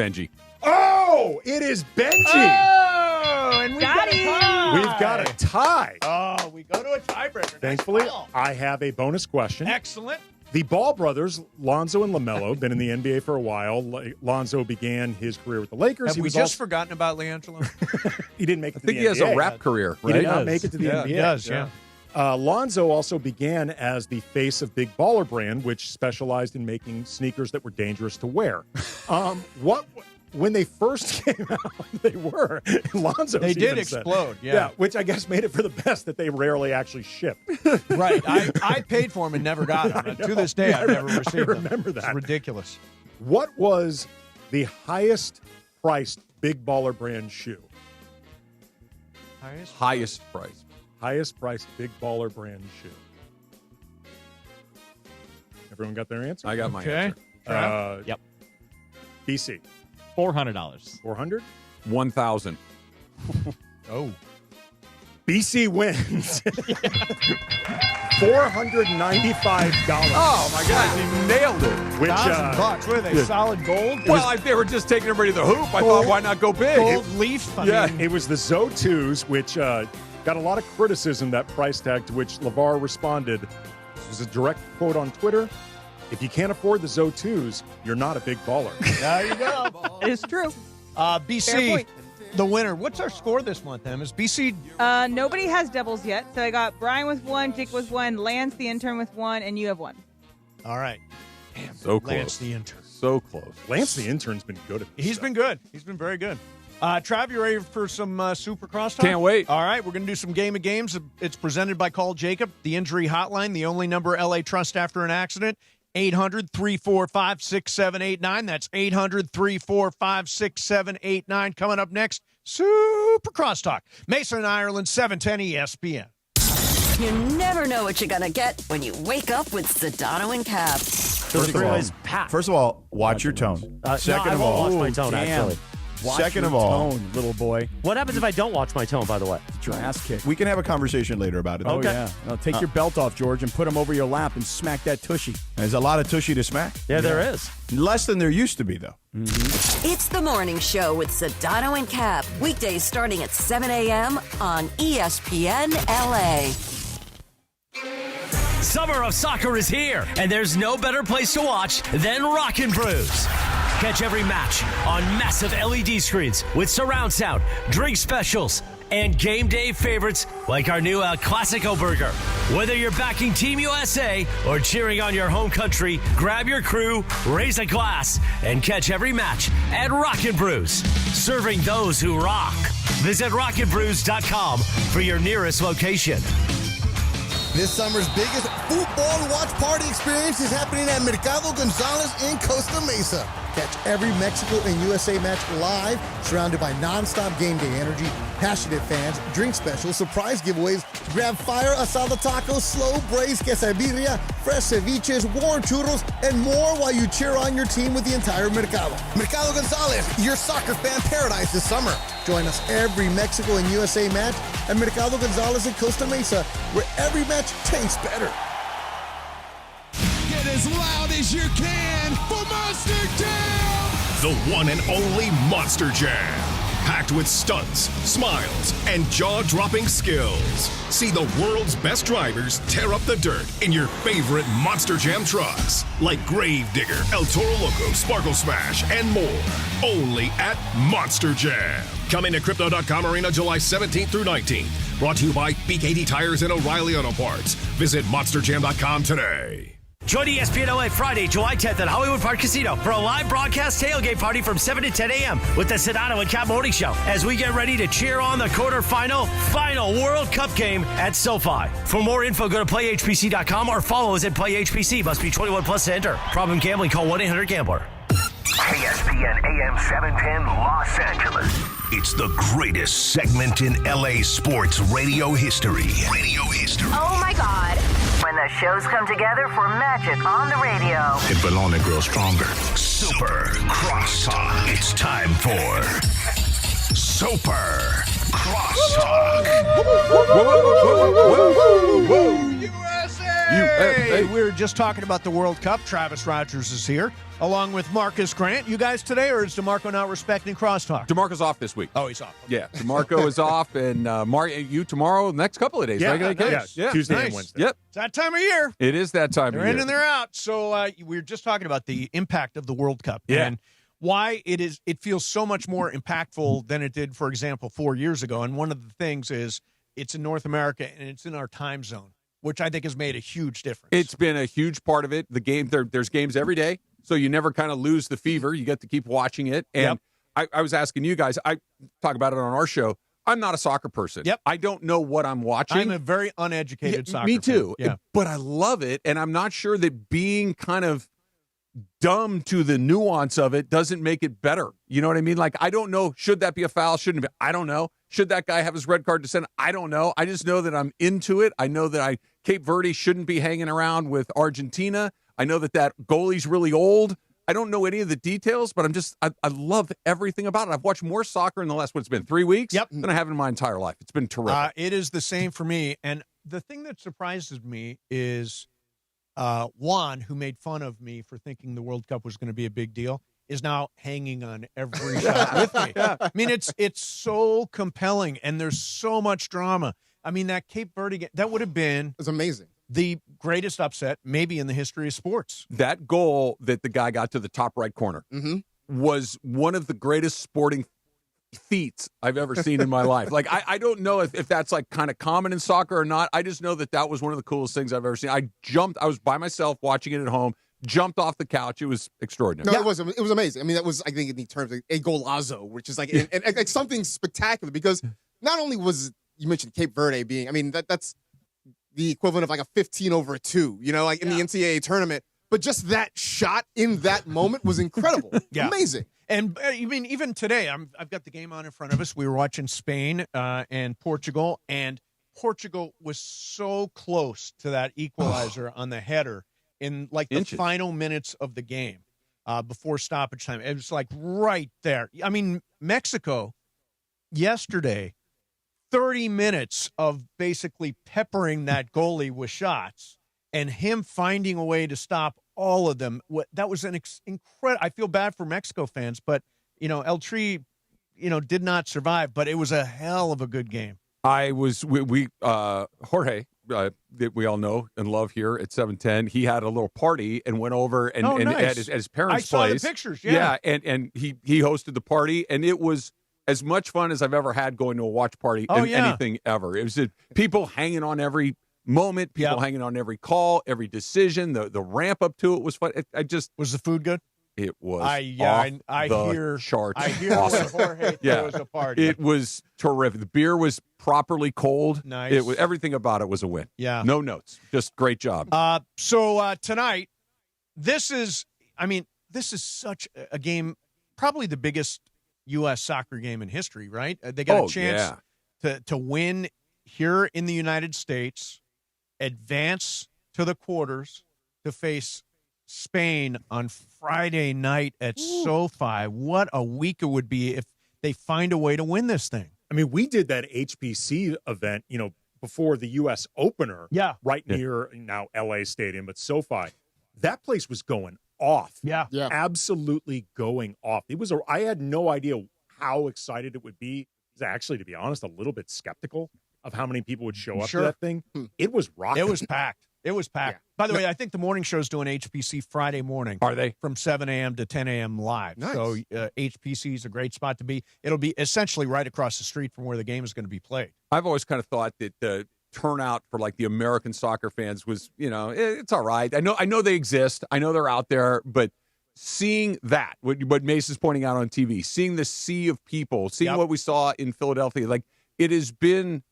Speaker 3: Benji.
Speaker 13: Oh, it is Benji.
Speaker 2: Oh, and we've got a tie.
Speaker 13: We've got a tie.
Speaker 5: Oh, we go to a tiebreaker.
Speaker 13: Thankfully, I have a bonus question.
Speaker 5: Excellent.
Speaker 13: The Ball brothers, Lonzo and LaMelo, been in the NBA for a while. Lonzo began his career with the Lakers.
Speaker 5: Have we just forgotten about LiAngelo?
Speaker 13: He didn't make it to the NBA.
Speaker 3: I think he has a rap career, right?
Speaker 13: He did not make it to the NBA.
Speaker 5: He does, yeah.
Speaker 13: Lonzo also began as the face of Big Baller brand, which specialized in making sneakers that were dangerous to wear. When they first came out, they were. Lonzo.
Speaker 5: They did explode, yeah.
Speaker 13: Which I guess made it for the best that they rarely actually shipped.
Speaker 5: Right. I paid for them and never got them. To this day, I've never received them.
Speaker 13: I remember that.
Speaker 5: It's ridiculous.
Speaker 13: What was the highest priced Big Baller brand shoe?
Speaker 3: Highest price.
Speaker 13: Highest priced Big Baller brand shoe. Everyone got their answer?
Speaker 3: I got my answer.
Speaker 6: Yep.
Speaker 13: BC.
Speaker 6: $400.
Speaker 13: 400?
Speaker 3: 1,000.
Speaker 5: Oh.
Speaker 13: BC wins. $495.
Speaker 3: Oh my God, he nailed it.
Speaker 13: Which
Speaker 5: $1,000. What are they? Solid gold?
Speaker 3: Well, they were just taking everybody to the hoop. I thought, why not go big?
Speaker 5: Gold leaf. I mean,
Speaker 13: it was the Zo2s, which got a lot of criticism, that price tag, to which LeVar responded. This was a direct quote on Twitter. If you can't afford the Zo2s, you're not a big baller.
Speaker 5: There you go.
Speaker 11: It's true.
Speaker 5: BC, the winner. What's our score this month, Em? Is BC?
Speaker 11: Nobody has doubles yet. So I got Brian with 1, Jake with 1, Lance the intern with 1, and you have 1.
Speaker 5: All right.
Speaker 3: Damn, so close.
Speaker 5: Lance the intern.
Speaker 3: So close.
Speaker 13: Lance the intern's been good at this
Speaker 5: He's
Speaker 13: stuff.
Speaker 5: been good. He's been very good. Trav, you ready for some Super Crosstalk?
Speaker 3: Can't wait.
Speaker 5: All right, we're going to do some Game of Games. It's presented by Call Jacob, the injury hotline, the only number LA trust after an accident. 800-345-6789. That's 800-345-6789. Coming up next, Super Crosstalk. Mason, Ireland, 710 ESPN.
Speaker 14: You never know what you're going to get when you wake up with Sedano and Cap.
Speaker 17: First of all, watch your tone. Second of all,
Speaker 1: watch my tone, actually.
Speaker 17: Second of all, little boy.
Speaker 1: What happens if I don't watch my tone, by the way?
Speaker 17: Get your ass kicked. We can have a conversation later about it.
Speaker 1: Okay.
Speaker 17: Oh, yeah. No, take your belt off, George, and put him over your lap and smack that tushy. There's a lot of tushy to smack.
Speaker 1: Yeah, there is.
Speaker 17: Less than there used to be, though.
Speaker 14: Mm-hmm. It's the morning show with Sedano and Cap. Weekdays starting at 7 a.m. on ESPN LA.
Speaker 1: Summer of soccer is here, and there's no better place to watch than Rockin' Brews. Catch every match on massive LED screens with surround sound, drink specials, and game day favorites like our new El Clasico burger. Whether you're backing Team USA or cheering on your home country, grab your crew, raise a glass, and catch every match at Rockin' Brews, serving those who rock. Visit rockinbrews.com for your nearest location.
Speaker 9: This summer's biggest football watch party experience is happening at Mercado Gonzalez in Costa Mesa. Catch every Mexico and USA match live, surrounded by non-stop game day energy, passionate fans, drink specials, surprise giveaways, grab fire asada tacos, slow braised quesadilla, fresh ceviches, warm churros, and more while you cheer on your team with the entire Mercado. Mercado Gonzalez, your soccer fan paradise this summer. Join us every Mexico and USA match at Mercado Gonzalez in Costa Mesa, where every match tastes better.
Speaker 16: Get as loud as you can for Monster Jam!
Speaker 18: The one and only Monster Jam. Packed with stunts, smiles, and jaw-dropping skills. See the world's best drivers tear up the dirt in your favorite Monster Jam trucks. Like Gravedigger, El Toro Loco, Sparkle Smash, and more. Only at Monster Jam. Coming to Crypto.com Arena July 17th through 19th. Brought to you by BKD Tires and O'Reilly Auto Parts. Visit MonsterJam.com today.
Speaker 1: Join ESPN LA Friday, July 10th at Hollywood Park Casino for a live broadcast tailgate party from 7 to 10 a.m. with the Sedano and Cap Morning Show as we get ready to cheer on the quarterfinal final World Cup game at SoFi. For more info, go to playhpc.com or follow us at playhpc. Must be 21 plus to enter. Problem gambling, call 1-800-GAMBLER.
Speaker 20: ESPN AM 710 Los Angeles. It's the greatest segment in LA sports radio history.
Speaker 22: Oh my God. When the shows come together for magic on the radio.
Speaker 20: It will only grow stronger. Super Crosstalk. It's time for Super Crosstalk.
Speaker 16: USA!
Speaker 5: Hey, we were just talking about the World Cup. Travis Rogers is here, along with Marcus Grant. You guys today, or is DeMarco not respecting crosstalk?
Speaker 3: DeMarco's off this week.
Speaker 5: Oh, he's off.
Speaker 3: Yeah, DeMarco is off, and you tomorrow, next couple of days.
Speaker 13: Yeah,
Speaker 3: right?
Speaker 13: yeah. Tuesday and Wednesday.
Speaker 3: Yep.
Speaker 5: It's that time of year.
Speaker 3: It is that time
Speaker 5: They're
Speaker 3: of year.
Speaker 5: in and they're out. So we were just talking about the impact of the World Cup and why it feels so much more impactful than it did, for example, 4 years ago. And one of the things is it's in North America and it's in our time zone, which I think has made a huge difference.
Speaker 3: It's been a huge part of it. The game, there's games every day, so you never kind of lose the fever. You get to keep watching it. And I was asking you guys, I talk about it on our show. I'm not a soccer person.
Speaker 5: Yep.
Speaker 3: I don't know what I'm watching.
Speaker 5: I'm a very uneducated soccer
Speaker 3: Me too.
Speaker 5: fan. Yeah.
Speaker 3: But I love it, and I'm not sure that being kind of dumb to the nuance of it doesn't make it better. You know what I mean? Like, I don't know, should that be a foul? Shouldn't it be? I don't know. Should that guy have his red card to send? I don't know. I just know that I'm into it. I know that Cape Verde shouldn't be hanging around with Argentina. I know that goalie's really old. I don't know any of the details, but I love everything about it. I've watched more soccer in the last, 3 weeks than I have in my entire life. It's been terrific.
Speaker 5: It is the same for me. And the thing that surprises me is Juan, who made fun of me for thinking the World Cup was going to be a big deal, is now hanging on every shot with me. I mean, it's so compelling, and there's so much drama. I mean, that Cape Verde game, that would have been
Speaker 7: amazing.
Speaker 5: The greatest upset maybe in the history of sports.
Speaker 3: That goal that the guy got to the top right corner was one of the greatest sporting feats I've ever seen in my life. Like, I don't know if that's like kind of common in soccer or not. I just know that was one of the coolest things I've ever seen. I was by myself watching it at home, jumped off the couch. It was extraordinary.
Speaker 7: No, it was amazing. I mean, that was, I think, in the terms of a golazo, which is like and something spectacular, because not only was, you mentioned Cape Verde being, I mean, that's the equivalent of like a 15/2, you know, like in the NCAA tournament. But just that shot in that moment was incredible. Amazing.
Speaker 5: And I mean, even today, I've got the game on in front of us. We were watching Spain and Portugal, and Portugal was so close to that equalizer on the header in like the final minutes of the game before stoppage time. It was like right there. I mean, Mexico yesterday, 30 minutes of basically peppering that goalie with shots and him finding a way to stop all of them. That was an incredible. I feel bad for Mexico fans, but El Tri, did not survive. But it was a hell of a good game.
Speaker 3: Jorge, that we all know and love here at 710. He had a little party and went over and
Speaker 5: nice.
Speaker 3: at his parents'
Speaker 5: place.
Speaker 3: place.
Speaker 5: I saw the pictures. Yeah,
Speaker 3: and he hosted the party, and it was as much fun as I've ever had going to a watch party anything ever. It was people hanging on every moment, people hanging on every call, every decision. The ramp up to it was fun.
Speaker 5: Was the food good?
Speaker 3: It was.
Speaker 5: I hear
Speaker 3: charts.
Speaker 5: I hear
Speaker 3: awesome.
Speaker 5: when Jorge throws a party.
Speaker 3: It was terrific. The beer was properly cold.
Speaker 5: Nice.
Speaker 3: It was, everything about it was a win.
Speaker 5: Yeah.
Speaker 3: No notes. Just great job.
Speaker 5: So tonight, this is such a game, probably the biggest U.S. soccer game in history, right? They got a chance to win here in the United States, advance to the quarters to face Spain on Friday night at SoFi. What a week it would be if they find a way to win this thing.
Speaker 13: I mean, we did that HPC event, before the U.S. opener.
Speaker 5: Yeah.
Speaker 13: Right near now LA Stadium, but SoFi. That place was going off.
Speaker 5: Yeah.
Speaker 13: Absolutely going off. I had no idea how excited it would be. I was actually, to be honest, a little bit skeptical of how many people would show up to that thing. It was rocking.
Speaker 5: It was packed. Yeah. By the way, I think the morning show's doing HPC Friday morning.
Speaker 3: Are they?
Speaker 5: From 7 a.m. to 10 a.m. live.
Speaker 7: Nice.
Speaker 5: So HPC is a great spot to be. It'll be essentially right across the street from where the game is going to be played.
Speaker 3: I've always kind of thought that the turnout for like the American soccer fans was, it's all right. I know they exist. I know they're out there, but seeing that, what Mace is pointing out on TV, seeing the sea of people, seeing what we saw in Philadelphia, like it has been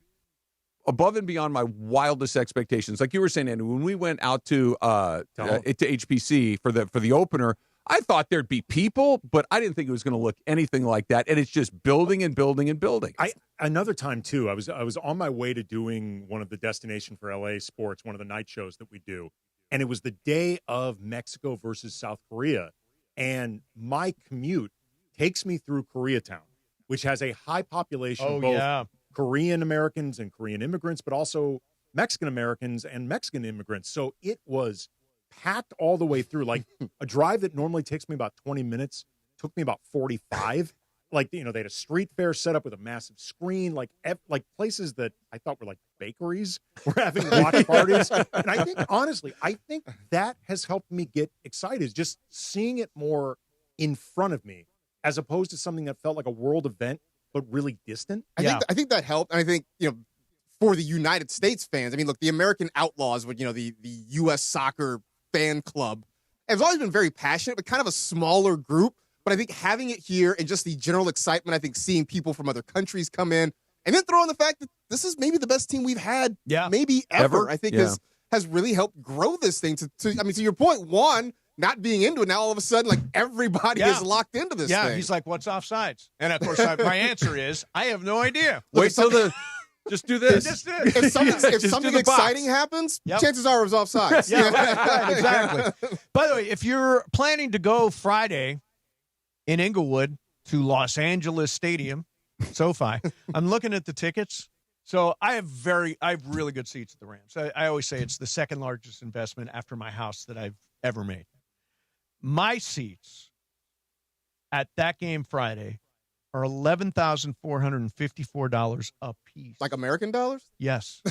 Speaker 3: above and beyond my wildest expectations. Like you were saying, Andy, when we went out to HPC for the opener, I thought there'd be people, but I didn't think it was going to look anything like that. And it's just building and building and building.
Speaker 13: Another time too, I was on my way to doing one of the Destination for LA Sports, one of the night shows that we do, and it was the day of Mexico versus South Korea, and my commute takes me through Koreatown, which has a high population of both Korean Americans and Korean immigrants, but also Mexican Americans and Mexican immigrants. So it was packed all the way through. Like a drive that normally takes me about 20 minutes took me about 45. Like, they had a street fair set up with a massive screen, like places that I thought were like bakeries were having watch parties. And I think, honestly, that has helped me get excited, just seeing it more in front of me, as opposed to something that felt like a world event, but really distant.
Speaker 7: I think that helped. And I think, for the United States fans, I mean, look, the American Outlaws, the U.S. soccer fan club, has always been very passionate, but kind of a smaller group. But I think having it here and just the general excitement, I think seeing people from other countries come in, and then throw in the fact that this is maybe the best team we've had maybe ever. I think has really helped grow this thing to your point, Juan not being into it, now all of a sudden, like, everybody is locked into this thing.
Speaker 5: Yeah, he's like, what's offsides? And of course, my answer is, I have no idea.
Speaker 3: Wait till just do this.
Speaker 7: If something exciting happens, chances are it was offsides.
Speaker 5: Right, exactly. By the way, if you're planning to go Friday in Inglewood to Los Angeles Stadium, SoFi, I'm looking at the tickets. So I have really good seats at the Rams. I always say it's the second largest investment after my house that I've ever made. My seats at that game Friday are $11,454 a piece.
Speaker 7: Like American dollars?
Speaker 5: Yes.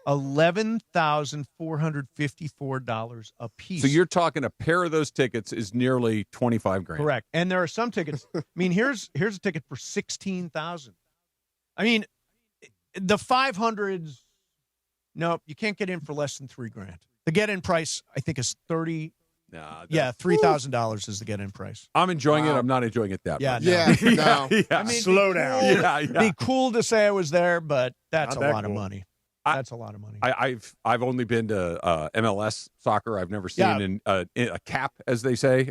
Speaker 5: $11,454 a piece.
Speaker 3: So you're talking a pair of those tickets is nearly $25,000.
Speaker 5: Correct. And there are some tickets. I mean, here's a ticket for $16,000. I mean, the 500s. No, you can't get in for less than $3,000. The get-in price, I think, is $3,000 is the get-in price.
Speaker 3: I'm enjoying it. I'm not enjoying it that much.
Speaker 7: No.
Speaker 5: I mean,
Speaker 13: slow down.
Speaker 5: It'd be cool to say I was there, but that's a lot of money. That's a lot of money.
Speaker 3: I've only been to MLS soccer. I've never seen in a cap, as they say.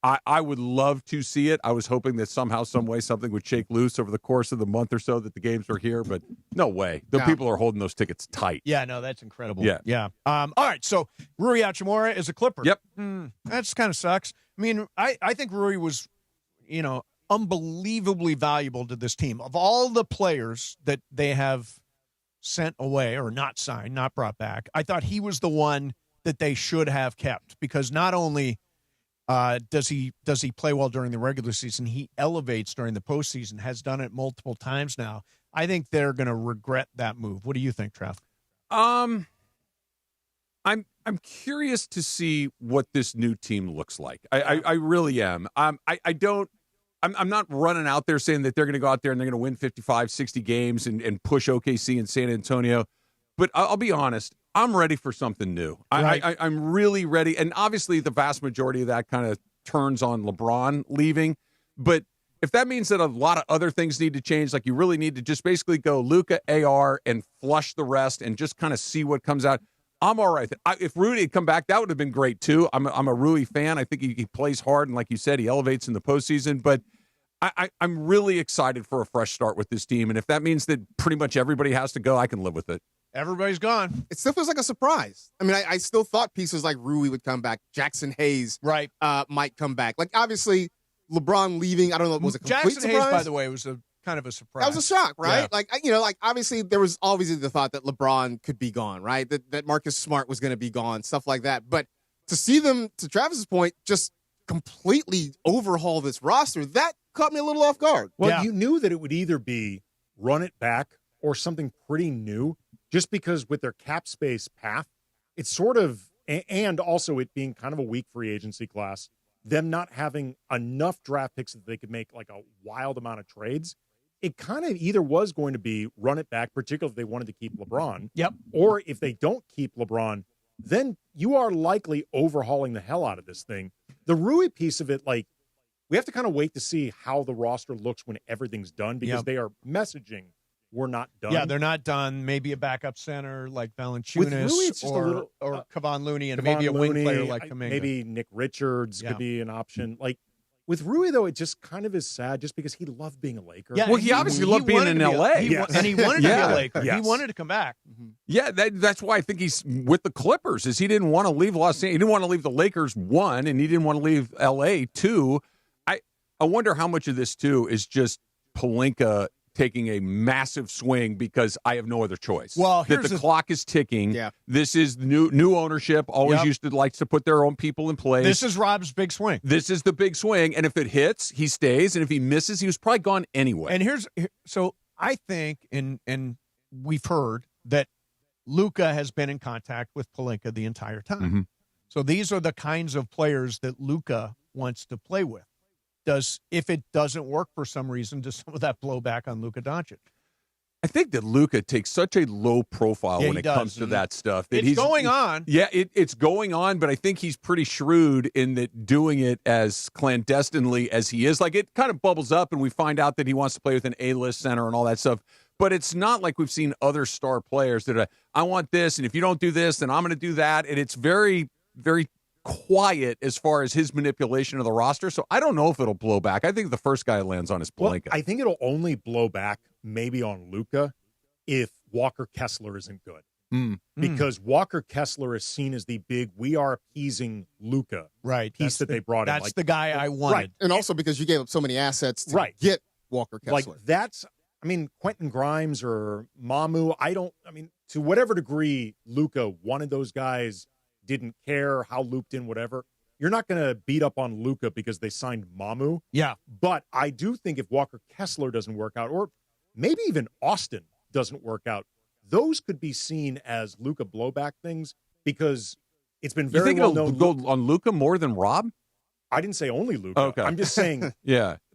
Speaker 3: I would love to see it. I was hoping that somehow, some way, something would shake loose over the course of the month or so that the games were here, but no way. The people are holding those tickets tight.
Speaker 5: Yeah, no, that's incredible.
Speaker 3: Yeah.
Speaker 5: All right, so Rui Hachimura is a Clipper.
Speaker 3: Yep.
Speaker 5: That just kind of sucks. I mean, I think Rui was, unbelievably valuable to this team. Of all the players that they have sent away or not signed, not brought back, I thought he was the one that they should have kept, because not only does he play well during the regular season, he elevates during the postseason, has done it multiple times now. I think they're going to regret that move. What do you think, Trev?
Speaker 3: I'm curious to see what this new team looks like. I really am. I'm not running out there saying that they're going to go out there and they're going to win 55, 60 games and push OKC and San Antonio. But I'll be honest, I'm ready for something new.
Speaker 5: Right.
Speaker 3: I'm really ready. And obviously the vast majority of that kind of turns on LeBron leaving. But if that means that a lot of other things need to change, like you really need to just basically go Luka, AR, and flush the rest and just kind of see what comes out, I'm all right. If Rudy had come back, that would have been great too. I'm a Rui fan. I think he plays hard, and like you said, he elevates in the postseason. But I'm really excited for a fresh start with this team. And if that means that pretty much everybody has to go, I can live with it.
Speaker 5: Everybody's gone.
Speaker 7: It still feels like a surprise. I mean, I still thought pieces like Rui would come back. Jackson Hayes might come back. Like, obviously, LeBron leaving, I don't know if it was a complete
Speaker 5: Jackson
Speaker 7: surprise.
Speaker 5: Hayes, by the way, was kind of a surprise.
Speaker 7: That was a shock, right?
Speaker 5: Yeah.
Speaker 7: Like obviously there was obviously the thought that LeBron could be gone, right? That Marcus Smart was going to be gone, stuff like that. But to see them, to Travis's point, just completely overhaul this roster, that caught me a little off guard.
Speaker 13: Well, you knew that it would either be run it back or something pretty new, just because with their cap space path, it's sort of, and also it being kind of a weak free agency class, them not having enough draft picks that they could make like a wild amount of trades, it kind of either was going to be run it back, particularly if they wanted to keep LeBron.
Speaker 5: Yep.
Speaker 13: Or if they don't keep LeBron, then you are likely overhauling the hell out of this thing. The Rui piece of it, like, we have to kind of wait to see how the roster looks when everything's done, because they are messaging we're not done.
Speaker 5: Yeah, they're not done. Maybe a backup center like Valanciunas or Kevon Looney, and maybe a wing player like Kuminga.
Speaker 13: Maybe Nick Richards could be an option. Like, with Rui, though, it just kind of is sad just because he loved being a Laker.
Speaker 5: Yeah,
Speaker 3: well, he obviously loved being in L.A.
Speaker 5: And he wanted to be a Laker. Yes. He wanted to come back.
Speaker 3: Mm-hmm. Yeah, that's why I think he's with the Clippers, is he didn't want to leave Los Angeles. He didn't want to leave the Lakers, one, and he didn't want to leave L.A., two. I wonder how much of this, too, is just Pelinka taking a massive swing because I have no other choice.
Speaker 5: Well,
Speaker 3: that the clock is ticking.
Speaker 7: Yeah.
Speaker 3: This is new ownership. Always likes to put their own people in place.
Speaker 5: This is Rob's big swing.
Speaker 3: This is the big swing, and if it hits, he stays, and if he misses, he was probably gone anyway.
Speaker 5: And so I think, and we've heard that Luka has been in contact with Pelinka the entire time.
Speaker 3: Mm-hmm.
Speaker 5: So these are the kinds of players that Luka wants to play with. If it doesn't work for some reason, does some of that blow back on Luka Doncic?
Speaker 3: I think that Luka takes such a low profile when it comes to that stuff. That
Speaker 5: it's going on.
Speaker 3: Yeah, it's going on, but I think he's pretty shrewd in that doing it as clandestinely as he is. Like, it kind of bubbles up, and we find out that he wants to play with an A-list center and all that stuff. But it's not like we've seen other star players that are, I want this, and if you don't do this, then I'm going to do that. And it's very, very quiet as far as his manipulation of the roster. So I don't know if it'll blow back. I think the first guy lands on is Pelinka.
Speaker 13: Well, I think it'll only blow back maybe on Luka if Walker Kessler isn't good. Because Walker Kessler is seen as the big, we are appeasing Luka piece that they brought in.
Speaker 5: That's the guy I wanted.
Speaker 7: Right. And also because you gave up so many assets to get Walker Kessler.
Speaker 13: Quentin Grimes or Mamu, to whatever degree Luka wanted those guys, didn't care how looped in, whatever. You're not going to beat up on Luka because they signed Mamu.
Speaker 5: Yeah.
Speaker 13: But I do think if Walker Kessler doesn't work out, or maybe even Austin doesn't work out, those could be seen as Luka blowback things because it's been very well known.
Speaker 3: Go on Luka more than Rob?
Speaker 13: I didn't say only Luka.
Speaker 3: Okay.
Speaker 13: I'm just saying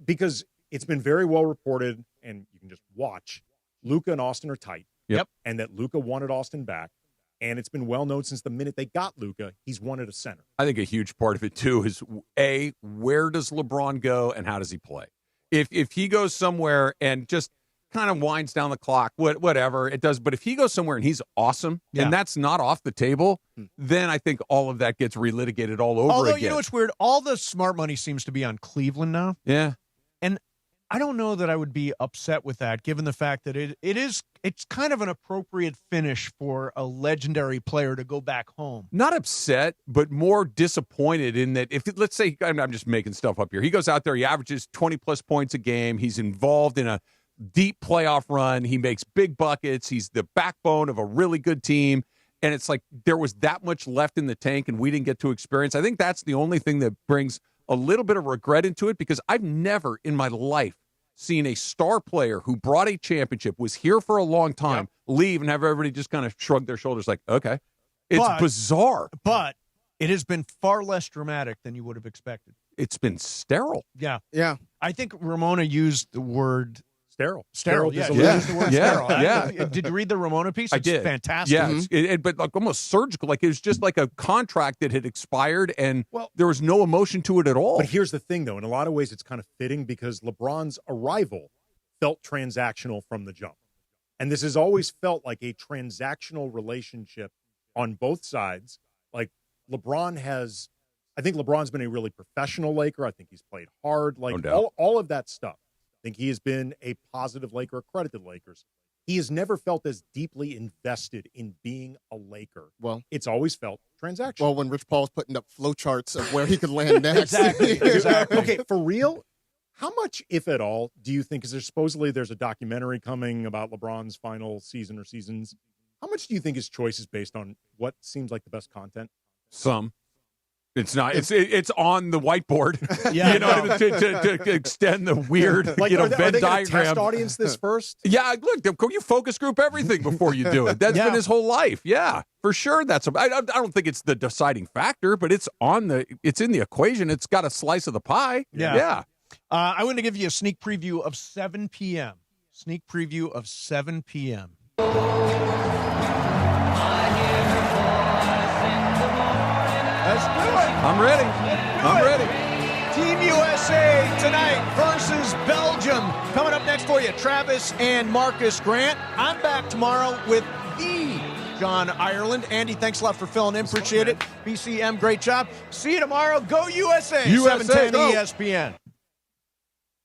Speaker 13: because it's been very well reported, and you can just watch, Luka and Austin are tight.
Speaker 3: Yep.
Speaker 13: And that Luka wanted Austin back. And it's been well known since the minute they got Luka, he's wanted a center.
Speaker 3: I think a huge part of it, too, is, A, where does LeBron go and how does he play? If he goes somewhere and just kind of winds down the clock, whatever it does, but if he goes somewhere and he's awesome and that's not off the table, then I think all of that gets relitigated all over again.
Speaker 5: Although, you know what's weird? All the smart money seems to be on Cleveland now.
Speaker 3: Yeah.
Speaker 5: And I don't know that I would be upset with that, given the fact that it's kind of an appropriate finish for a legendary player to go back home.
Speaker 3: Not upset, but more disappointed in that let's say, I'm just making stuff up here. He goes out there, he averages 20-plus points a game. He's involved in a deep playoff run. He makes big buckets. He's the backbone of a really good team. And it's like there was that much left in the tank and we didn't get to experience. I think that's the only thing that brings a little bit of regret into it, because I've never in my life seen a star player who brought a championship, was here for a long time, leave and have everybody just kind of shrug their shoulders like, okay. It's bizarre.
Speaker 5: But it has been far less dramatic than you would have expected.
Speaker 3: It's been sterile.
Speaker 5: Yeah.
Speaker 7: Yeah.
Speaker 5: I think Ramona used the word
Speaker 13: sterile.
Speaker 5: Sterile.
Speaker 13: Yeah.
Speaker 5: Used the word sterile.
Speaker 3: Yeah.
Speaker 5: Did you read the Ramona piece?
Speaker 3: I did.
Speaker 5: Fantastic.
Speaker 3: Yeah. But like almost surgical. Like it was just like a contract that had expired and there was no emotion to it at all.
Speaker 13: But here's the thing, though. In a lot of ways, it's kind of fitting because LeBron's arrival felt transactional from the jump. And this has always felt like a transactional relationship on both sides. Like I think LeBron's been a really professional Laker. I think he's played hard. Like all of that stuff. I think he has been a positive Laker, a credit to the Lakers. He has never felt as deeply invested in being a Laker.
Speaker 7: Well,
Speaker 13: it's always felt transactional.
Speaker 7: Well, when Rich Paul's putting up flowcharts of where he could land next.
Speaker 5: Exactly.
Speaker 13: Okay, for real, how much, if at all, do you think, because there's a documentary coming about LeBron's final season or seasons, how much do you think his choice is based on what seems like the best content?
Speaker 3: Some. It's not. It's on the whiteboard.
Speaker 5: Yeah,
Speaker 3: you know, to extend the weird,
Speaker 13: like,
Speaker 3: Venn
Speaker 13: are they
Speaker 3: diagram.
Speaker 13: Test audience this first.
Speaker 3: Yeah, look, you focus group everything before you do it. That's been his whole life. Yeah, for sure. I don't think it's the deciding factor, but it's in the equation. It's got a slice of the pie. Yeah.
Speaker 5: I want to give you a sneak preview of 7 p.m. Sneak preview of 7 p.m. Let's do it.
Speaker 3: I'm ready. I'm ready.
Speaker 5: Team USA tonight versus Belgium. Coming up next for you, Travis and Marcus Grant. I'm back tomorrow with the John Ireland. Andy, thanks a lot for filling in. Appreciate it. BCM, great job. See you tomorrow. Go USA. 710 ESPN.